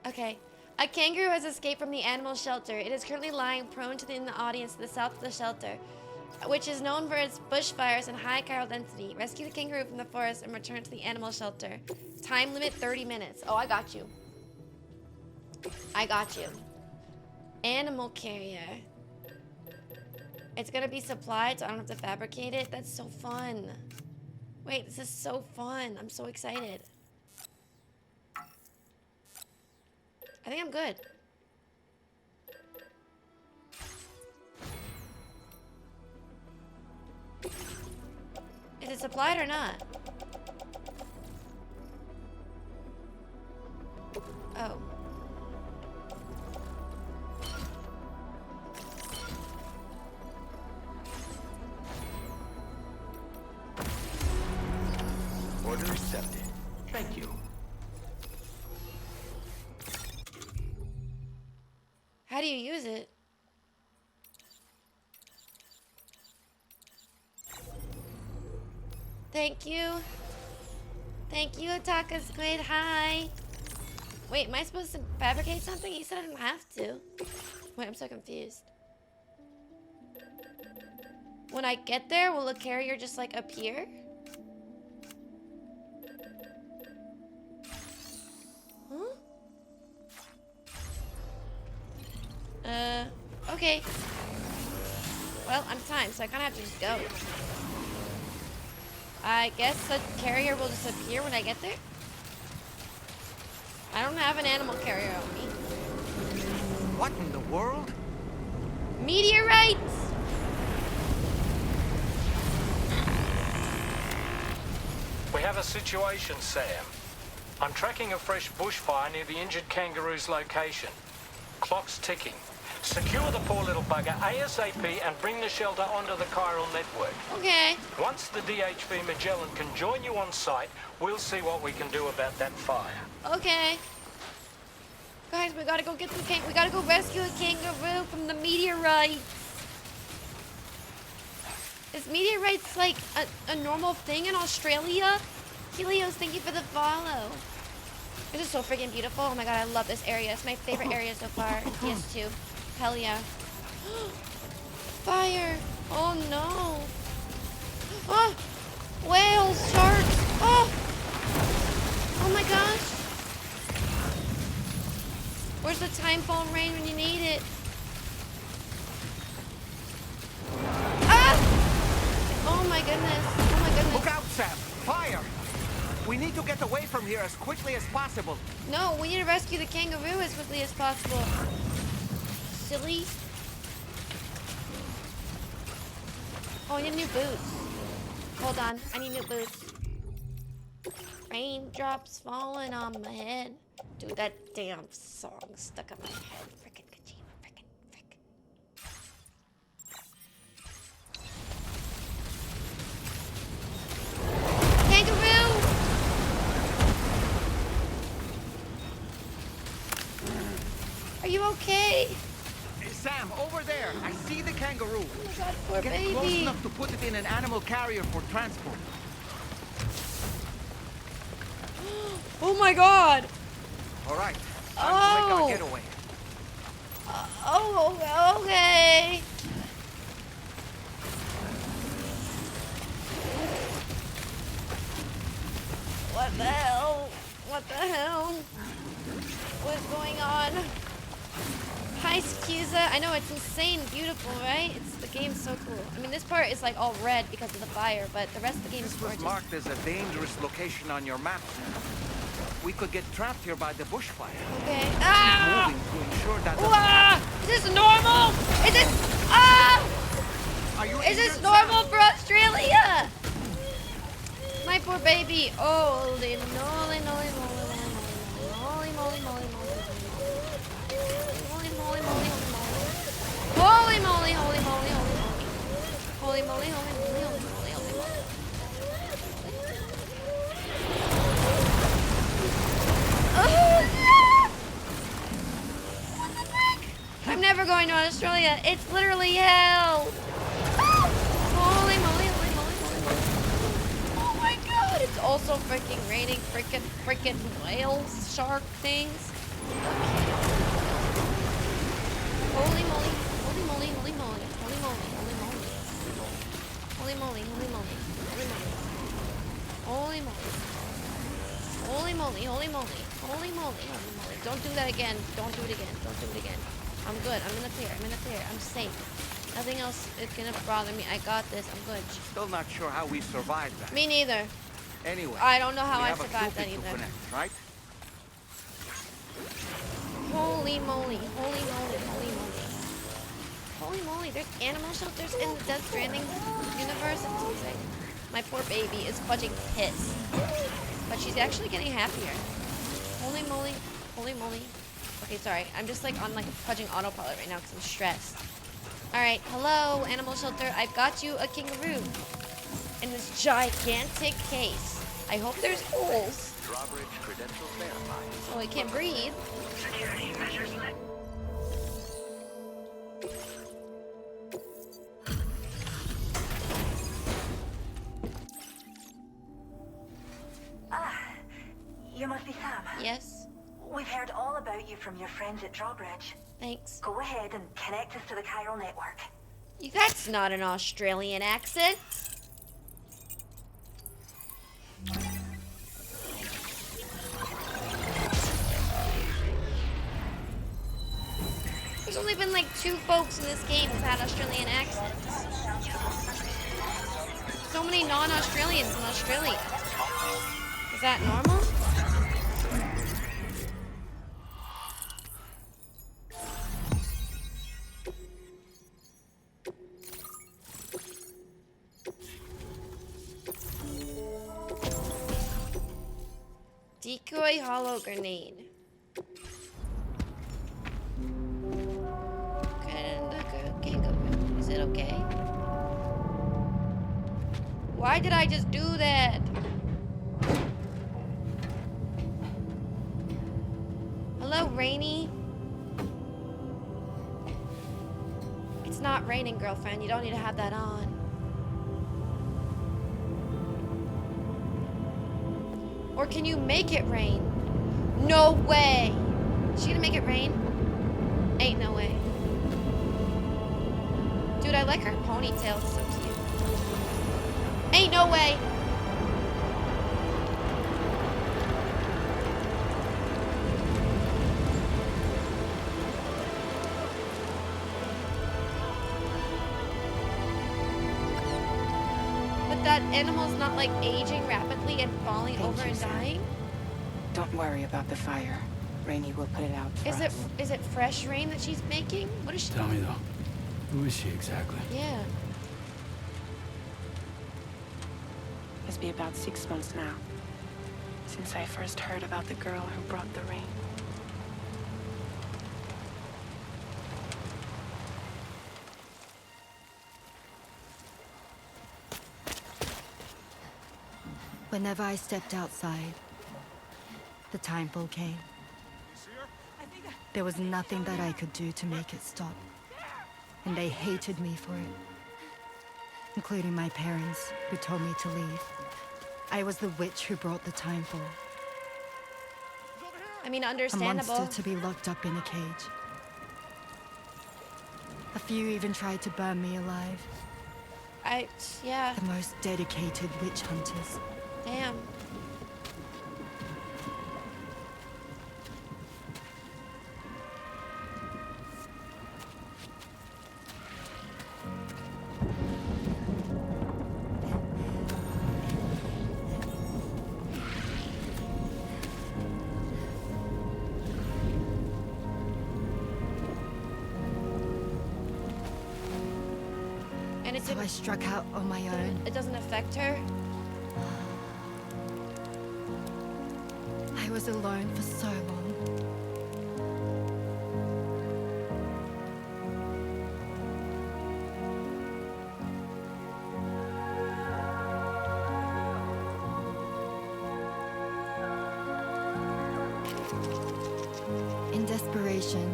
Okay. A kangaroo has escaped from the animal shelter. It is currently lying prone in the audience to the south of the shelter, which is known for its bushfires and high chiral density. Rescue the kangaroo from the forest and return it to the animal shelter. Time limit 30 minutes. Oh, I got you. I got you. Animal carrier. It's gonna be supplied, so I don't have to fabricate it. That's so fun. Wait, this is so fun. I'm so excited. I think I'm good. Is it supplied or not? Oh. Order accepted. Thank you. How do you use it? Thank you. Thank you, Taka Squid. Hi. Wait, am I supposed to fabricate something? He said I didn't have to. Wait, I'm so confused. When I get there, will the carrier just like appear? Huh? Okay. Well, I'm timed, so I kind of have to just go. I guess the carrier will just appear when I get there. I don't have an animal carrier on me. What in the world? Meteorites! We have a situation, Sam. I'm tracking a fresh bushfire near the injured kangaroo's location. Clock's ticking. Secure the poor little bugger ASAP and bring the shelter onto the chiral network. Okay. Once the DHV Magellan can join you on site, we'll see what we can do about that fire. Okay. Guys, we gotta go get the we gotta go rescue a kangaroo from the meteorites. Is meteorites like a normal thing in Australia? Helios, thank you for the follow. This is so freaking beautiful. Oh my god, I love this area. It's my favorite area so far in PS2. Hell yeah. Fire! Oh no! Oh! Whales! Sharks! Oh! Oh my gosh! Where's the time phone rain when you need it? Ah! Oh my goodness. Oh my goodness. Look out, Sam! Fire! We need to get away from here as quickly as possible. No, we need to rescue the kangaroo as quickly as possible. Silly. Oh, I need new boots. Hold on, I need new boots. Raindrops falling on my head. Dude, that damn song stuck in my head. Frickin' Kojima, frickin' frick. Kangaroo! Are you okay? Hey, Sam, over there. I see the kangaroo. Oh my god, poor Get baby. close enough to put it in an animal carrier for transport. Oh my god. All right. Time to make our getaway. Oh, okay. What the hell? What the hell? What's going on? Hi, Skiza. I know it's insane beautiful, right? The game's so cool. I mean, this part is like all red because of the fire, but the rest of the game is This was gorgeous. marked as a dangerous location on your map. We could get trapped here by the bushfire. Okay. Ah! Moving to ensure that. Is this normal? Is this? Ah! Are you Is this injured, normal Sam? for Australia? My poor baby. Holy moly, moly, moly, moly, moly, moly, moly, moly, moly, moly, moly, holy moly, holy moly, holy moly, holy moly, holy moly, holy moly, holy moly. Oh no! What the frick? I'm never going to Australia. It's literally hell. Ah! Holy moly, holy moly, holy moly. Oh my god, it's also freaking raining freaking whales, shark things. Holy moly, holy moly, holy moly, holy moly, holy moly. Holy moly, holy moly, holy moly. Holy moly. Holy moly, holy moly, holy moly, holy moly. Don't do that again. Don't do it again. Don't do it again. I'm good. I'm in the clear. I'm in the clear. I'm safe. Nothing else is gonna bother me. I got this. I'm good. Still not sure how we survived that. Me neither. Anyway, I don't know how we I have a survived that Cupid to either. connect, right? Holy moly, holy moly, holy moly. Holy moly, there's animal shelters in the Death Stranding universe. It's amazing. My poor baby is fudging pissed. But she's actually getting happier. Holy moly, holy moly. Okay, sorry. I'm just like on like fudging autopilot right now because I'm stressed. Alright, hello, animal shelter. I've got you a kangaroo in this gigantic case. I hope there's holes Drawbridge credentials verified. so it can breathe. Security measures lit. You must be Sam. Yes. We've heard all about you from your friends at Drawbridge. Thanks. Go ahead and connect us to the chiral network. That's not an Australian accent. There's only been like 2 folks in this game who've had Australian accents. So many non-Australians in Australia. Is that normal? Decoy hollow grenade. Kangaroo. Is it okay? Why did I just do that? Hello, Rainy. It's not raining, girlfriend. You don't need to have that on. Or can you make it rain? No way. Is she gonna make it rain? Ain't no way. Dude, I like her ponytail. It's so cute. Ain't no way. But that animal's not like aging rapidly and falling Thank over you, and Sam. dying? Don't worry about the fire. Rainey will put it out for Is us. it fresh rain that she's making? What is she? Tell me though, who is she exactly? Yeah. It's been about 6 months now, since I first heard about the girl who brought the rain. Whenever I stepped outside, the timefall came. There was nothing that I could do to make it stop. And they hated me for it. Including my parents, who told me to leave. I was the witch who brought the timefall. I mean, A understandable. monster to be locked up in a cage. A few even tried to burn me alive. Yeah. The most dedicated witch hunters. Damn. And So I struck out on my own. it doesn't affect her? I was alone for so long. In desperation,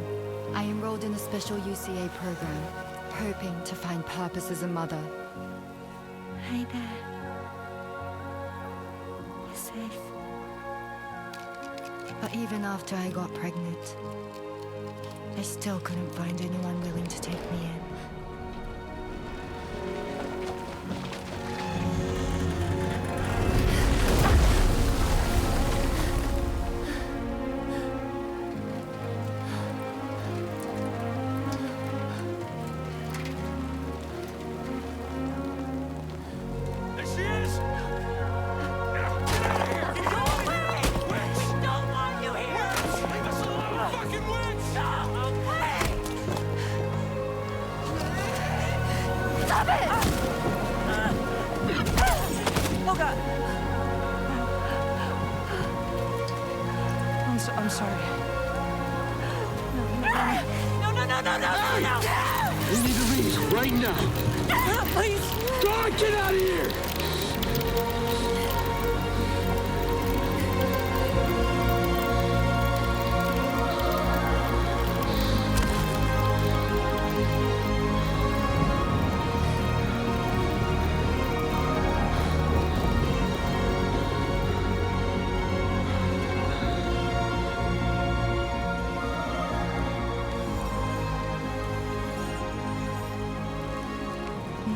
I enrolled in a special UCA program, hoping to find purpose as a mother. Hi there. You're safe. But even after I got pregnant, I still couldn't find anyone willing to take me in. There she is! Get out of here! Get away! Witch! We don't want you here! Witch! Leave us alone, fucking witch! Stop it! Oh God! I'm sorry. No! We need to leave right now! Please! God, get out of here!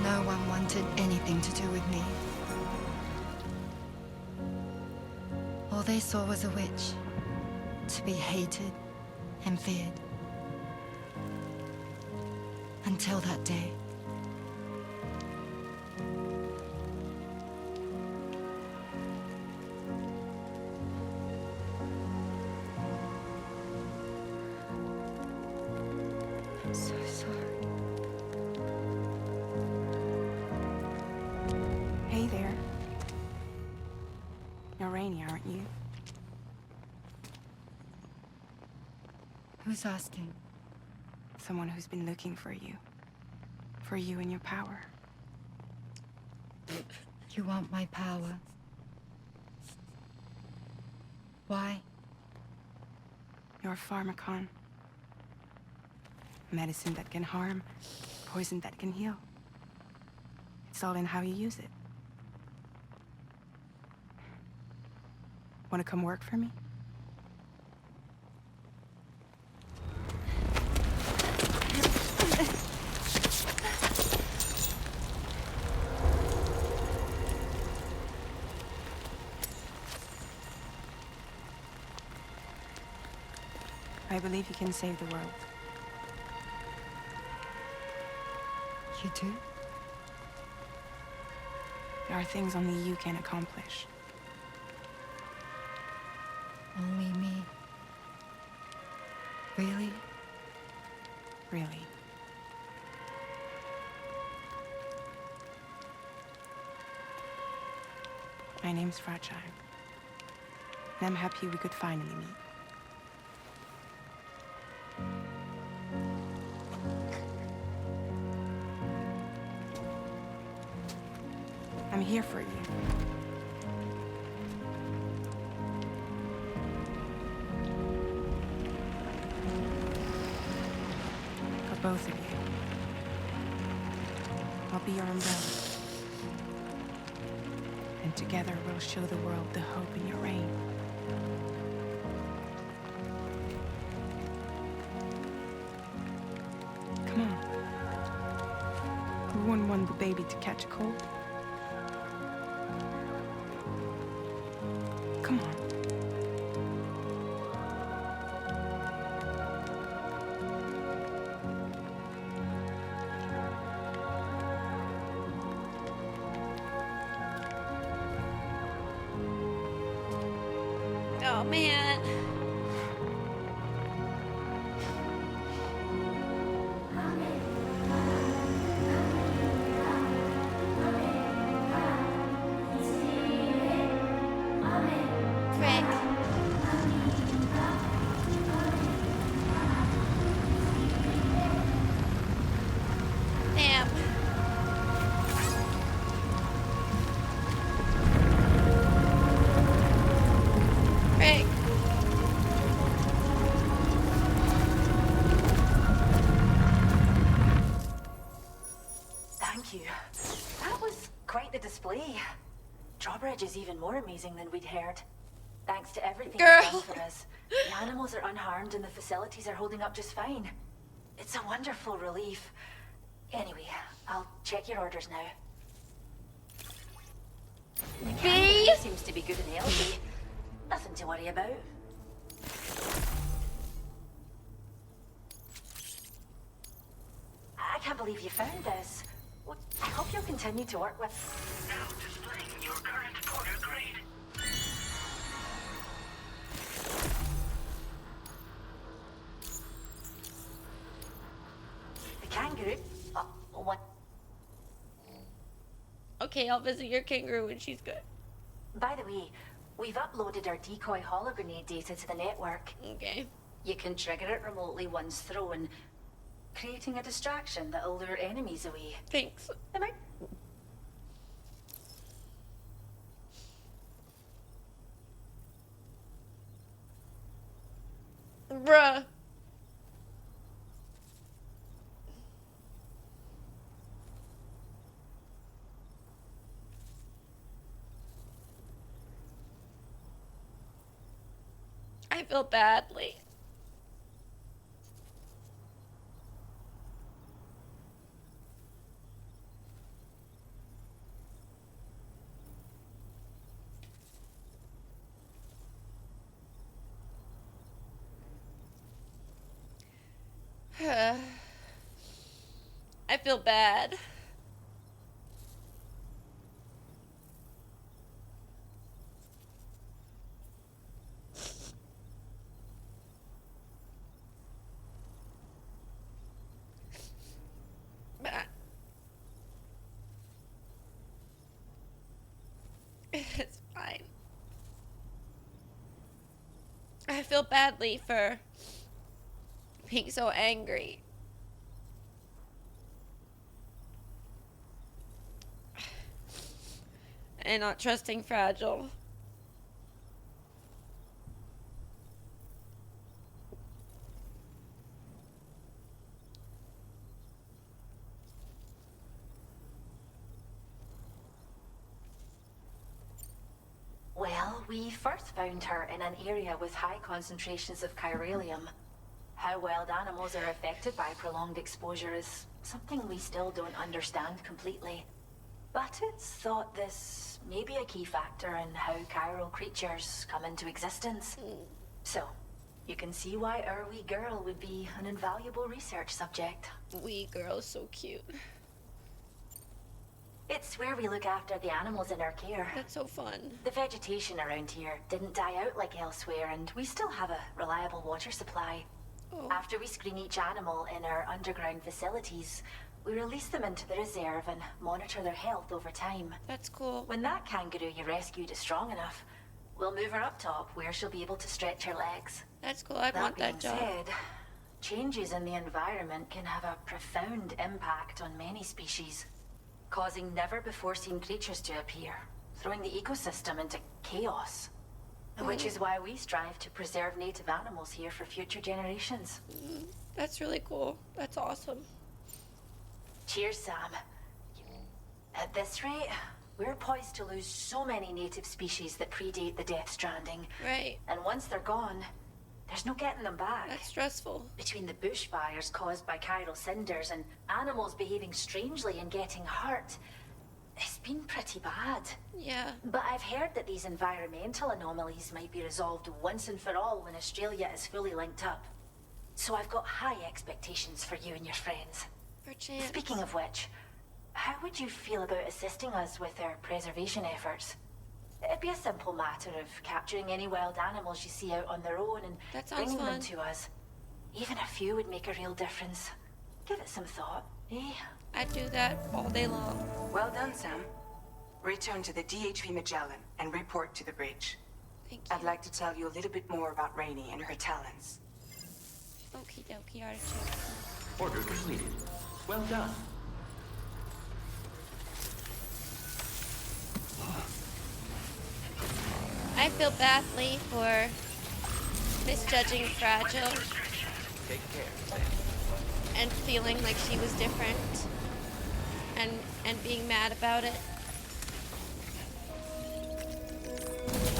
No one wanted anything to do with me. All they saw was a witch, to be hated and feared. Until that day. I'm so sorry. Hey there. You're Rainey, aren't you? Who's asking? Someone who's been looking for you. For you and your power. You want my power? Why? You're a pharmacon. Medicine that can harm, poison that can heal. It's all in how you use it. Want to come work for me? I believe you can save the world. You do? There are things only you can accomplish. Only me. Really? Really. My name's Fragile. And I'm happy we could finally meet. I'm here for you. For both of you. I'll be your umbrella. And together we'll show the world the hope in your reign. Come on. Who wouldn't want the baby to catch a cold? Come on. Oh man. Frick. Damn. Frick. Thank you. That was quite the display. Drawbridge is even more amazing than we'd heard. Thanks to everything Girl. you've done for us. The animals are unharmed and the facilities are holding up just fine. It's a wonderful relief. Anyway, I'll check your orders now. The kangaroo seems to be good and healthy. Nothing to worry about. I can't believe you found this. Well, I hope you'll continue to work with... Now displaying your current order grade. The kangaroo... what? Okay, I'll visit your kangaroo when she's good. By the way, we've uploaded our decoy hologrenade data to the network. Okay. You can trigger it remotely once thrown, creating a distraction that'll lure enemies away. Thanks. Am I? Bruh. I feel badly. I feel bad. It's fine. I feel badly for being so angry. And not trusting Fragile. Well, we first found her in an area with high concentrations of chiralium. How wild animals are affected by prolonged exposure is something we still don't understand completely. But it's thought this may be a key factor in how chiral creatures come into existence. So, you can see why our wee girl would be an invaluable research subject. Wee girl, so cute. It's where we look after the animals in our care. That's so fun. The vegetation around here didn't die out like elsewhere, and we still have a reliable water supply. Oh. After we screen each animal in our underground facilities, we release them into the reserve and monitor their health over time. That's cool. When that kangaroo you rescued is strong enough, we'll move her up top where she'll be able to stretch her legs. That's cool. I want that job. That being said, changes in the environment can have a profound impact on many species, causing never-before-seen creatures to appear, throwing the ecosystem into chaos. Which is why we strive to preserve native animals here for future generations. That's really cool. That's awesome. Cheers, Sam. At this rate, we're poised to lose so many native species that predate the Death Stranding. Right. And once they're gone, there's no getting them back. That's stressful. Between the bushfires caused by chiral cinders and animals behaving strangely and getting hurt, it's been pretty bad. Yeah. But I've heard that these environmental anomalies might be resolved once and for all when Australia is fully linked up. So I've got high expectations for you and your friends. Perchance. Speaking of which, how would you feel about assisting us with our preservation efforts? It'd be a simple matter of capturing any wild animals you see out on their own and bringing them to us. Even a few would make a real difference. Give it some thought, eh? I'd do that all day long. Well done, Sam. Return to the DHV Magellan and report to the bridge. Thank you. I'd like to tell you a little bit more about Rainey and her talents. Okie dokie, artichoke. Order completed. Well done. I feel badly for misjudging Fragile Take care, Sam. and feeling like she was different and being mad about it.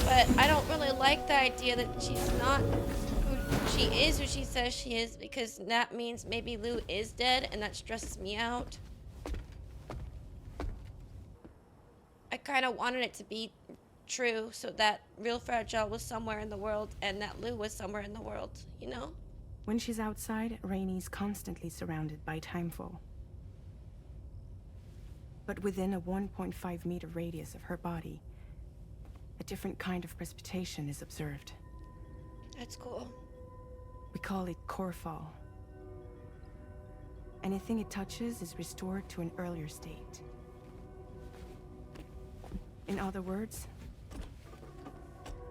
But I don't really like the idea that she's not who she is, who she says she is, because that means maybe Lou is dead, and that stresses me out. I kind of wanted it to be true, so that real Fragile was somewhere in the world, and that Lou was somewhere in the world, you know? When she's outside, Rainey's constantly surrounded by timefall. But within a 1.5 meter radius of her body, a different kind of precipitation is observed. That's cool. We call it core fall. Anything it touches is restored to an earlier state. In other words,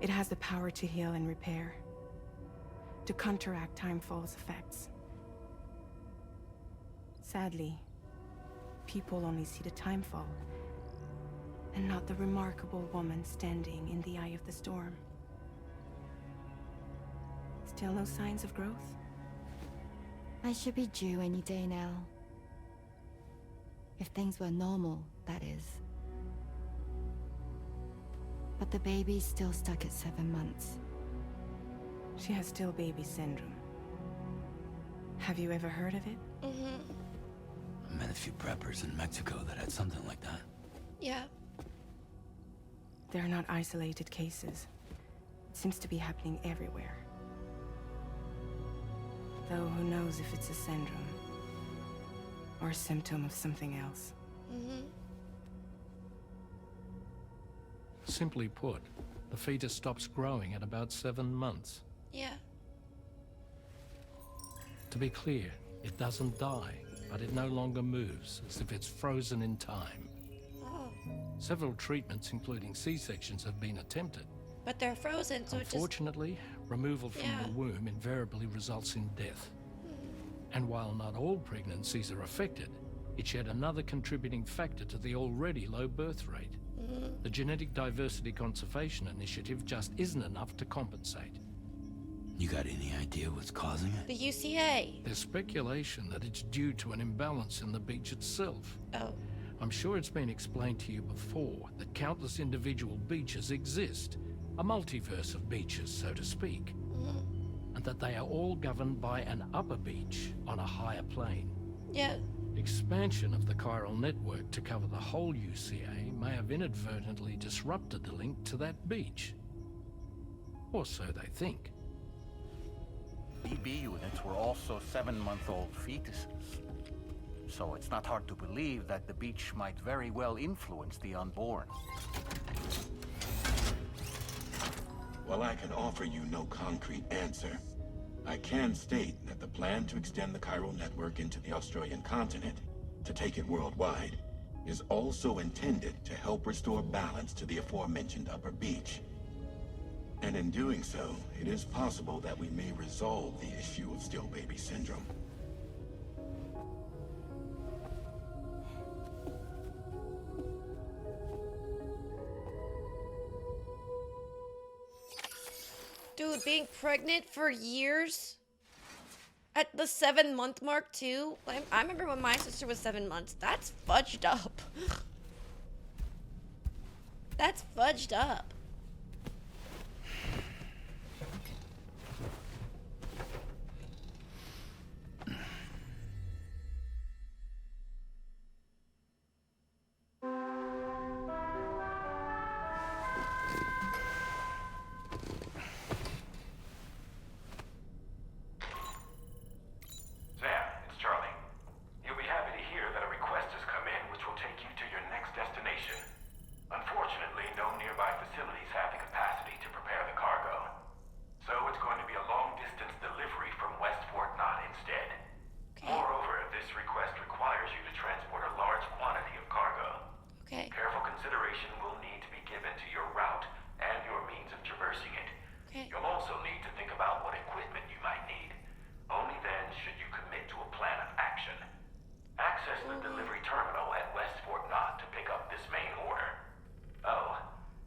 it has the power to heal and repair, to counteract timefall's effects. Sadly, people only see the timefall, and not the remarkable woman standing in the eye of the storm. Still no signs of growth? I should be due any day now. If things were normal, that is. But the baby's still stuck at 7 months. She has still baby syndrome. Have you ever heard of it? Mm-hmm. I met a few preppers in Mexico that had something like that. Yeah. They're not isolated cases. It seems to be happening everywhere. Though who knows if it's a syndrome or a symptom of something else. Mm-hmm. Simply put, the fetus stops growing at about 7 months. Yeah. To be clear, it doesn't die, but it no longer moves, as if it's frozen in time. Oh. Several treatments, including C-sections, have been attempted. But they're frozen, so it just... Unfortunately, removal from the womb invariably results in death. And while not all pregnancies are affected, it's yet another contributing factor to the already low birth rate. The Genetic Diversity Conservation Initiative just isn't enough to compensate. You got any idea what's causing it? The UCA. There's speculation that it's due to an imbalance in the beach itself. Oh. I'm sure it's been explained to you before that countless individual beaches exist, a multiverse of beaches, so to speak, and that they are all governed by an upper beach on a higher plane. Yeah. Expansion of the chiral network to cover the whole UCA may have inadvertently disrupted the link to that beach. Or so they think. BB units were also 7-month-old fetuses. So it's not hard to believe that the beach might very well influence the unborn. While I can offer you no concrete answer, I can state that the plan to extend the chiral network into the Australian continent, to take it worldwide, is also intended to help restore balance to the aforementioned upper beach. And in doing so, it is possible that we may resolve the issue of still baby syndrome. Dude, being pregnant for years? At the 7-month mark, too? I remember when my sister was 7 months. That's fudged up. That's fudged up. Sam, it's Charlie. You'll be happy to hear that a request has come in which will take you to your next destination. Unfortunately, no nearby facilities have the capacity to prepare the cargo. So it's going to be a long-distance delivery from West Fort Knott instead. Moreover, this request requires you to transport a large quantity of cargo. Okay. Careful consideration will need to be given to your route and your means of traversing it. Okay. You'll also need to think about what equipment you might need. Only then should you commit to a plan of action. Access the delivery terminal at West Fort Knott to pick up this main order. Oh,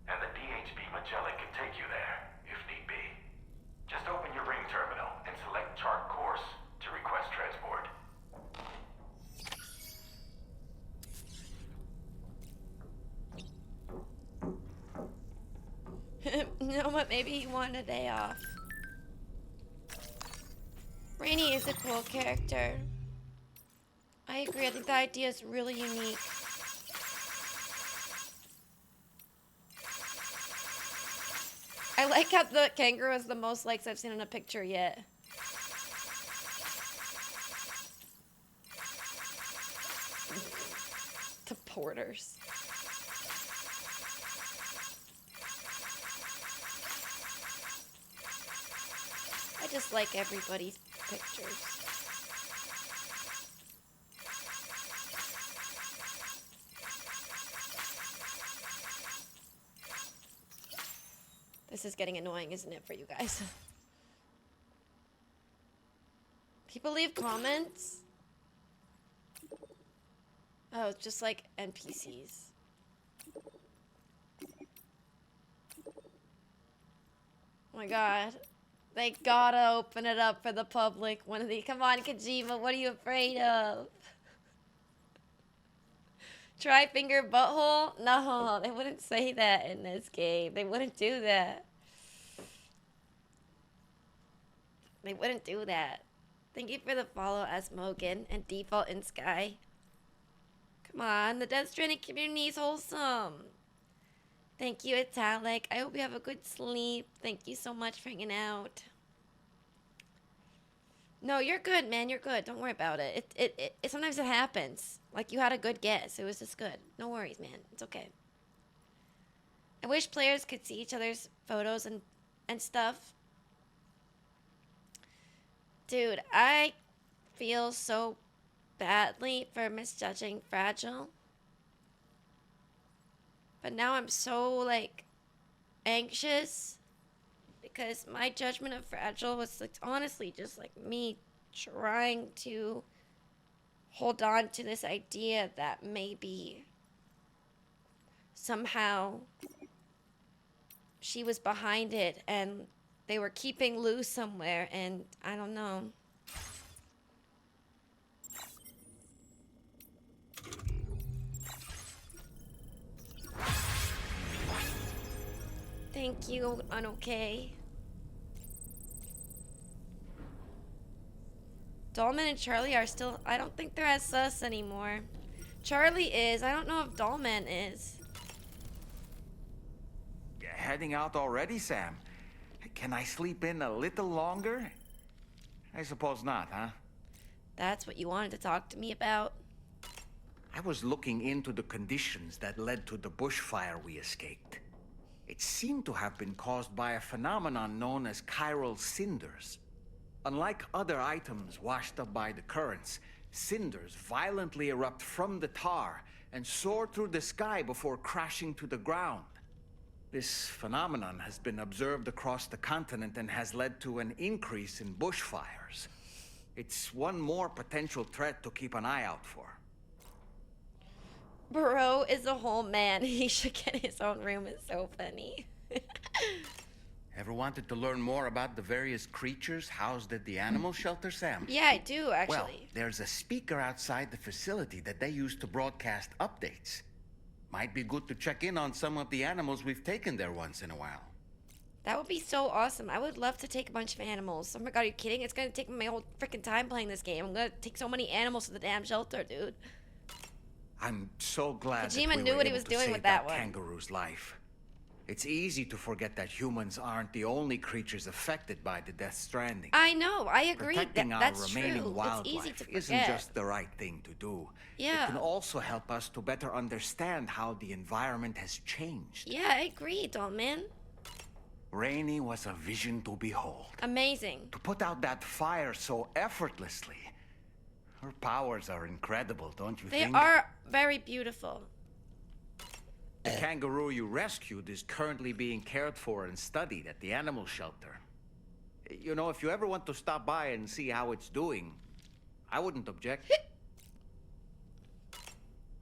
and the DHB Magellan can take you there, if need be. Just open your ring terminal and select chart course to request transport. You know what? Maybe he wanted a day off. Rainy is a cool character. I agree. I think the idea is really unique. I like how the kangaroo has the most likes I've seen in a picture yet. The porters. I just like everybody's pictures. This is getting annoying, isn't it, for you guys? People leave comments? Oh, it's just like NPCs. Oh my god. They gotta open it up for the public. One of these. Come on, Kojima, what are you afraid of? Try finger butthole? No, they wouldn't say that in this game. They wouldn't do that. They wouldn't do that. Thank you for the follow as Mogan and default in Sky. Come on, the Death Stranding community is wholesome. Thank you, Italic. I hope you have a good sleep. Thank you so much for hanging out. No, you're good, man. You're good. Don't worry about it. It sometimes it happens. Like, you had a good guess. It was just good. No worries, man. It's okay. I wish players could see each other's photos and stuff. Dude, I feel so badly for misjudging Fragile. But now I'm so, like, anxious. Because my judgment of Fragile was, like, honestly just, like, me trying to hold on to this idea that maybe somehow she was behind it and they were keeping Lou somewhere, and I don't know. Thank you, Unokay. Dollman and Charlie are still... I don't think they're as sus anymore. Charlie is. I don't know if Dollman is. Heading out already, Sam? Can I sleep in a little longer? I suppose not, huh? That's what you wanted to talk to me about? I was looking into the conditions that led to the bushfire we escaped. It seemed to have been caused by a phenomenon known as chiral cinders. Unlike other items washed up by the currents, cinders violently erupt from the tar and soar through the sky before crashing to the ground. This phenomenon has been observed across the continent and has led to an increase in bushfires. It's one more potential threat to keep an eye out for. Bro is a whole man. He should get his own room. It's so funny. Ever wanted to learn more about the various creatures housed at the animal shelter, Sam? Yeah, I do, actually. Well, there's a speaker outside the facility that they use to broadcast updates. Might be good to check in on some of the animals we've taken there once in a while. That would be so awesome. I would love to take a bunch of animals. Oh my god, are you kidding? It's gonna take me my whole freaking time playing this game. I'm gonna take so many animals to the damn shelter, dude. I'm so glad Kojima that we knew were what he able was to doing save with that one. kangaroo's life. It's easy to forget that humans aren't the only creatures affected by the Death Stranding. I know, I agree. Protecting our That's remaining true. It's easy wildlife to isn't forget. just the right thing to do. Yeah. It can also help us to better understand how the environment has changed. Yeah, I agree, Dollman. Rainey was a vision to behold. Amazing. To put out that fire so effortlessly. Her powers are incredible, don't you They think? are very beautiful. The kangaroo you rescued is currently being cared for and studied at the animal shelter. You know, if you ever want to stop by and see how it's doing, I wouldn't object.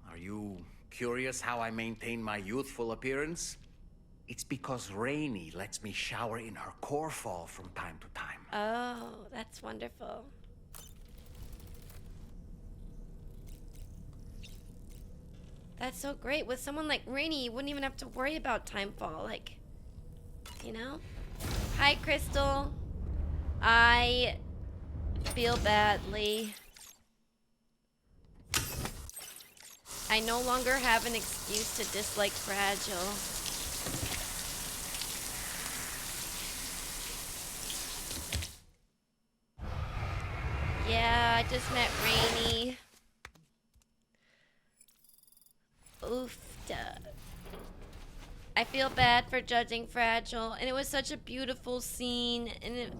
Are you curious how I maintain my youthful appearance? It's because Rainey lets me shower in her core fall from time to time. Oh, that's wonderful. That's so great. With someone like Rainey, you wouldn't even have to worry about timefall. Like, you know? Hi, Crystal. I feel badly. I no longer have an excuse to dislike Fragile. Yeah, I just met Rainey. Oof. I feel bad for judging Fragile, and it was such a beautiful scene, and it,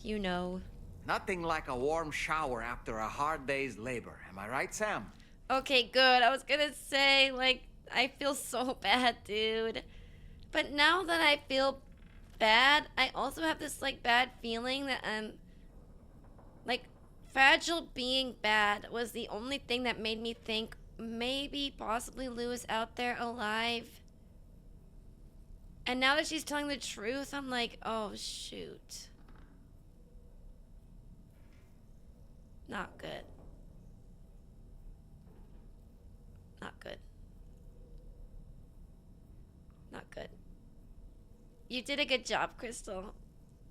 you know. Nothing like a warm shower after a hard day's labor. Am I right, Sam? Okay, good. I was gonna say, like, I feel so bad, dude. But now that I feel bad, I also have this, like, bad feeling that like, Fragile being bad was the only thing that made me think maybe, possibly Lou is out there alive. And now that she's telling the truth, I'm like, oh, shoot. Not good. Not good. Not good. You did a good job, Crystal.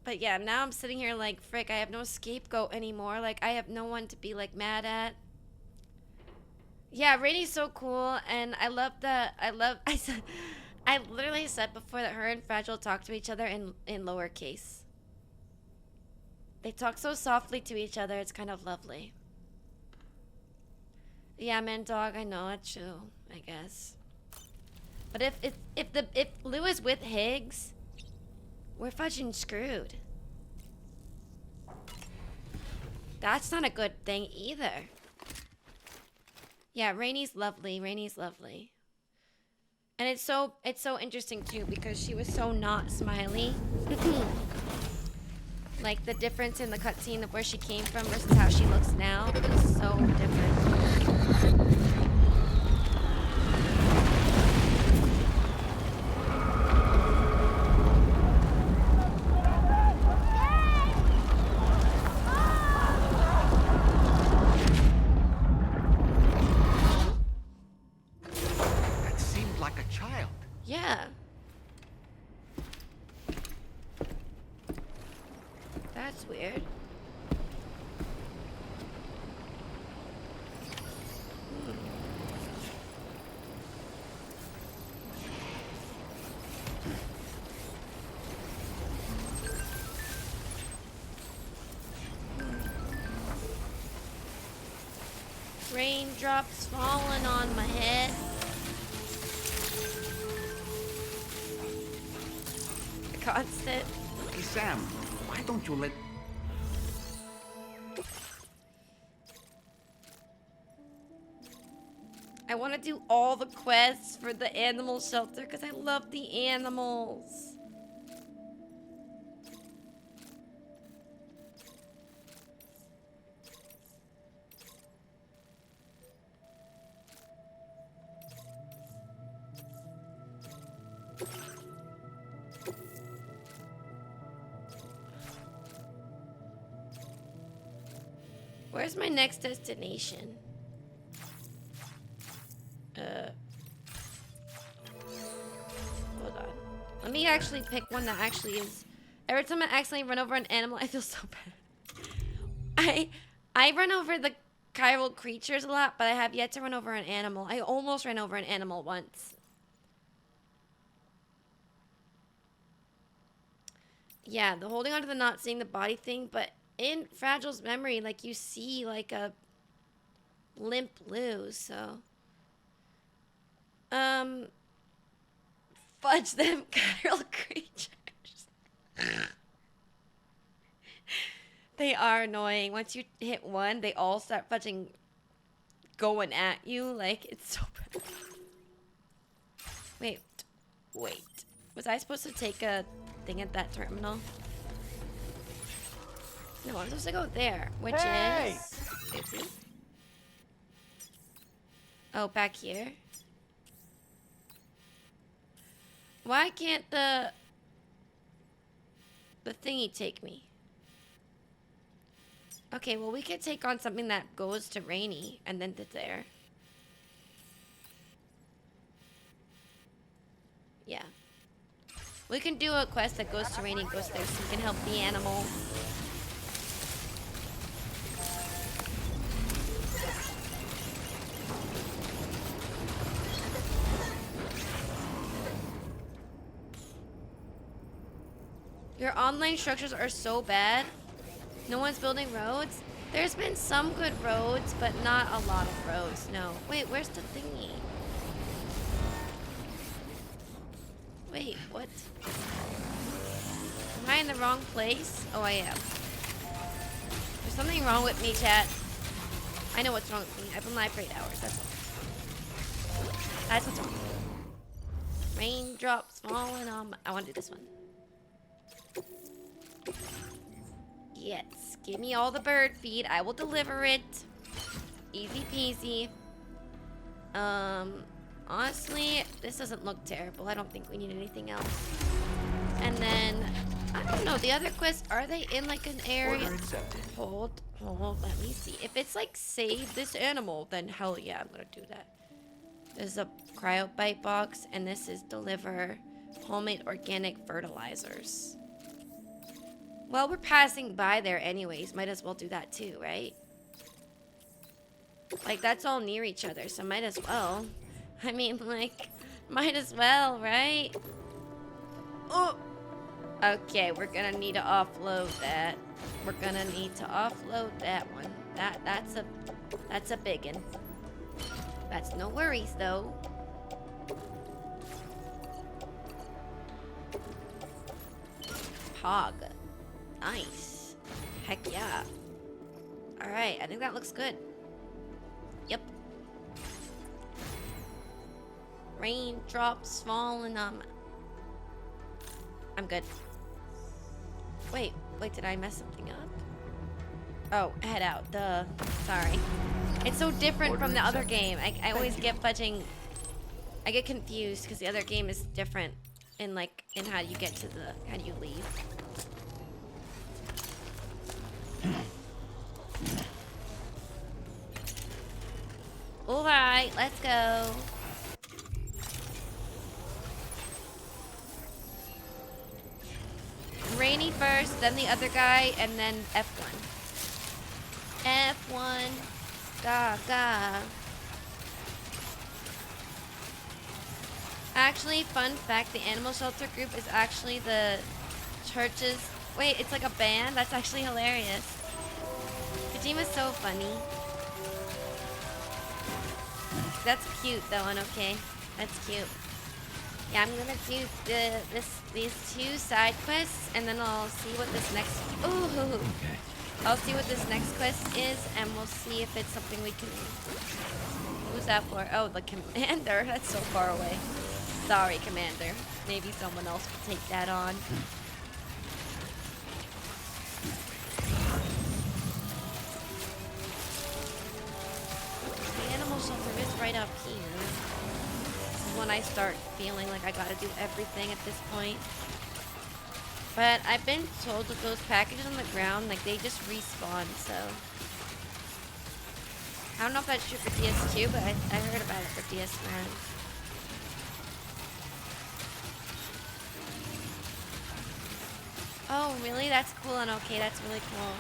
But yeah, now I'm sitting here like, frick, I have no scapegoat anymore. Like, I have no one to be, like, mad at. Yeah, Rainey's so cool, and I literally said before that her and Fragile talk to each other in lowercase. They talk so softly to each other, it's kind of lovely. Yeah, man, dog, I know, it's true, I guess. But if Lou is with Higgs, we're fudging screwed. That's not a good thing either. Yeah, Rainey's lovely. Rainey's lovely. And it's so interesting too because she was so not smiley. Like the difference in the cutscene of where she came from versus how she looks now is so different. Yeah. That's weird. Raindrops falling on my head. Constant. Hey, Sam, why don't you let... I want to do all the quests for the animal shelter because I love the animals. Where's my next destination? Hold on. Let me actually pick one that actually is. Every time I accidentally run over an animal, I feel so bad. I run over the chiral creatures a lot, but I have yet to run over an animal. I almost ran over an animal once. Yeah, the holding on to the not seeing the body thing, but in Fragile's memory, like, you see, like, a limp Lou, so... Fudge them chiral creatures. They are annoying. Once you hit one, they all start fudging going at you. Like, it's so bad. Wait. Was I supposed to take a thing at that terminal? No, I'm supposed to go there, which is... Oopsie. Oh, back here. Why can't the thingy take me? Okay, well, we could take on something that goes to Rainy and then to there. Yeah. We can do a quest that goes to Rainy and goes there so we can help the animal. Your online structures are so bad. No one's building roads. There's been some good roads, but not a lot of roads. No. Wait, where's the thingy? Wait, what? Am I in the wrong place? Oh, I am. There's something wrong with me, chat. I know what's wrong with me. I've been live for 8 hours. That's all. That's what's wrong. Raindrops falling on my... I want to do this one. Yes, give me all the bird feed. I will deliver it. Easy peasy. Honestly, this doesn't look terrible. I don't think we need anything else. And then, I don't know, the other quests, are they in like an area? Order accepted. Hold, let me see. If it's like save this animal, then hell yeah, I'm gonna do that. This is a cryobite box, and this is deliver homemade organic fertilizers. Well, we're passing by there anyways. Might as well do that too, right? Like, that's all near each other, so might as well. I mean, like, might as well, right? Oh! Okay, we're gonna need to offload that. We're gonna need to offload that one. That's a biggin. That's no worries, though. Pog. Nice. Heck yeah. Alright, I think that looks good. Yep. Raindrops falling on my... I'm good. Wait, did I mess something up? Oh, head out, duh. Sorry. It's so different from the other game. I always get fudging... I get confused because the other game is different in how you get to the... how do you leave? Alright, let's go. Rainy first, then the other guy, and then F1. F1. Gaga. Actually, fun fact, the animal shelter group is actually the church's... Wait, it's like a band? That's actually hilarious. Kojima's so funny. That's cute though, and okay. That's cute. Yeah, I'm gonna do these 2 side quests, and then I'll see what this next. Ooh. Okay. I'll see what this next quest is, and we'll see if it's something we can. Who's that for? Oh, the commander. That's so far away. Sorry, commander. Maybe someone else will take that on. The animal shelter is right up here. This is when I start feeling like I gotta do everything at this point. But I've been told that those packages on the ground, like, they just respawn, so. I don't know if that's true for DS2, but I heard about it for DS1. Oh, really? That's cool and okay. That's really cool.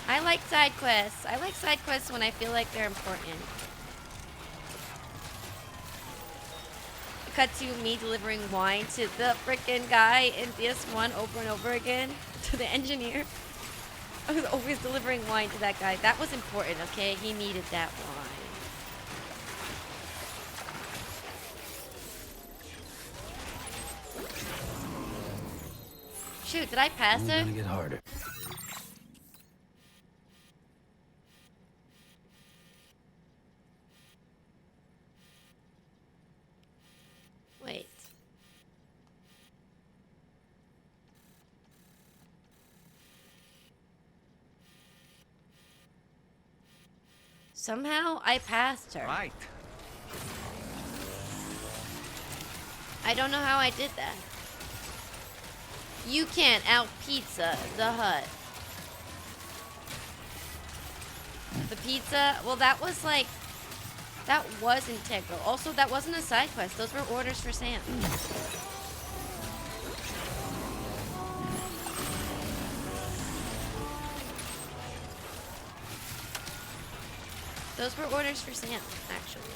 I like side quests. I like side quests when I feel like they're important. Cut to me delivering wine to the frickin' guy in DS1 over and over again. To the engineer. I was always delivering wine to that guy. That was important, okay? He needed that wine. Shoot, did I pass her? It's gonna get harder. Wait. Somehow I passed her. Right. I don't know how I did that. You can't out pizza the hut. The pizza, well, that was like, that was integral. Also, that wasn't a side quest. Those were orders for Sam. Those were orders for Sam, actually.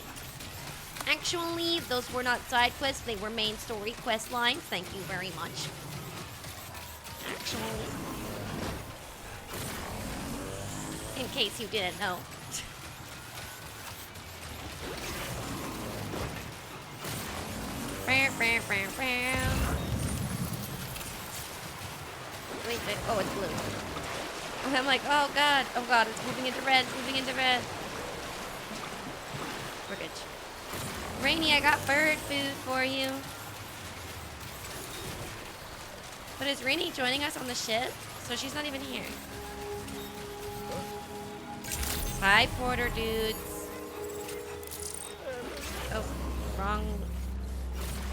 Actually, those were not side quests. They were main story quest lines. Thank you very much. Actually. In case you didn't know. Wait, oh, it's blue. And I'm like, oh god, it's moving into red, it's moving into red. We're good. Rainy, I got bird food for you. But is Rainy joining us on the ship? So she's not even here. Hi, Porter dudes. Oh, wrong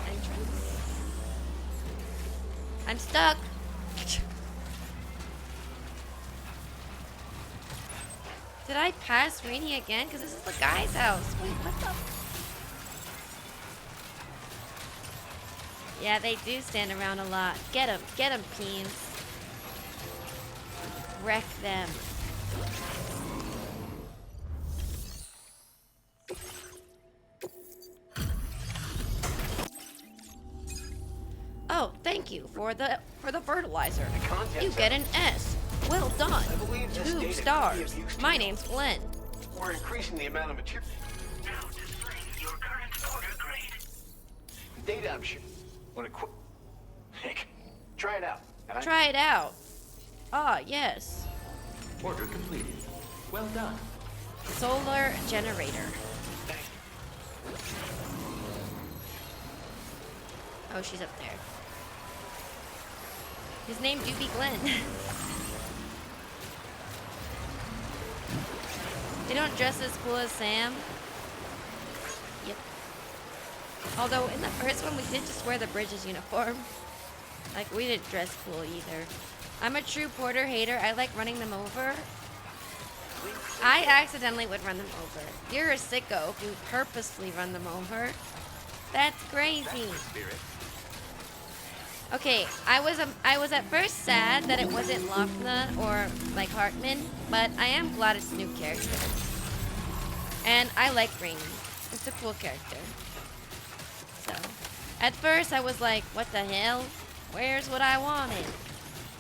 entrance. I'm stuck. Did I pass Rainy again? Because this is the guy's house. Wait, what the? Yeah, they do stand around a lot. Get them, Peens. Wreck them. Oh, thank you for the fertilizer. You get an S. Well done. 2 stars. My name's Glenn. We're increasing the amount of material. Now displaying your current order grade. Data I'm sure. Want to quit? Heck, try it out. Try it out. Ah, yes. Order completed. Well done. Solar generator. Oh, she's up there. His name do be Glenn. They don't dress as cool as Sam. Yep. Although in the first one we did just wear the Bridges uniform. Like, we didn't dress cool either. I'm a true Porter hater. I like running them over. I accidentally would run them over. You're a sicko if you purposely run them over. That's crazy. Okay, I was at first sad that it wasn't Lochna or like Hartman, but I am glad it's a new character. And I like Rainy. It's a cool character. So, at first I was like, what the hell? Where's what I wanted?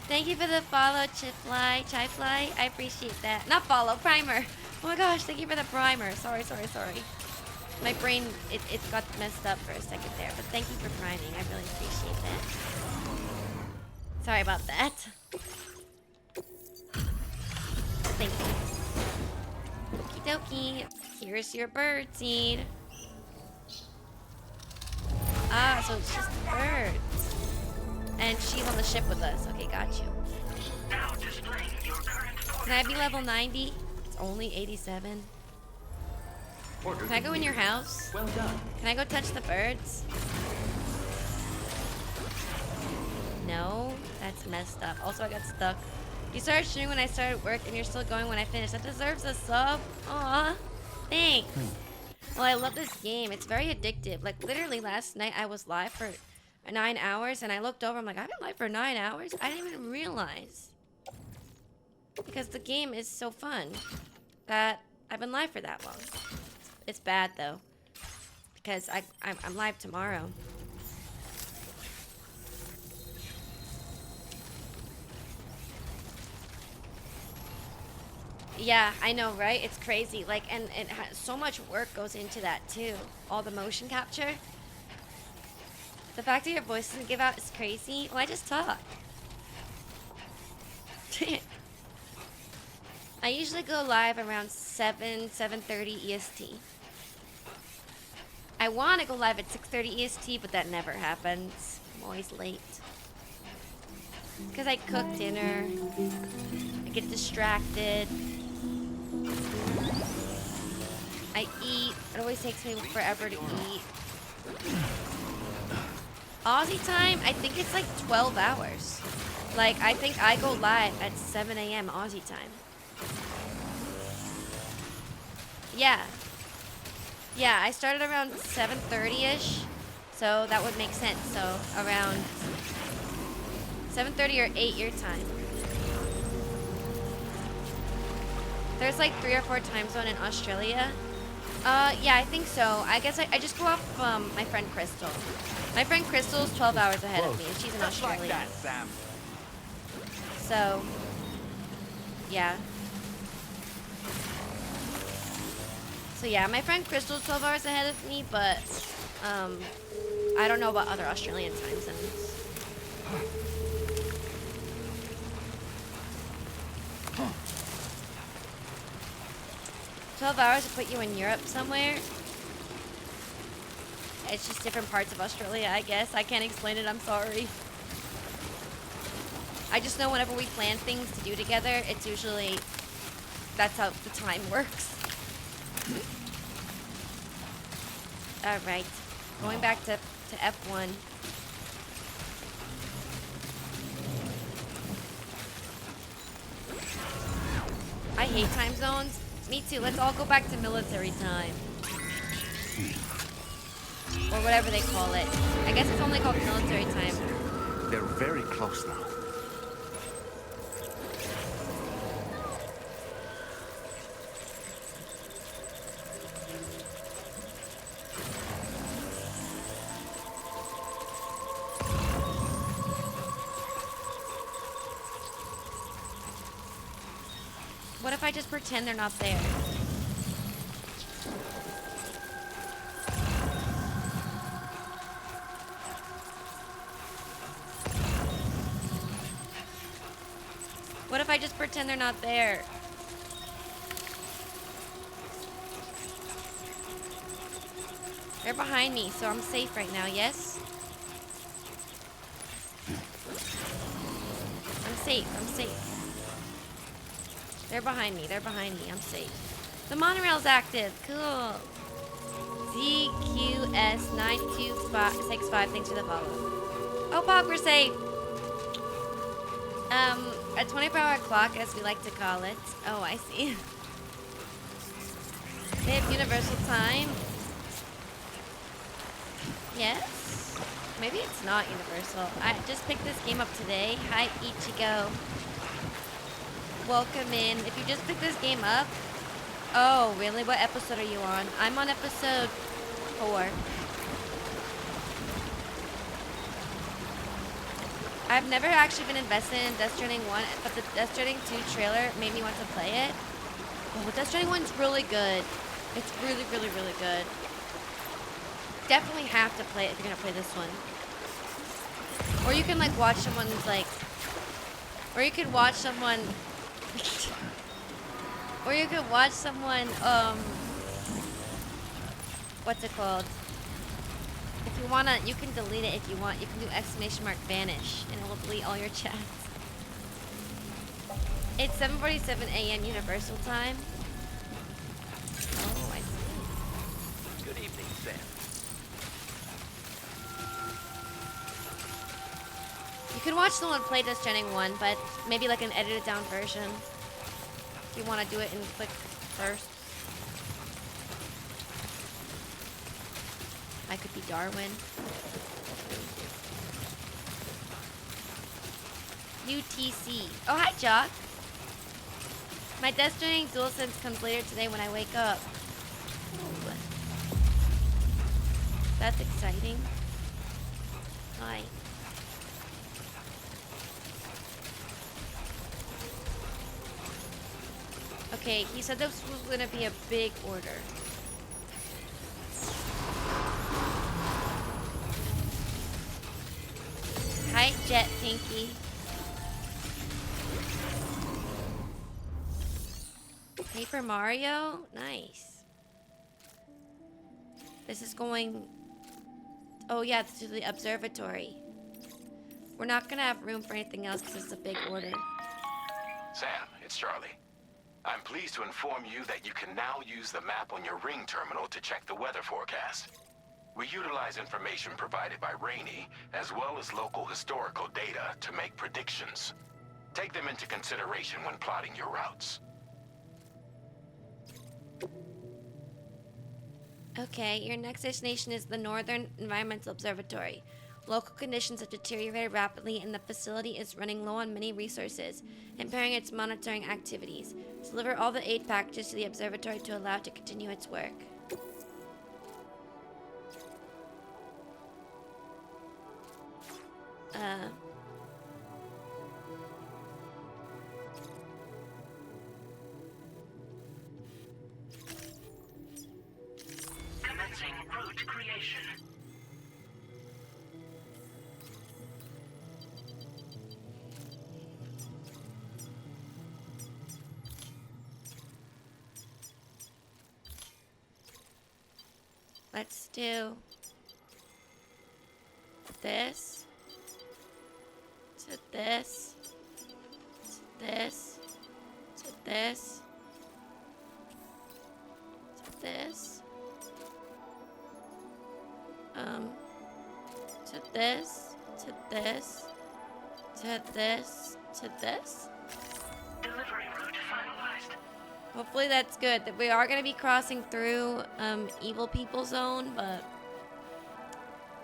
Thank you for the follow, Chifly. I appreciate that. Not follow, Primer. Oh my gosh, thank you for the primer. Sorry. My brain, it got messed up for a second there, but thank you for priming. I really appreciate that. Sorry about that. Thank you. Okie dokie. Here's your bird seed. Ah, so it's just birds. And she's on the ship with us. Okay, got you. Now displaying your current Can I be level 90? It's only 87. Can I go in your house? Well done. Can I go touch the birds? No, that's messed up. Also, I got stuck. You started shooting when I started work, and you're still going when I finished. That deserves a sub. Aw, thanks. Well, I love this game. It's very addictive. Like, literally last night, I was live for 9 hours, and I looked over. I'm like, I've been live for 9 hours? I didn't even realize. Because the game is so fun that I've been live for that long. It's bad, though. Because I'm live tomorrow. Yeah, I know, right? It's crazy. Like, and so much work goes into that, too. All the motion capture. The fact that your voice doesn't give out is crazy. Well, I just talk. I usually go live around 7:30 EST. I want to go live at 6:30 EST, but that never happens. I'm always late. Because I cook dinner. I get distracted. I eat. It always takes me forever to eat. Aussie time, I think it's like 12 hours. Like, I think I go live at 7 a.m. Aussie time. Yeah. Yeah, I started around 7:30-ish, so that would make sense. So, around 7:30 or 8 your time. There's like 3 or 4 time zone in Australia. Yeah, I think so. I guess I just go off my friend Crystal. My friend Crystal's 12 hours ahead of me, and she's in Australia. Like that, Sam. So, yeah. So yeah, my friend Crystal's 12 hours ahead of me, but I don't know about other Australian time zones. 12 hours to put you in Europe somewhere. It's just different parts of Australia, I guess. I can't explain it, I'm sorry. I just know whenever we plan things to do together, it's usually, that's how the time works. Alright, going back to F1. I hate time zones. Me too, let's all go back to military time. Or whatever they call it. I guess it's only called military time. They're very close now. What if I just pretend they're not there? What if I just pretend they're not there? They're behind me, so I'm safe right now, yes? I'm safe. They're behind me, I'm safe. The monorail's active, cool. ZQS9265, thanks for the follow. Oh, Pog, we're safe. A 24-hour clock, as we like to call it. Oh, I see. They have universal time. Yes? Maybe it's not universal. I just picked this game up today. Hi, Ichigo. Welcome in. If you just picked this game up... Oh, really? What episode are you on? I'm on episode 4. I've never actually been invested in Death Stranding 1, but the Death Stranding 2 trailer made me want to play it. Oh, the Death Stranding one's really good. It's really, really, really good. Definitely have to play it if you're gonna play this one. Or you can like watch someone's like, or you could watch someone, or you could watch someone, what's it called? If you wanna, you can delete it if you want. You can do !vanish and it will delete all your chats. It's 7:47 a.m. Universal Time. Oh, I see. Good evening, Sam. You can watch someone play Death Stranding 1, but maybe like an edited down version. If you want to do it in quick first. I could be Darwin. UTC. Oh, hi, Jock. My Death Stranding DualSense comes later today when I wake up. Ooh. That's exciting. Hi. Okay, he said this was gonna be a big order. Hi, Jet Pinky. Paper Mario? Nice. This is going... Oh yeah, this is the Observatory. We're not gonna have room for anything else because it's a big order. Sam, it's Charlie. I'm pleased to inform you that you can now use the map on your Ring terminal to check the weather forecast. We utilize information provided by Rainey, as well as local historical data, to make predictions. Take them into consideration when plotting your routes. Okay, your next destination is the Northern Environmental Observatory. Local conditions have deteriorated rapidly and the facility is running low on many resources, impairing its monitoring activities. Deliver all the aid packages to the observatory to allow it to continue its work. Commencing route creation. Let's do this to this to this to this to this to this to this to this to this. Delivery route finalized. Hopefully that's good. We are going to be crossing through evil people zone, but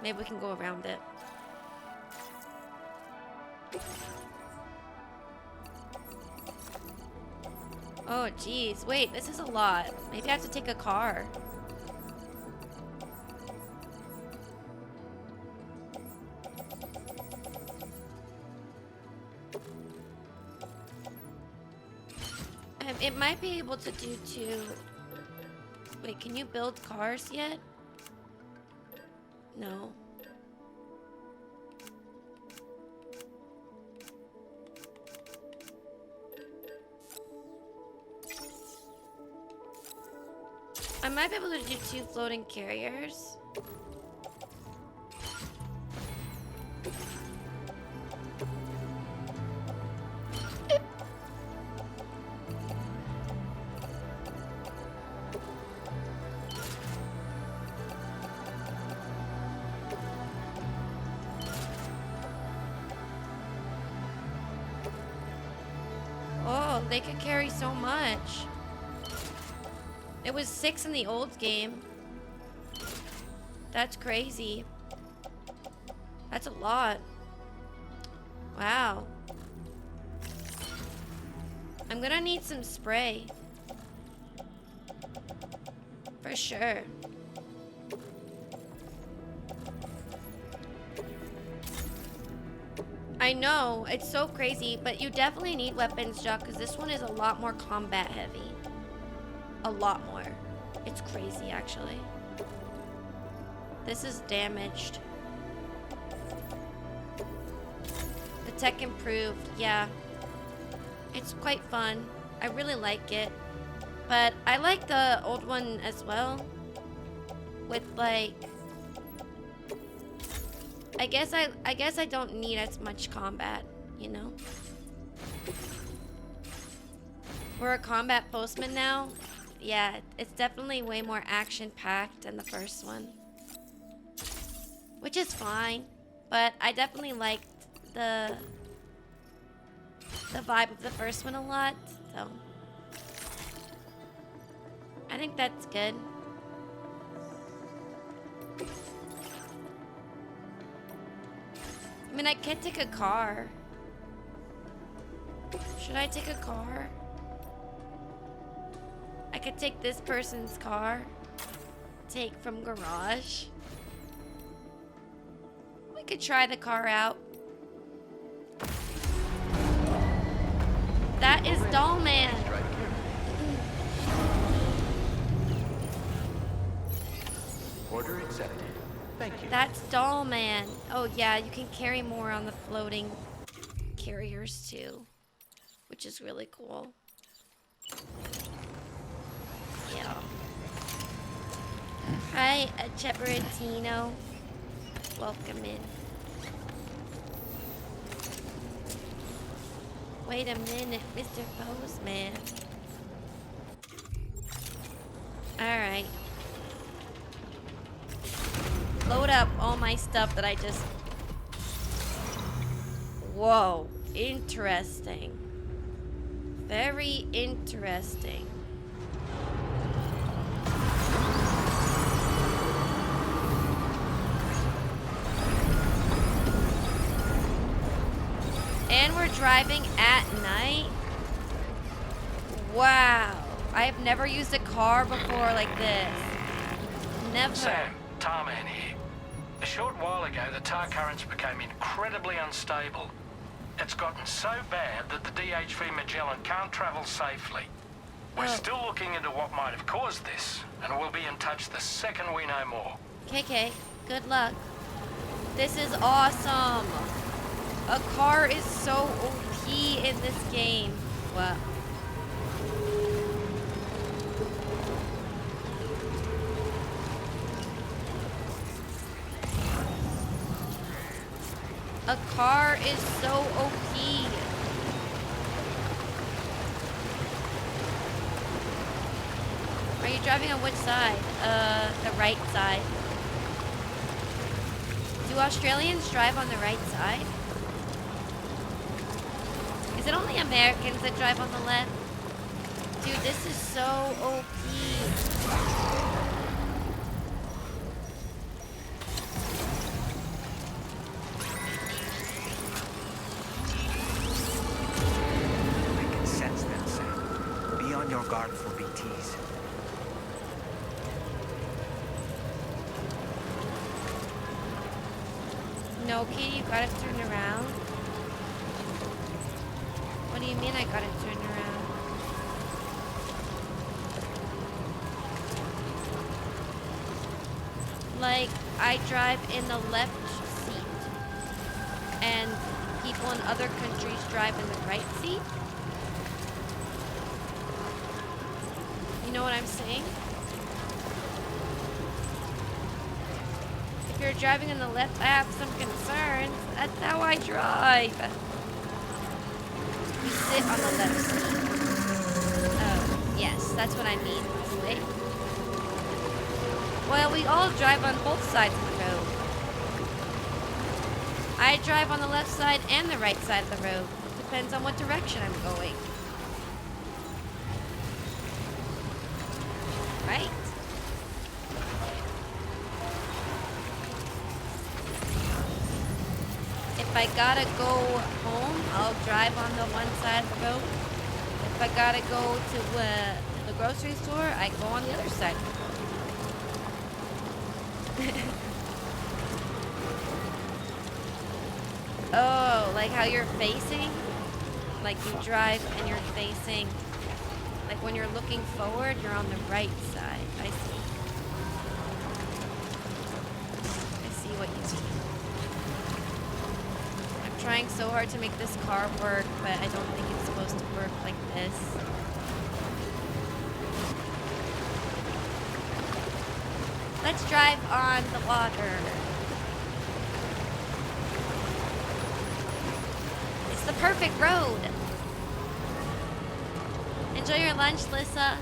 maybe we can go around it. Oh geez, wait, this is a lot. Maybe I have to take a car. It might be able to do two. Wait, can you build cars yet? No. I might be able to do two floating carriers. Oh, they could carry so much. It was 6 in the old game. That's crazy. That's a lot. Wow. I'm gonna need some spray. For sure. I know, it's so crazy, but you definitely need weapons, Jock, because this one is a lot more combat heavy. A lot more. It's crazy, actually. This is damaged. The tech improved, yeah. It's quite fun. I really like it. But I like the old one as well. With like... I guess I don't need as much combat, you know? We're a combat postman now. Yeah, it's definitely way more action-packed than the first one. Which is fine. But I definitely liked the vibe of the first one a lot, so I think that's good. I mean, I could take a car. Should I take a car? I could take this person's car. Take from garage. We could try the car out. That is Dollman. Order accepted. Thank you. That's Dollman. Oh yeah, you can carry more on the floating carriers too, which is really cool. Yeah. Hi, Cheperatino. Welcome in. Wait a minute, Mr. Postman. Alright. Load up all my stuff that I just... Whoa. Interesting. Very interesting. And we're driving at night? Wow. I've never used a car before like this. Never. Sam, Tarman here. A short while ago, the tar currents became incredibly unstable. It's gotten so bad that the DHV Magellan can't travel safely. We're still looking into what might have caused this, and we'll be in touch the second we know more. KK, good luck. This is awesome. A car is so OP in this game. Wow. A car is so OP. Are you driving on which side? The right side. Do Australians drive on the right side? Is it only Americans that drive on the left? Dude, this is so OP. I can sense them, Sam. Be on your guard for BTs. No, Katie, you gotta turn around. What do you mean I gotta turn around? Like, I drive in the left seat, and people in other countries drive in the right seat? You know what I'm saying? If you're driving in the left, I have some concerns. That's how I drive. You sit on the left seat. Oh, yes, that's what I mean. Wait. Well, we all drive on both sides of the road. I drive on the left side and the right side of the road. Depends on what direction I'm going. Right? If I gotta go home, I'll drive on the one side of the road. If I gotta go to the grocery store, I go on the other side of the road. Oh, like how you're facing? Like you drive and you're facing. Like when you're looking forward, you're on the right side. I see. I see what you mean. I'm trying so hard to make this car work, but I don't think it's supposed to work like this. Let's drive on the water. It's the perfect road. Enjoy your lunch, Lissa.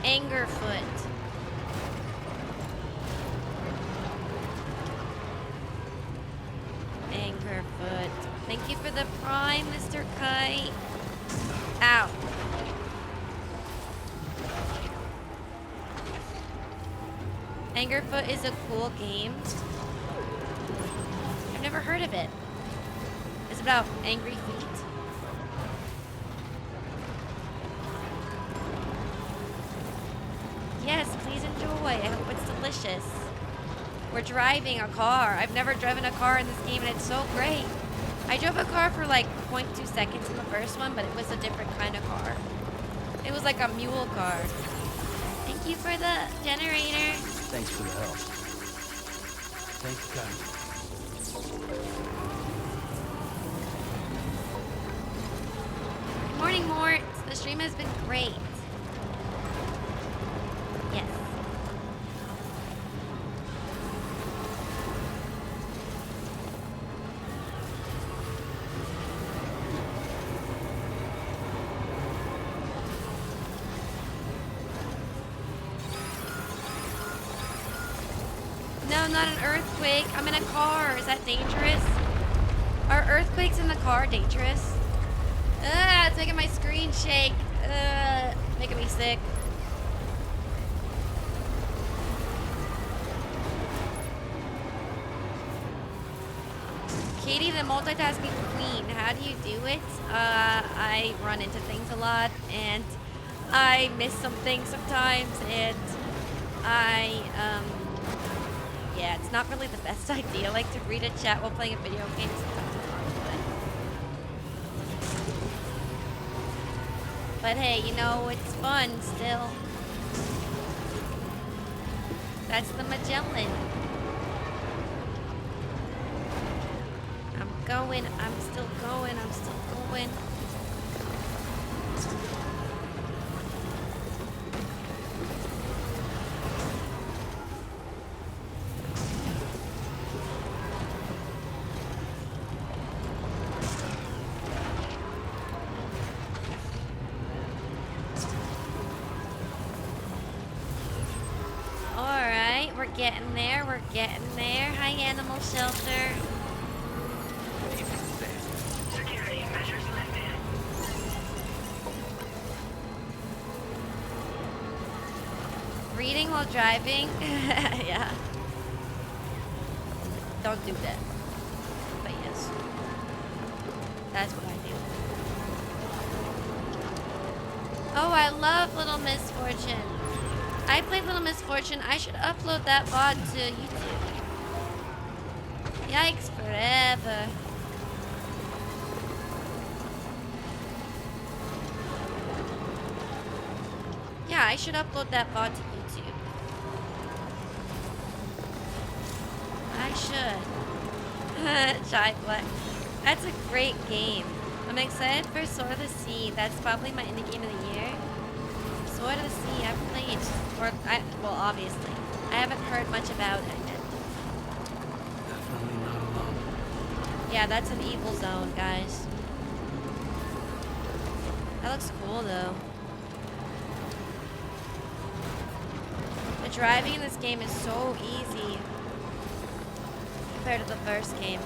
Angerfoot. Angerfoot. Thank you for the prime, Mr. Kite. Ow. Angerfoot is a cool game. I've never heard of it. It's about angry feet. Yes, please enjoy. I hope it's delicious. We're driving a car. I've never driven a car in this game, and it's so great. I drove a car for like 0.2 seconds in the first one, but it was a different kind of car. It was like a mule car. Thank you for the generator. Thanks for the help. Thank you, Good morning, Mort. The stream has been great. Yes. No, not an earthquake. I'm in a car. Is that dangerous? Are earthquakes in the car dangerous? It's making my screen shake. Making me sick. Katie, the multitasking queen. How do you do it? I run into things a lot, and I miss some things sometimes, and yeah, it's not really the best idea. Like to read a chat while playing a video game sometimes it's fun, but hey, you know, it's fun still. That's the Magellan. I'm going, I'm still going, I'm still going. Getting there, we're getting there. Hi, animal shelter. Security measures lifted. Reading while driving? Yeah. Don't do that. But yes. That's what I do. Oh, I love Little Misfortune. I played Little Misfortune. I should upload that VOD to YouTube. Yikes forever. Yeah, I should upload that VOD to YouTube. I should. Shy Black. That's a great game. I'm excited for Sword of the Sea. That's probably my indie game of the year. Sword of the Sea, I've played. Well, obviously. I haven't heard much about it yet. Definitely not alone. Yeah, that's an evil zone, guys. That looks cool, though. The driving in this game is so easy compared to the first game.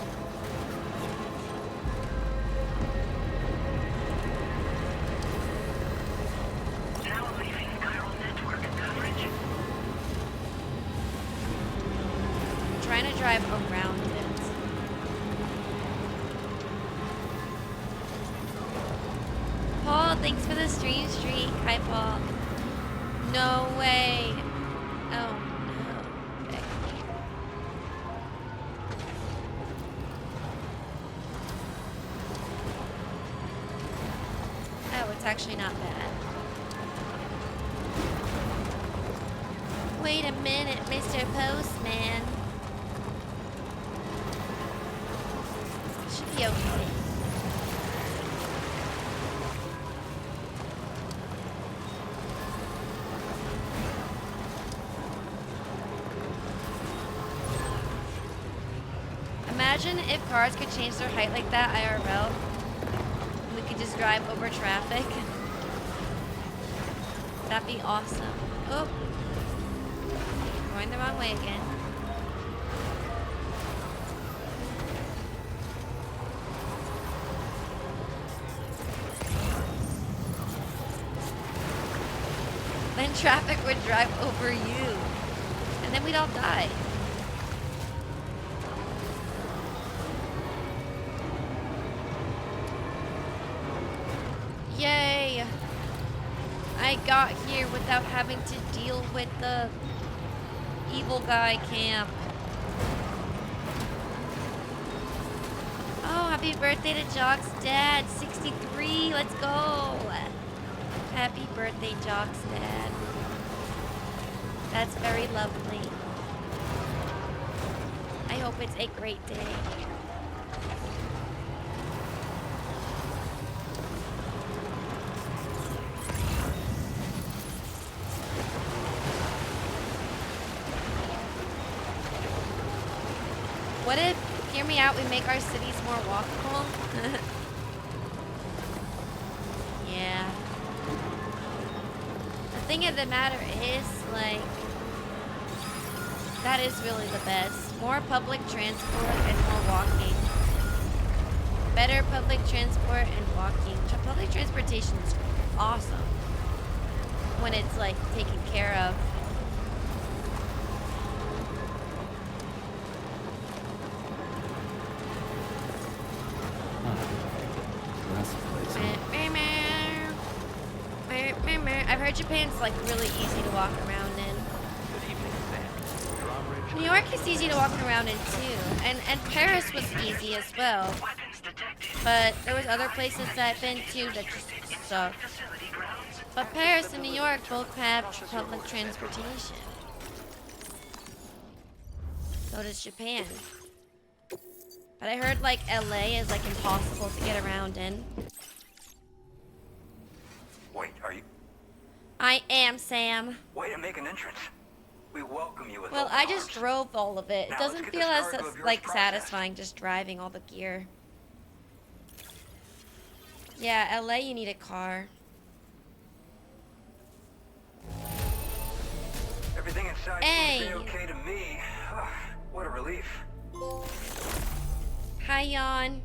Trying to drive around it. Paul, thanks for the stream streak. Hi, Paul. No way. Oh no. Okay. Oh, it's actually not bad. Wait a minute, Mr. Postman. Should be okay. Imagine if cars could change their height like that IRL. We could just drive over traffic. That'd be awesome. Oh. Going the wrong way again. Then traffic would drive over you. And then we'd all die. Yay! I got here without having to deal with the evil guy camp. Oh, happy birthday to Jock's dad, 63. Let's go. Happy birthday, Jock's dad. That's very lovely. I hope it's a great day. What if, hear me out, we make our cities more walkable? Yeah. The thing of the matter is, like, that is really the best. More public transport and more walking. Better public transport and walking. Public transportation is awesome when it's, like, taken care of. I've heard Japan's like really easy to walk around in. New York is easy to walk around in too, and Paris was easy as well. But there was other places that I've been to that just suck. But Paris and New York both have public transportation. So does Japan. But I heard like LA is like impossible to get around in. Wait, are you? I am, Sam. Way to make an entrance. We welcome you with Well, open I just arms. drove all of it. It Now doesn't let's get feel this as cargo of yours like processed. satisfying just driving all the gear. Yeah, LA, you need a car. Everything inside Hey. seems okay to me. What a relief. Hi, Jan.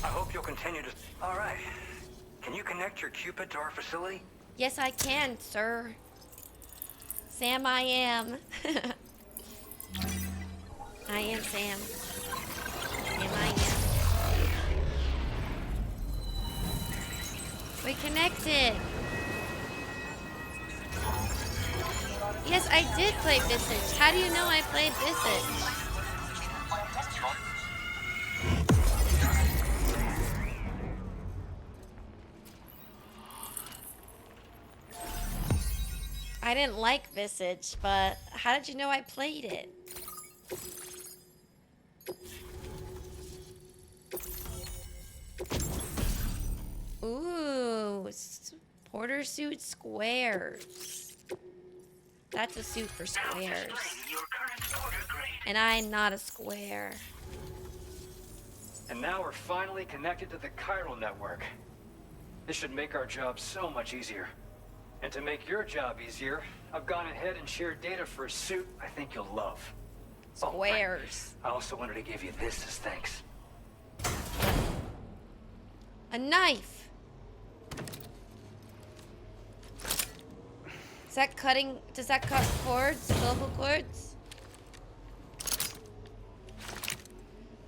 I hope you'll continue to... All right. Can you connect your Cupid to our facility? Yes, I can, sir. Sam, I am. I am Sam. Sam, I am. We connected. Yes, I did play Visage. How do you know I played Visage? I didn't like Visage, but how did you know I played it? Ooh, Porter suit squares. That's a suit for squares. And I'm not a square. And now we're finally connected to the chiral network. This should make our job so much easier. And to make your job easier, I've gone ahead and shared data for a suit I think you'll love. Squares. I also wanted to give you this as thanks. A knife. Is that cutting? Does that cut cords? Vocal cords?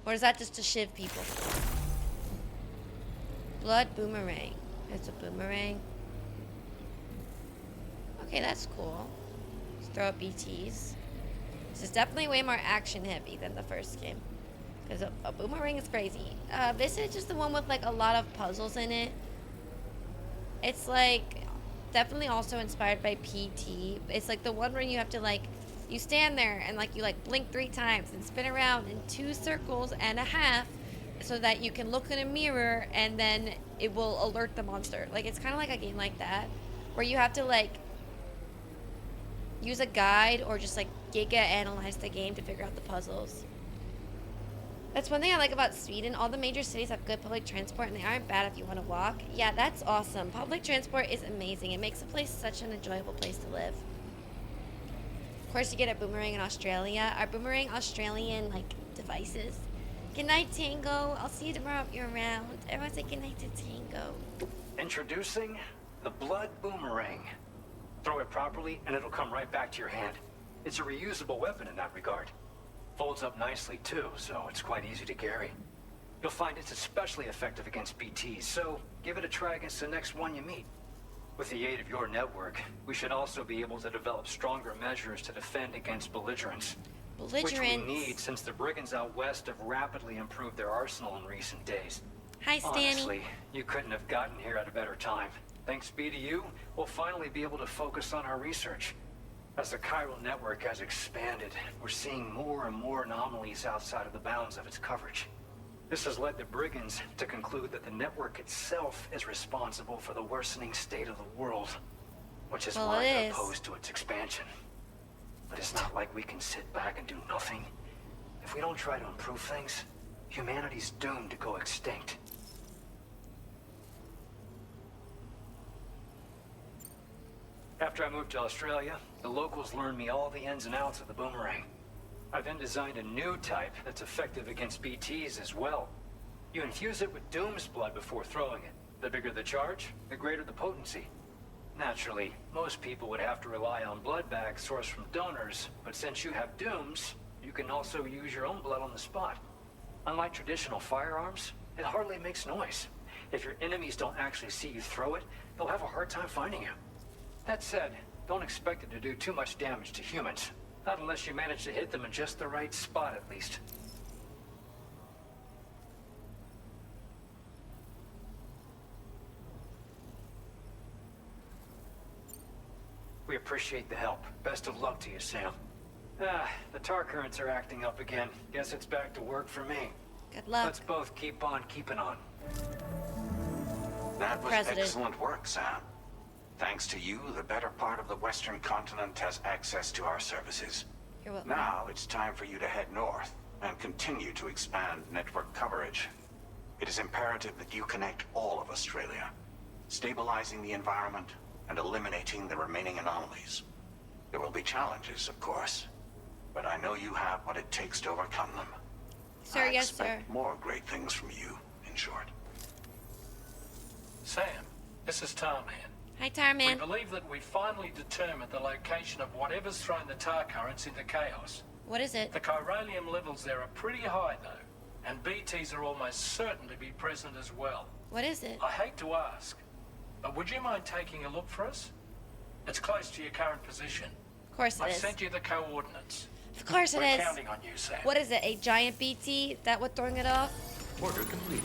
Or is that just to shiv people? Blood boomerang. It's a boomerang. Okay, that's cool. throw up BTs. This is definitely way more action heavy than the first game. Because a boomerang is crazy. This is just the one with like a lot of puzzles in it. It's like definitely also inspired by PT. It's like the one where you have to like, you stand there and like you like blink 3 times and spin around in 2 circles and a half so that you can look in a mirror and then it will alert the monster. Like it's kind of like a game like that where you have to like use a guide or just like giga analyze the game to figure out the puzzles. That's one thing I like about Sweden. All the major cities have good public transport and they aren't bad if you want to walk. Yeah, that's awesome. Public transport is amazing. It makes a place such an enjoyable place to live. Of course, you get a boomerang in Australia. Are boomerang Australian like devices? Good night, Tango. I'll see you tomorrow if you're around. Everyone say good night to Tango. Introducing the Blood Boomerang. Throw it properly and it'll come right back to your hand. It's a reusable weapon in that regard. Folds up nicely too, so it's quite easy to carry. You'll find it's especially effective against BTs, so give it a try against the next one you meet. With the aid of your network, we should also be able to develop stronger measures to defend against belligerents. Which we need since the Brigands out west have rapidly improved their arsenal in recent days. Hi, Stanny. Honestly, you couldn't have gotten here at a better time. Thanks be to you, we'll finally be able to focus on our research. As the chiral network has expanded, we're seeing more and more anomalies outside of the bounds of its coverage. This has led the Brigands to conclude that the network itself is responsible for the worsening state of the world, which is why they're opposed to its expansion. But it's not like we can sit back and do nothing. If we don't try to improve things, humanity's doomed to go extinct. After I moved to Australia, the locals learned me all the ins and outs of the boomerang. I then designed a new type that's effective against BTs as well. You infuse it with Doom's blood before throwing it. The bigger the charge, the greater the potency. Naturally, most people would have to rely on blood bags sourced from donors, but since you have Doom's, you can also use your own blood on the spot. Unlike traditional firearms, it hardly makes noise. If your enemies don't actually see you throw it, they'll have a hard time finding you. That said, don't expect it to do too much damage to humans. Not unless you manage to hit them in just the right spot, at least. We appreciate the help. Best of luck to you, Sam. The tar currents are acting up again. Guess it's back to work for me. Good luck. Let's both keep on keeping on. That was excellent work, Sam. Thanks to you, the better part of the Western continent has access to our services. You're welcome. Now it's time for you to head north and continue to expand network coverage. It is imperative that you connect all of Australia, stabilizing the environment and eliminating the remaining anomalies. There will be challenges, of course, but I know you have what it takes to overcome them. Sir, I yes, sir. expect more great things from you, in short. Sam, this is Tarman. Hi, Tarman. We believe that we finally determined the location of whatever's thrown the tar currents into chaos. What is it? The chiralium levels there are pretty high, though, and BTs are almost certain to be present as well. What is it? I hate to ask, but would you mind taking a look for us? It's close to your current position. Of course it I've is. sent you the coordinates. Of course it We're is. counting on you, Sam. What is it? A giant BT? That what throwing it off? Order completed.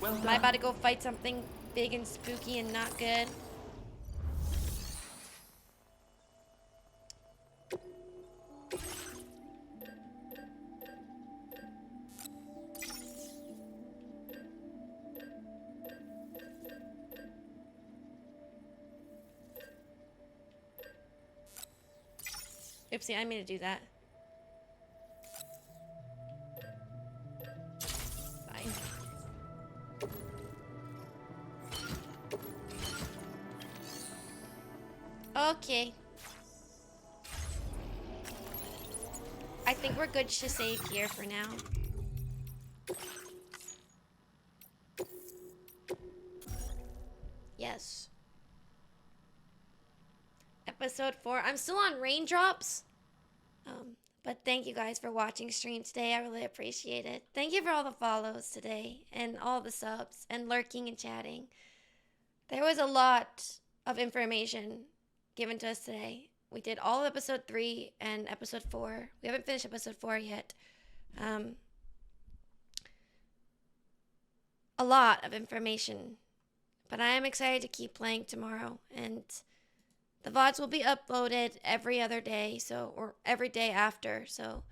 Well done. Am I about to go fight something big and spooky and not good? Oopsie, I mean to do that. Fine. Okay. I think we're good to save here for now. Yes. Episode 4. I'm still on raindrops. But thank you guys for watching stream today. I really appreciate it. Thank you for all the follows today and all the subs and lurking and chatting. There was a lot of information given to us today. We did all of episode 3 and episode 4. We haven't finished episode 4 yet. A lot of information. But I am excited to keep playing tomorrow. And the VODs will be uploaded every other day, so, or every day after, so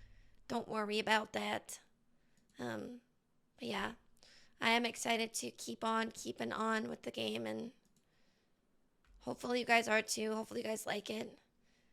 don't worry about that. But yeah, I am excited to keep on keeping on with the game, and hopefully you guys are too. Hopefully you guys like it.